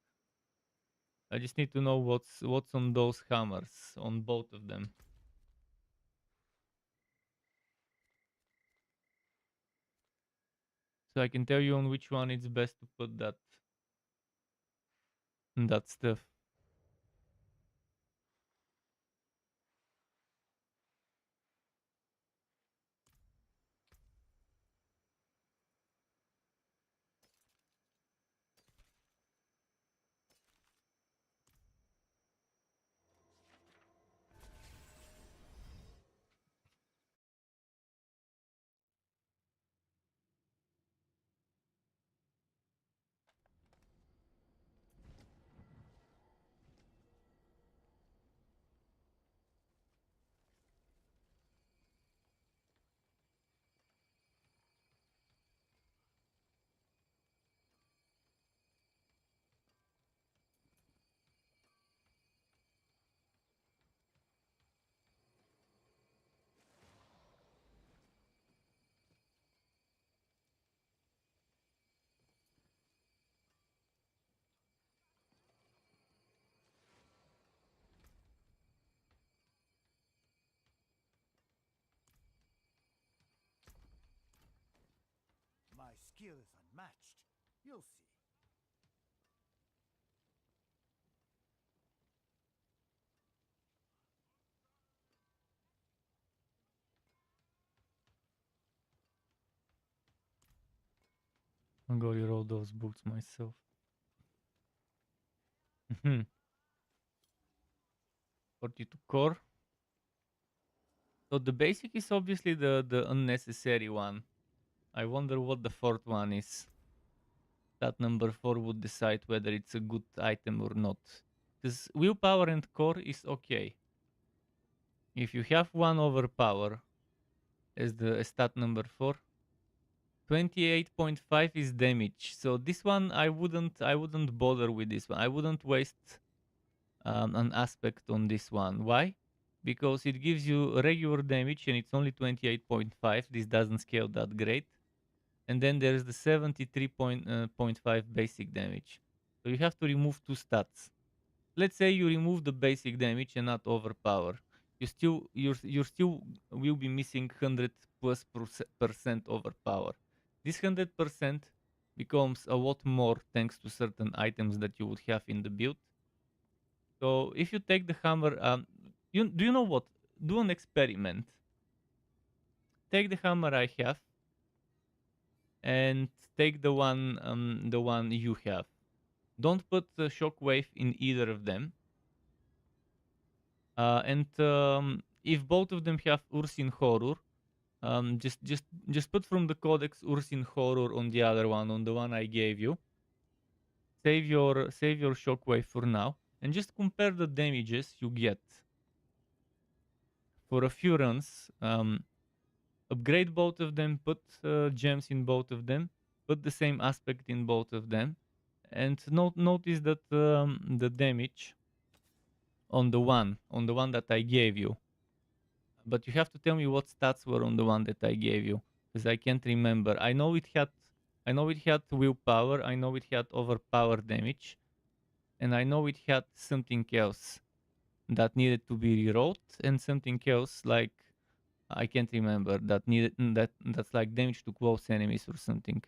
I just need to know what's on those hammers, on both of them. So I can tell you on which one it's best to put that stuff. My skill is unmatched. You'll see. I'm gonna roll those boots myself. Mhm. 42 core. So the basic is obviously the unnecessary one. I wonder what the fourth one is. That number 4 would decide whether it's a good item or not. Because willpower and core is okay. If you have one overpower as the stat number 4, 28.5 is damage. So this one I wouldn't bother with this one. I wouldn't waste an aspect on this one. Why? Because it gives you regular damage and it's only 28.5. This doesn't scale that great. And then there's the 73.5 basic damage. So you have to remove 2 stats. Let's say you remove the basic damage and not overpower. You still will be missing 100 plus percent overpower. This 100% becomes a lot more thanks to certain items that you would have in the build. So if you take the hammer, do you know what? Do an experiment. Take the hammer I have and take the one you have. Don't put the shockwave in either of them. And if both of them have Ursin Horror, just put from the codex Ursin Horror on the other one, on the one I gave you. Save your shockwave for now, and just compare the damages you get for a few runs. Upgrade both of them, put gems in both of them, put the same aspect in both of them, and notice that the damage on the one that I gave you. But you have to tell me what stats were on the one that I gave you, because I can't remember. I know it had willpower, I know it had overpower damage, and I know it had something else that needed to be rerolled, and something else like I can't remember that's like damage to close enemies or something.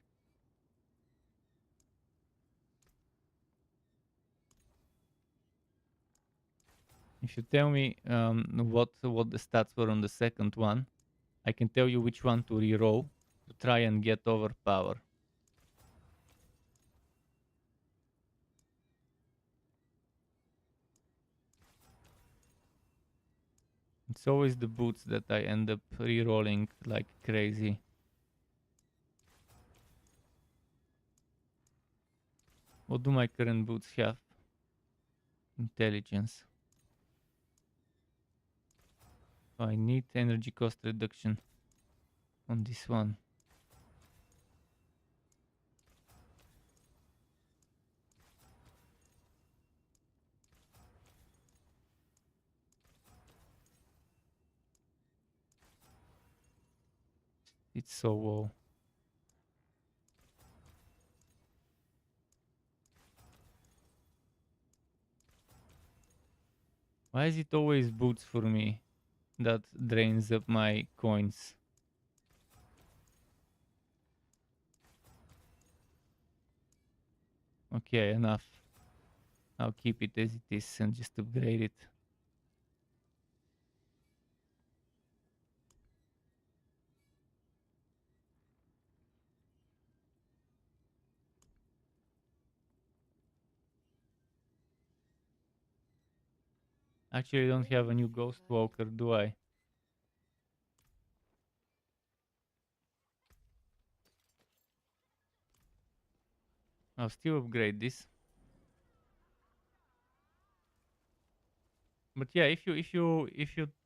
If you tell me what the stats were on the second one, I can tell you which one to reroll to try and get overpower. It's always the boots that I end up rerolling like crazy. What do my current boots have? Intelligence. Oh, I need energy cost reduction on this one. It's so low. Why is it always boots for me that drains up my coins? Okay, enough. I'll keep it as it is and just upgrade it. Actually, I don't have a new Ghost Walker, do I? I'll still upgrade this. But yeah, if you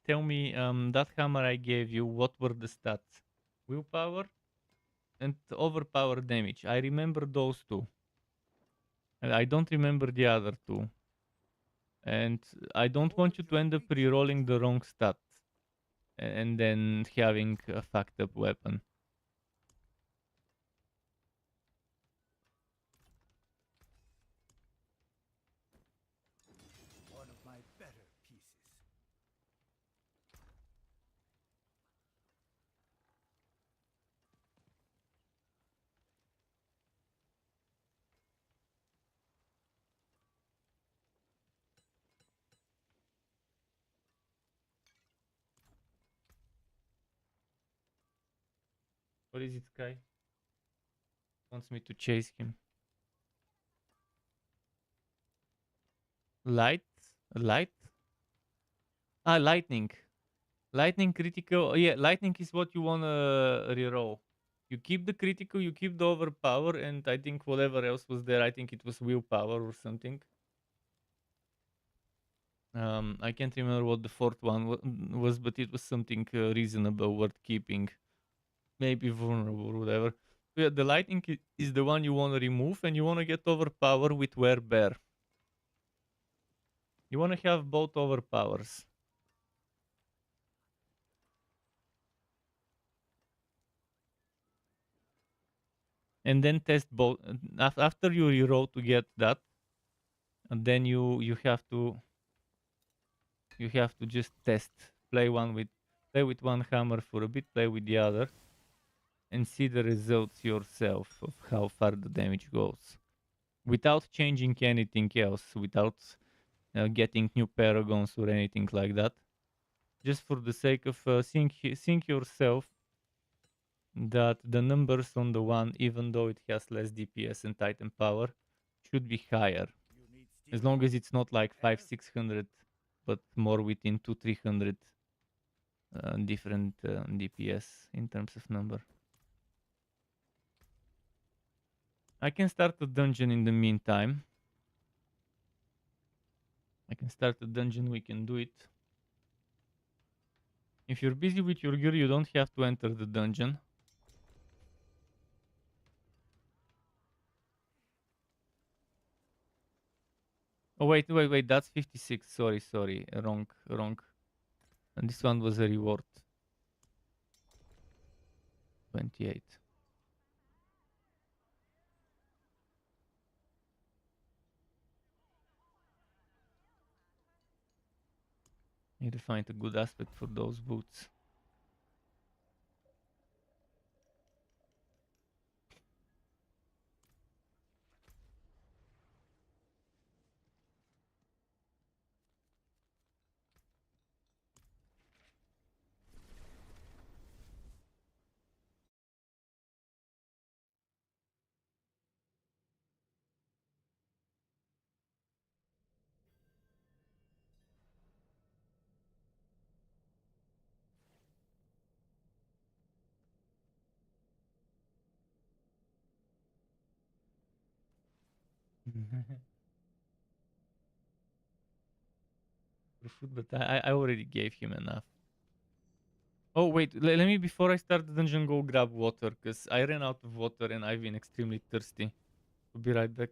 tell me that hammer I gave you, what were the stats? Willpower and overpower damage. I remember those two. And I don't remember the other two. And I don't want you to end up re-rolling the wrong stat and then having a fucked up weapon. One of my better pieces. What is it, Sky? Wants me to chase him. Light? Light? Lightning. Lightning critical. Yeah, lightning is what you wanna reroll. You keep the critical, you keep the overpower, and I think whatever else was there, I think it was willpower or something. I can't remember what the fourth one was, but it was something reasonable, worth keeping. Maybe vulnerable or whatever. But yeah, the lightning is the one you want to remove, and you want to get overpower with werebear. You want to have both overpowers. And then test both. After you reroll to get that, and then you have to just test. Play with one hammer for a bit, play with the other, and see the results yourself of how far the damage goes, without changing anything else, without getting new paragons or anything like that. Just for the sake of seeing yourself that the numbers on the one, even though it has less DPS and Titan power, should be higher. As long as it's not like 500-600, but more within 200-300 different DPS in terms of number. I can start a dungeon in the meantime. I can start a dungeon, we can do it. If you're busy with your gear, you don't have to enter the dungeon. Oh, wait, that's 56. Sorry. Wrong. And this one was a reward. 28. Need to find a good aspect for those boots. But I already gave him enough. Oh wait, let me, before I start the dungeon, go grab water, because I ran out of water and I've been extremely thirsty. I'll be right back.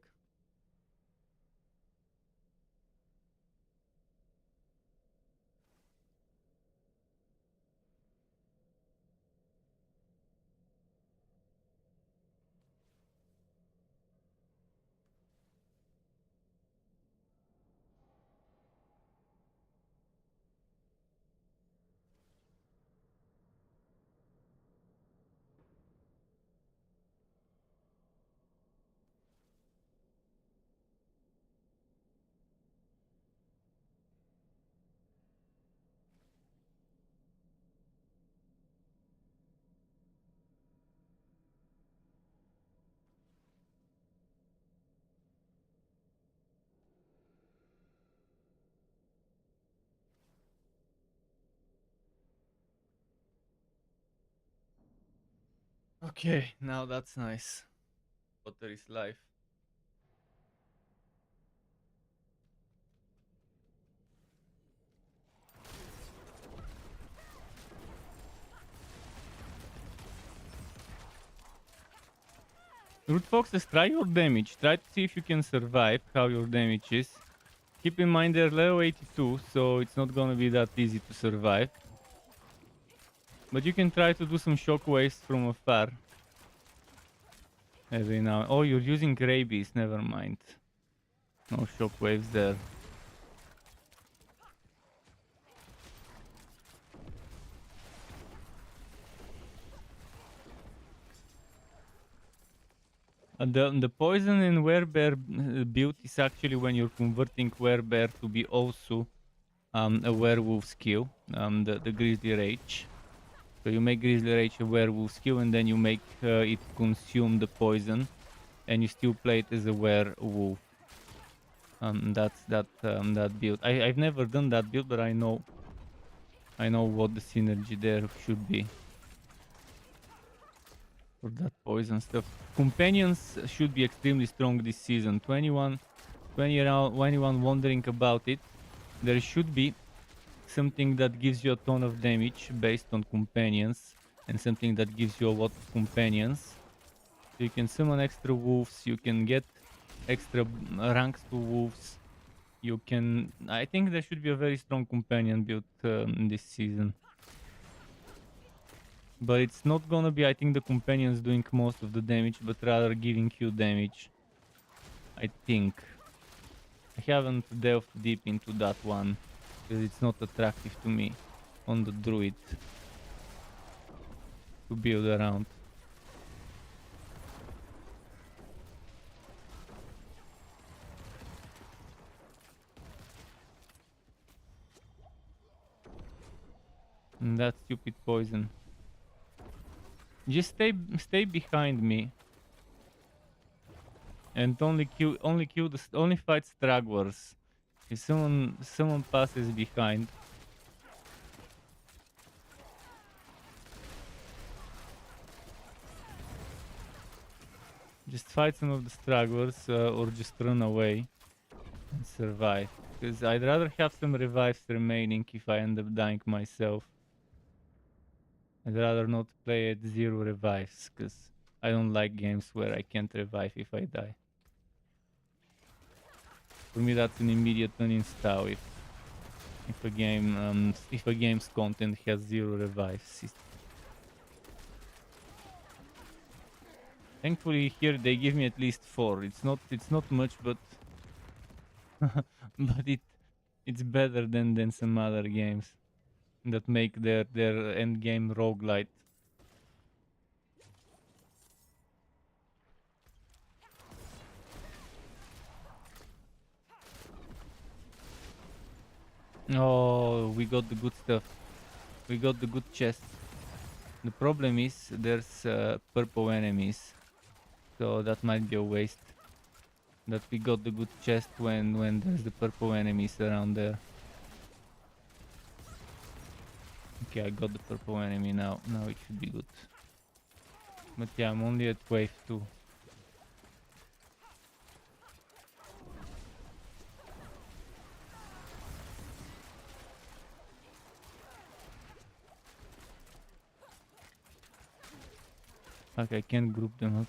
Okay, now that's nice. Water is life. Root Foxes, try your damage. Try to see if you can survive, how your damage is. Keep in mind they're level 82, so it's not gonna be that easy to survive. But you can try to do some shockwaves from afar. Every now. Oh, you're using rabies, never mind. No shockwaves there. The poison in werebear build is actually when you're converting werebear to be also a werewolf skill, the Grizzly Rage. So you make Grizzly Rage a werewolf skill, and then you make it consume the poison, and you still play it as a werewolf. That's that build. I've never done that build, but I know I know what the synergy there should be for that poison stuff. Companions should be extremely strong this season. 21, 20 around, anyone wondering about it, there should be something that gives you a ton of damage based on companions, and something that gives you a lot of companions. So you can summon extra wolves, you can get extra ranks to wolves. You can... I think there should be a very strong companion build this season. But it's not gonna be, I think, the companions doing most of the damage, but rather giving you damage. I think. I haven't delved deep into that one, because it's not attractive to me on the druid to build around. And that stupid poison. Just stay behind me. And only fight stragglers. If someone passes behind, just fight some of the stragglers or just run away and survive. Because I'd rather have some revives remaining if I end up dying myself. I'd rather not play at 0 revives, because I don't like games where I can't revive if I die. For me, that's an immediate uninstall if a game's content has 0 revives. Thankfully here they give me at least 4. It's not much, but but it's better than some other games that make their end game roguelite. Oh, we got the good stuff. We got the good chest. The problem is there's purple enemies, so that might be a waste. That we got the good chest when there's the purple enemies around there. Okay, I got the purple enemy now. Now it should be good. But yeah, I'm only at wave 2. Like I can't group them up.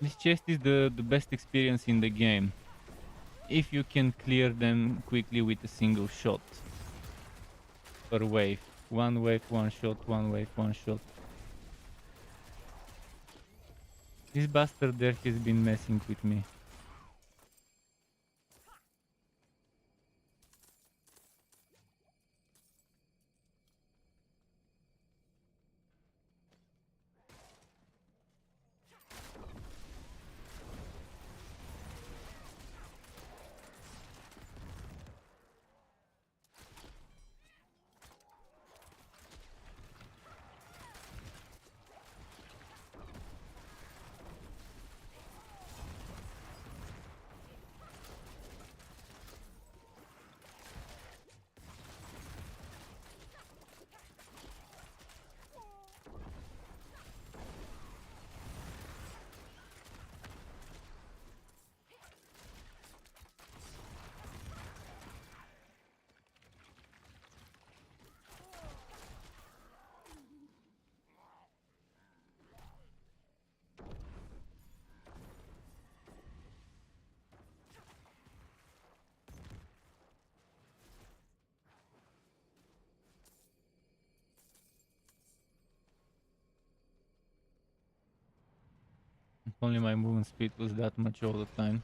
This chest is the best experience in the game, if you can clear them quickly with a single shot per wave. One wave, one shot, one wave, one shot. This bastard there has been messing with me. If only my movement speed was that much all the time.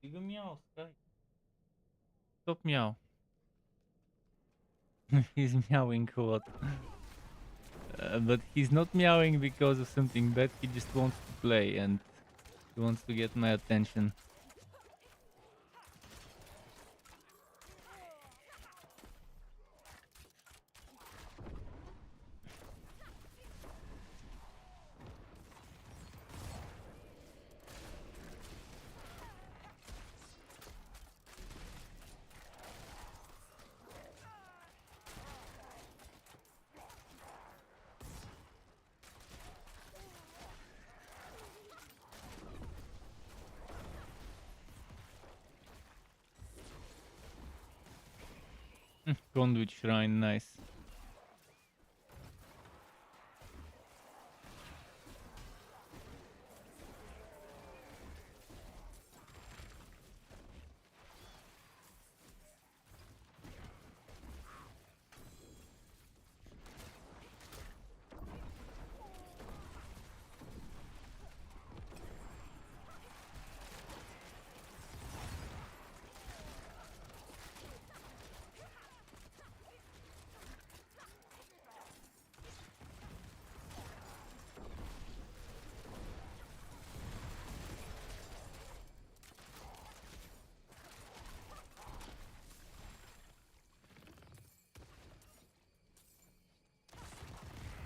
Diga meow, Sky. Stop meow. He's meowing what? But he's not meowing because of something bad, he just wants to play and he wants to get my attention. Conduit Shrine, nice.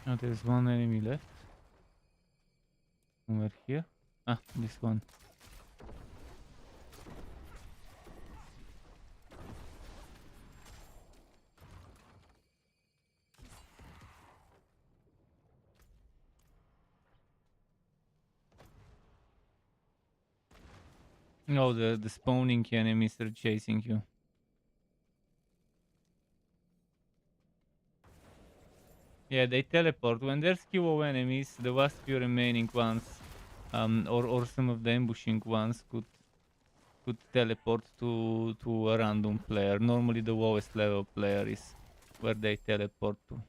Now there's one enemy left. Over here. Ah, this one. No, the spawning enemies are chasing you. Yeah, they teleport. When there's QO enemies, the last few remaining ones, or some of the ambushing ones could teleport to a random player. Normally the lowest level player is where they teleport to.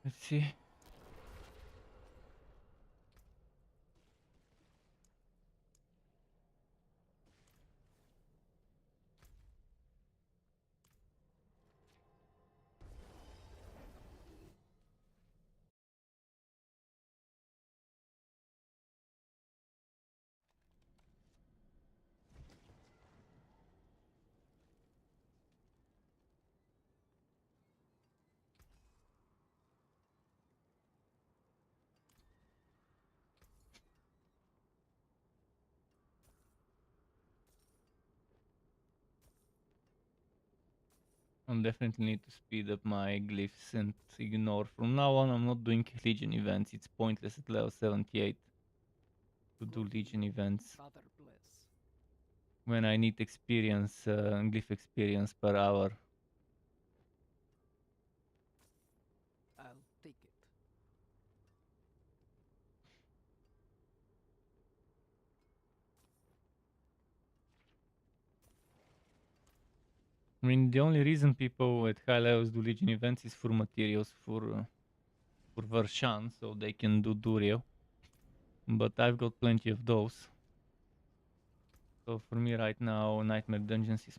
Let's see. I definitely need to speed up my glyphs and ignore. From now on, I'm not doing Legion events. It's pointless at level 78 to do Legion events. When I need experience, glyph experience per hour. I'll take it. I mean, the only reason people at high levels do Legion events is for materials, for Vershan, so they can do Duriel. But I've got plenty of those. So for me right now, Nightmare Dungeons is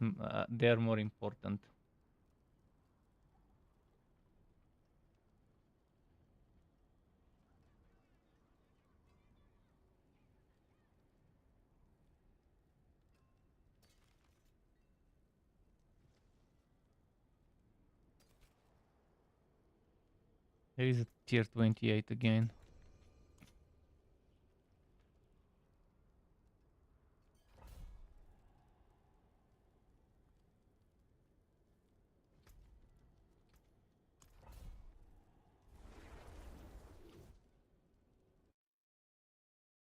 they're more important. There is a tier 28 again.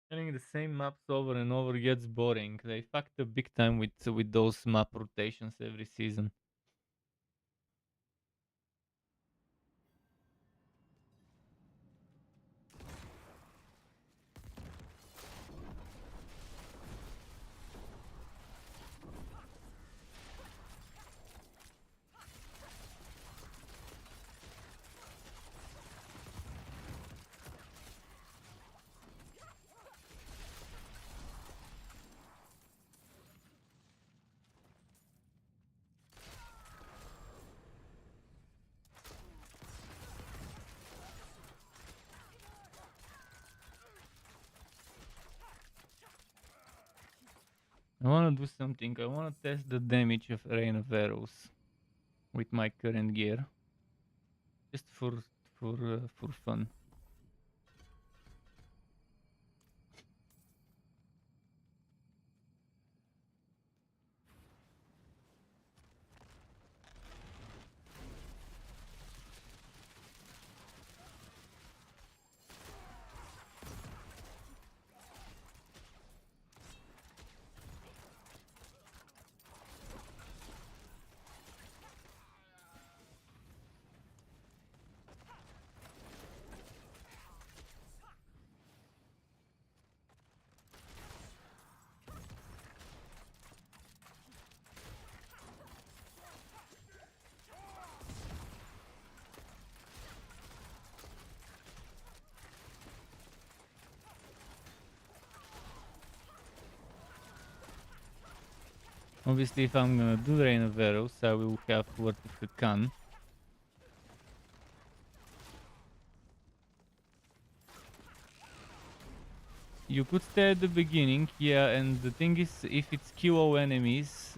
Playing the same maps over and over gets boring. They fucked up big time with those map rotations every season. I wanna do something. I wanna test the damage of Rain of Arrows with my current gear, just for fun. Obviously, if I'm gonna do Rain of Arrows, I will have Word of Hakan. You could stay at the beginning, yeah, and the thing is, if it's QO enemies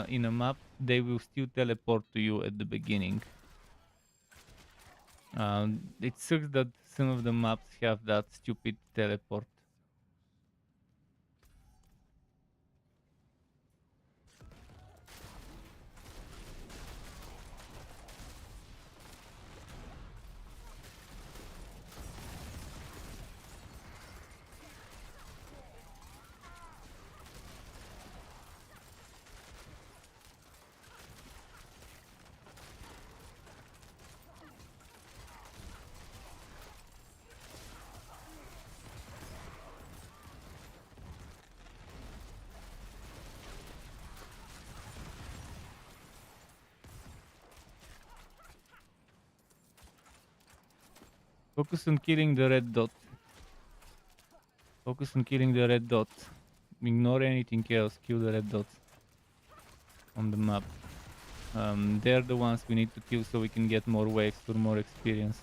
in a map, they will still teleport to you at the beginning. It sucks that some of the maps have that stupid teleport. Focus on killing the red dot. Focus on killing the red dot. Ignore anything else, kill the red dots on the map. They're the ones we need to kill so we can get more waves for more experience.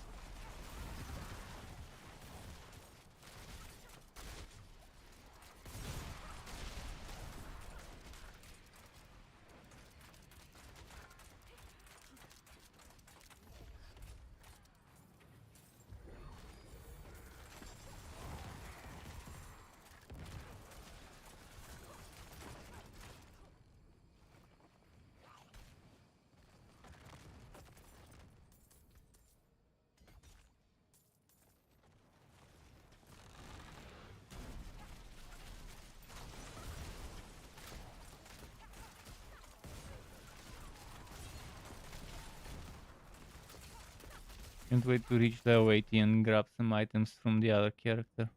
Can't wait to reach level 80 and grab some items from the other character.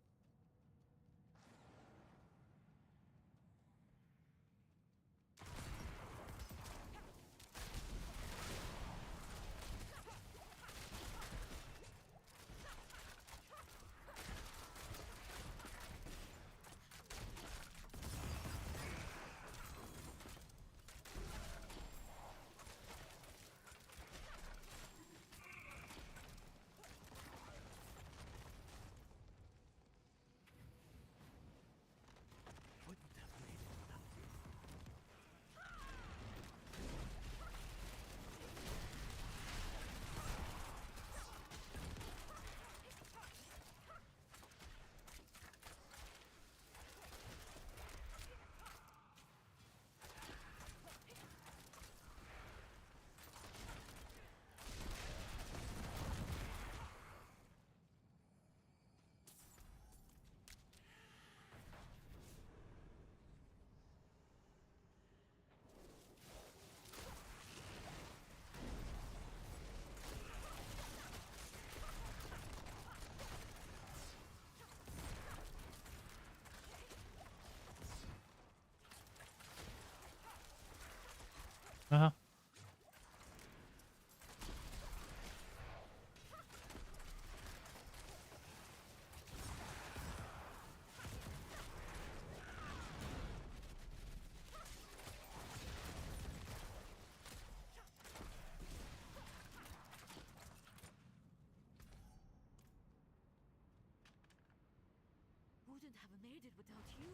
wouldn't have made it without you.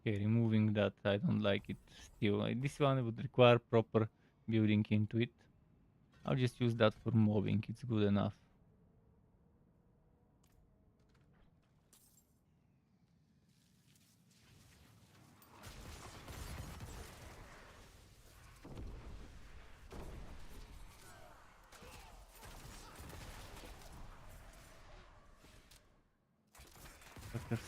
Okay, removing that, I don't like it still. This one would require proper building into it. I'll just use that for mobbing, it's good enough. Fuckers.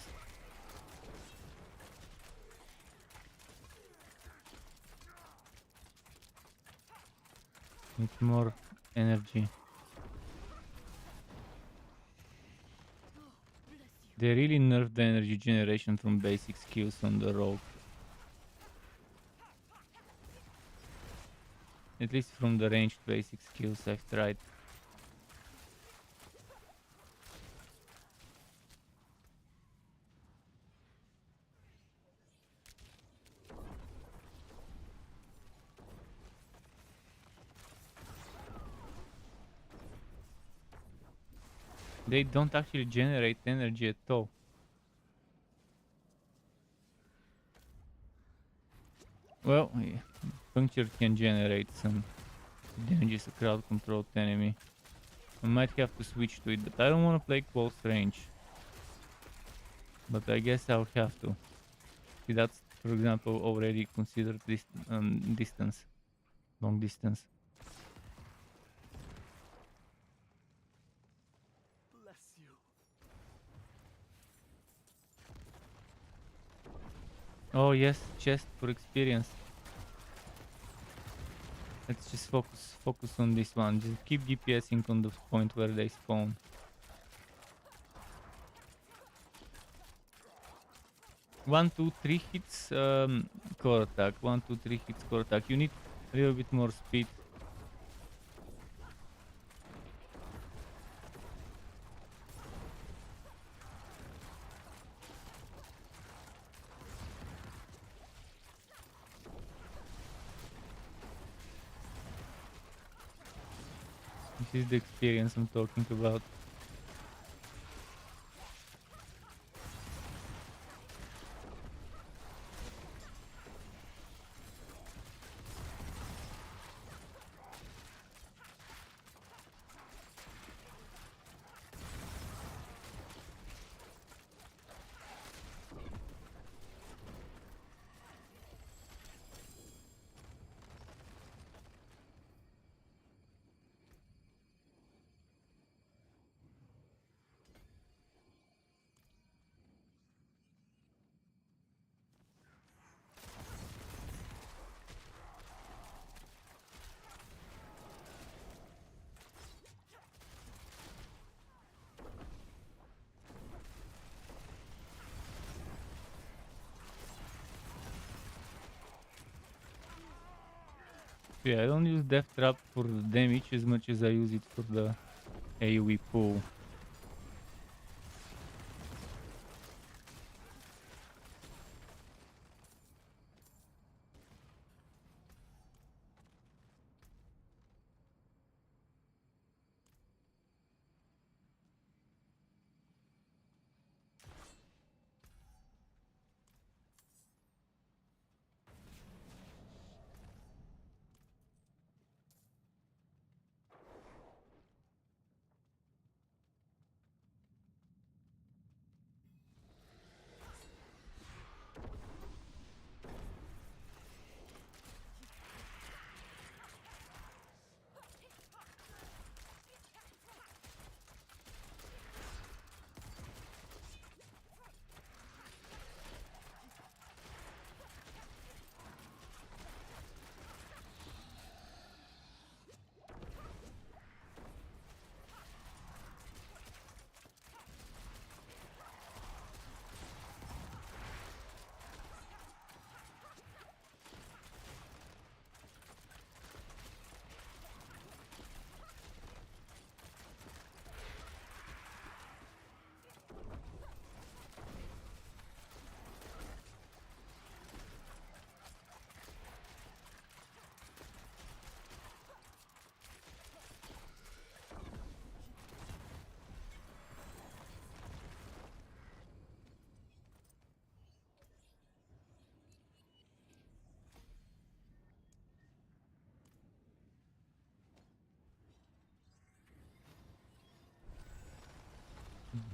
Need more energy. They really nerfed the energy generation from basic skills on the rogue. At least from the ranged basic skills I've tried. They don't actually generate energy at all. Well, yeah, puncture can generate some damage as a crowd controlled enemy. I might have to switch to it, but I don't want to play close range. But I guess I'll have to. See, that's, for example, already considered distance. Long distance. Bless you. Oh yes, chest for experience. Let's just focus on this one. Just keep DPSing on the point where they spawn. One, two, three hits core attack. 1, 2, 3 hits core attack. You need a little bit more speed. This is the experience I'm talking about. Yeah, I don't use Death Trap for the damage as much as I use it for the AoE pull.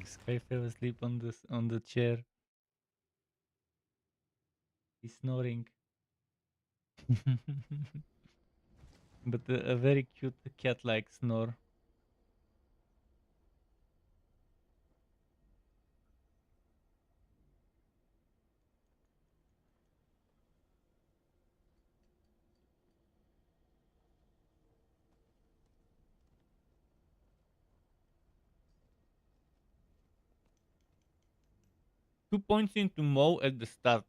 Sky fell asleep on the chair. He's snoring. But a very cute cat-like snore. Two points into Mo at the start.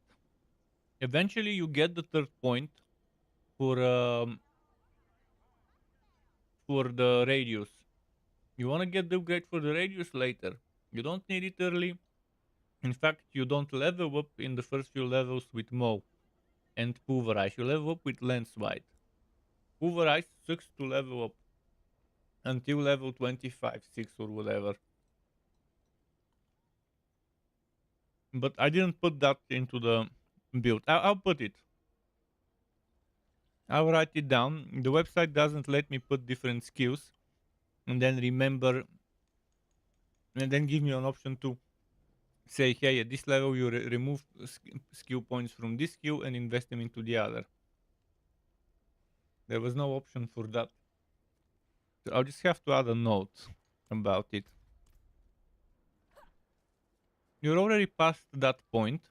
Eventually, you get the third point for the radius. You want to get the upgrade for the radius later. You don't need it early. In fact, you don't level up in the first few levels with Mo and Pulverize. You level up with Lenswide. Pulverize sucks to level up until level 25, 6 or whatever. But I didn't put that into the build. I'll put it. I'll write it down. The website doesn't let me put different skills and then remember and then give me an option to say, hey, at this level you remove skill points from this skill and invest them into the other. There was no option for that. So I'll just have to add a note about it. You're already past that point.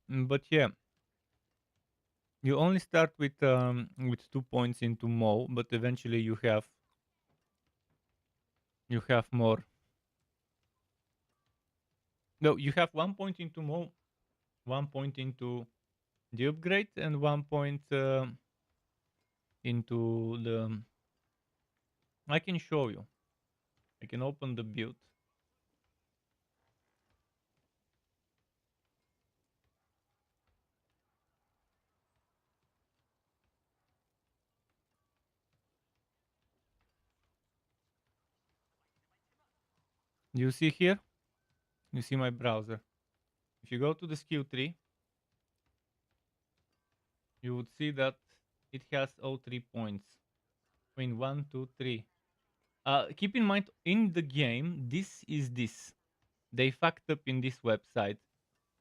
But yeah. You only start with 2 points into Mo, but eventually you have more. No, you have 1 point into Mo, 1 point into the upgrade, and 1 point into the. I can show you. I can open the build. You see here? You see my browser. If you go to the skill tree, you would see that it has all 3 points. I mean, 1, 2, 3. Keep in mind, in the game, this is this. They fucked up in this website.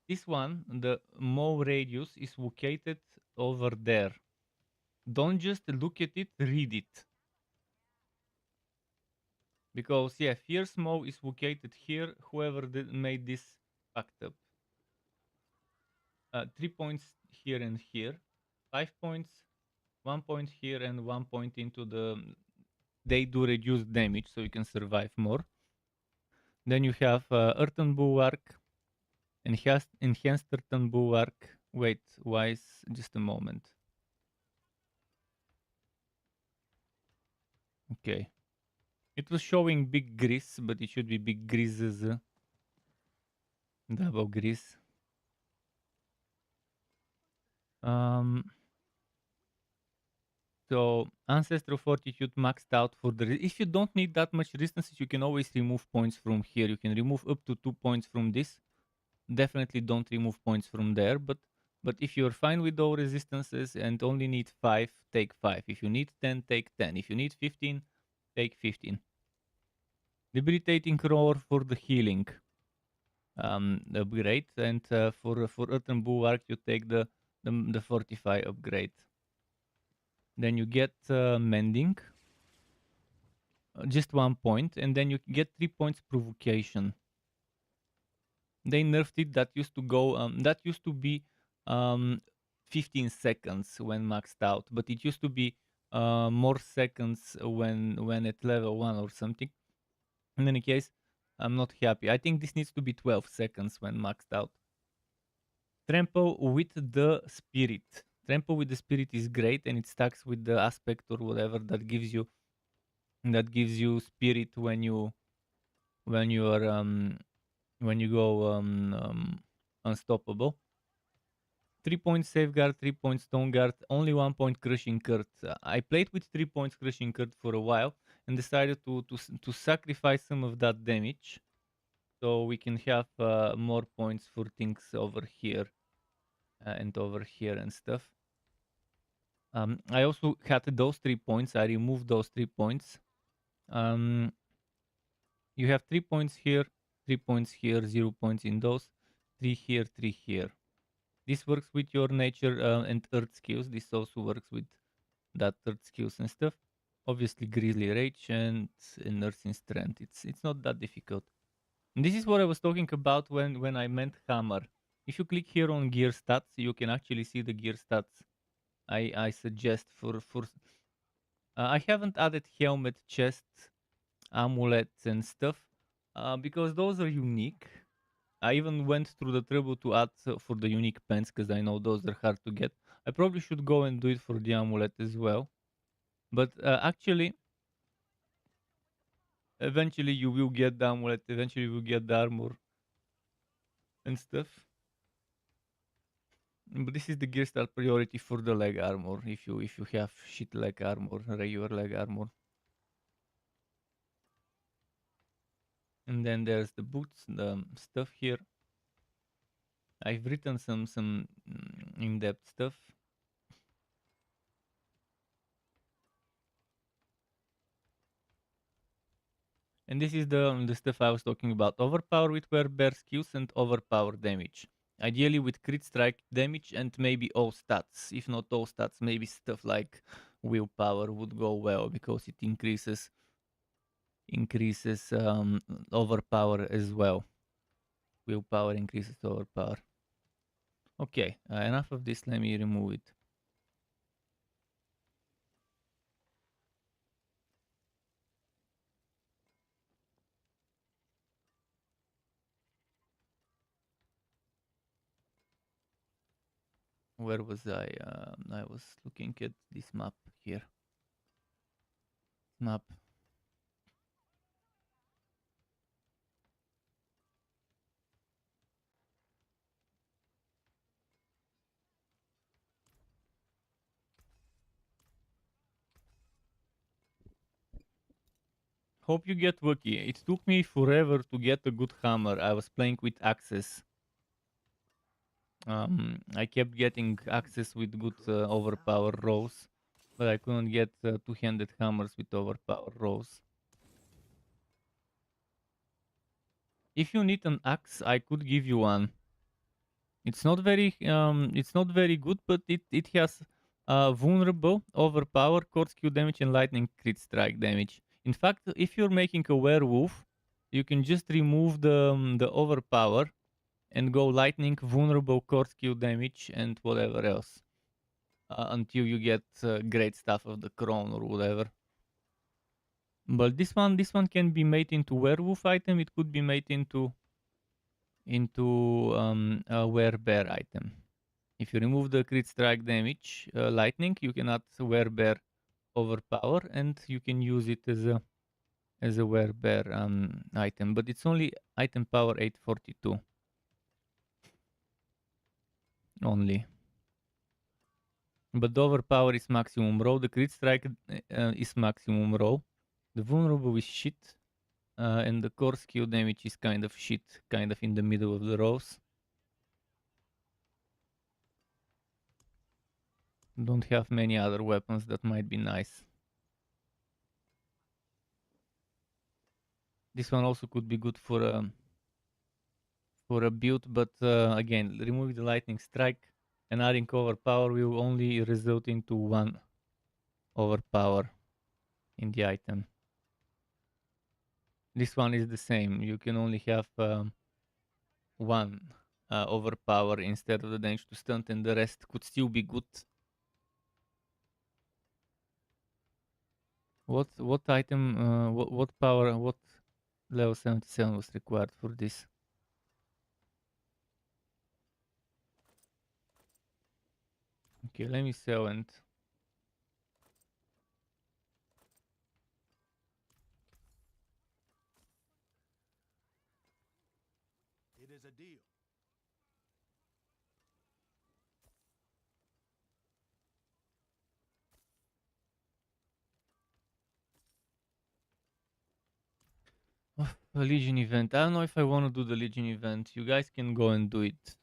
This one, the Mo radius, is located over there. Don't just look at it, read it. Because, yeah, Fierce Mo is located here. Whoever made this fucked up. 3 points here and here. 5 points, 1 point here, and 1 point into the. They do reduce damage, so you can survive more. Then you have Earthen Bulwark, enhanced Earthen Bulwark. Wait, why is just a moment? Okay. It was showing big grease, but it should be big greases. Double grease. So Ancestral Fortitude maxed out for the. If you don't need that much resistances, you can always remove points from here. You can remove up to 2 points from this. Definitely don't remove points from there. But if you're fine with all resistances and only need 5, take 5. If you need 10, take 10. If you need 15, take 15. Debilitating Roar for the healing. Upgrade, and for Earthen Bulwark you take the Fortify upgrade. Then you get Mending, just 1 point, and then you get 3 points Provocation. They nerfed it. That used to go. That used to be 15 seconds when maxed out, but it used to be more seconds when at level 1 or something. In any case, I'm not happy. I think this needs to be 12 seconds when maxed out. Trample with the Spirit. Trample with the Spirit is great, and it stacks with the aspect or whatever that gives you spirit when you go unstoppable. 3 points Safeguard, 3 points Stone Guard, only 1 point Crushing Curd. I played with 3 points Crushing Curd for a while and decided to sacrifice some of that damage so we can have more points for things over here and over here and stuff. I also had those 3 points. I removed those 3 points. You have 3 points here, 3 points here, 0 points in those, 3 here, 3 here. This works with your nature and earth skills. This also works with that earth skills and stuff. Obviously, grizzly rage and nursing strength. It's not that difficult. And this is what I was talking about when I meant hammer. If you click here on gear stats, you can actually see the gear stats. I suggest for I haven't added helmet, chest, amulets and stuff because those are unique. I even went through the trouble to add for the unique pants because I know those are hard to get. I probably should go and do it for the amulet as well. But actually, eventually you will get the amulet, eventually you will get the armor and stuff. But this is the gear start priority for the leg armor. If you have shit leg armor, regular leg armor. And then there's the boots, the stuff here. I've written some in-depth stuff. And this is the stuff I was talking about. Overpower with werebear skills and overpower damage. Ideally with crit strike damage and maybe all stats. If not all stats, maybe stuff like willpower would go well because it increases overpower as well. Willpower increases overpower. Okay, enough of this. Let me remove it. Where was I? I was looking at this map here. Map. Hope you get lucky. It took me forever to get a good hammer. I was playing with axes. I kept getting axes with good overpower rolls, but I couldn't get two-handed hammers with overpower rolls. If you need an axe, I could give you one. It's not very good, but it has vulnerable, overpower, core skill damage, and lightning crit strike damage. In fact, if you're making a werewolf, you can just remove the overpower and go lightning, vulnerable, core skill damage, and whatever else until you get great stuff of the crown or whatever. But this one can be made into werewolf item. It could be made into a werebear item. If you remove the crit strike damage, lightning, you can add werebear overpower, and you can use it as a werebear item. But it's only item power 842 only. But the overpower is maximum row. The crit strike is maximum row. The vulnerable is shit. And the core skill damage is kind of shit, kind of in the middle of the rows. Don't have many other weapons that might be nice. This one also could be good for a build, but again, removing the lightning strike and adding overpower will only result into one overpower in the item. This one is the same. You can only have one overpower instead of the damage to stunt, and the rest could still be good. What item? What power? What level 77 was required for this? Okay, let me sell and. It is a deal. A Legion event. I don't know if I want to do the Legion event. You guys can go and do it.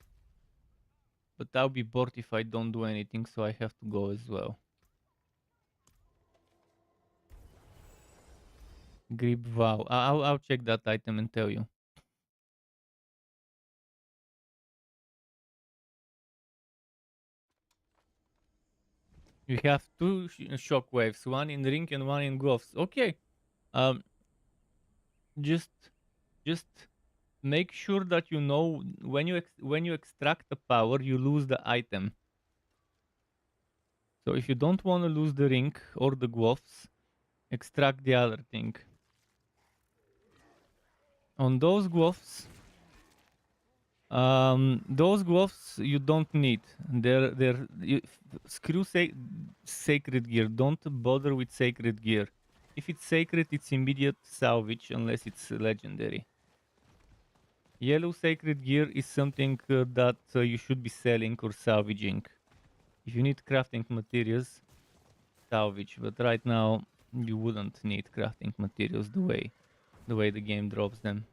But I'll be bored if I don't do anything, so I have to go as well. Grip Vow. I'll check that item and tell you. You have two shockwaves, one in ring and one in gloves. Okay. Um, just just make sure that you know when you extract the power, you lose the item. So if you don't want to lose the ring or the gloves, extract the other thing. On those gloves you don't need. They're screw sacred gear. Don't bother with sacred gear. If it's sacred, it's immediate salvage unless it's legendary. Yellow sacred gear is something that you should be selling or salvaging. If you need crafting materials, salvage. But right now you wouldn't need crafting materials the way the game drops them.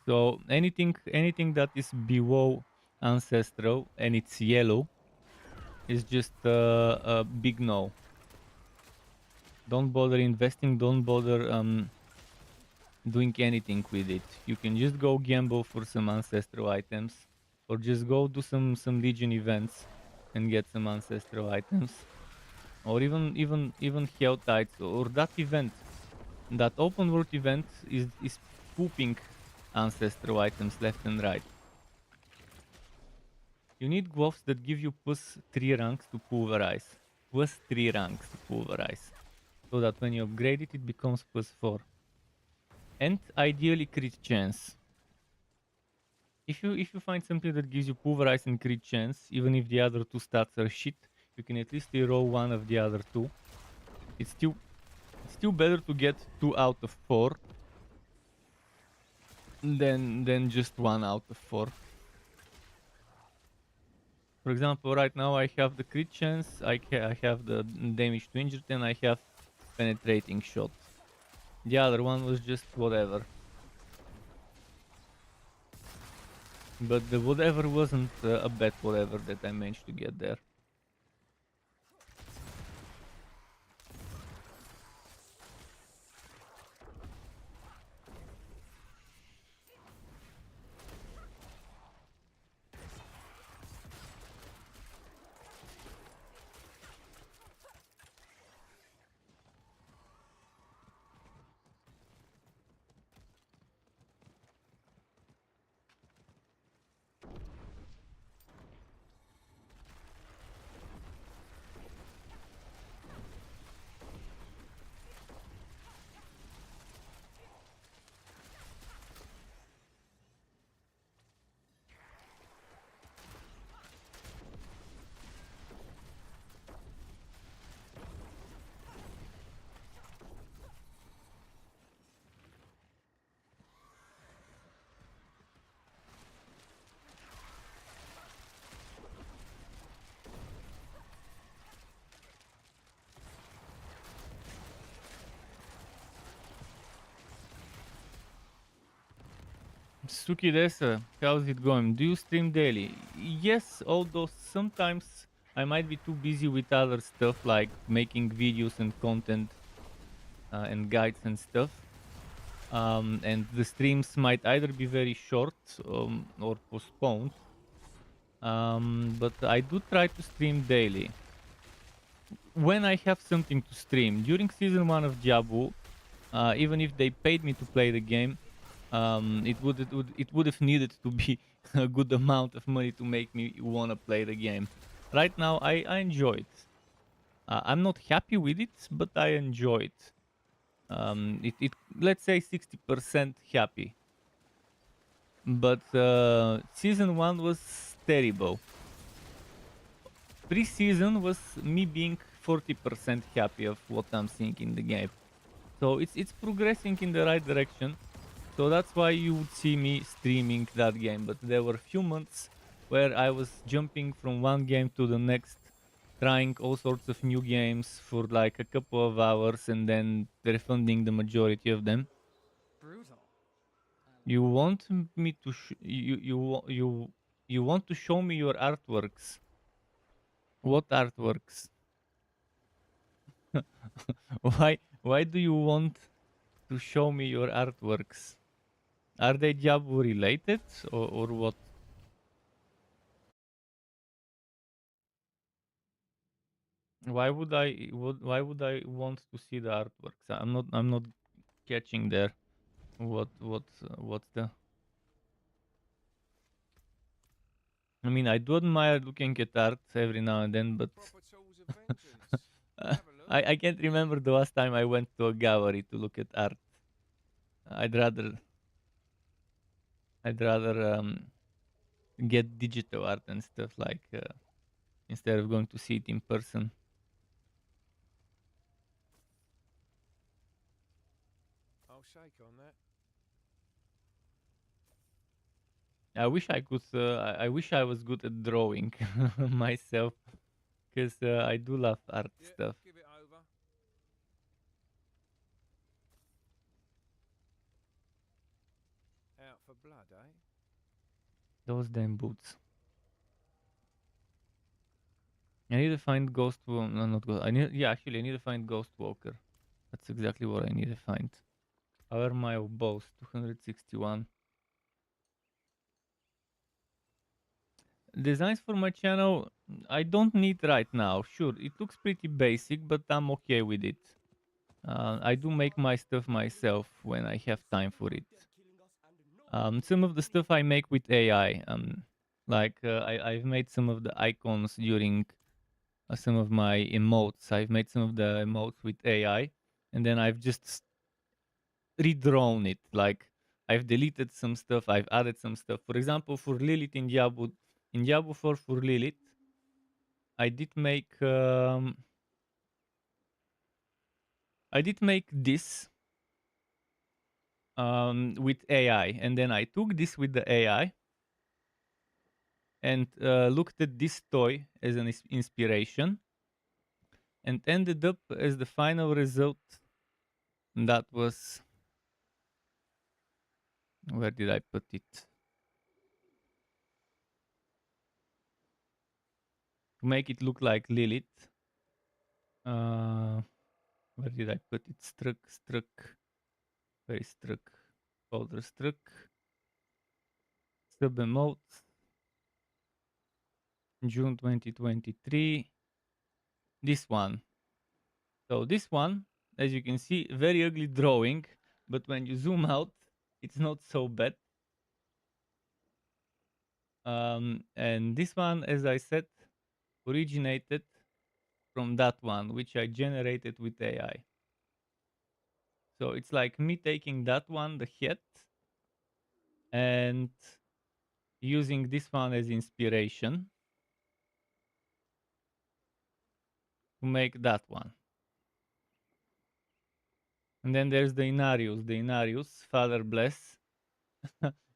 So anything that is below ancestral and it's yellow is just a big no. Don't bother investing. Don't bother doing anything with it. You can just go gamble for some ancestral items, or just go do some Legion events and get some ancestral items, or even Helltides or that event. That open world event is pooping ancestral items left and right. You need gloves that give you +3 ranks to pulverize. +3 ranks to pulverize. So that when you upgrade it, it becomes +4. And ideally crit chance. If you find something that gives you pulverize and crit chance, even if the other two stats are shit, you can at least reroll one of the other two. It's still better to get 2 out of 4 than just 1 out of 4. For example, right now I have the crit chance, I have the damage to injured, and I have penetrating shot. The other one was just whatever. But the whatever wasn't a bad whatever that I managed to get there. Suki Desa, how's it going? Do you stream daily? Yes, although sometimes I might be too busy with other stuff like making videos and content and guides and stuff. And the streams might either be very short or postponed. But I do try to stream daily. When I have something to stream. During season 1 of Diablo, even if they paid me to play the game, it would have needed to be a good amount of money to make me wanna play the game. Right now, I enjoy it. I'm not happy with it, but I enjoy it. Let's say 60% happy. But season 1 was terrible. Pre-season was me being 40% happy of what I'm seeing in the game. So it's progressing in the right direction. So that's why you would see me streaming that game. But there were a few months where I was jumping from one game to the next, trying all sorts of new games for like a couple of hours and then refunding the majority of them. Brutal. You want me to you want to show me your artworks? What artworks? Why do you want to show me your artworks? Are they Diablo related or what? Why would I want to see the artworks? I'm not catching there. What's the? I mean, I do admire looking at art every now and then, but I can't remember the last time I went to a gallery to look at art. I'd rather get digital art and stuff like instead of going to see it in person. I'll shake on that. I wish I could. I wish I was good at drawing myself, because I do love art stuff. Give it over. Out for blood, eh? Those damn boots. I need to find Ghost. No, not Ghost. Actually, I need to find Ghost Walker. That's exactly what I need to find. Our mile boss 261. Designs for my channel, I don't need right now. Sure, it looks pretty basic, but I'm okay with it. I do make my stuff myself when I have time for it. Some of the stuff I make with AI. I've made some of the icons during some of my emotes. I've made some of the emotes with AI, and then I've just redrawn it. Like, I've deleted some stuff, I've added some stuff. For example, for Lilith in Diablo 4 for Lilith, I did make this with AI, and then I took this with the AI and looked at this toy as an inspiration, and ended up as the final result. That was, where did I put it? To make it look like Lilith. Where did I put it? Struck. Very struck. Folder struck. Sub emotes. June 2023. This one. So this one, as you can see, very ugly drawing, but when you zoom out, it's not so bad. And this one, as I said, originated from that one, which I generated with AI. So it's like me taking that one, the head, and using this one as inspiration to make that one. And then there's the Inarius, Father Bless,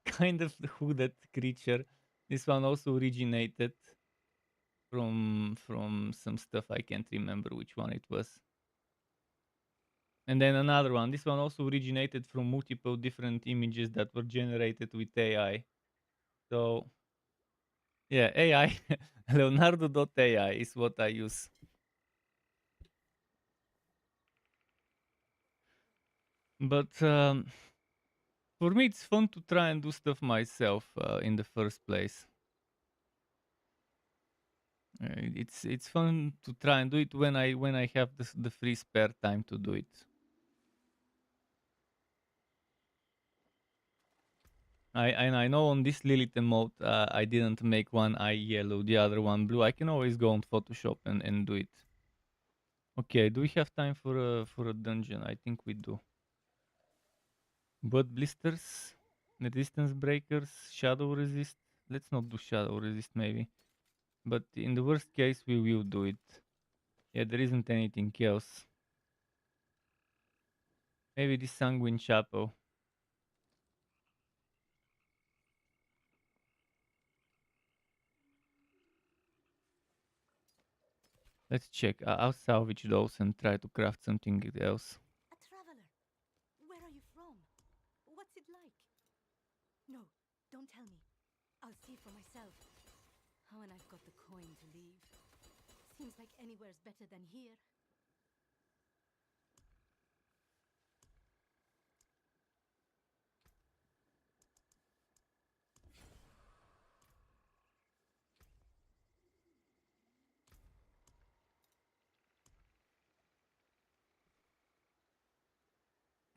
kind of the hooded creature. This one also originated from some stuff. I can't remember which one it was. And then another one. This one also originated from multiple different images that were generated with AI. So yeah, AI, Leonardo.ai is what I use. But for me, it's fun to try and do stuff myself in the first place. It's fun to try and do it when I have the free spare time to do it. I know on this Lilith emote I didn't make one eye yellow, the other one blue. I can always go on Photoshop and do it. Okay, do we have time for a dungeon? I think we do. Blood blisters, resistance breakers, shadow resist. Let's not do shadow resist maybe. But in the worst case we will do it. Yeah, there isn't anything else. Maybe this sanguine chapel. Let's check. I'll salvage those and try to craft something else. A traveler. Where are you from? What's it like? No, don't tell me. I'll see for myself. Oh, and I've got the coin to leave. Seems like anywhere's better than here.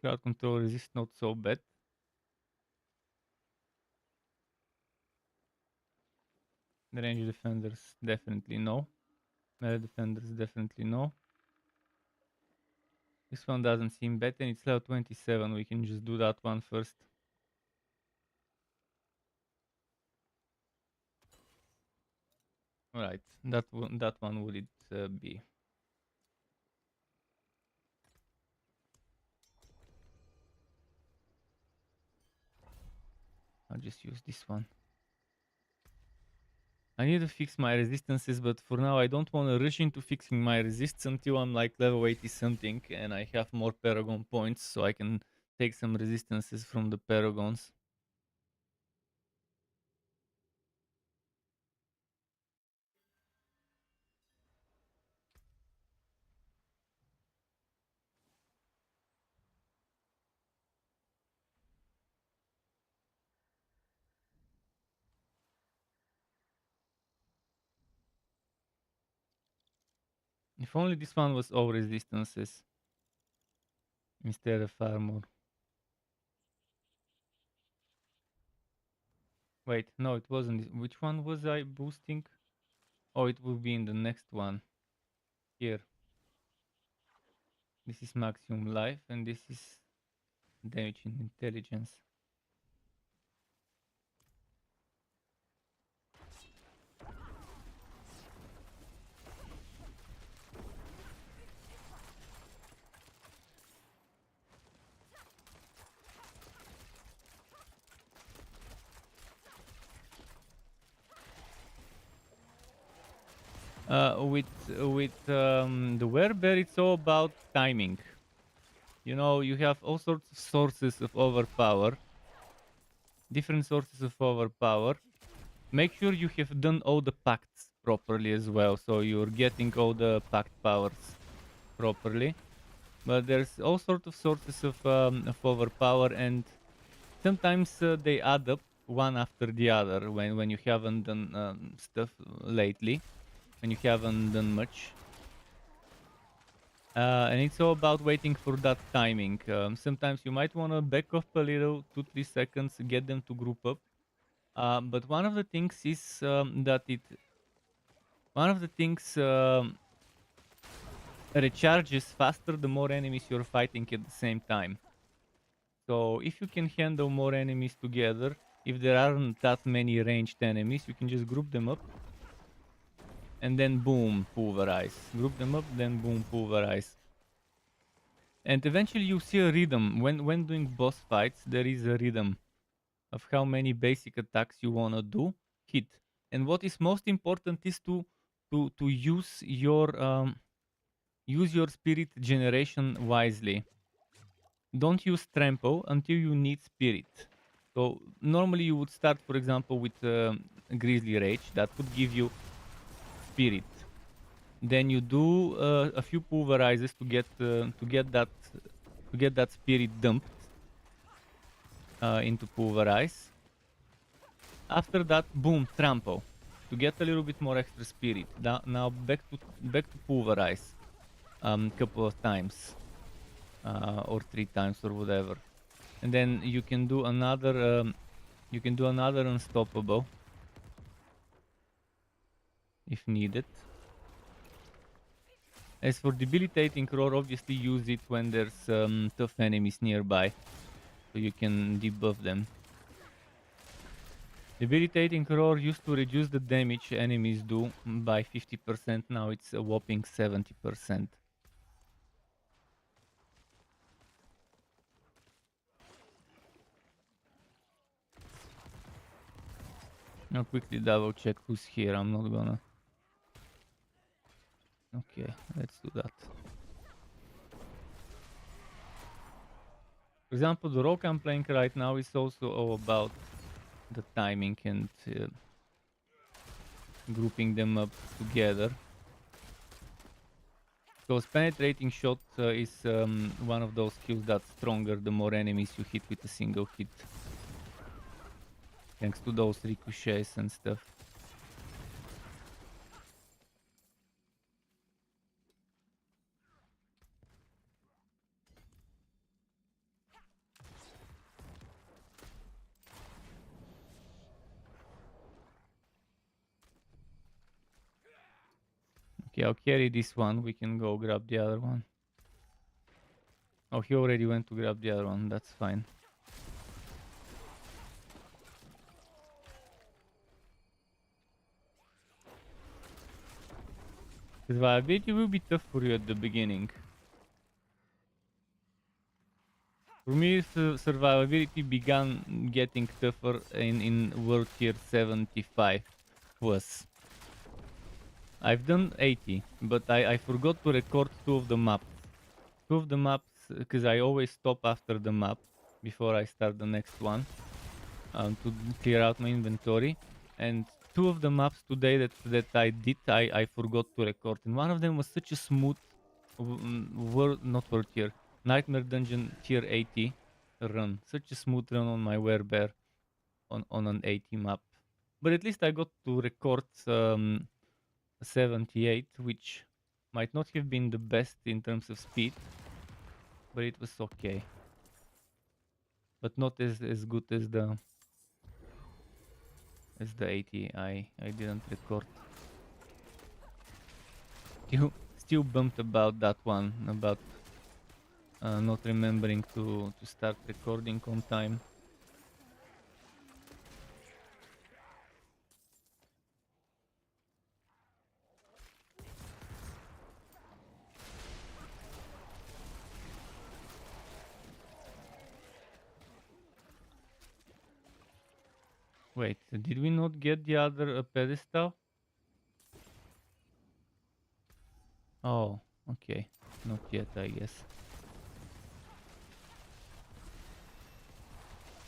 Crowd control resist not so bad. The range defenders definitely no. Melee defenders definitely no. This one doesn't seem bad and it's level 27. We can just do that one first. Alright, that one would it be? I'll just use this one. I need to fix my resistances, but for now I don't want to rush into fixing my resists until I'm like level 80 something and I have more Paragon points so I can take some resistances from the Paragons. If only this one was all resistances instead of armor. Wait, no, it wasn't. Which one was I boosting? Oh, it will be in the next one. Here. This is maximum life and this is damage in intelligence. With the werebear, it's all about timing. You know, you have all sorts of sources of overpower, different sources of overpower. Make sure you have done all the pacts properly as well, so you're getting all the pact powers properly. But there's all sorts of sources of overpower, and sometimes they add up one after the other when you haven't done stuff lately, when you haven't done much. And it's all about waiting for that timing. Sometimes you might want to back off a little, 2-3 seconds, get them to group up. But one of the things is recharges faster the more enemies you're fighting at the same time. So if you can handle more enemies together, if there aren't that many ranged enemies, you can just group them up and then boom, pulverize. Group them up, then boom, pulverize. And eventually you see a rhythm. When doing boss fights, there is a rhythm of how many basic attacks you wanna do, hit. And what is most important is to use your spirit generation wisely. Don't use trample until you need spirit. So normally you would start, for example, with Grizzly Rage. That would give you spirit. Then you do a few pulverizes to get that spirit dumped into pulverize. After that, boom, trample to get a little bit more extra spirit. Now back to pulverize, couple of times or 3 times or whatever, and then you can do another unstoppable if needed. As for debilitating roar, obviously use it when there's tough enemies nearby, so you can debuff them. Debilitating roar used to reduce the damage enemies do by 50%, now it's a whopping 70%. I'll quickly double check who's here, I'm not gonna... Okay, let's do that. For example, the rock I'm playing right now is also all about the timing and grouping them up together. Because penetrating shot is one of those skills that's stronger the more enemies you hit with a single hit. Thanks to those ricochets and stuff. Okay, I'll carry this one. We can go grab the other one. Oh, he already went to grab the other one. That's fine. Survivability will be tough for you at the beginning. For me, survivability began getting tougher in World Tier 75 plus. I've done 80, but I forgot to record 2 of the maps. 2 of the maps, because I always stop after the map before I start the next one to clear out my inventory. And 2 of the maps today that I did, I forgot to record. And one of them was such a smooth not World Tier, Nightmare Dungeon Tier 80 run. Such a smooth run on my werebear on an 80 map. But at least I got to record 78, which might not have been the best in terms of speed, but it was okay. But not as good as the 80 I didn't record. Still bummed about that one, about not remembering to start recording on time. Wait, did we not get the other pedestal? Oh, okay. Not yet, I guess.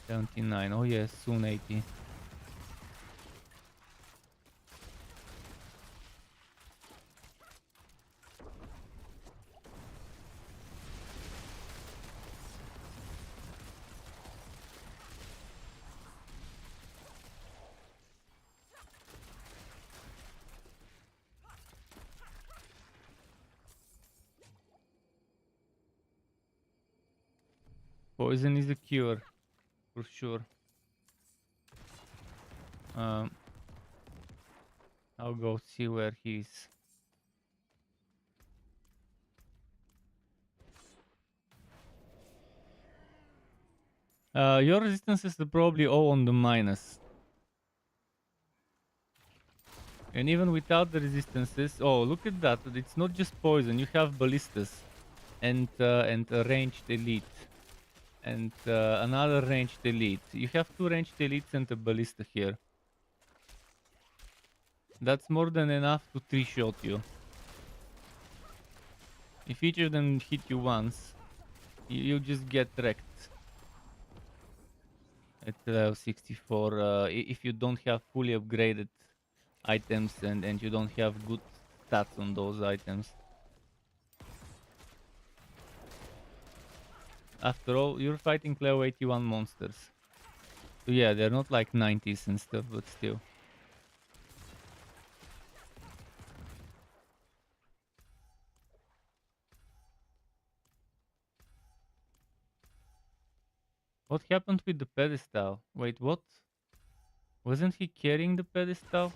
79. Oh yes, soon 80. Poison is a cure, for sure. I'll go see where he is. Your resistances are probably all on the minus. And even without the resistances, oh look at that! It's not just poison. You have ballistas, and a ranged elite, and another ranged elite. You have 2 ranged elites and a ballista here. That's more than enough to 3-shot you. If each of them hit you once, you just get wrecked. At level 64, if you don't have fully upgraded items and you don't have good stats on those items. After all, you're fighting level 81 monsters. So yeah, they're not like 90s and stuff, but still. What happened with the pedestal? Wait, what? Wasn't he carrying the pedestal?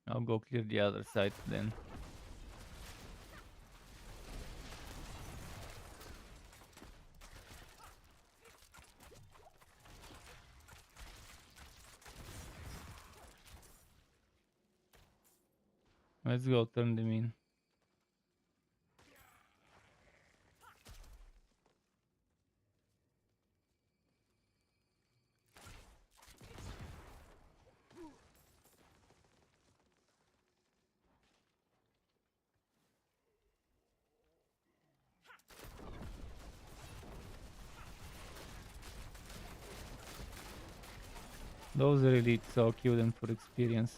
I'll go clear the other side then. Let's go turn them in. Those are elite, so I'll kill them for experience.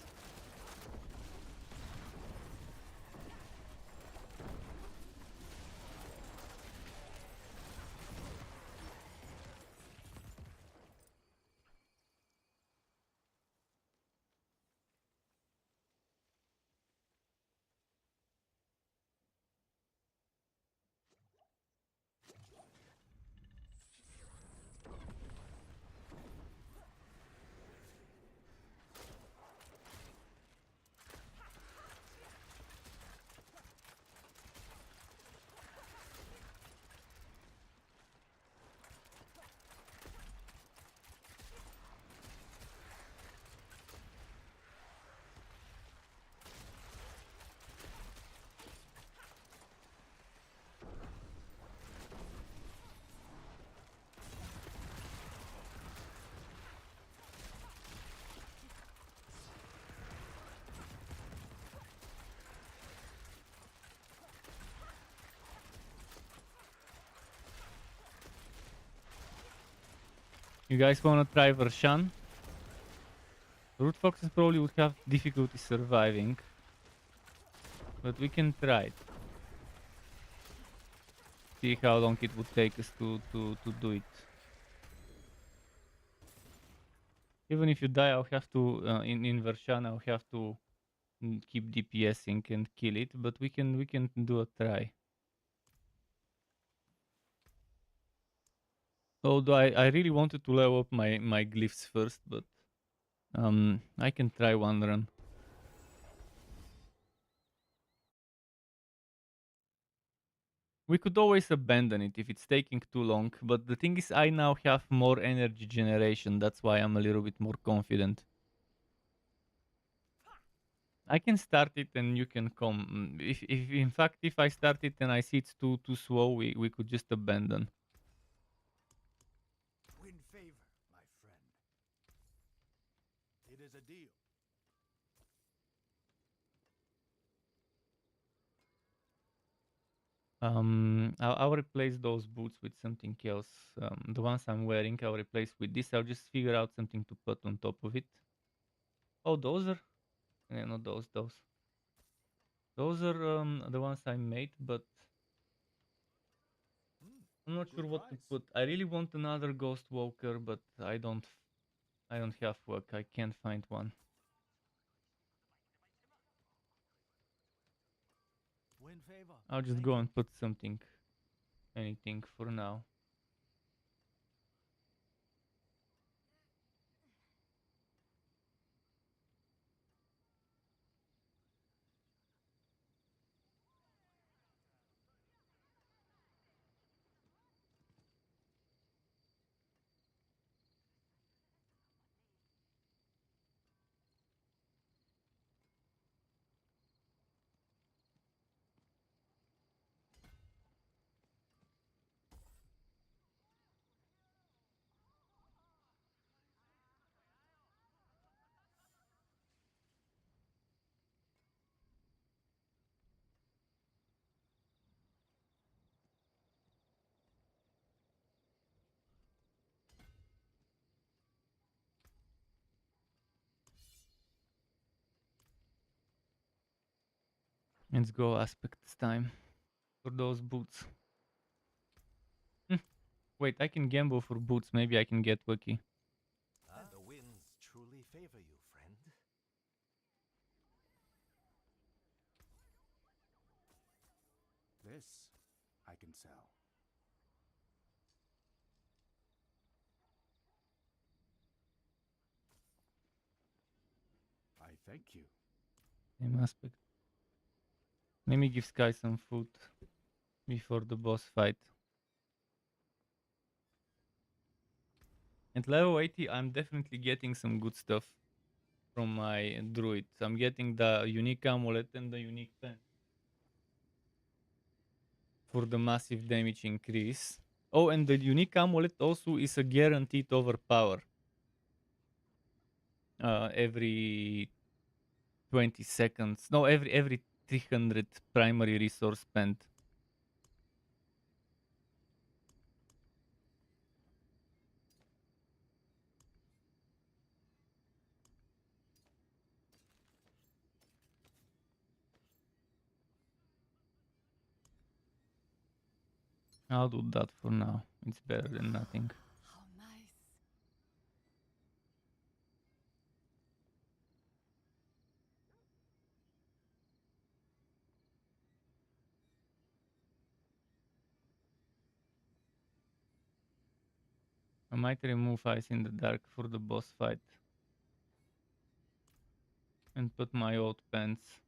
You guys wanna try Vershan? Root foxes probably would have difficulty surviving, but we can try it. See how long it would take us to do it. Even if you die, I'll have to in Vershan I'll have to keep DPSing and kill it, but we can do a try. Although I really wanted to level up my glyphs first, but I can try one run. We could always abandon it if it's taking too long, but the thing is I now have more energy generation, that's why I'm a little bit more confident. I can start it and you can come. If in fact if I start it and I see it's too slow, we could just abandon. Win favor, my friend. It is a deal. I'll replace those boots with something else. The ones I'm wearing, I'll replace with this. I'll just figure out something to put on top of it. Oh, those are, yeah, not those. Those are the ones I made, but I'm not sure what to put. I really want another Ghost Walker, but I don't have work. I can't find one. Win favor. I'll just go and put something, anything for now. Let's go aspects time for those boots. Wait, I can gamble for boots. Maybe I can get lucky. And the winds truly favor you, friend. This I can sell. I thank you. Same aspect. Let me give Sky some food before the boss fight. At level 80, I'm definitely getting some good stuff from my druid. I'm getting the unique amulet and the unique pen for the massive damage increase. Oh, and the unique amulet also is a guaranteed overpower. Every 20 seconds. No, every 300 primary resource spent. I'll do that for now. It's better than nothing. How nice. I might remove Eyes in the Dark for the boss fight. And put my old pants.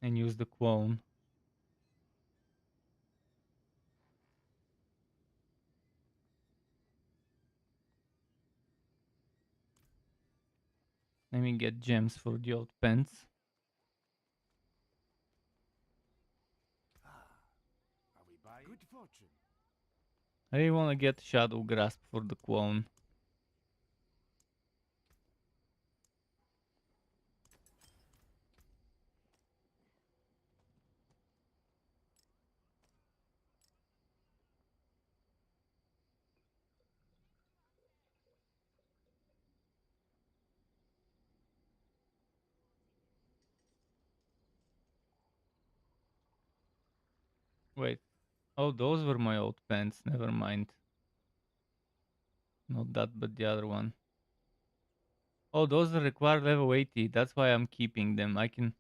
And use the quone. Let me get gems for the old pants. Are we buying? Good fortune. I really want to get Shadow Grasp for the quone. Wait. Oh, those were my old pants. Never mind. Not that, but the other one. Oh, those require level 80. That's why I'm keeping them. I can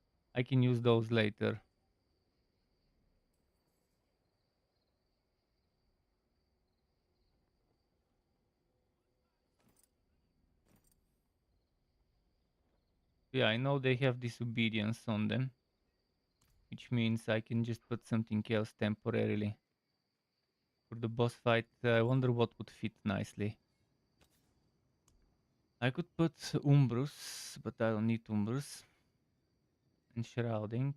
use those later. Yeah, I know they have disobedience on them, which means I can just put something else temporarily. For the boss fight, I wonder what would fit nicely. I could put Umbrus, but I don't need Umbrus. And Shrouding.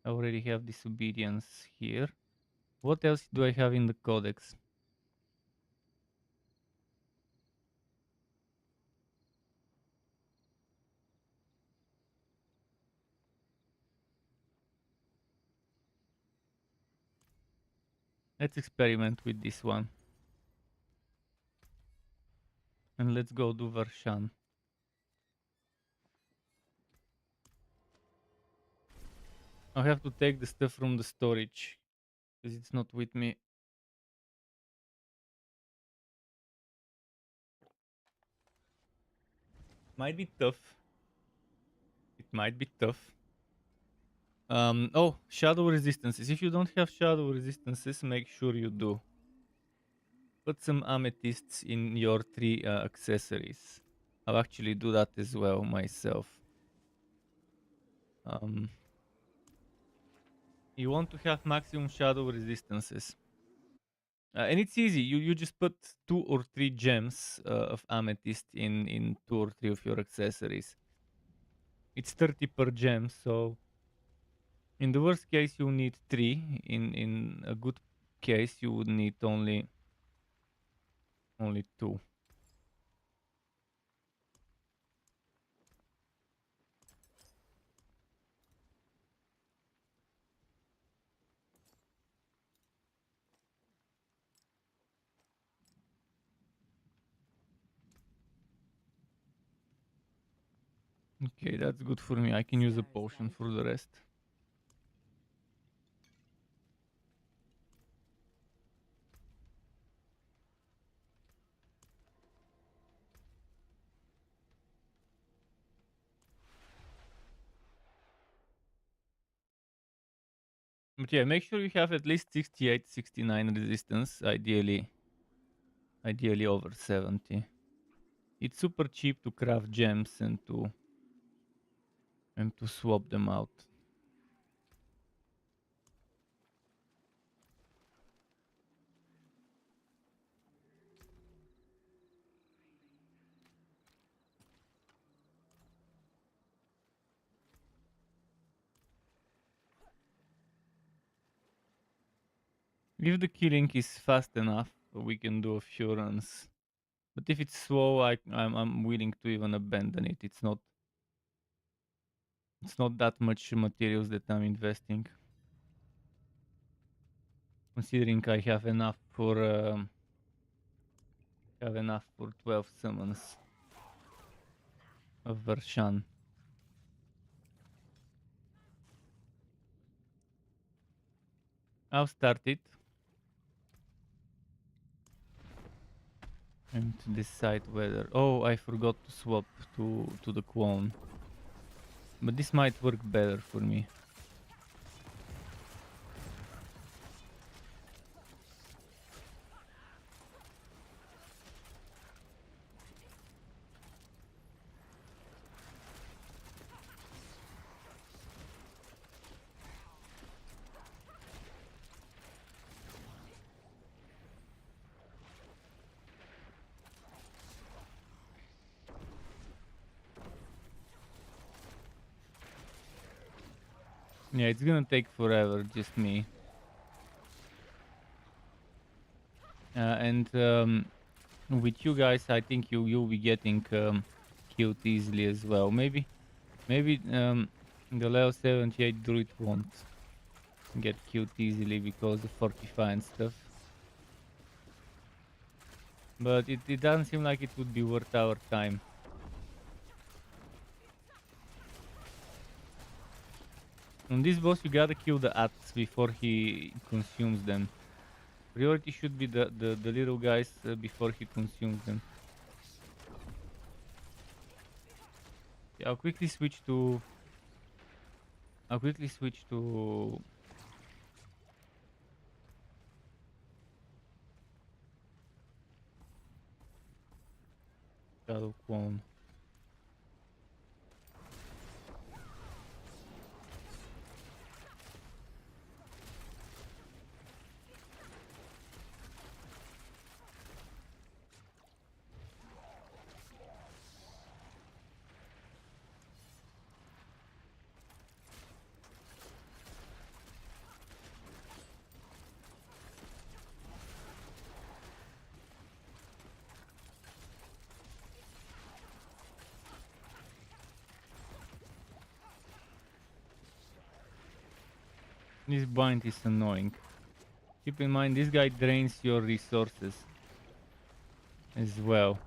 I already have disobedience here. What else do I have in the codex? Let's experiment with this one. And let's go do Varshan. I have to take the stuff from the storage because it's not with me. Might be tough. It might be tough. Oh, shadow resistances. If you don't have shadow resistances, make sure you do. Put some amethysts in your 3 accessories. I'll actually do that as well myself. You want to have maximum shadow resistances. And it's easy. You just put 2 or 3 gems of amethyst in 2 or 3 of your accessories. It's 30 per gem, so in the worst case you need 3. In a good case you would need only 2. Okay, that's good for me. I can use a potion for the rest. But yeah, make sure you have at least 68, 69 resistance, ideally over 70. It's super cheap to craft gems and to swap them out. If the killing is fast enough, we can do a few runs. But if it's slow, I'm willing to even abandon it. It's not that much materials that I'm investing. Considering I have enough for 12 summons of Varshan. I'll start it. And decide whether... Oh, I forgot to swap to the clone. But this might work better for me. Yeah, it's gonna take forever, just me. And with you guys, I think you'll be getting killed easily as well. Maybe the level 78 druid won't get killed easily because of Fortify and stuff. But it doesn't seem like it would be worth our time. On this boss, you gotta kill the ats before he consumes them. Priority should be the little guys before he consumes them. Yeah, I'll quickly switch to Shadow Clone. This bind is annoying. Keep in mind, this guy drains your resources as well.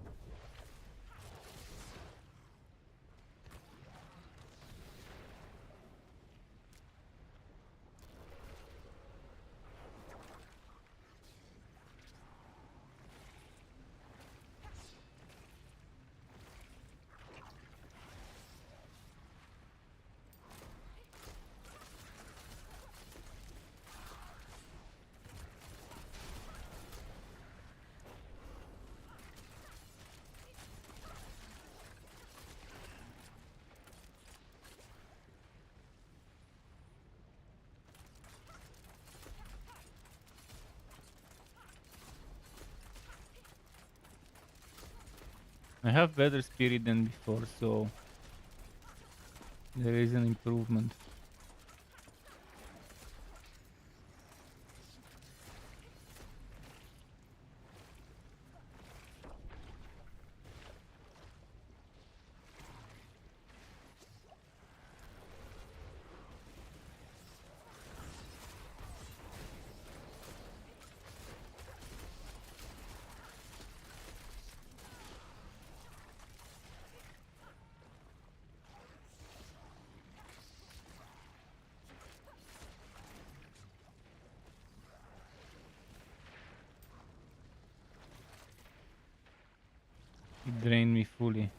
I have better spirit than before, so there is an improvement. It drained me fully.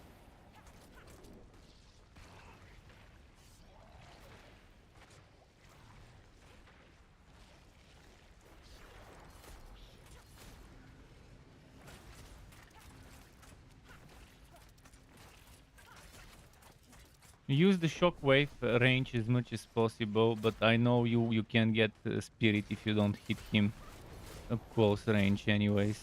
Use the shockwave range as much as possible, but I know you can get spirit if you don't hit him up close range anyways.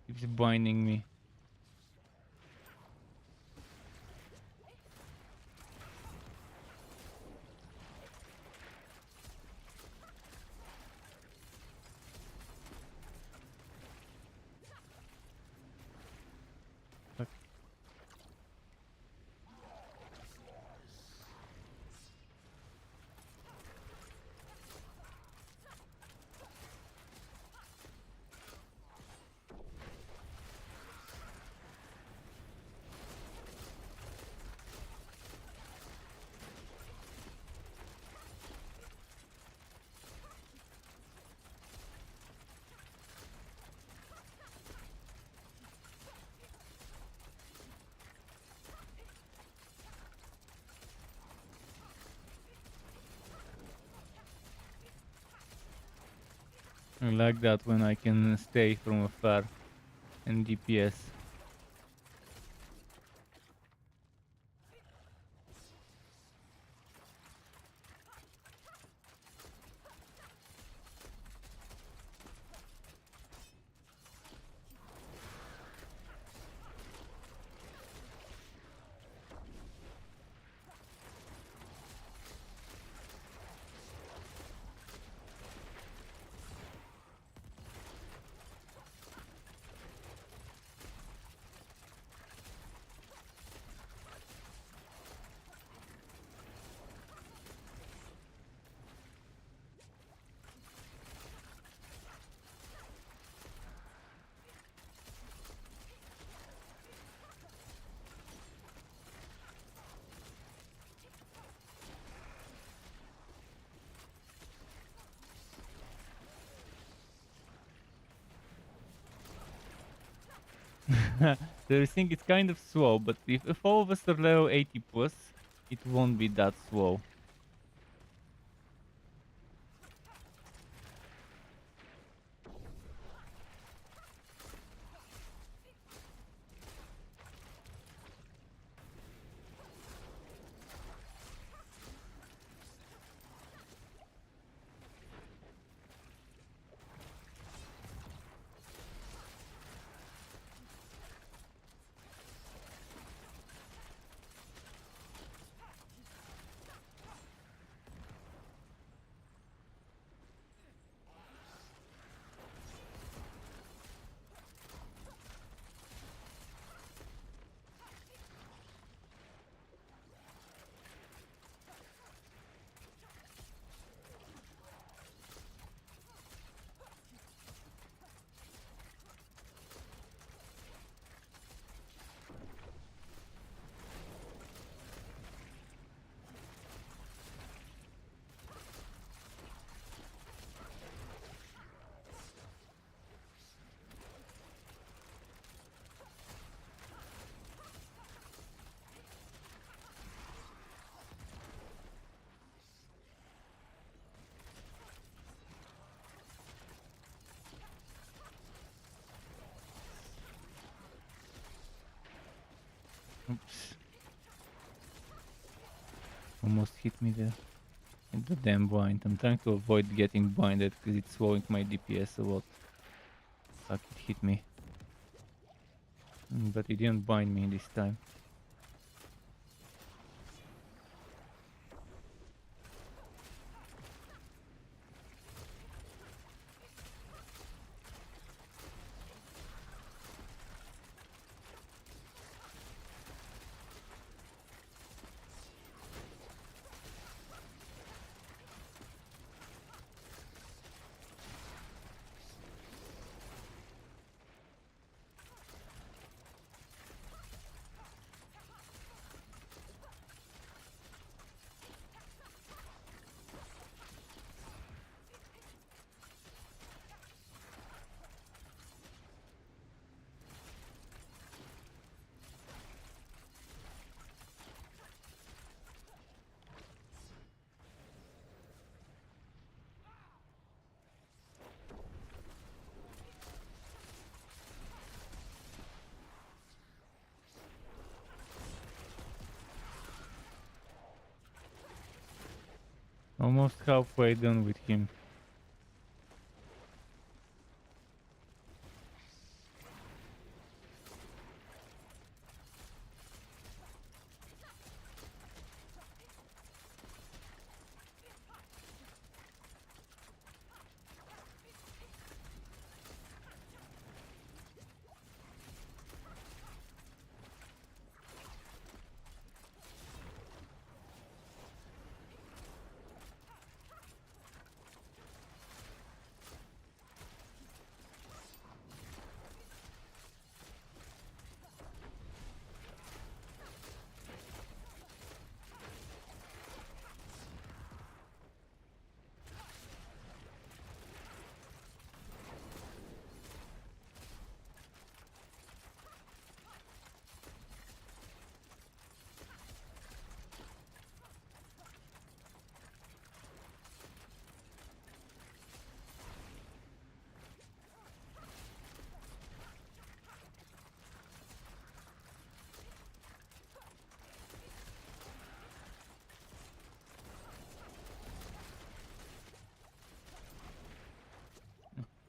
Keeps binding me. I like that when I can stay from afar and DPS. The thing is kind of slow, but if all of us are level 80 plus, it won't be that slow. Oops. Almost hit me there. In the damn bind. I'm trying to avoid getting binded because it's slowing my DPS a lot. Fuck, it hit me. But it didn't bind me this time. Almost halfway done with him.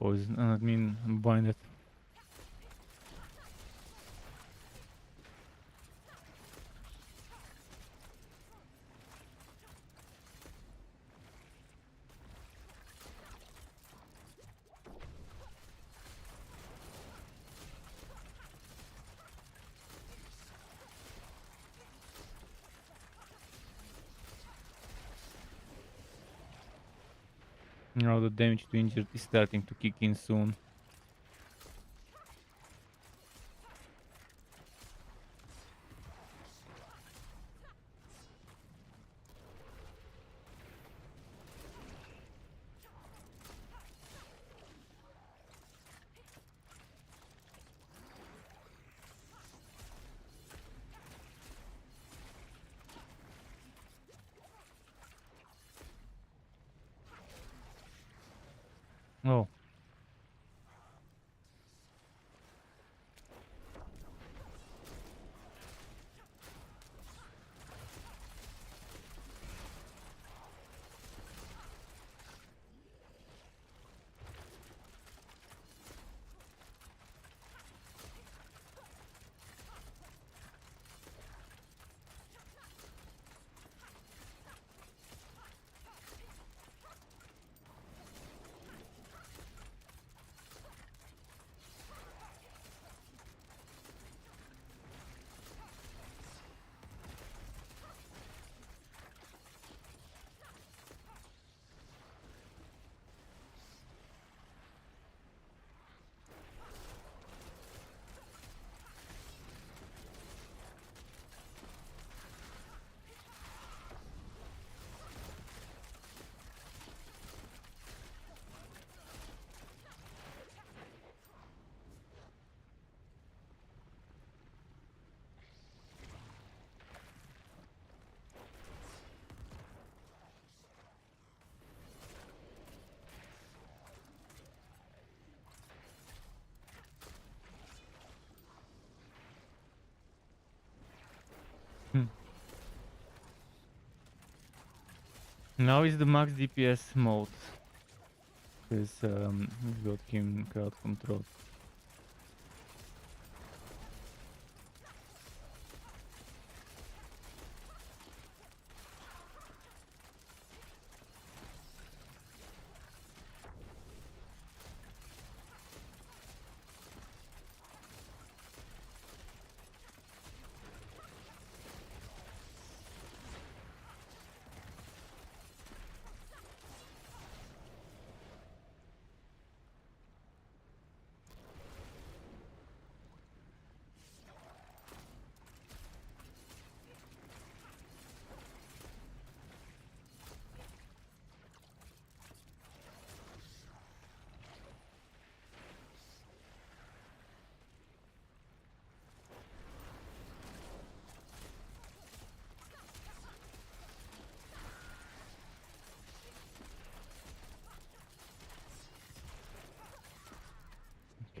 poison. I mean, blinded. Now the damage to injured is starting to kick in soon. Oh. Now is the max DPS mode. Because we've got him crowd control.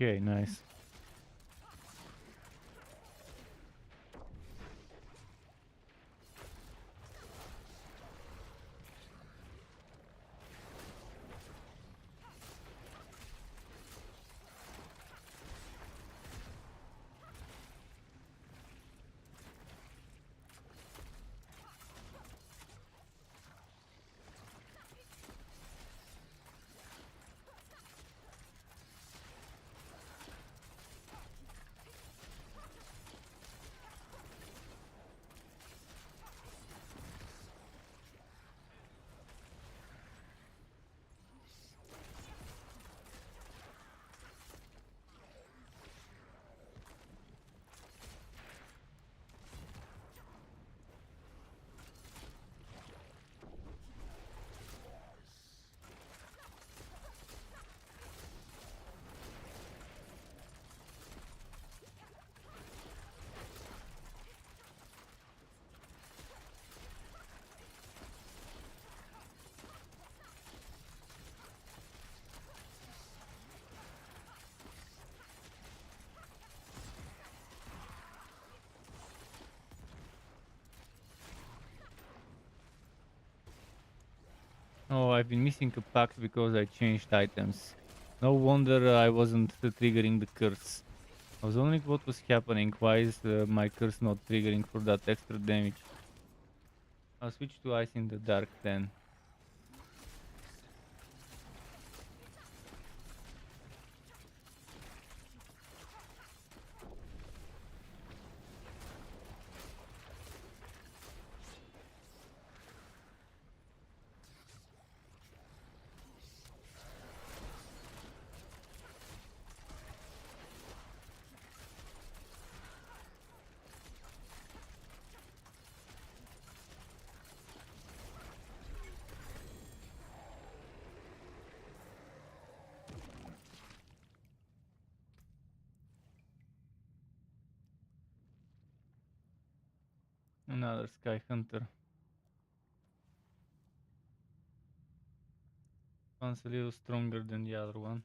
Okay, nice. Oh, I've been missing a pack because I changed items. No wonder I wasn't triggering the curse. I was wondering what was happening. Why is my curse not triggering for that extra damage? I'll switch to Ice in the Dark then. Another Sky Hunter. One's a little stronger than the other one.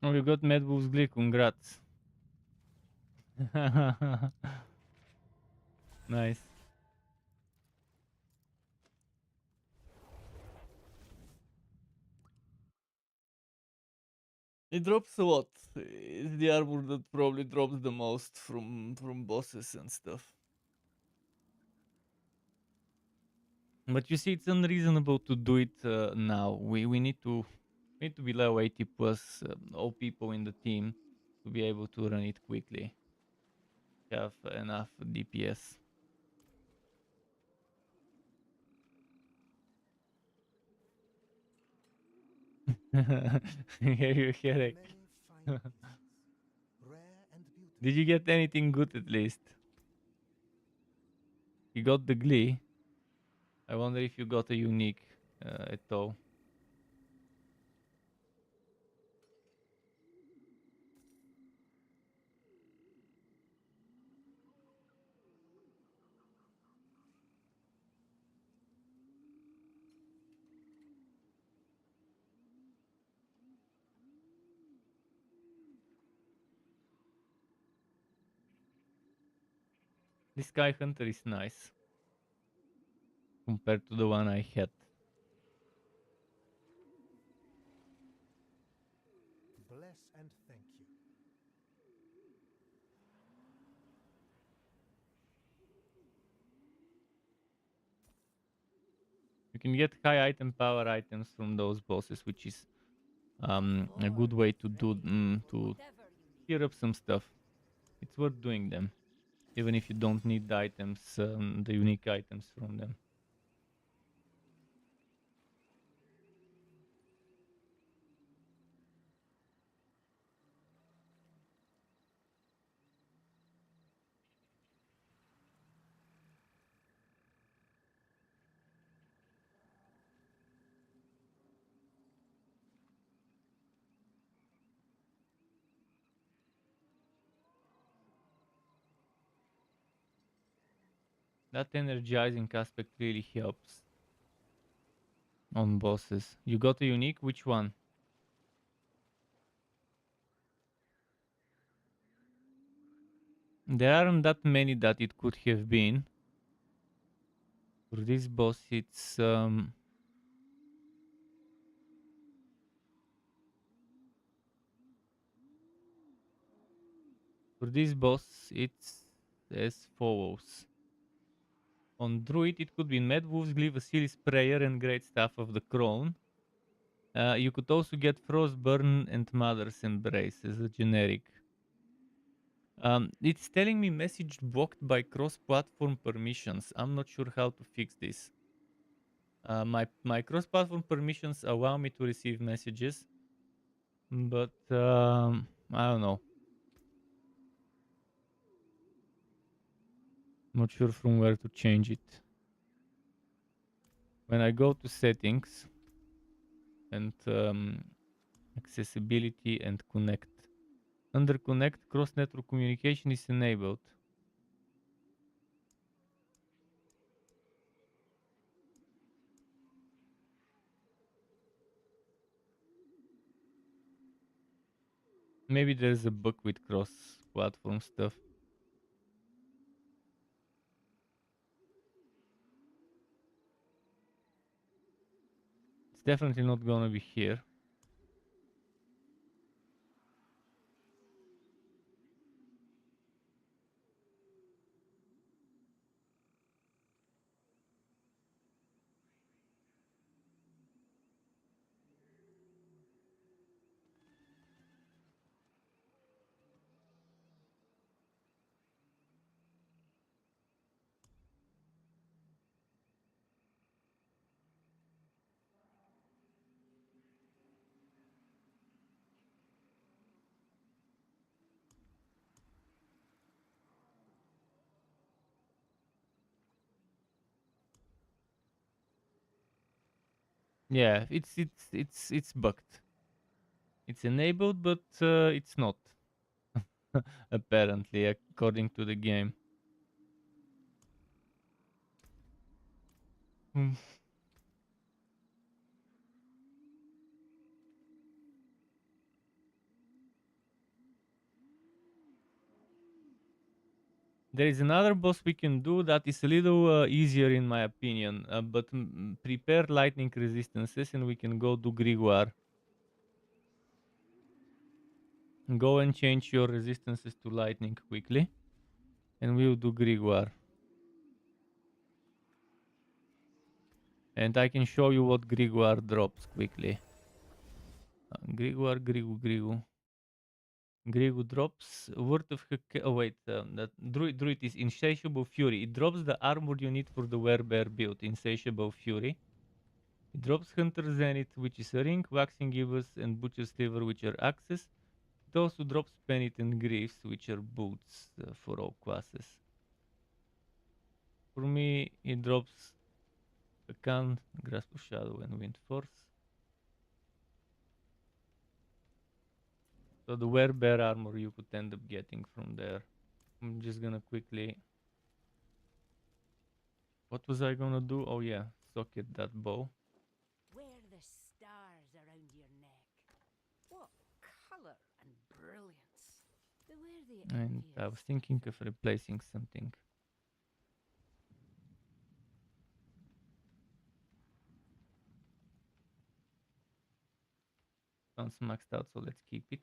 Oh, you got Mad Wolf's Glee, congrats. Nice. It drops a lot. It's the armor that probably drops the most from bosses and stuff. But you see, it's unreasonable to do it now. We need to be level 80 plus all people in the team to be able to run it quickly. Have enough DPS. You headache. Did you get anything good at least? You got the Glee. I wonder if you got a unique at all. This Sky Hunter is nice compared to the one I had. Bless and thank you. You can get high item power items from those bosses, which is a good way to do to clear up some stuff. It's worth doing them, even if you don't need the items, the unique items from them. That energizing aspect really helps on bosses. You got a unique? Which one? There aren't that many that it could have been. For this boss, it's as follows. On Druid, it could be Mad Wolf's Glee, Vasilis Prayer, and Great Staff of the Crown. You could also get Frostburn and Mother's Embrace as a generic. It's telling me message blocked by cross-platform permissions. I'm not sure how to fix this. My cross-platform permissions allow me to receive messages, but I don't know. Not sure from where to change it. When I go to settings and accessibility and connect, under connect, cross-network communication is enabled. Maybe there's a bug with cross-platform stuff. It's definitely not gonna be here. Yeah, it's bugged. It's enabled, but it's not. Apparently, according to the game. Hmm. There is another boss we can do that is a little easier in my opinion, but prepare lightning resistances and we can go do Grimoire. Go and change your resistances to lightning quickly, and we'll do Grimoire. And I can show you what Grimoire drops quickly. Grimoire, Grigu drops Word of oh wait, that druid is Insatiable Fury. It drops the armor you need for the Werebear build, Insatiable Fury. It drops Hunter Zenith, which is a ring, Waxing Gibbous and Butcher's Liver, which are axes. It also drops Penitent Greaves, which are boots for all classes. For me, it drops a can, Grasp of Shadow and Wind Force. So the Werebear armor you could end up getting from there. I'm just gonna quickly... What was I gonna do? Oh yeah, socket that bow. Wear the stars around your neck. What color and brilliance. Beware the And I was thinking of replacing something. Sounds maxed out, so let's keep it.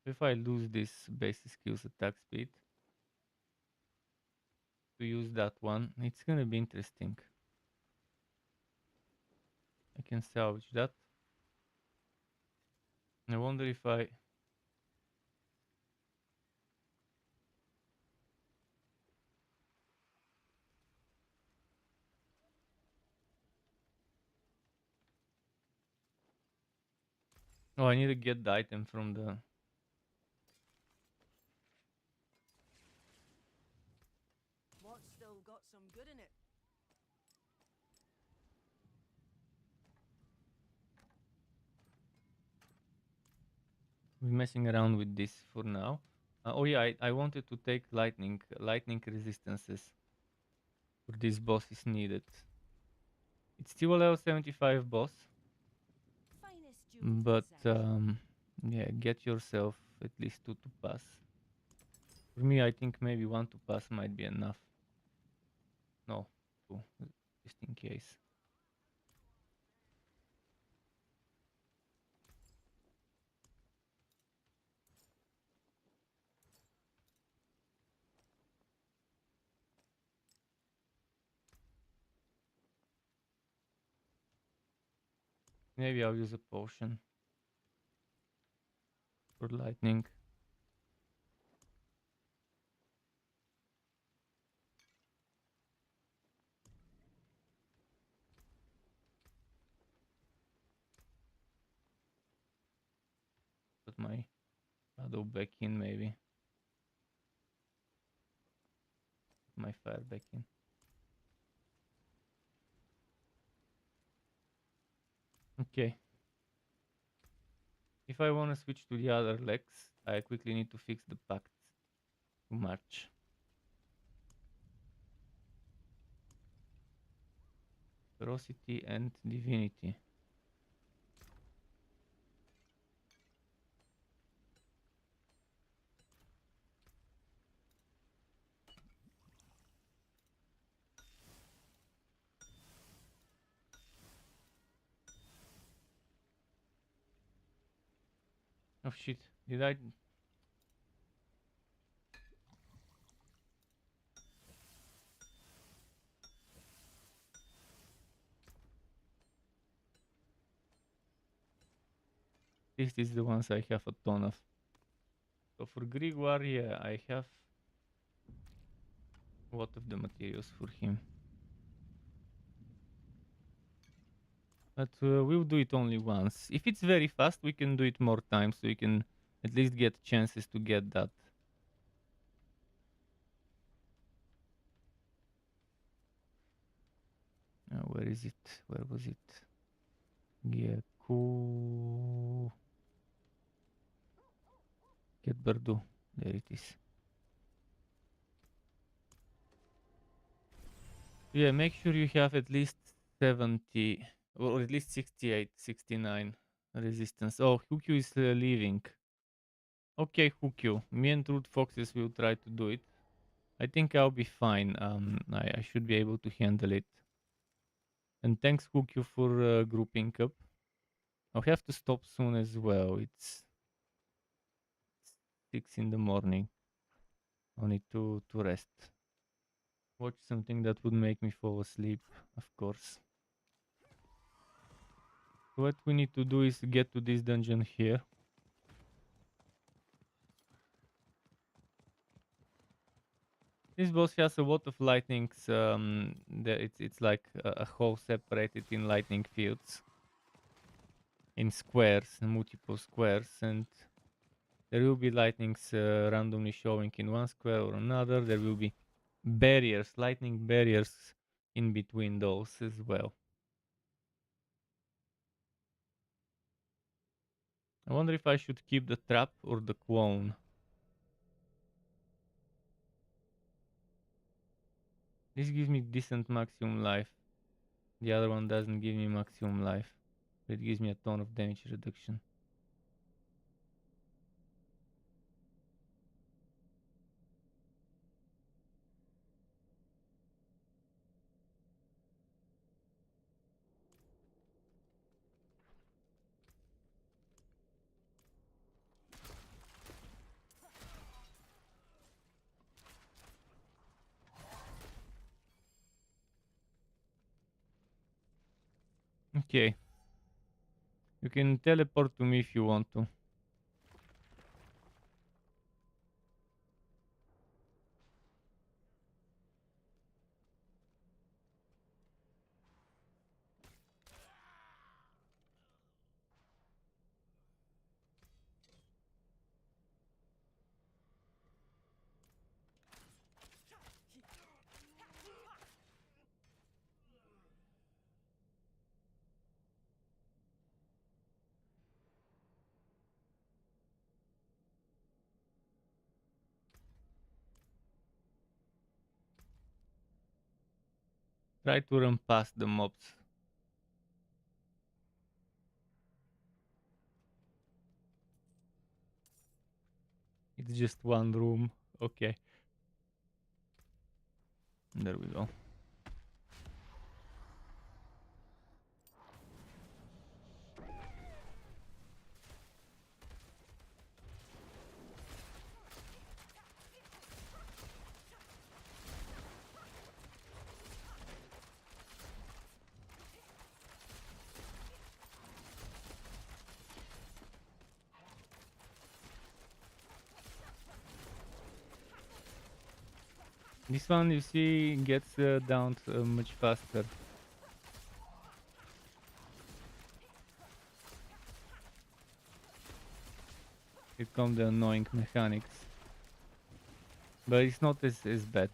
If I lose this basic skills attack speed to use that one, it's gonna be interesting. I can salvage that. I wonder if I... Oh, I need to get the item from the... What's still got some good in it? We're messing around with this for now. Oh yeah, I wanted to take lightning resistances. For this boss is needed. It's still a level 75 boss. But yeah, get yourself at least 2 to pass. For me, I think maybe 1 to pass might be enough. No, 2, just in case. Maybe I'll use a potion for lightning. Put my shadow back in, maybe. Put my fire back in. Okay. If I want to switch to the other legs, I quickly need to fix the pacts. Too much. Ferocity and divinity. Oh shit, did I? This is the ones I have a ton of. So for Grigor, yeah, I have a lot of the materials for him. But we'll do it only once. If it's very fast, we can do it more times, so we can at least get chances to get that. Where is it? Where was it? Yeah, cool. Get Bardo. There it is. Yeah, make sure you have at least 70 or at least 68, 69 resistance. Oh, Hukyu is leaving. Okay, Hukyu. Me and Truth Foxes will try to do it. I think I'll be fine. I should be able to handle it. And thanks, Hukyu, for grouping up. I'll have to stop soon as well. It's 6 in the morning. I need to rest. Watch something that would make me fall asleep, of course. What we need to do is get to this dungeon here. This boss has a lot of lightnings. It's like a hole separated in lightning fields, in squares, multiple squares, and there will be lightnings randomly showing in one square or another. There will be barriers, lightning barriers in between those as well. I wonder if I should keep the trap or the clone. This gives me decent maximum life. The other one doesn't give me maximum life. It gives me a ton of damage reduction. Okay. You can teleport to me if you want to. Try to run past the mobs. It's just one room. Okay. There we go. This one, you see, gets down much faster. Here come the annoying mechanics. But it's not as bad.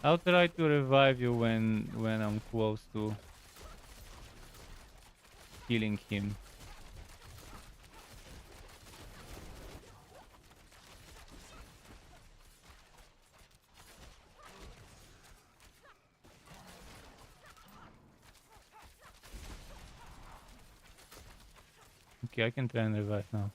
I'll try to revive you when I'm close to killing him. Okay, I can try and revive now.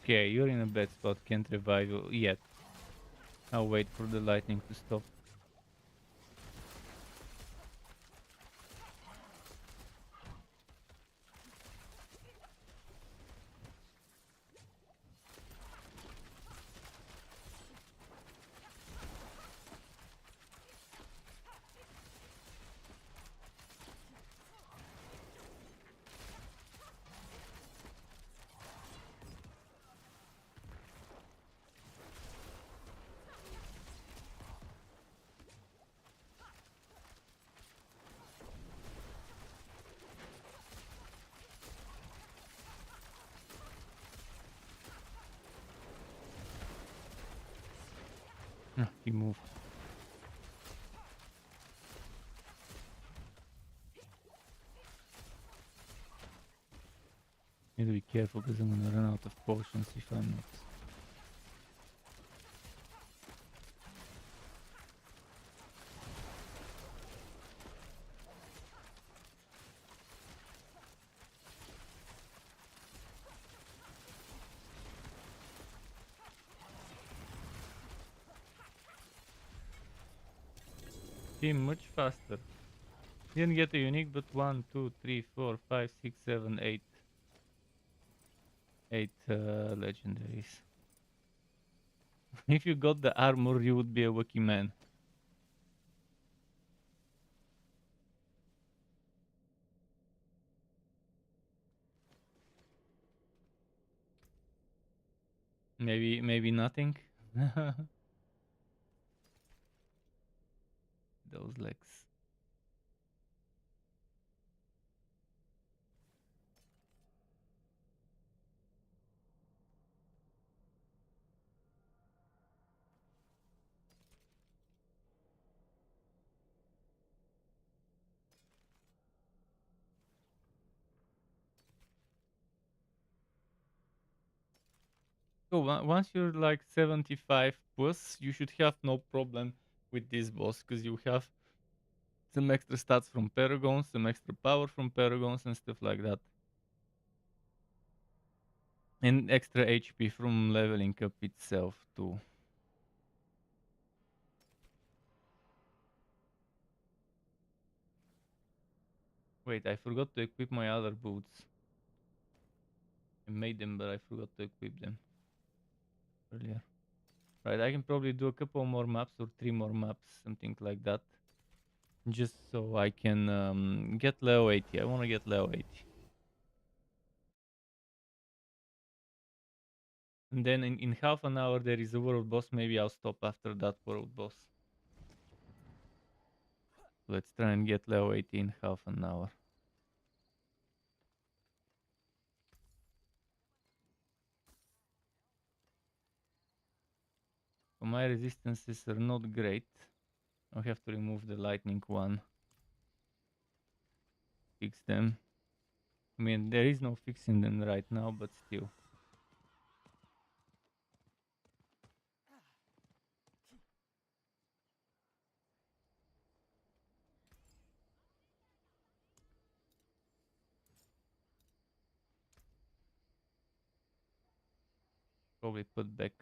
Okay, you're in a bad spot, can't revive you yet. I'll wait for the lightning to stop. He moved. Need to be careful because I'm gonna run out of potions if I'm not. Team much faster. Didn't get a unique, but 1, 2, 3, 4, 5, 6, 7, 8. 8 legendaries. If you got the armor, you would be a lucky man. Maybe nothing. Those legs. So once you're like 75 plus, you should have no problem with this boss because you have some extra stats from paragons, some extra power from paragons and stuff like that. And extra HP from leveling up itself too. Wait, I forgot to equip my other boots. I made them, but I forgot to equip them earlier. Right, I can probably do a couple more maps or 3 more maps, something like that. Just so I can get level 80. I want to get level 80. And then in half an hour there is a world boss. Maybe I'll stop after that world boss. Let's try and get level 18 half an hour. So my resistances are not great. I'll have to remove the lightning one. Fix them. I mean, there is no fixing them right now, but still. Probably put back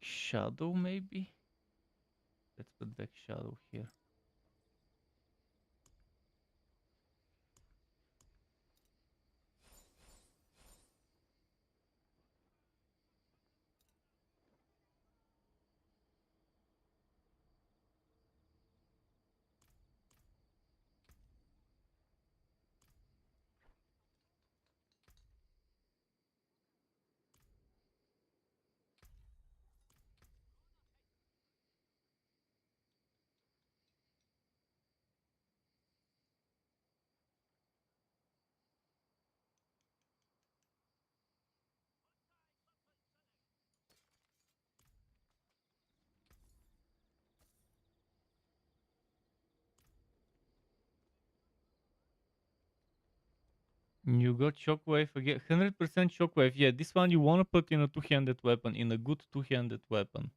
shadow, maybe? Let's put back shadow here. You got shockwave again. 100% shockwave. Yeah, this one you want to put in a two-handed weapon, in a good two-handed weapon.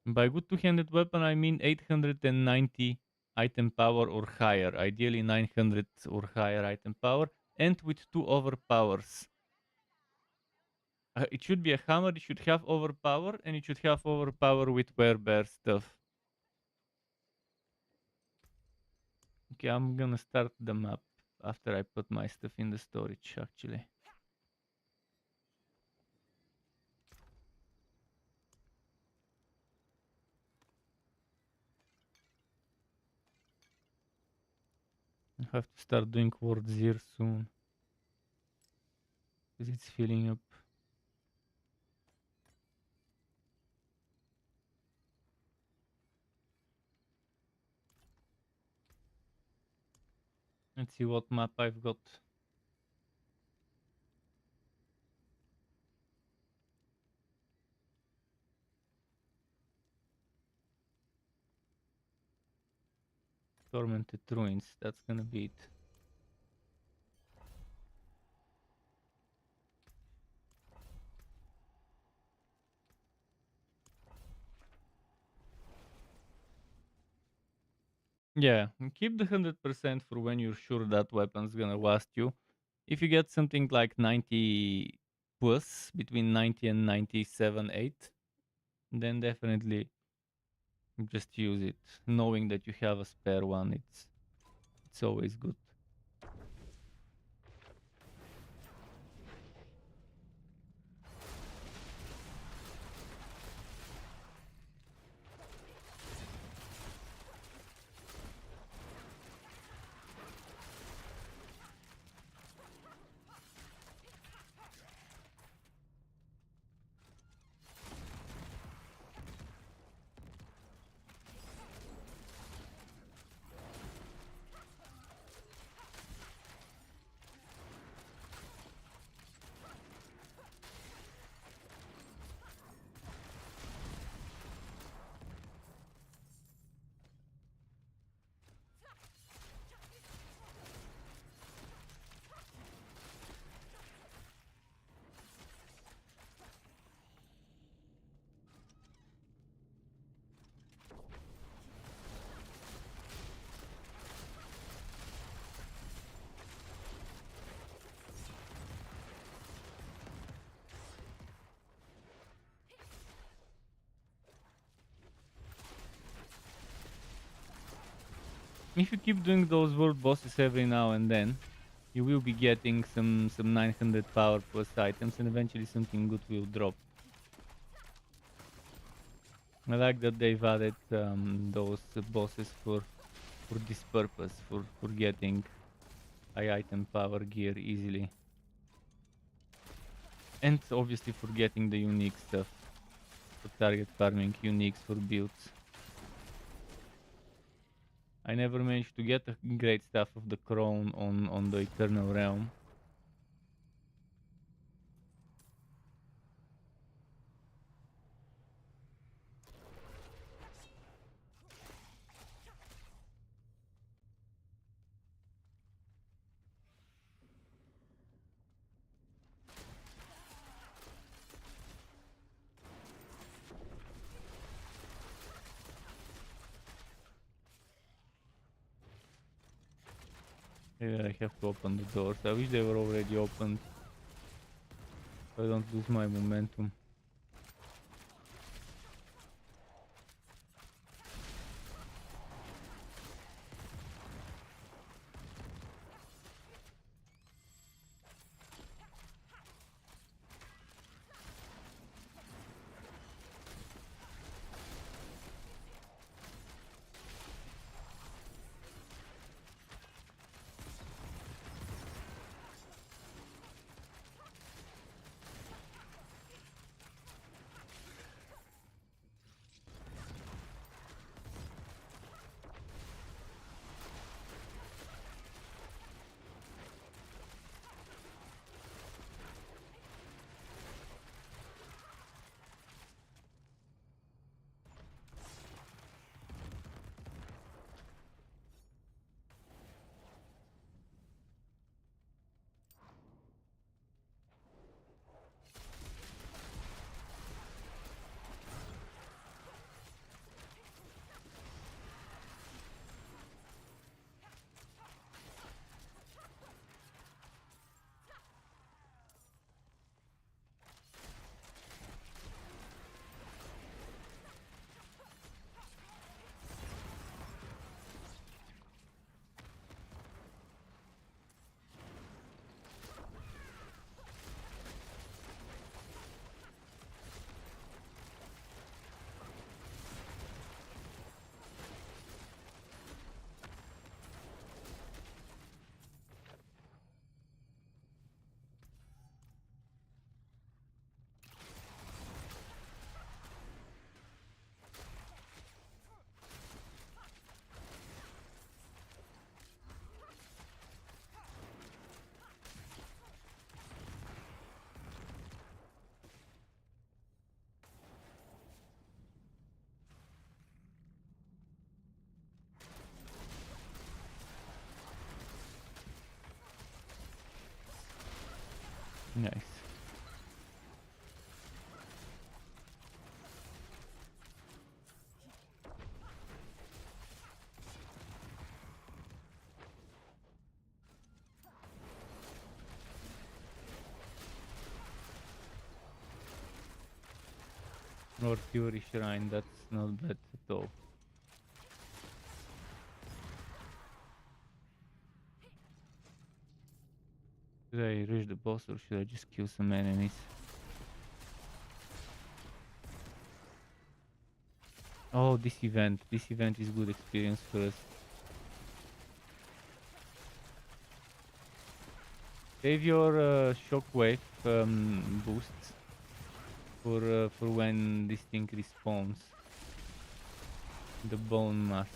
By good two-handed weapon, I mean 890 item power or higher. Ideally 900 or higher item power. And with 2 overpowers. It should be a hammer, it should have overpower, and it should have overpower with werebear stuff. Okay, I'm gonna start the map after I put my stuff in the storage, actually. I have to start doing Ward Zir soon. Because it's filling up. Let's see what map I've got. Tormented Ruins, that's gonna be it. Yeah, and keep the 100% for when you're sure that weapon's gonna last you. If you get something like 90 plus, between 90 and 97, 8, then definitely just use it. Knowing that you have a spare one, it's always good. If you keep doing those world bosses every now and then, you will be getting some 900 power plus items, and eventually something good will drop. I like that they've added those bosses for this purpose, for getting high item power gear easily. And obviously for getting the unique stuff. for target farming uniques for builds. I never managed to get the great stuff of the crown on the Eternal Realm. Yeah, I have to open the doors. I wish they were already opened, so I don't lose my momentum. Nice. Or Fury Shrine, that's not bad at all. Should I rush the boss or should I just kill some enemies? Oh, this event is good experience for us. Save your shockwave boosts for when this thing respawns. The bone mass.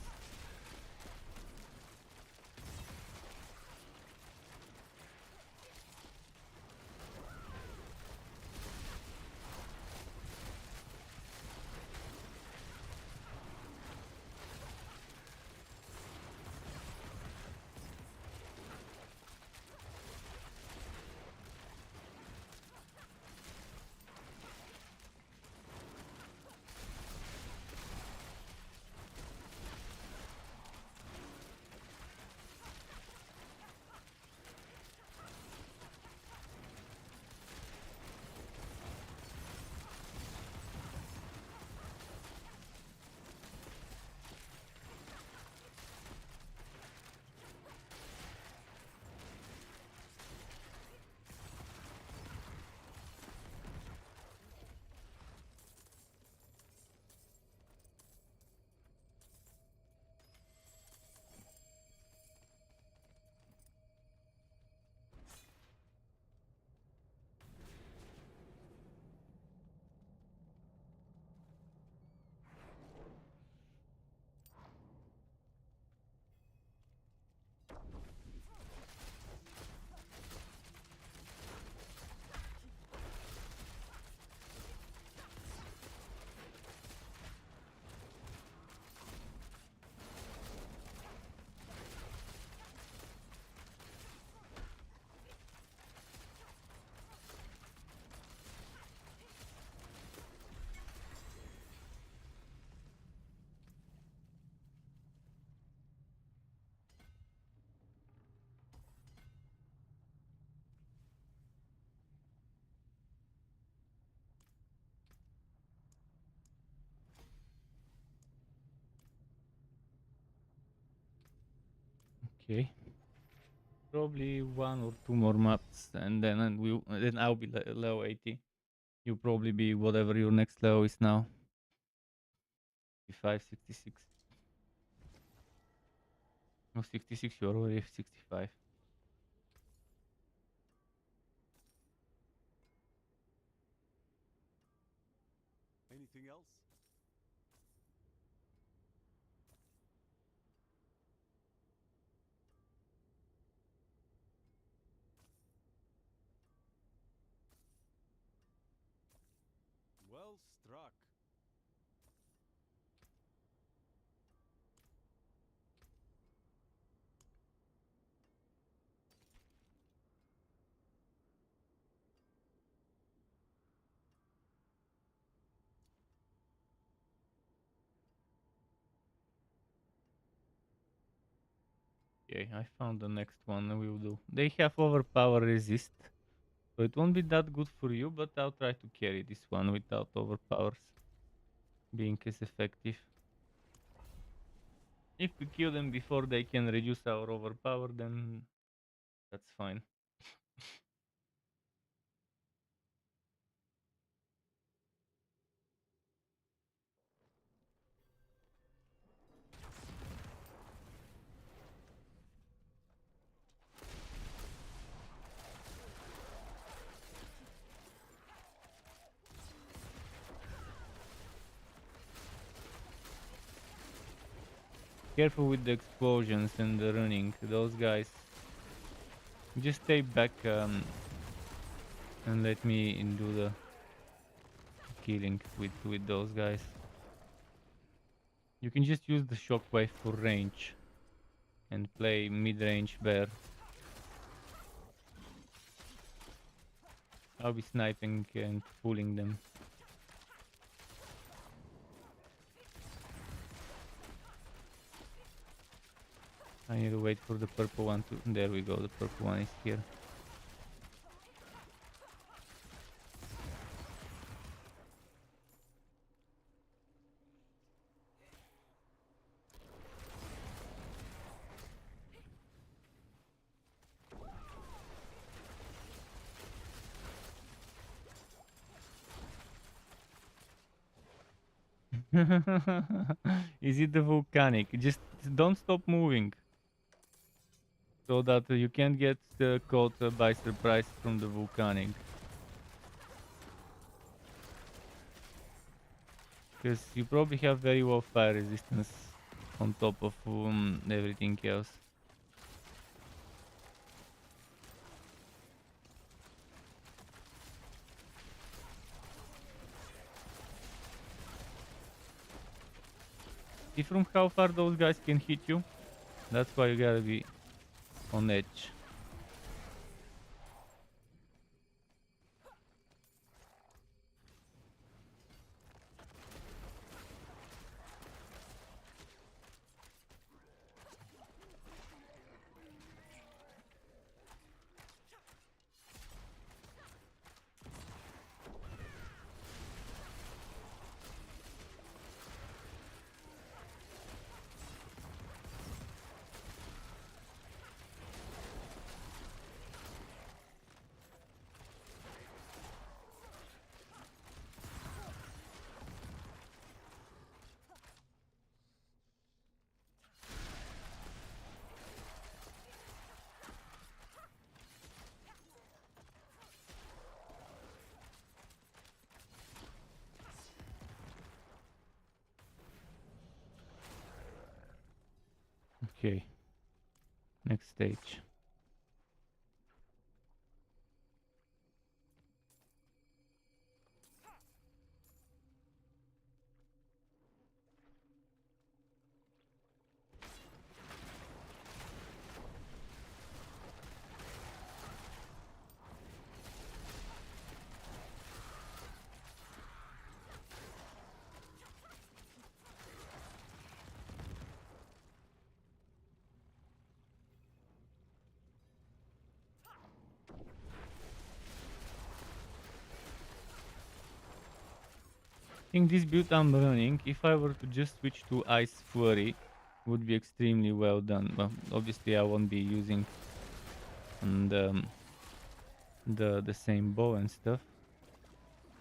Okay. Probably 1 or 2 more maps, and then I'll be level 80. You'll probably be whatever your next level is now. 65, 66. No, 66, you're already 65. Anything else? Well struck. Okay, I found the next one we'll do. They have overpower resist, so it won't be that good for you, but I'll try to carry this one without overpowers being as effective. If we kill them before they can reduce our overpower, then that's fine. Careful with the explosions and the running. Those guys. Just stay back and let me do the killing with those guys. You can just use the shockwave for range and play mid-range bear. I'll be sniping and pulling them. I need to wait for the purple one to... There we go, the purple one is here. Is it the volcanic? Just don't stop moving, so that you can't get caught by surprise from the volcanic. Because you probably have very low fire resistance on top of everything else. See from how far those guys can hit you? That's why you gotta be on edge. Okay, next stage. I think this build I'm running, if I were to just switch to Ice Flurry, would be extremely well done. Well, obviously I won't be using the same bow and stuff,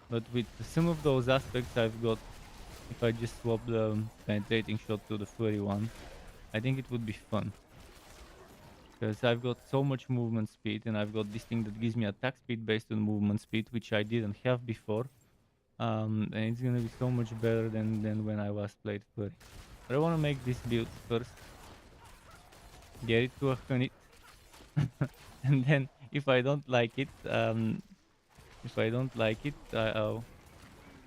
but with some of those aspects I've got, if I just swap the penetrating shot to the furry one, I think it would be fun. Because I've got so much movement speed, and I've got this thing that gives me attack speed based on movement speed, which I didn't have before. And it's gonna be so much better than when I last played furry. But I wanna make this build first. Get it to 100. And then if I don't like it,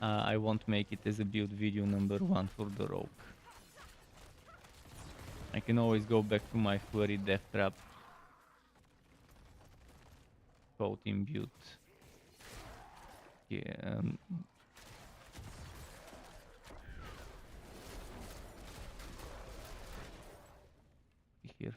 I won't make it as a build video number 1 for the rogue. I can always go back to my furry death trap. Team build. Yeah. Here.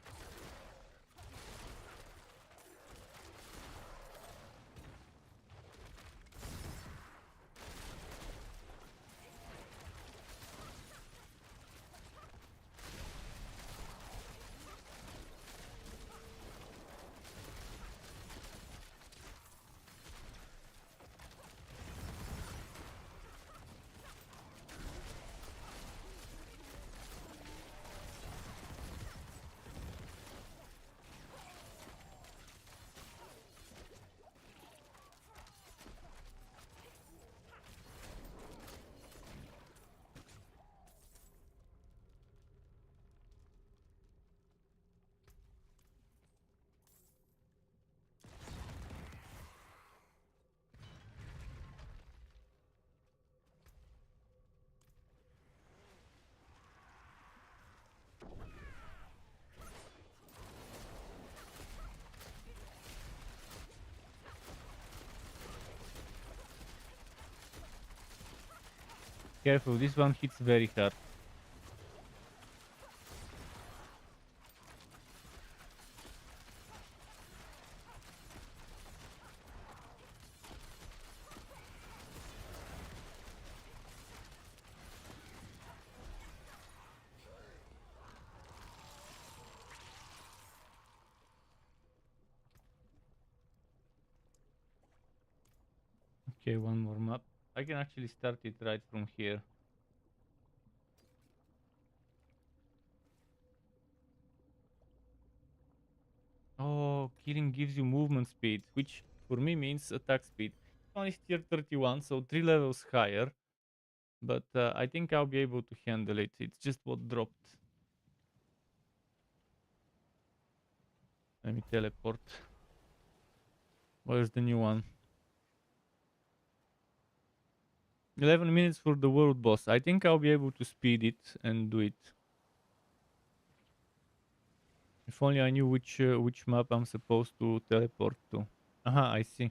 Careful, this one hits very hard. Okay, one more map. I can actually start it right from here. Oh, killing gives you movement speed, which for me means attack speed. Only tier 31, so 3 levels higher. But I think I'll be able to handle it. It's just what dropped. Let me teleport. Where's the new one? 11 minutes for the world boss. I think I'll be able to speed it and do it. If only I knew which map I'm supposed to teleport to. Aha, I see.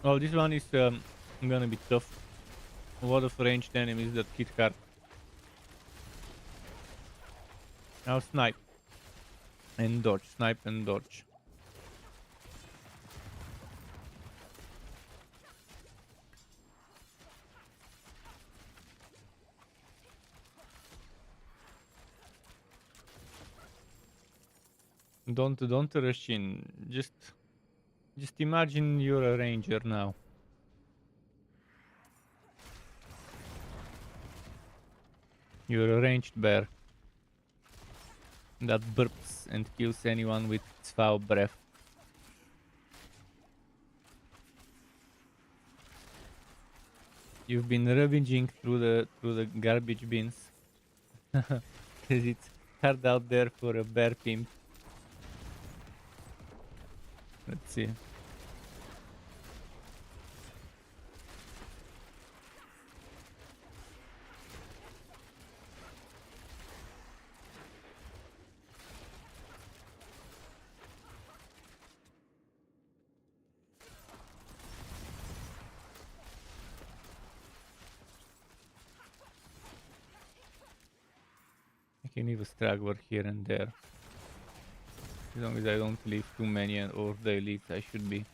Oh, this one is gonna be tough. A lot of ranged enemies that hit hard. Now snipe and dodge, snipe and dodge. Don't rush in. Just imagine you're a ranger now. You're a ranged bear that burps and kills anyone with its foul breath. You've been rummaging through the garbage bins. Cause it's hard out there for a bear pimp. Let's see. can leave a straggler here and there. As long as I don't leave too many or the elites, I should be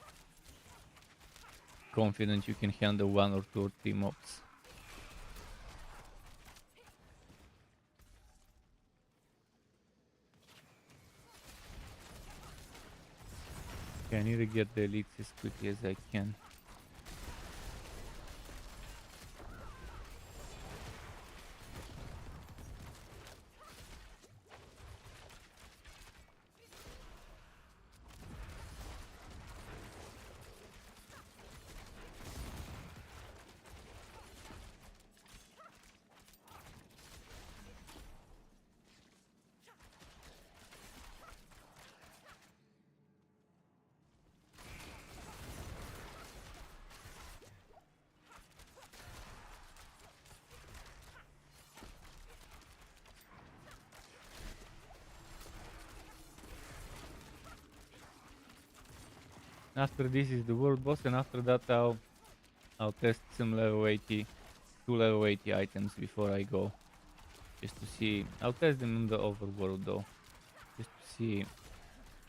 confident you can handle 1 or 2 or 3 mobs. Okay, I need to get the elites as quickly as I can. After this is the world boss, and after that I'll test some level 80, 2 level 80 items before I go. Just to see, I'll test them in the overworld though. Just to see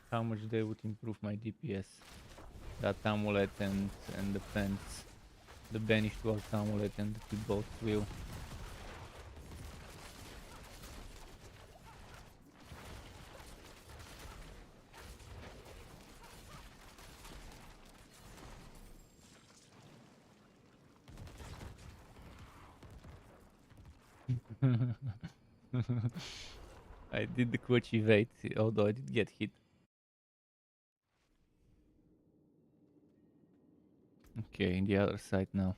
how much they would improve my DPS. That amulet and the pants. The banished world amulet and the both will. I did the quirky evade, although I did get hit. Okay, in the other side now.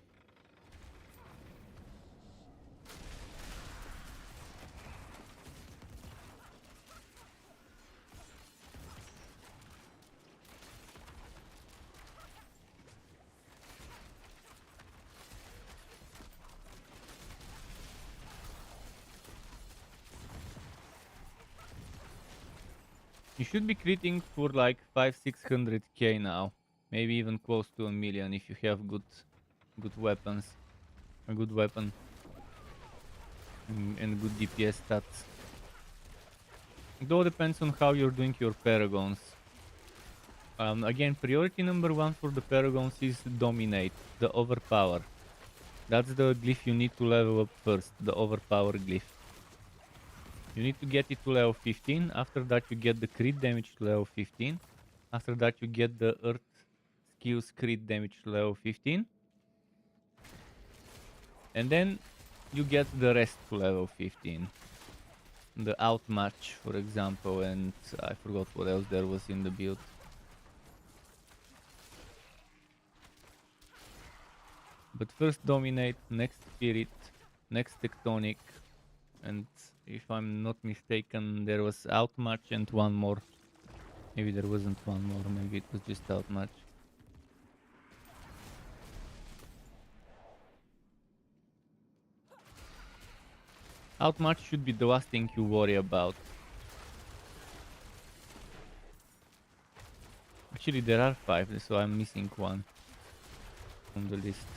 You should be critting for like 500-600k now, maybe even close to 1 million if you have good weapons, a good weapon, and good DPS stats. It all depends on how you're doing your paragons. Again, priority number 1 for the paragons is dominate, the overpower. That's the glyph you need to level up first, the overpower glyph. You need to get it to level 15, after that you get the crit damage to level 15, after that you get the earth skills crit damage to level 15, and then you get the rest to level 15. The outmatch, for example, and I forgot what else there was in the build. But first dominate, next spirit, next tectonic, and if I'm not mistaken, there was outmatch and one more. Maybe there wasn't one more, maybe it was just outmatch. Outmatch should be the last thing you worry about. Actually, there are 5, so I'm missing one from the list.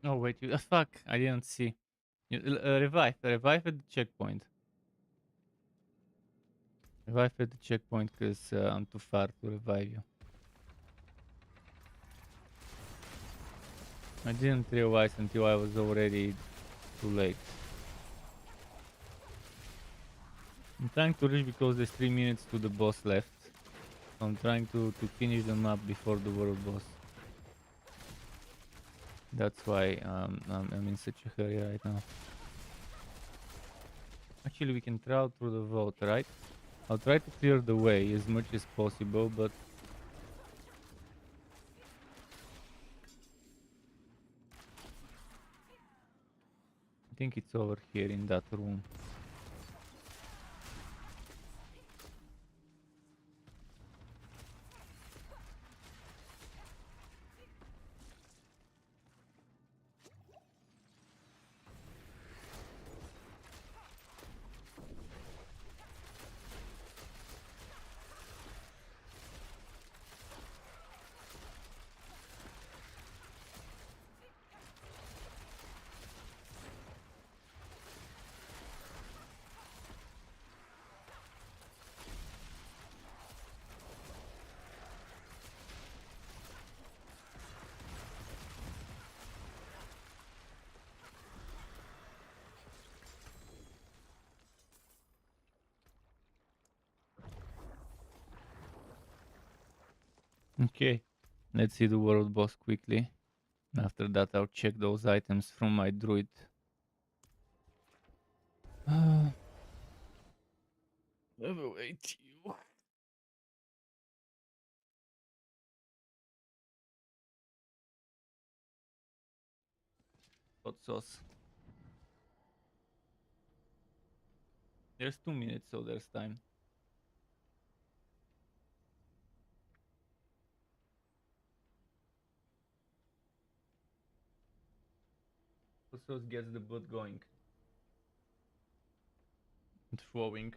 Oh wait, you fuck! I didn't see. Revive at the checkpoint. Revive at the checkpoint, cause I'm too far to revive you. I didn't realize until I was already too late. I'm trying to reach because there's 3 minutes to the boss left. I'm trying to finish the map before the world boss. That's why I'm in such a hurry right now. Actually, we can travel through the vault, right? I'll try to clear the way as much as possible, but I think it's over here in that room. Okay, let's see the world boss quickly. After that, I'll check those items from my druid. Level 8. Hot sauce. There's 2 minutes, so there's time. Hot sauce gets the blood going. And flowing.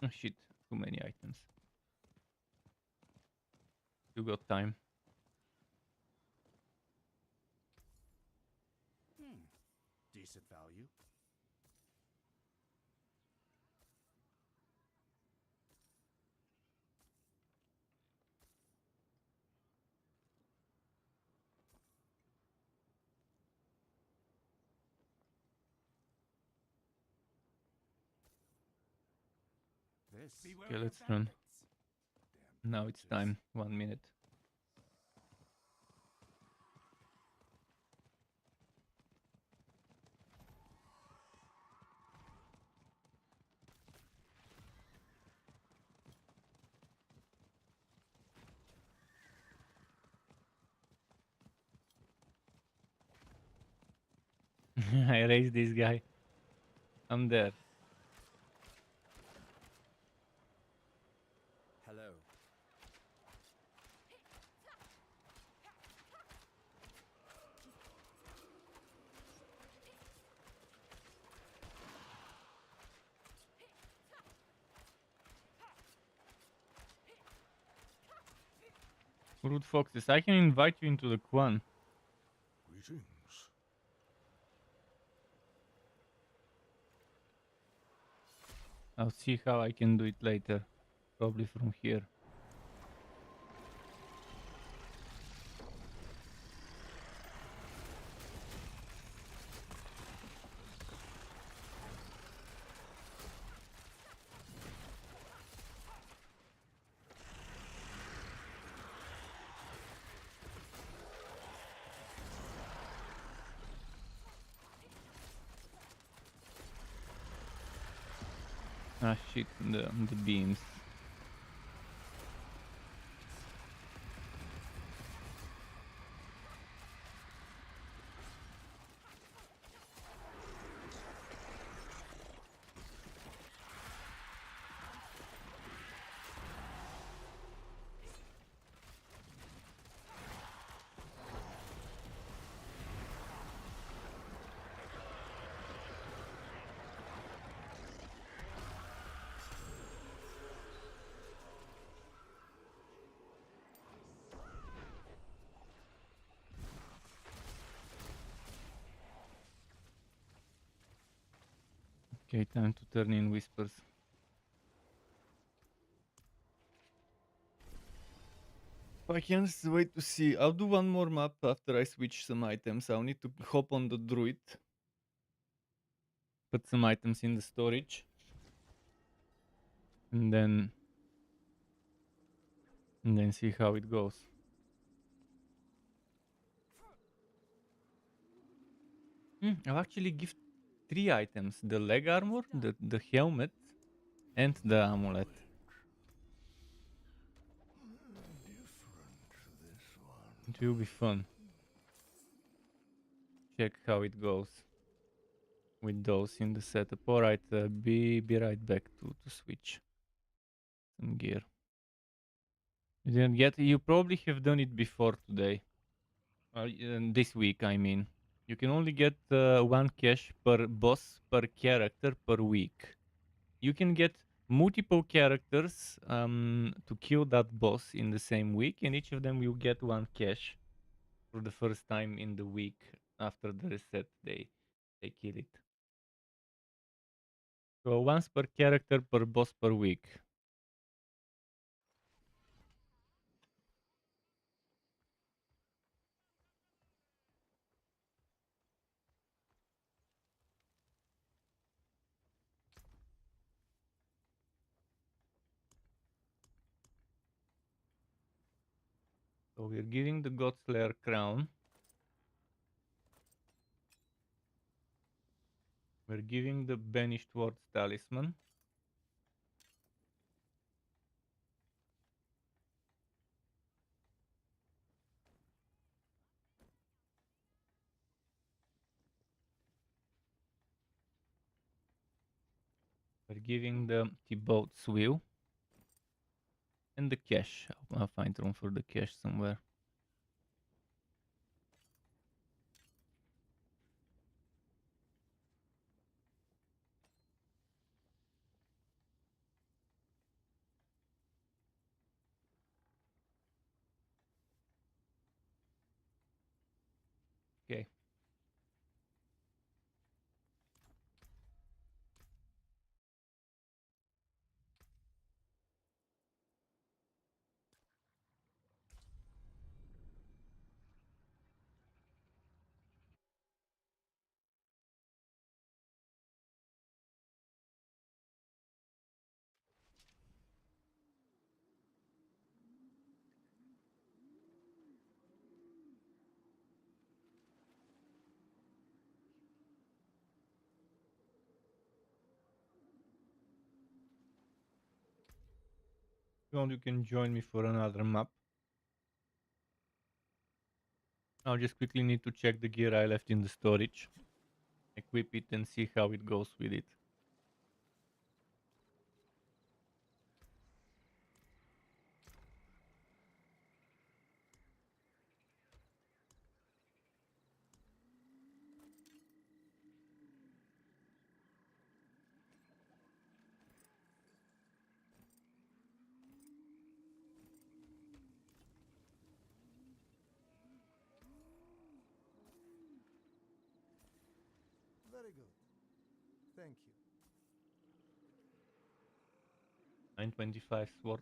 Oh shit, too many items. You got time. Decent value. Okay, let's run. Now it's time. 1 minute. I raised this guy. I'm there. Hello. Rude foxes, I can invite you into the Quan. Greetings. I'll see how I can do it later. Probably from here. Ah shit, the beams. Okay, time to turn in whispers. I can't wait to see. I'll do one more map after I switch some items. I'll need to hop on the druid. Put some items in the storage. And then see how it goes. I'll actually give 3 items. The leg armor, the helmet, and the amulet. It will be fun. Check how it goes with those in the setup. Alright, be right back to switch some gear. You didn't get. You probably have done it before today. This week, I mean. You can only get 1 cash per boss per character per week. You can get multiple characters to kill that boss in the same week, and each of them will get 1 cash for the first time in the week after the reset. They kill it. So once per character per boss per week. So we're giving the Godslayer crown. We're giving the Banished Ward's talisman. We're giving the Thibaut's wheel. And the cash. I'll find room for the cash somewhere. Okay. If you want, you can join me for another map. I'll just quickly need to check the gear I left in the storage. Equip it and see how it goes with it. Very good. Thank you. 925 sword.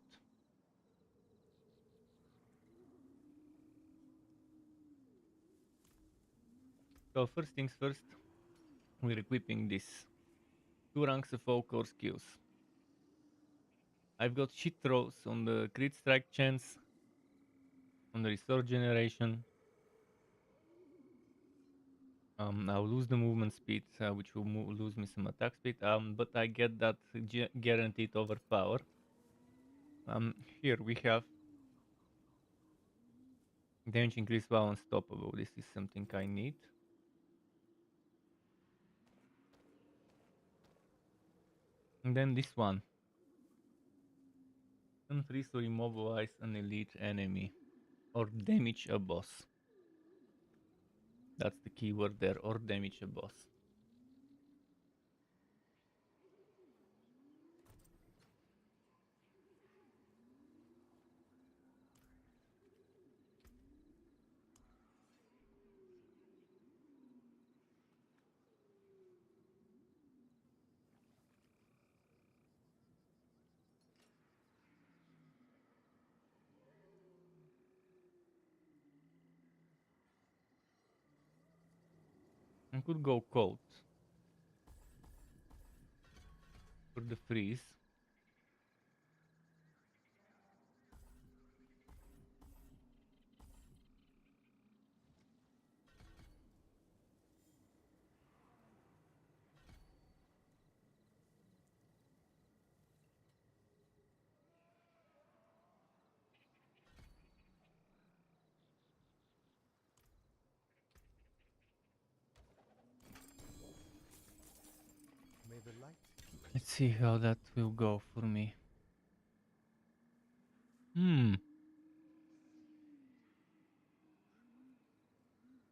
So first things first, we're equipping this. 2 ranks of all core skills. I've got shit throws on the crit strike chance, on the restore generation. I'll lose the movement speed, which will lose me some attack speed, but I get that guaranteed overpower. Here we have damage increase while unstoppable. This is something I need. And then this one. Unfreeze or immobilize an elite enemy. Or damage a boss. That's the keyword there, or damage a boss. I could go cold for the freeze. May the light. Let's see how that will go for me.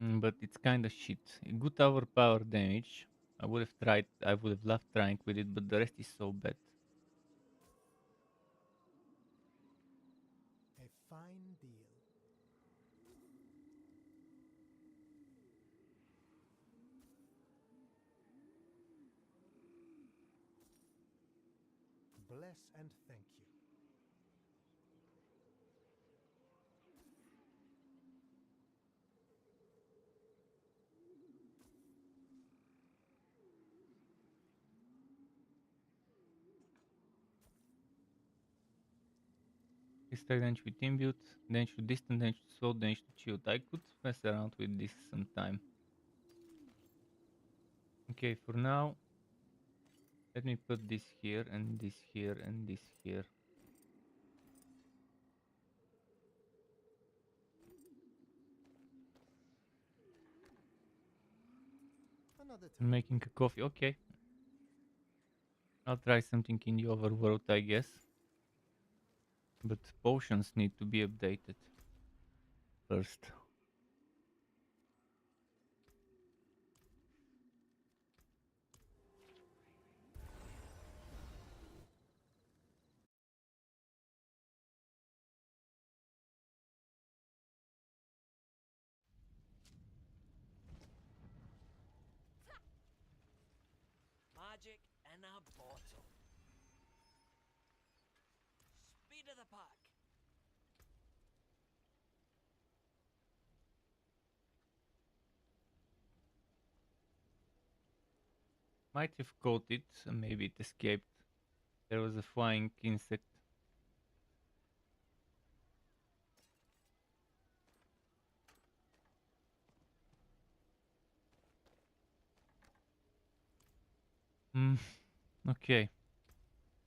But it's kinda shit. A good overpower damage. I would have tried, I would have loved trying with it, but the rest is so bad. A fine deal. Bless and thank you. Extra damage with imbue, damage to distant, damage to sword, damage to shield. I could mess around with this sometime. Okay, for now, let me put this here, and this here, and this here. Another time. Making a coffee, okay. I'll try something in the overworld, I guess. But potions need to be updated first. Magic in a bottle. Speed of the pack. Might have caught it, maybe it escaped. There was a flying insect. Okay.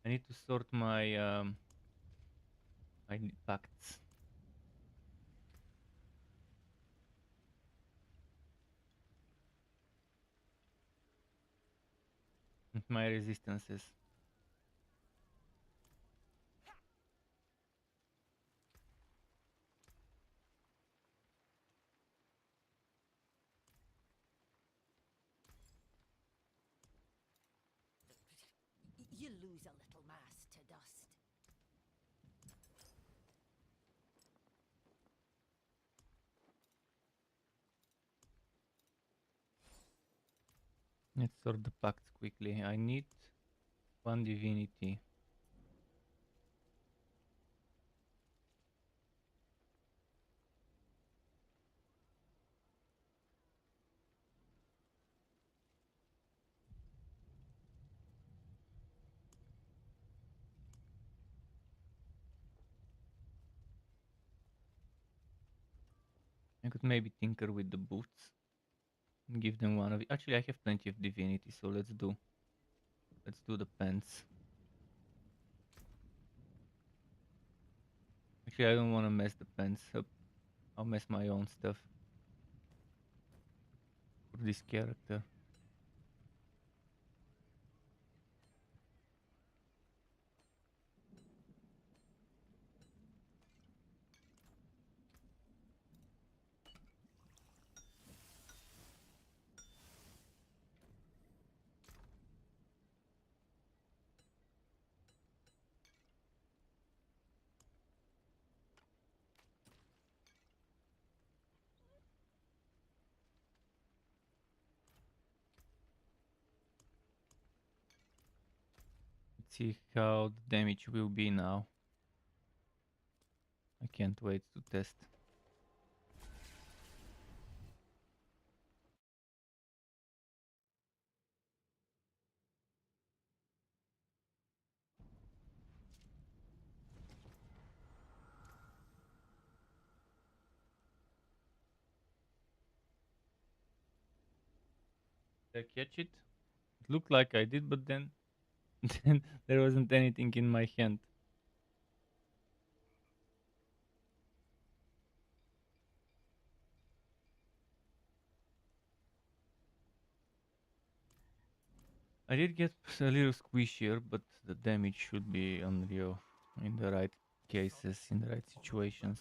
I need to sort my my pacts. And my resistances. You lose a little mass to dust. Let's sort the pacts quickly. I need one divinity. I could maybe tinker with the boots. And give them one of it. Actually, I have plenty of divinity, so let's do the pants. Actually, I don't want to mess the pants up. I'll mess my own stuff for this character. Let's see how the damage will be now. I can't wait to test. I catch it? It looked like I did, but then, then there wasn't anything in my hand. I did get a little squishier, but the damage should be unreal in the right cases, in the right situations.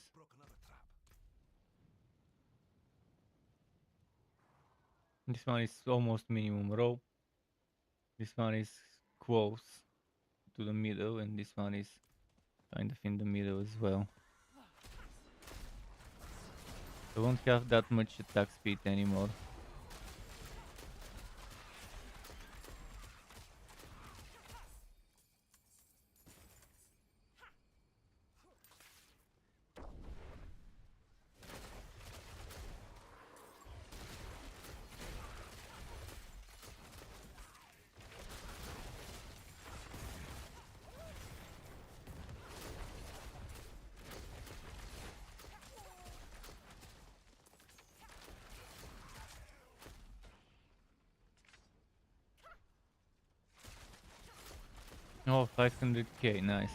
This one is almost minimum row. This one is close to the middle, and this one is kind of in the middle as well. I won't have that much attack speed anymore. Oh, 500k, nice.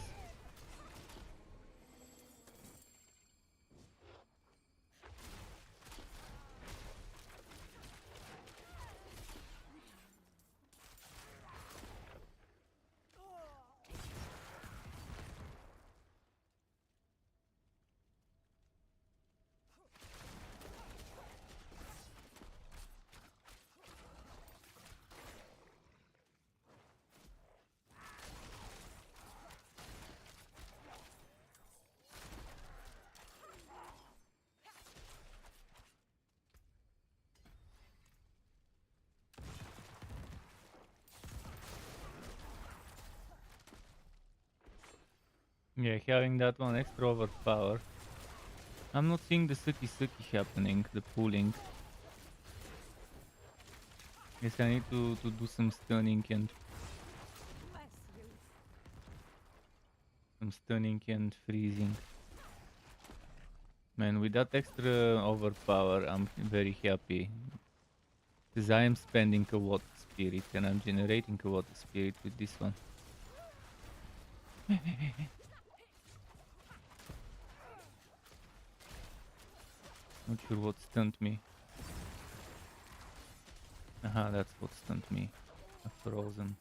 Yeah, having that one extra overpower. I'm not seeing the suki happening, the pulling. Guess I need to do some stunning and freezing. Man, with that extra overpower, I'm very happy. Because I am spending a water spirit and I'm generating a water spirit with this one. Not sure what stunned me. Aha, that's what stunned me. A frozen.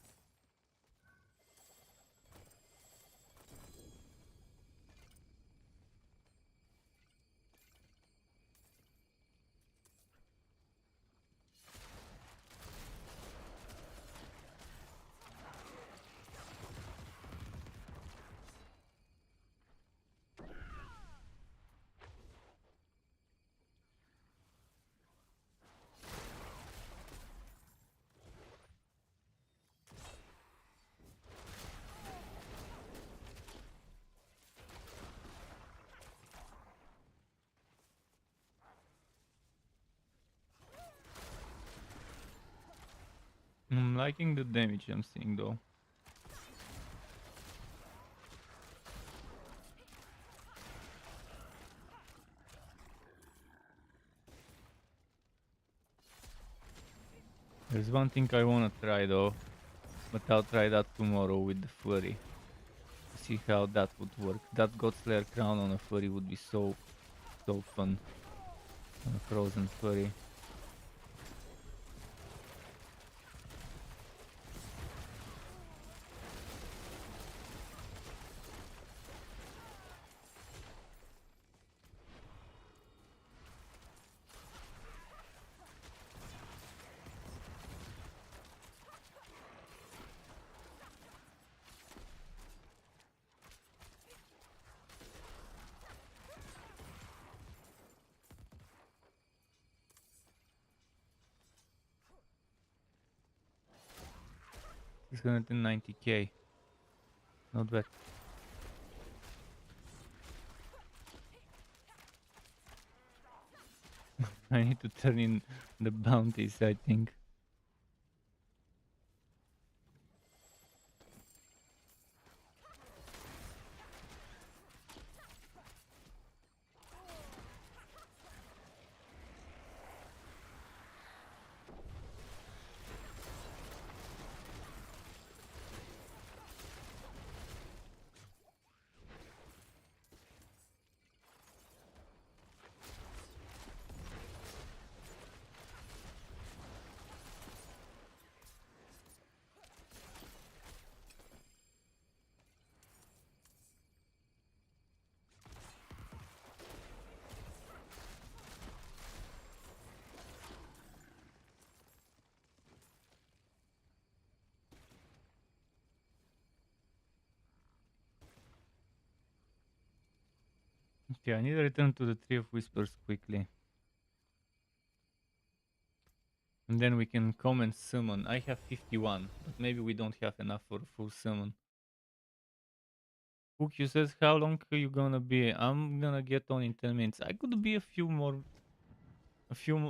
I'm liking the damage I'm seeing though. There's one thing I wanna try though, but I'll try that tomorrow with the flurry. See how that would work. That Godslayer crown on a flurry would be so fun. On a frozen flurry. It's 190k. Not bad. I need to turn in the bounties, I think. Okay, I need to return to the Tree of Whispers quickly. And then we can come and summon. I have 51, but maybe we don't have enough for a full summon. Hook, you says, how long are you gonna be? I'm gonna get on in 10 minutes. I could be a few more.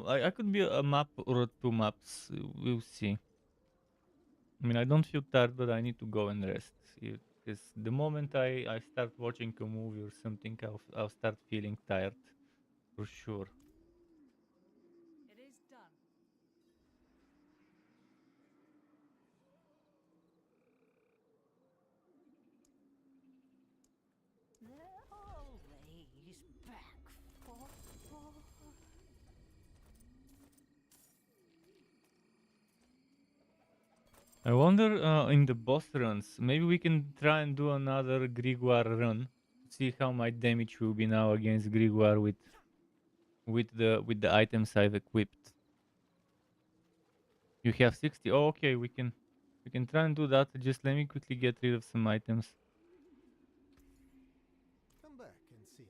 I could be a map or 2 maps. We'll see. I mean, I don't feel tired, but I need to go and rest. Because the moment I start watching a movie or something, I'll start feeling tired. For sure. It is done. They're always back for. I wonder in the boss runs, maybe we can try and do another Grigor run. See how my damage will be now against Grigor with the items I've equipped. You have 60. Oh, okay, we can try and do that. Just let me quickly get rid of some items. Come back and see us.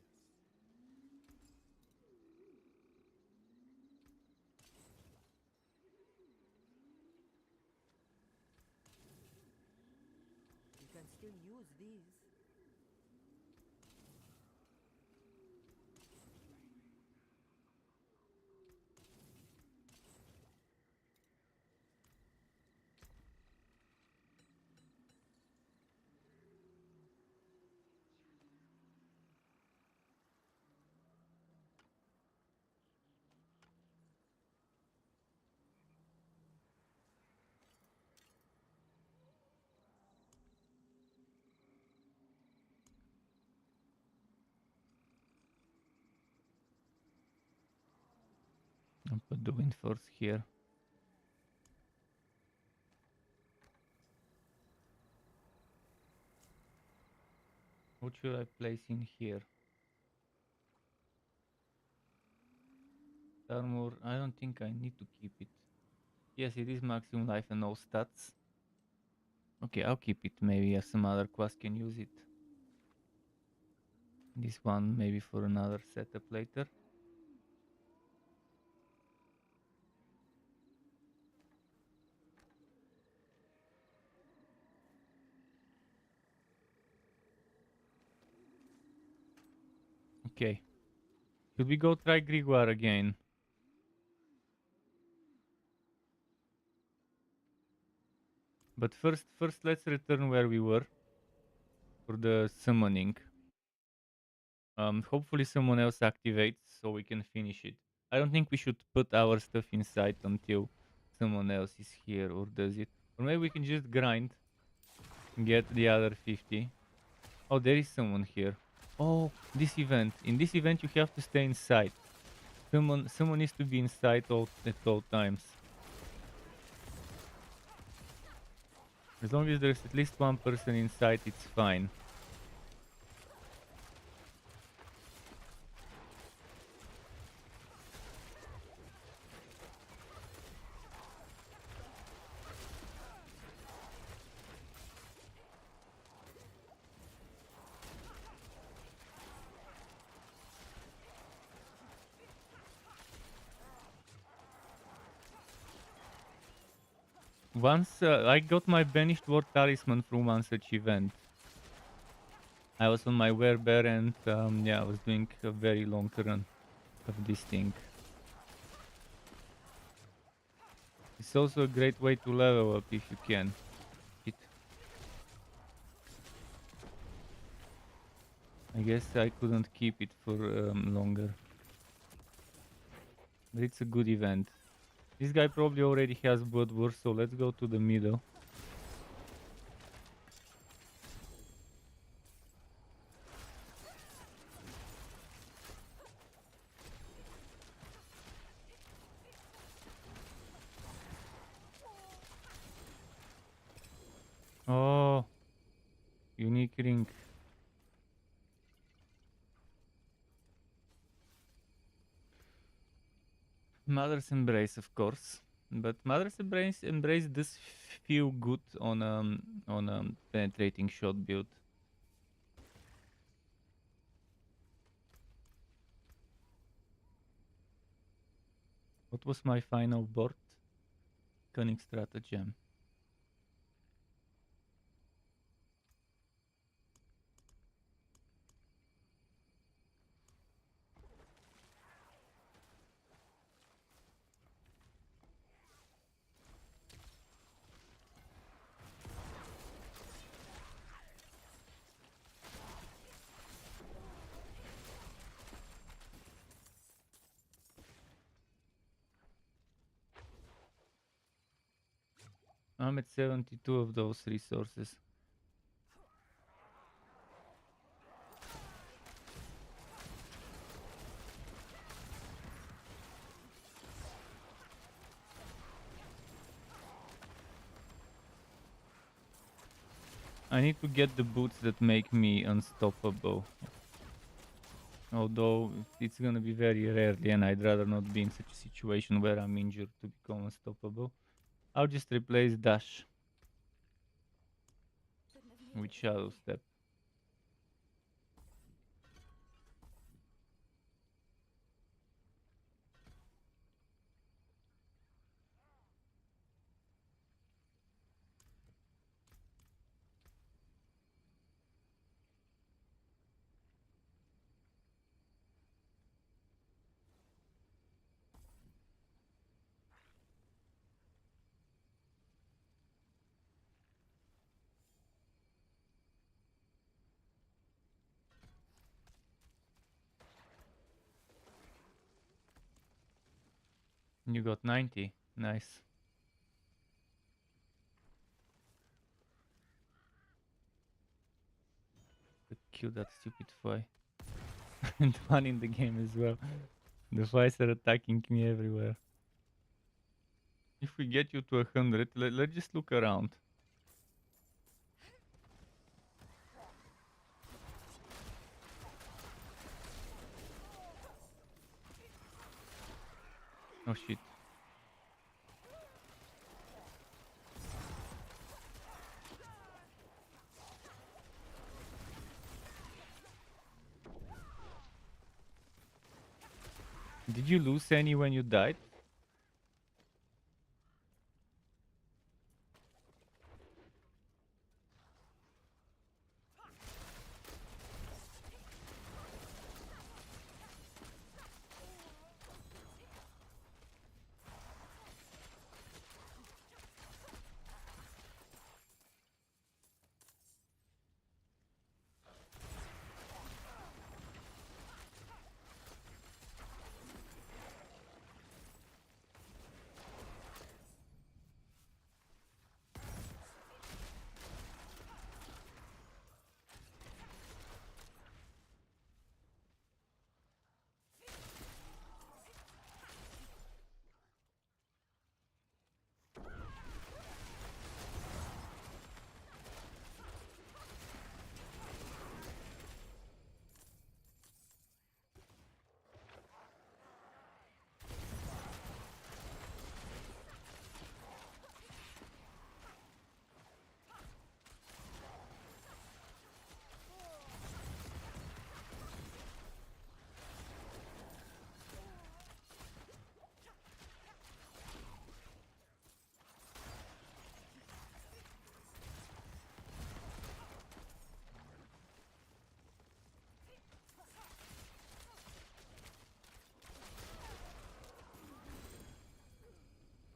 You can still use these. I'll put the wind force here. What should I place in here? Armor, I don't think I need to keep it. Yes, it is maximum life and no stats. Okay, I'll keep it. Maybe some other class can use it. This one maybe for another setup later. Okay. Should we go try Grigor again? But first let's return where we were for the summoning. Hopefully someone else activates so we can finish it. I don't think we should put our stuff inside until someone else is here or does it. Or maybe we can just grind and get the other 50. Oh, there is someone here. Oh, this event. In this event you have to stay inside. Someone needs to be inside at all times. As long as there's at least one person inside, it's fine. Once I got my Banished Ward Talisman from one such event. I was on my werebear and yeah, I was doing a very long run of this thing. It's also a great way to level up if you can. I guess I couldn't keep it for longer. But it's a good event. This guy probably already has Blood Wars, so let's go to the middle. Oh, unique ring. Mother's Embrace, of course, but Mother's Embrace does feel good on penetrating shot build. What was my final board? Cunning stratagem. I'm at 72 of those resources. I need to get the boots that make me unstoppable. Although it's gonna be very rarely, and I'd rather not be in such a situation where I'm injured to become unstoppable. I'll just replace dash with shadow step. You got 90. Nice. Kill that stupid fly. And one in the game as well. The flies are attacking me everywhere. If we get you to 100, let's just look around. Oh shit. Did you lose any when you died?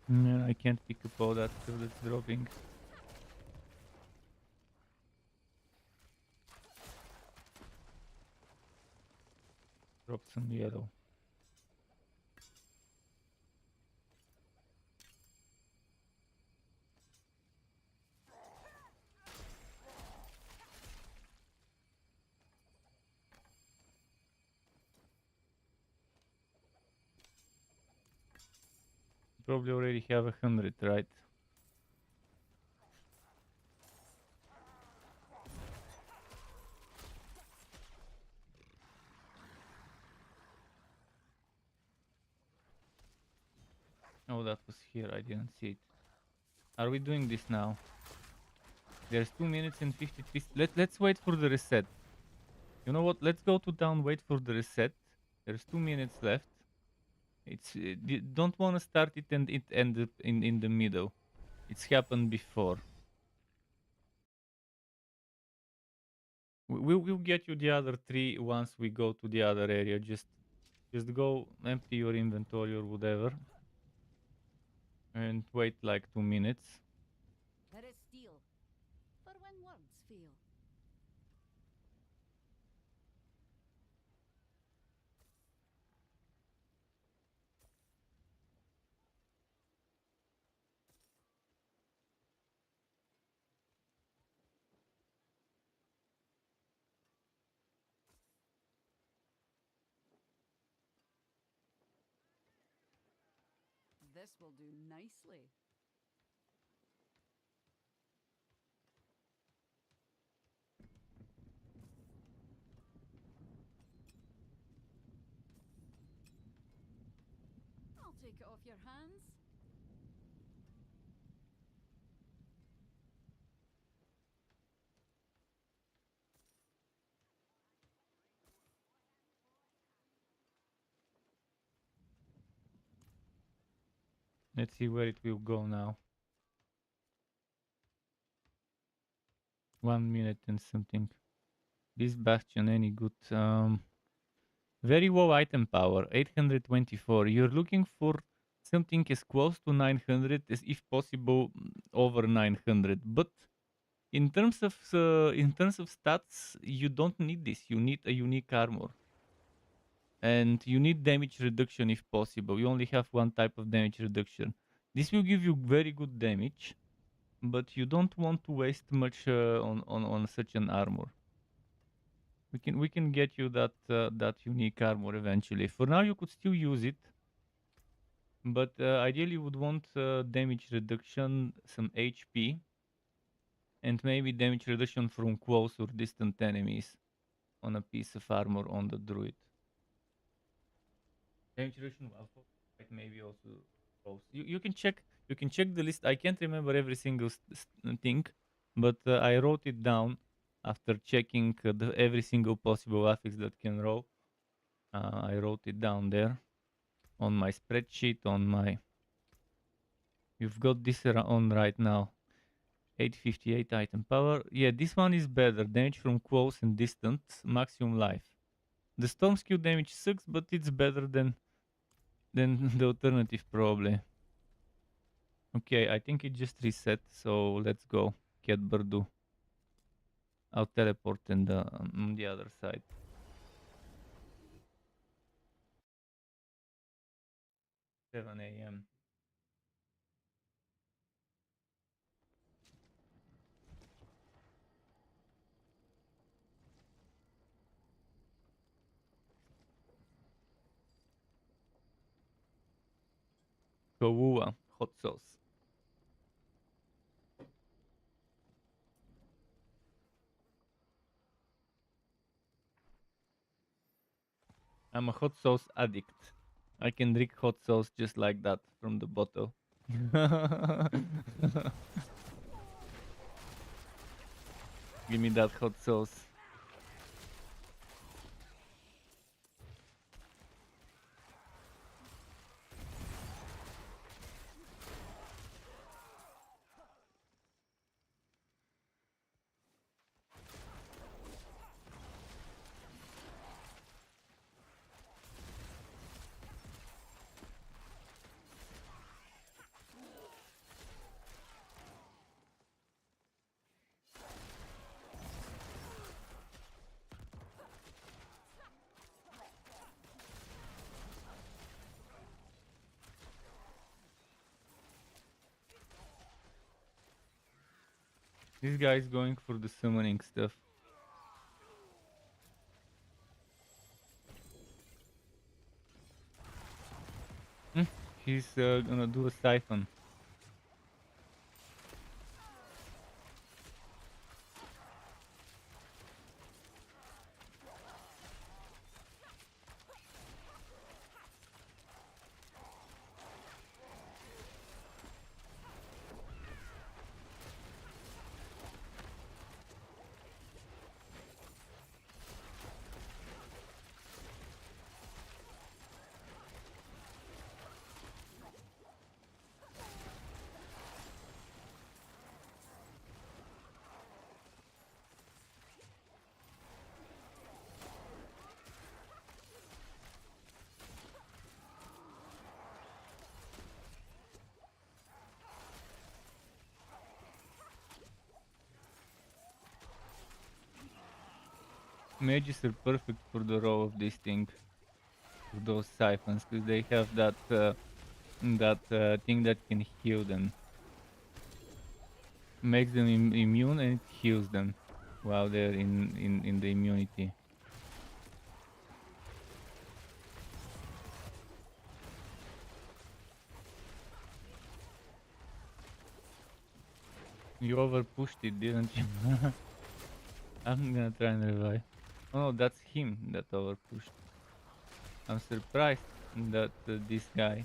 Man, I can't pick up all that stuff that's dropping. Drop some yellow. Probably already have 100, right? Oh, that was here. I didn't see it. Are we doing this now? There's 2 minutes and 53. Let's wait for the reset. You know what? Let's go to town, wait for the reset. There's 2 minutes left. It's don't want to start it and it end up in the middle. It's happened before. We'll get you the other 3 once we go to the other area. Just go empty your inventory or whatever, and wait like 2 minutes. There is steel, for when words fail. This will do nicely. I'll take it off your hands. Let's see where it will go now. 1 minute and something. This bastion any good? Very low item power, 824. You're looking for something as close to 900 as if possible over 900. But in terms of stats, you don't need this. You need a unique armor, and you need damage reduction if possible. You only have one type of damage reduction. This will give you very good damage, but you don't want to waste much on such an armor. We can get you that unique armor eventually. For now, you could still use it, but ideally you would want damage reduction, some HP, and maybe damage reduction from close or distant enemies on a piece of armor on the druid. Damage reduction, well, maybe also close. You can check the list. I can't remember every single thing, but I wrote it down after checking every single possible affix that can roll. I wrote it down there on my spreadsheet. You've got this on right now. 858 item power. Yeah, this one is better. Damage from close and distant. Maximum life. The storm skill damage sucks, but it's better than the alternative probably. Okay, I think it just reset. So let's go. Get Burdu. I'll teleport on the other side. 7 a.m. Kowua, hot sauce. I'm a hot sauce addict. I can drink hot sauce just like that from the bottle. Give me that hot sauce. This guy is going for the summoning stuff. He's gonna do a siphon. Mages are perfect for the role of this thing, for those siphons, because they have that thing that can heal them. Makes them immune and it heals them while they're in the immunity. You over pushed it, didn't you? I'm gonna try and revive. Oh no, that's him that over pushed. I'm surprised that this guy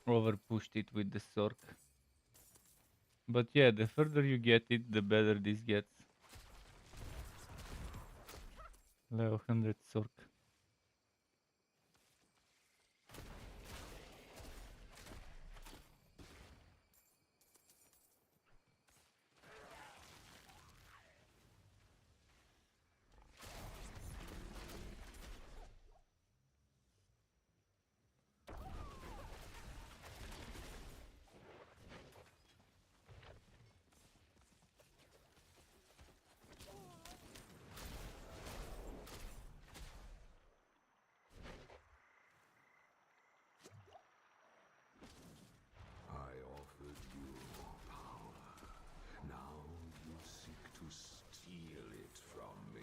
over pushed it with the Sork. But yeah, the further you get it, the better this gets. Level 100 Sork. I offered you power. Now you seek to steal it from me.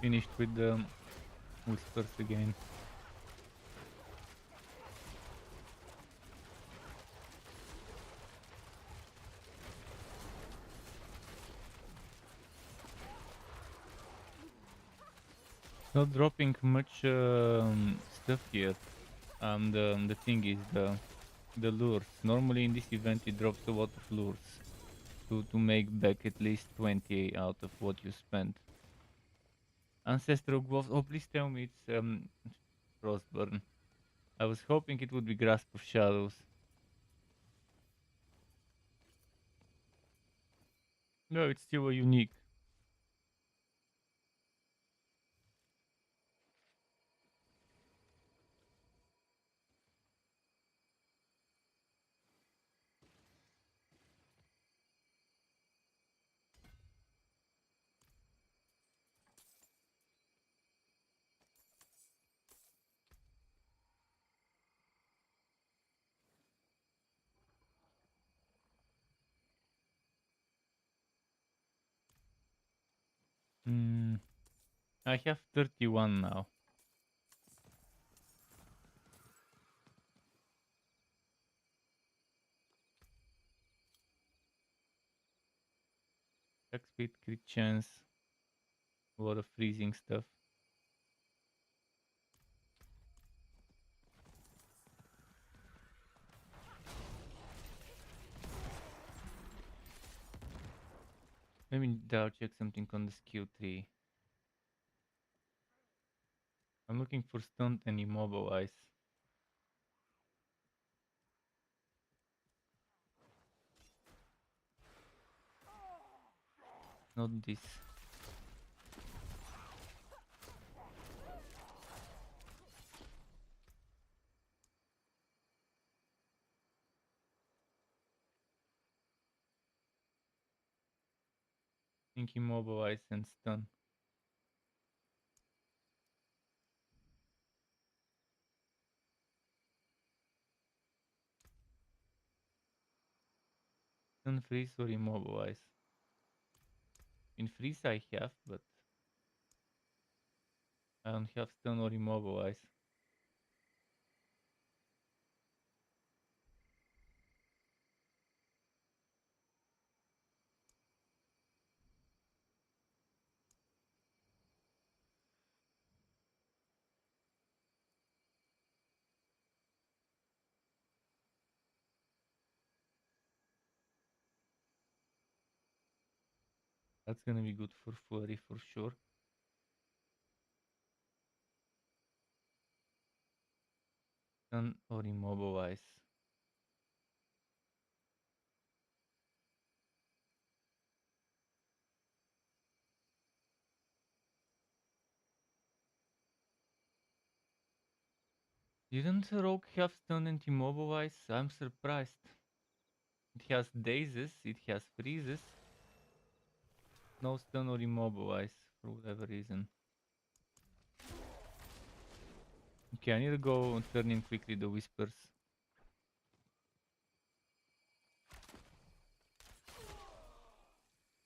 Finished with the whispers again. Not dropping much stuff here. The thing is the lures. Normally in this event it drops a lot of lures to make back at least 20 out of what you spent. Ancestral gloves. Oh, please tell me it's Frostburn. I was hoping it would be Grasp of Shadows. No, it's still a unique. I have 31 now. Attack speed, crit chance, a lot of freezing stuff. Let me double check something on the skill tree. I'm looking for stunned and immobilize. Not this. I think immobilize and stun. Stun, freeze or immobilize. In freeze I have, but I don't have stun or immobilize. That's gonna be good for flurry for sure. Stun or immobilize. Didn't Rogue have stun and immobilize? I'm surprised. It has dazes, it has freezes. No stun or immobilize for whatever reason. Okay, I need to go and turn in quickly the whispers.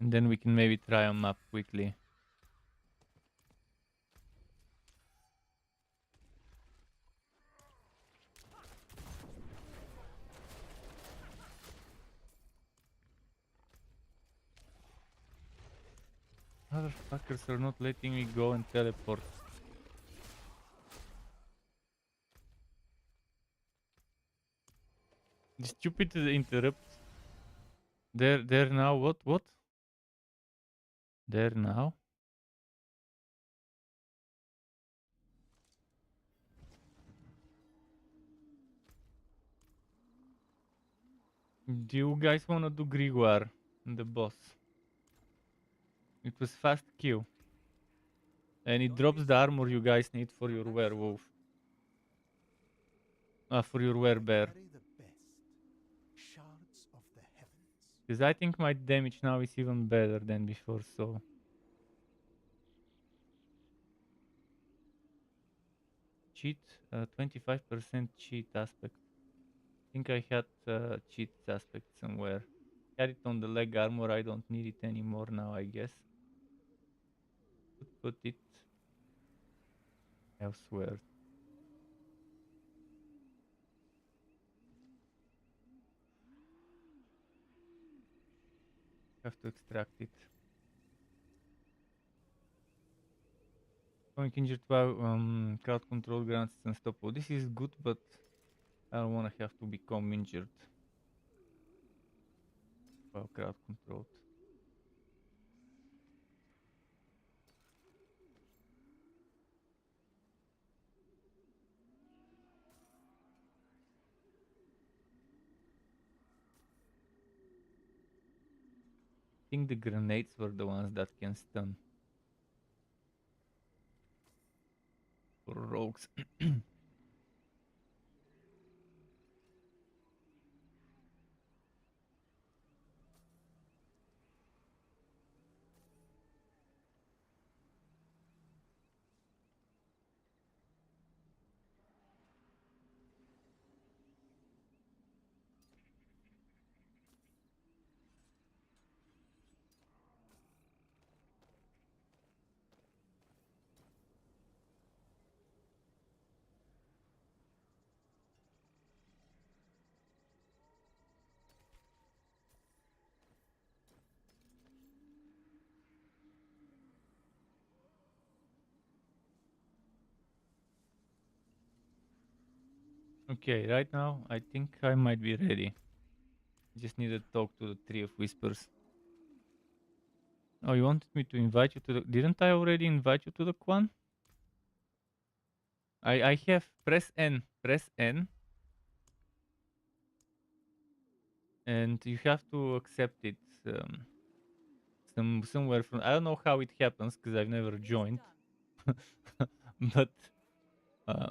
And then we can maybe try them up quickly. Motherfuckers are not letting me go and teleport. Stupid interrupt. There now, what? There now? Do you guys wanna do Grimoire, the boss? It was fast kill. And it drops the armor you guys need for your werewolf. For your werebear. Because I think my damage now is even better than before, so... Cheat, 25% cheat aspect. I think I had cheat aspect somewhere. Had it on the leg armor, I don't need it anymore now, I guess. Could put it elsewhere. Have to extract it. Going injured while crowd control grants is unstoppable. This is good, but I don't want to have to become injured while crowd controlled. I think the grenades were the ones that can stun. For rogues. Okay, right now I think I might be ready. Just need to talk to the Tree of Whispers. Oh, you wanted me to invite you to the... Didn't I already invite you to the Quan? I have... Press N. Press N. And you have to accept it. Somewhere from... I don't know how it happens, because I've never joined. but...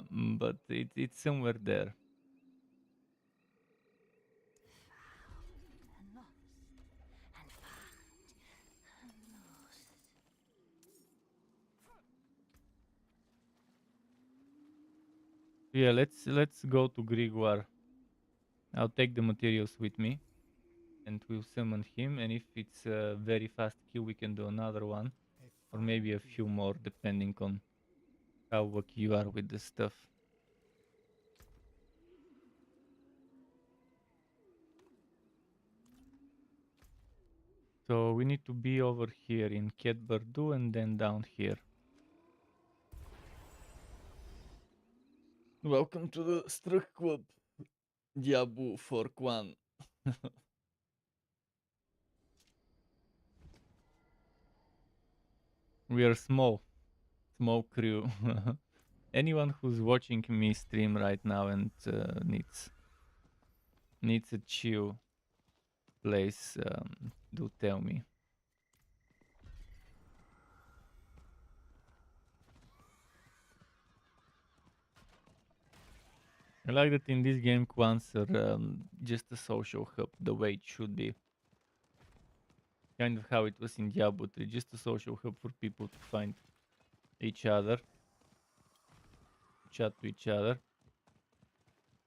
but it's somewhere there. Yeah, let's go to Grimoire. I'll take the materials with me, and we'll summon him. And if it's a very fast kill, we can do another one, or maybe a few more, depending on how lucky you are with the stuff. So we need to be over here in Ket Bardu and then down here. Welcome to the Struck Club, Diablo for Quan. We are small crew. Anyone who's watching me stream right now and needs a chill place, do tell me. I like that in this game Quants are just a social hub, the way it should be. Kind of how it was in Diablo 3, just a social hub for people to find each other, chat to each other,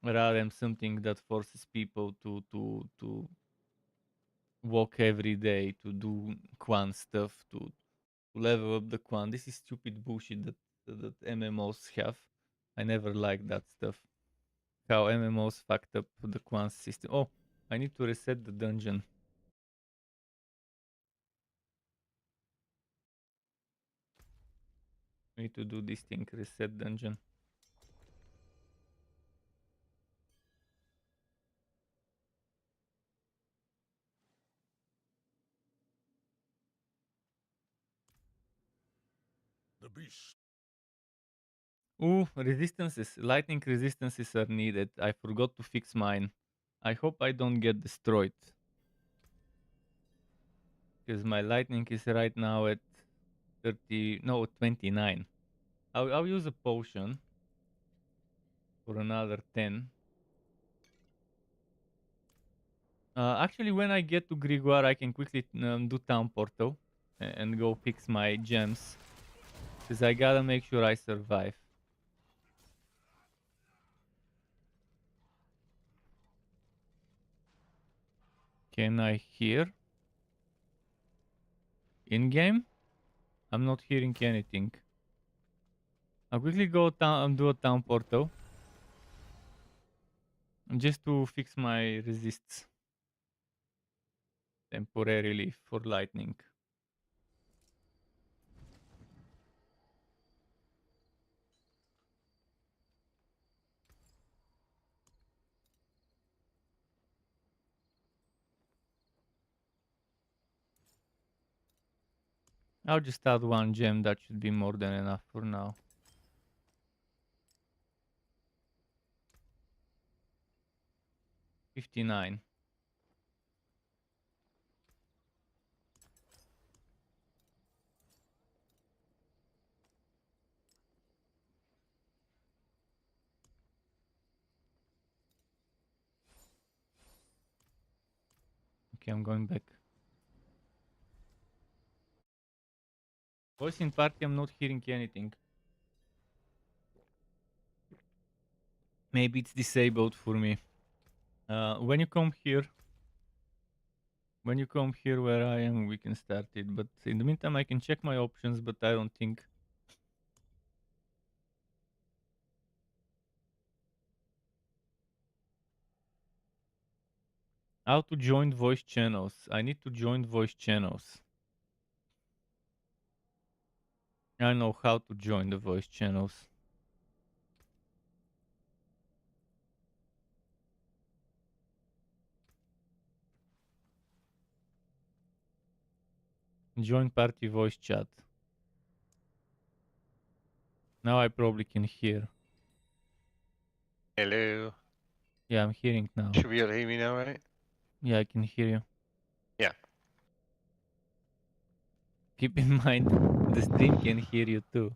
rather than something that forces people to walk every day, to do Quant stuff, to level up the Quant. This is stupid bullshit that MMOs have. I never liked that stuff. How MMOs fucked up the Quant system. Oh, I need to reset the dungeon. I need to do this thing, reset dungeon. The beast. Ooh, resistances. Lightning resistances are needed. I forgot to fix mine. I hope I don't get destroyed. Because my lightning is right now at 29. I'll use a potion for another 10. Actually, when I get to Grigor, I can quickly do Town Portal and go fix my gems. Because I gotta make sure I survive. Can I hear? In-game? I'm not hearing anything. I'll quickly go down and do a Town Portal. Just to fix my resists. Temporarily for lightning. I'll just add one gem, that should be more than enough for now. $59. Okay, I'm going back. Voice in party, I'm not hearing anything. Maybe it's disabled for me. When you come here where I am, we can start it. But in the meantime, I can check my options, but I don't think. How to join voice channels. I need to join voice channels. I know how to join the voice channels. Join party voice chat. Now I probably can hear. Hello. Yeah, I'm hearing now. Should be able to hear me now, right? Yeah, I can hear you. Yeah. Keep in mind, the stream can hear you too.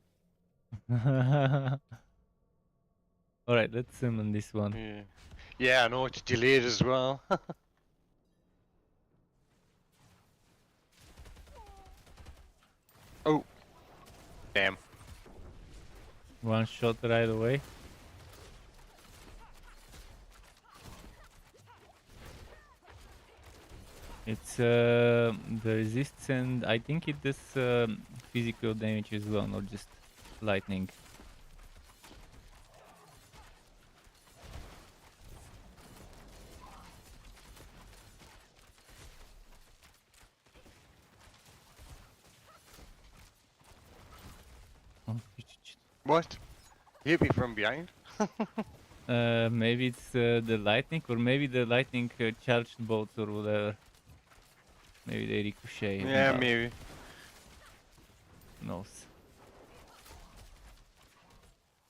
Alright, let's summon this one. Yeah, I know it's delayed as well. Oh. Damn. One shot right away. It's the resists, and I think it does physical damage as well, not just lightning. What? Hit me from behind? Maybe it's the lightning, or maybe the lightning charged bolts or whatever. Maybe they ricochet. Yeah, maybe. knows?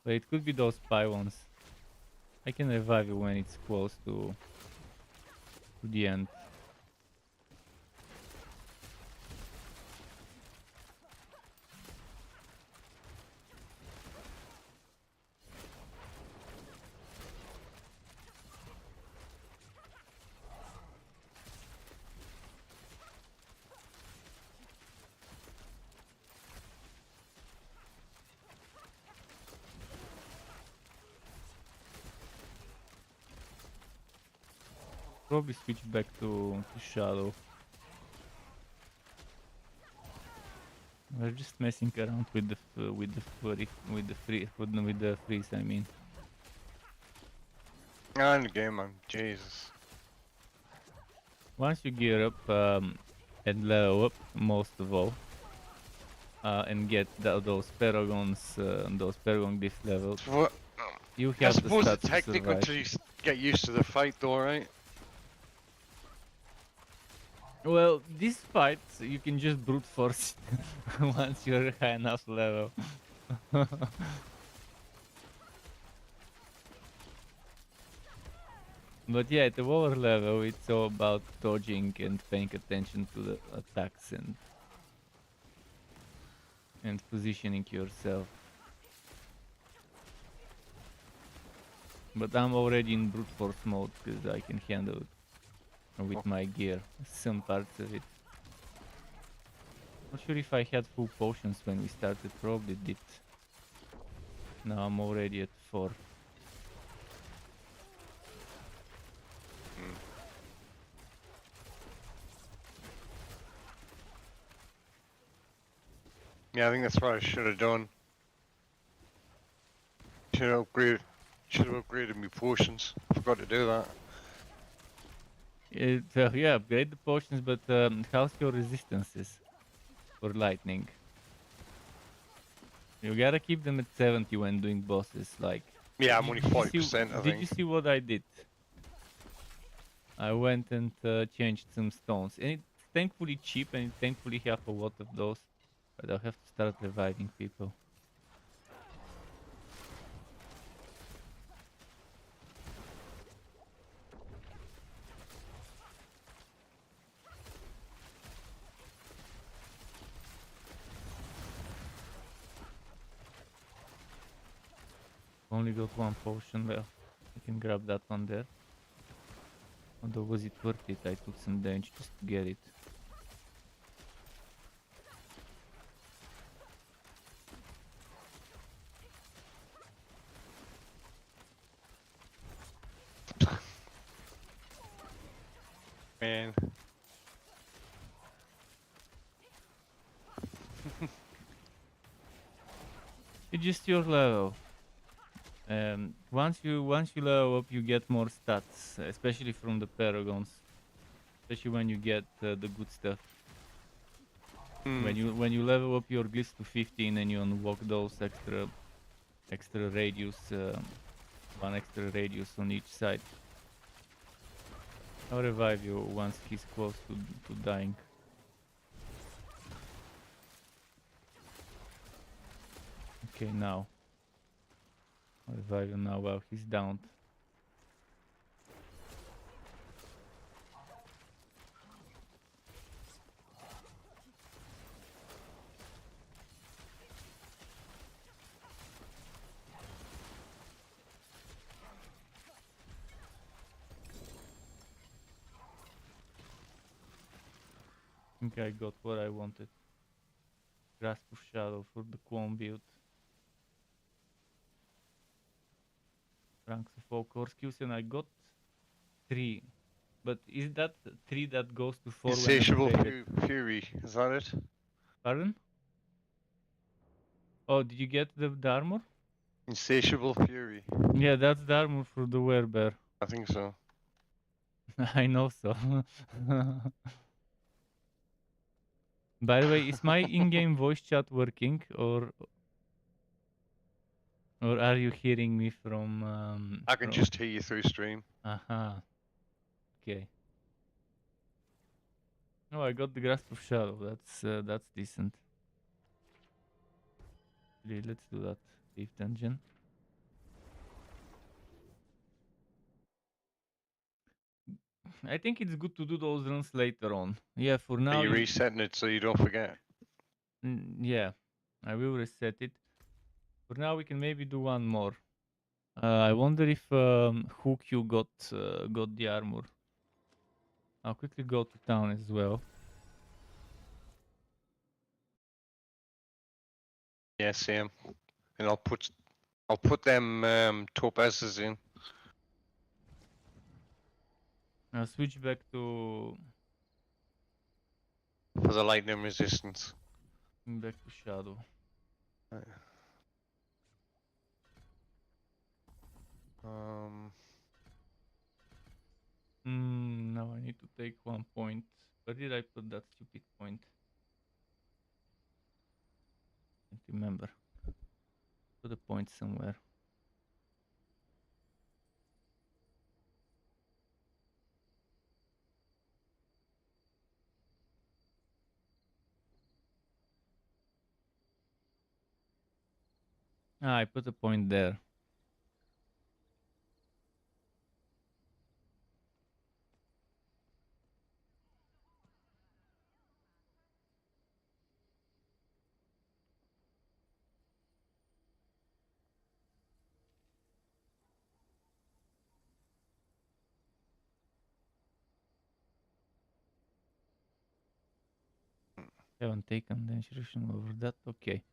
But it could be those spy ones. I can revive you when it's close to the end. Probably switch back to Shadow. We're just messing around with the freeze. I mean. In the game, man. Jesus. Once you gear up and level up, most of all, and get those paragons, those paragon diff levels, you have the suppose stats it's hectic to survive. until you get used to the fight, though, right? Well, these fights you can just brute force once you're high enough level. But yeah, at the lower level, it's all about dodging and paying attention to the attacks and positioning yourself. But I'm already in brute force mode because I can handle it with my gear, some parts of it. Not sure if I had full potions when we started, probably did. Now I'm already at 4. Yeah, I think that's what I should have done. Should have upgraded my potions. Forgot to do that. Yeah, upgrade the potions, but how's your resistances for lightning? You gotta keep them at 70 when doing bosses, like... Yeah, I'm only 40%, I think. Did you see what I did? I went and changed some stones, and it's thankfully cheap, and it thankfully have a lot of those. But I'll have to start reviving people. Only got 1 potion left. I can grab that one there. Although was it worth it? I took some damage just to get it. Man. It's just your level. Once you level up, you get more stats, especially from the paragons. Especially when you get the good stuff. When you level up your glyphs to 15 and you unlock those extra radius, 1 extra radius on each side. I'll revive you once he's close to dying. Okay, now. I'll revive him now while he's downed. I think I got what I wanted. Grasp of Shadow for the Quon build. Ranks of all core skills, and I got 3. But is that 3 that goes to 4 Insatiable when Fury, is that it? Pardon? Oh, did you get the armor? Insatiable Fury. Yeah, that's the armor for the werebear. I think so. I know so. By the way, is my in-game voice chat working, or are you hearing me from? I can just hear you through stream. Aha. Okay. Oh, I got the Grasp of Shadow. That's decent. Let's do that. Fifth dungeon. I think it's good to do those runs later on. Yeah, for now. Are you resetting it so you don't forget? Yeah, I will reset it. For now, we can maybe do one more. I wonder if Hook you got the armor. I'll quickly go to town as well. Yeah, same. And I'll put them topazes in. I'll switch back to for the lightning resistance. Back to shadow. Now I need to take 1 point. Where did I put that stupid point? Can't remember. Put a point somewhere. I put a point there. Haven't taken the instruction over that. Okay.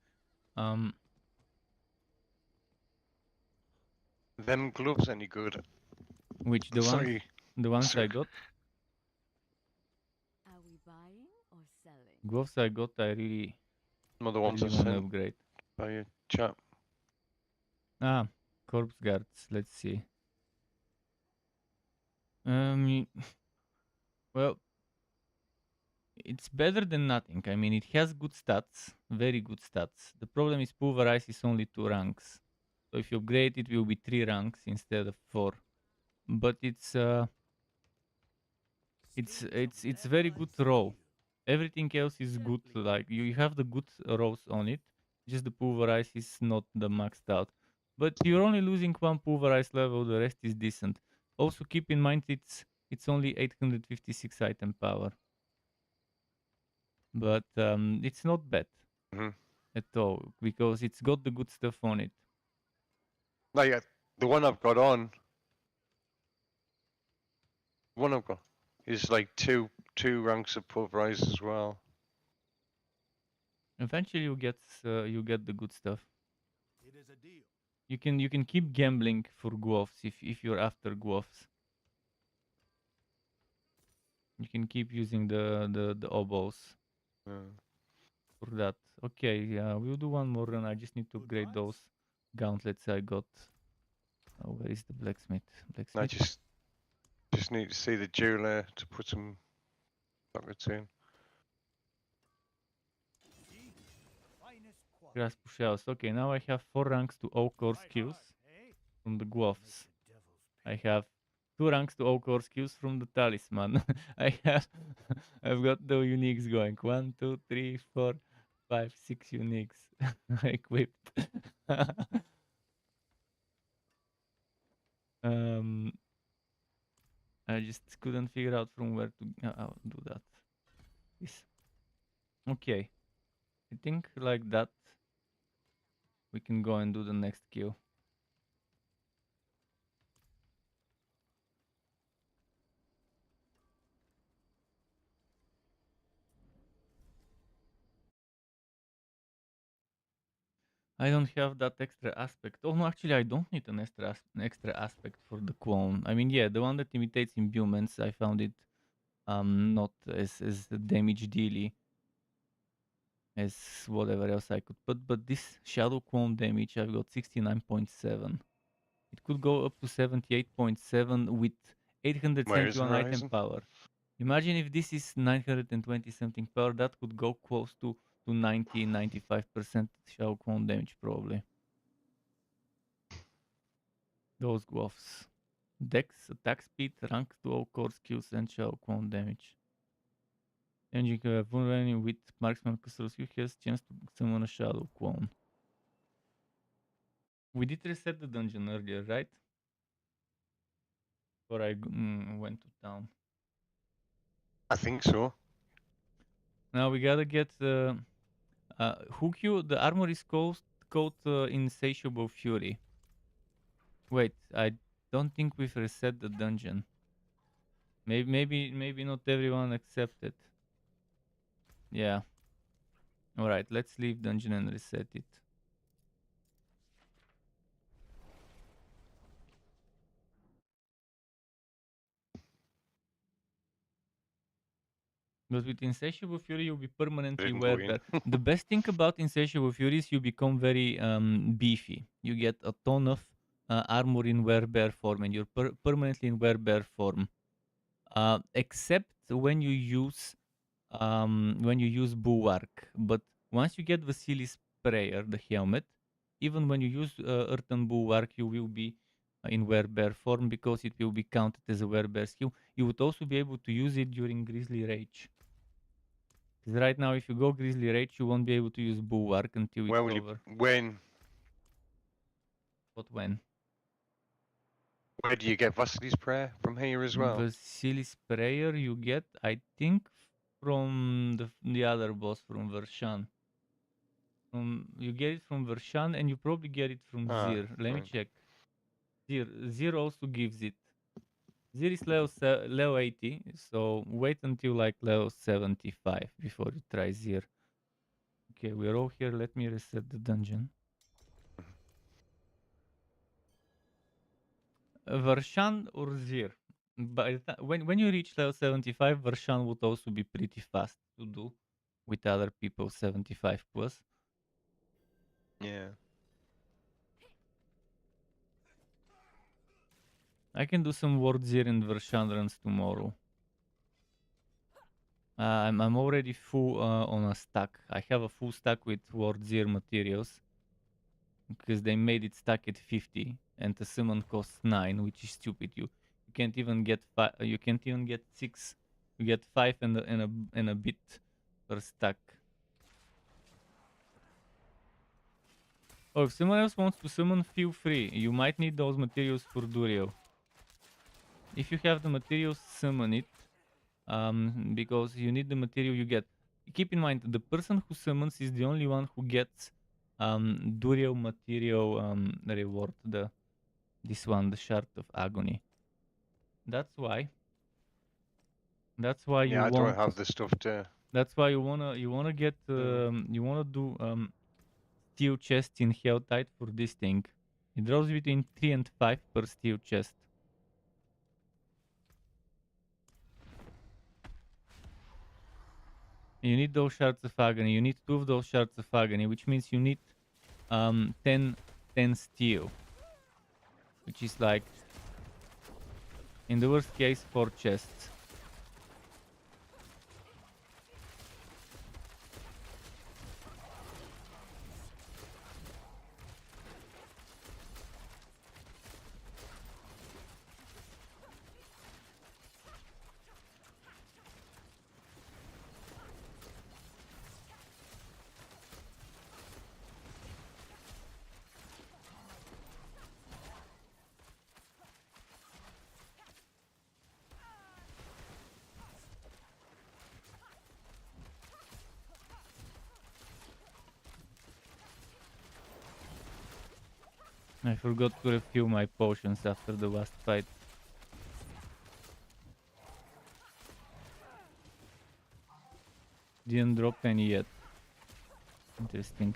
Them gloves any good? Which the Sorry. The ones I got? Are we buying or selling? Gloves I got, I really Another one's want to upgrade. By a chap. Corpse guards. Let's see. Well, it's better than nothing. I mean, it has good stats, very good stats. The problem is pulverize is only 2 ranks. So if you upgrade, it will be 3 ranks instead of 4. But it's very good raw. Everything else is good. Like you have the good rows on it. Just the pulverize is not the maxed out. But you're only losing 1 pulverize level. The rest is decent. Also keep in mind it's only 856 item power. But it's not bad at all because it's got the good stuff on it. Like the one I've got on, is like two ranks of pulverize as well. Eventually, you get the good stuff. It is a deal. You can keep gambling for Guoffs if you're after Guoffs. You can keep using the oboes for that. Okay, yeah, we'll do one more run. I just need to upgrade those gauntlets I got. Oh, where is the blacksmith? I just need to see the jeweler to put some sockets in. Grass push house. Okay, now I have 4 ranks to all core skills from the Guoffs. I have 2 ranks to all core skills from the talisman. I've got the uniques going. 1, 2, 3, 4, 5, 6 uniques equipped. I just couldn't figure out from where to do that. Okay, I think like that we can go and do the next kill. I don't have that extra aspect. Oh no, actually I don't need an extra aspect for the clone. I mean, yeah, the one that imitates imbuements, I found it not as damage dealy as whatever else I could put. But this shadow clone damage, I've got 69.7. It could go up to 78.7 with 871 item power. Imagine if this is 920 something power, that could go close to 90-95% shadow clone damage probably. Those gloves. Dex, attack speed, rank 2 all core skills, and shadow clone damage. Changing vulnerability with marksman customer skill has chance to summon a shadow clone. We did reset the dungeon earlier, right? Or I went to town. I think so. Now we gotta get Hukyu. The armor is called Insatiable Fury. Wait, I don't think we've reset the dungeon. Maybe not everyone accepted. Yeah. All right, let's leave dungeon and reset it. But with Insatiable Fury, you'll be permanently Didn't go in. werebear. The best thing about Insatiable Fury is you become very beefy. You get a ton of armor in werebear form, and you're permanently in werebear form. Except when you use Bulwark. But once you get Vasilis Prayer, the helmet, even when you use Earthen Bulwark, you will be in werebear form because it will be counted as a werebear skill. You would also be able to use it during Grizzly Rage. Because right now, if you go Grizzly Rage, you won't be able to use Bulwark until it's over. When? What when? Where do you get Vasily's Prayer? From here as well? Vasilis Prayer you get, I think, from the other boss, from Vershan. You get it from Vershan, and you probably get it from Zir. Let me check. Zir also gives it. Zir is level 80, so wait until like level 75 before you try Zir. Okay, we're all here. Let me reset the dungeon. Vershan or Zir. By the when you reach level 75, Vershan would also be pretty fast to do with other people 75 plus. Yeah. I can do some Ward Zir and Vershan runs tomorrow. I'm already full on a stack. I have a full stack with Ward Zir materials because they made it stack at 50, and the summon costs 9, which is stupid. You can't even get 5. You can't even get 6. You get 5 and a bit per stack. Oh, if someone else wants to summon, feel free. You might need those materials for Durio. If you have the materials, summon it. Because you need the material you get. Keep in mind, the person who summons is the only one who gets Durio material reward. This one, the Shard of Agony. That's why. That's why you I want. don't have the stuff to. That's why you wanna get you wanna do steel chest in Helltide for this thing. It drops between 3 and 5 per steel chest. You need those Shards of Agony. You need 2 of those Shards of Agony, which means you need 10 steel. Which is like, in the worst case, 4 chests. I forgot to refill my potions after the last fight. Didn't drop any yet. Interesting.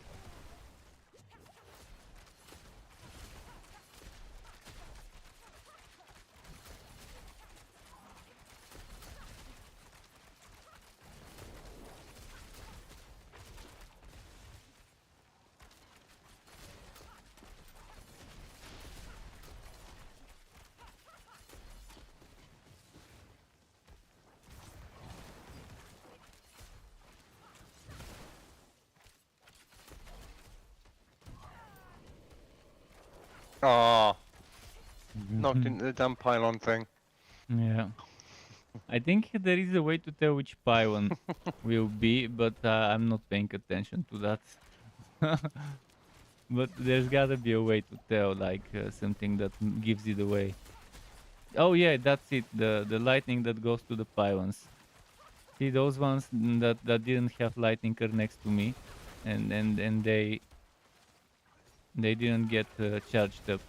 Oh, knocked into the damn pylon thing. Yeah. I think there is a way to tell which pylon will be, but I'm not paying attention to that. But there's gotta be a way to tell, like something that gives it away. Oh yeah, that's it. The lightning that goes to the pylons. See those ones that didn't have lightning next to me, and they didn't get charged up.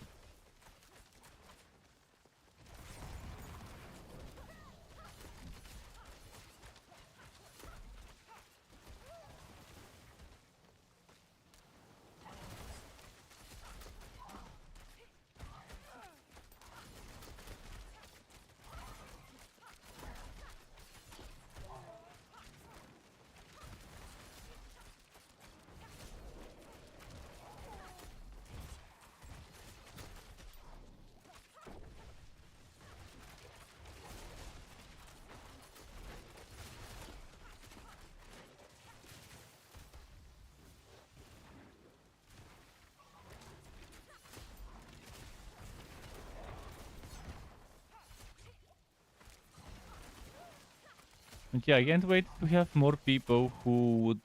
But yeah, I can't wait to have more people who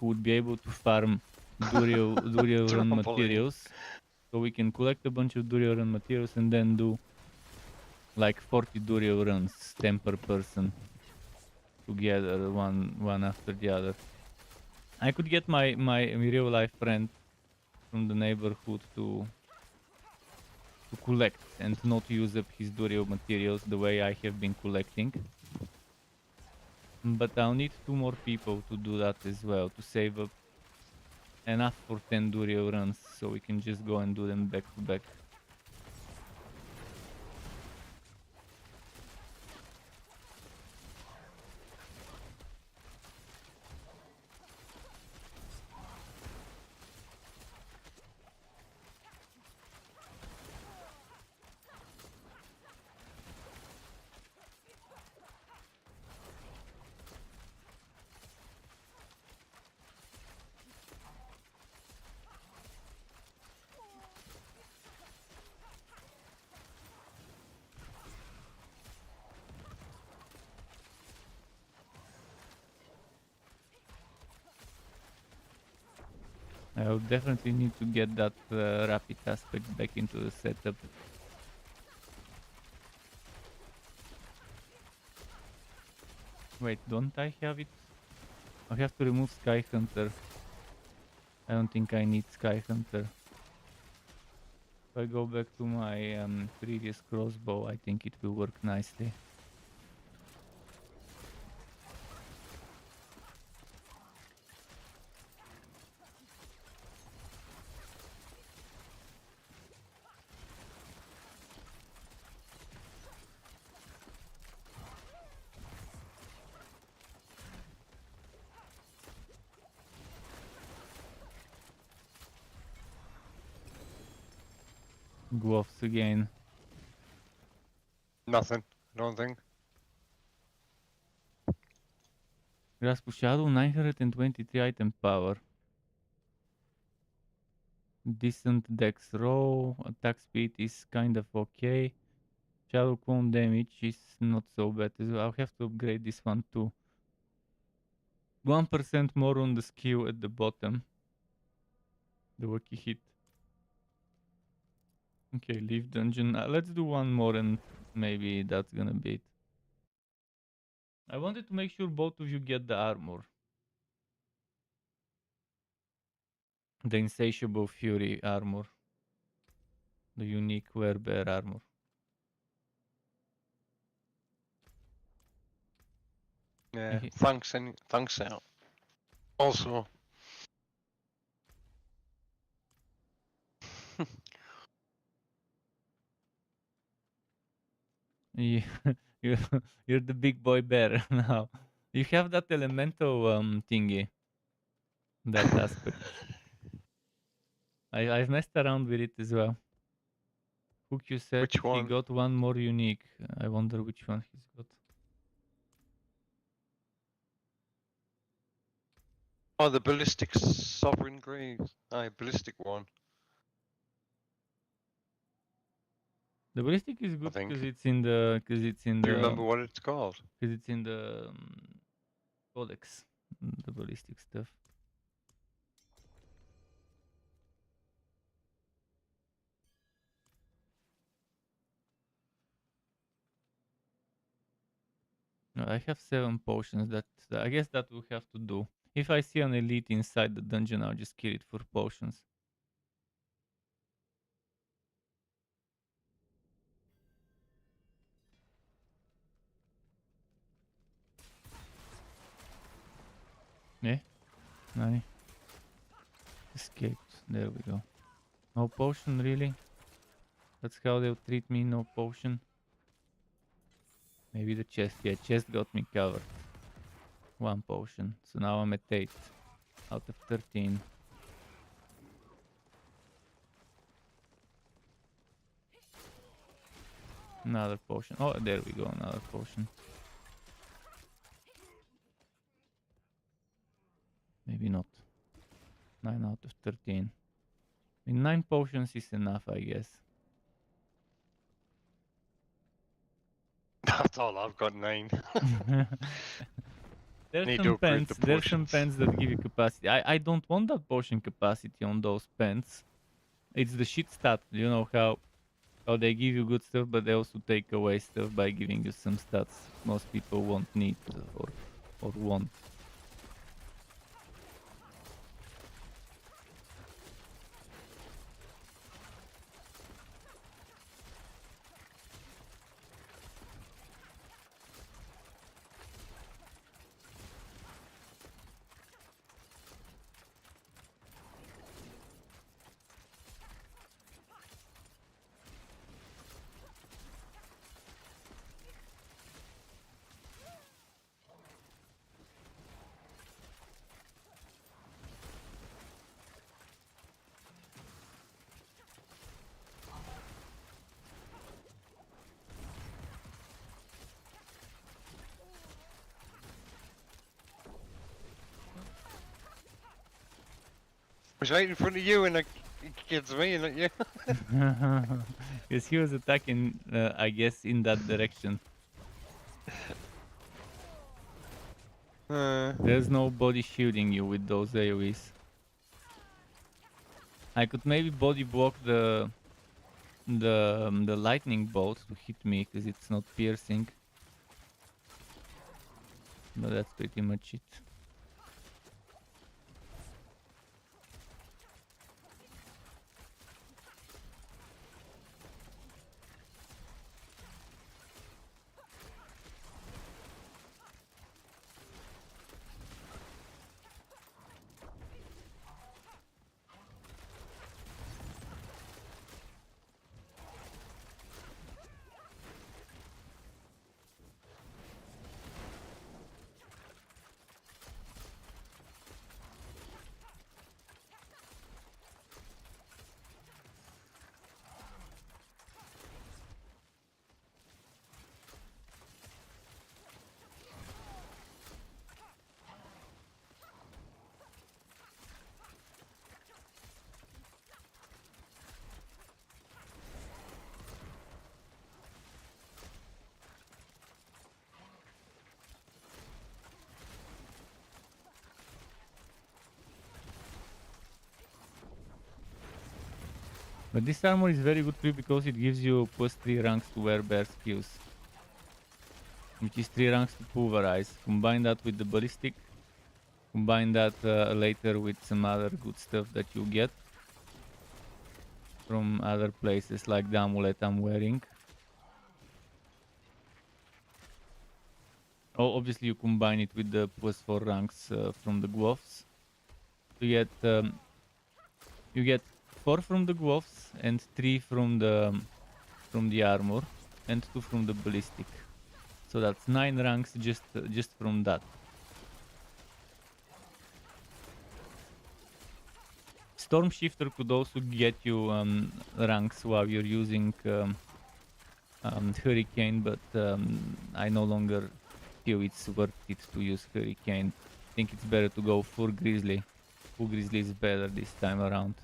would be able to farm Durio run materials, so we can collect a bunch of Durio run materials and then do like 40 Durio runs, 10 per person, together, one after the other. I could get my real life friend from the neighborhood to collect and not use up his Durio materials the way I have been collecting. But I'll need 2 more people to do that as well, to save up enough for 10 Durio runs, so we can just go and do them back to back. I'll definitely need to get that rapid aspect back into the setup. Wait, don't I have it? I have to remove Sky Hunter. I don't think I need Sky Hunter. If I go back to my previous crossbow, I think it will work nicely. Gloves again. Nothing, I don't think. Grasp of Shadow, 923 item power. Decent dex roll, attack speed is kind of okay. Shadow clone damage is not so bad as well. I'll have to upgrade this one too. 1% more on the skill at the bottom. The wacky hit. Okay, leave dungeon. Let's do one more and maybe that's gonna be it. I wanted to make sure both of you get the armor. The Insatiable Fury armor. The unique werebear armor. Yeah, thanks out. Also. Yeah, you're the big boy bear now. You have that elemental thingy. That aspect. I've messed around with it as well. Hook, you said Which one? he got one more unique. I wonder which one he's got. Oh, the ballistic sovereign grave. Aye, ballistic one. The ballistic is good because it's in the Do you remember what it's called? Because it's in the codex. The ballistic stuff. No, I have 7 potions. That I guess that will have to do. If I see an elite inside the dungeon, I'll just kill it for potions. Yeah, Nani. Escaped. There we go. No potion, really? That's how they'll treat me, no potion. Maybe the chest. Yeah, chest got me covered. 1 potion. So now I'm at 8 out of 13. Another potion. Oh, there we go, another potion. Maybe not. 9 out of 13. I mean, 9 potions is enough, I guess. That's all I've got, 9. There's Need some to upgrade pants. the There's some potions. pants that give you capacity. I don't want that potion capacity on those pants. It's the shit stat. You know how they give you good stuff, but they also take away stuff by giving you some stats most people won't need or want. I was right in front of you and it kills me, not you. Because he was attacking, I guess, in that direction. There's no body shielding you with those AoEs. I could maybe body block the lightning bolt to hit me because it's not piercing. But that's pretty much it. But this armor is very good for you because it gives you +3 ranks to wear bear skills. Which is 3 ranks to pulverize. Combine that with the ballistic. Combine that later with some other good stuff that you get from other places like the amulet I'm wearing. Oh, obviously you combine it with the +4 ranks from the gloves. You get 4 from the gloves and 3 from the armor and 2 from the ballistic. So that's 9 ranks just from that. Storm Shifter could also get you ranks while you're using Hurricane, but I no longer feel it's worth it to use Hurricane. I think it's better to go full Grizzly. Full Grizzly is better this time around.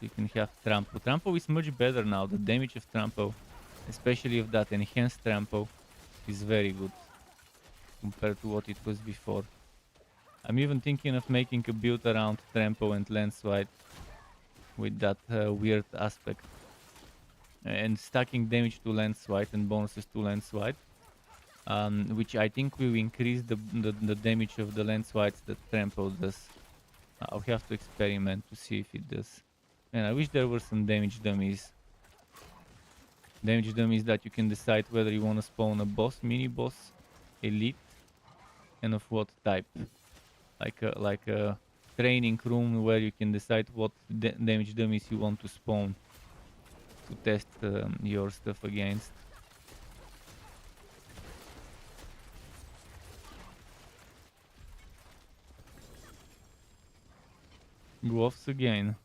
You can have Trample. Trample is much better now. The damage of Trample, especially of that enhanced Trample, is very good compared to what it was before. I'm even thinking of making a build around Trample and Landslide with that weird aspect. And stacking damage to Landslide and bonuses to Landslide. which I think will increase the damage of the landslides that trample does. I'll have to experiment to see if it does. And I wish there were some damage dummies. Damage dummies that you can decide whether you want to spawn a boss, mini boss, elite, and of what type. Like a training room where you can decide what damage dummies you want to spawn to test your stuff against. Gloves again.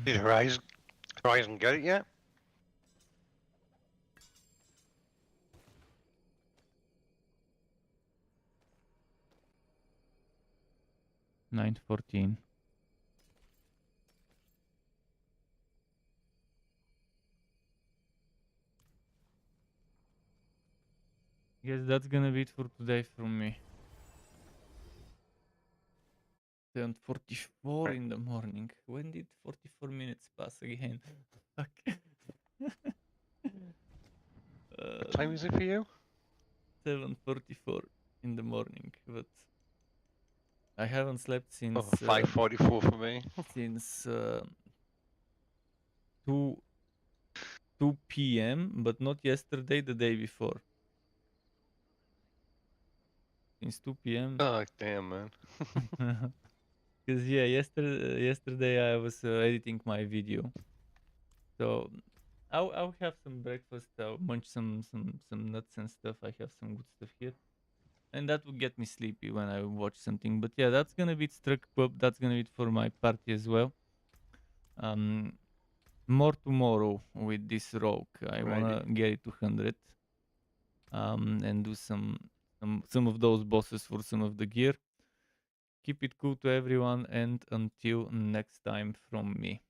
Did Horizon get it yet? $9.14. Guess that's gonna be it for today from me. 7:44 in the morning. When did 44 minutes pass again? Fuck. What time is it for you? 7:44 in the morning, but I haven't slept since 5:44 for me. Since 2 p.m. but not yesterday, the day before. Since 2 p.m. Oh damn, man. Because yeah, yesterday I was editing my video, so I'll have some breakfast. I'll munch some nuts and stuff. I have some good stuff here, and that will get me sleepy when I watch something. But yeah, that's gonna be STRUCKTLF. That's gonna be it for my party as well. More tomorrow with this rogue. I wanna get it to 100. And do some of those bosses for some of the gear. Keep it cool to everyone, and until next time from me.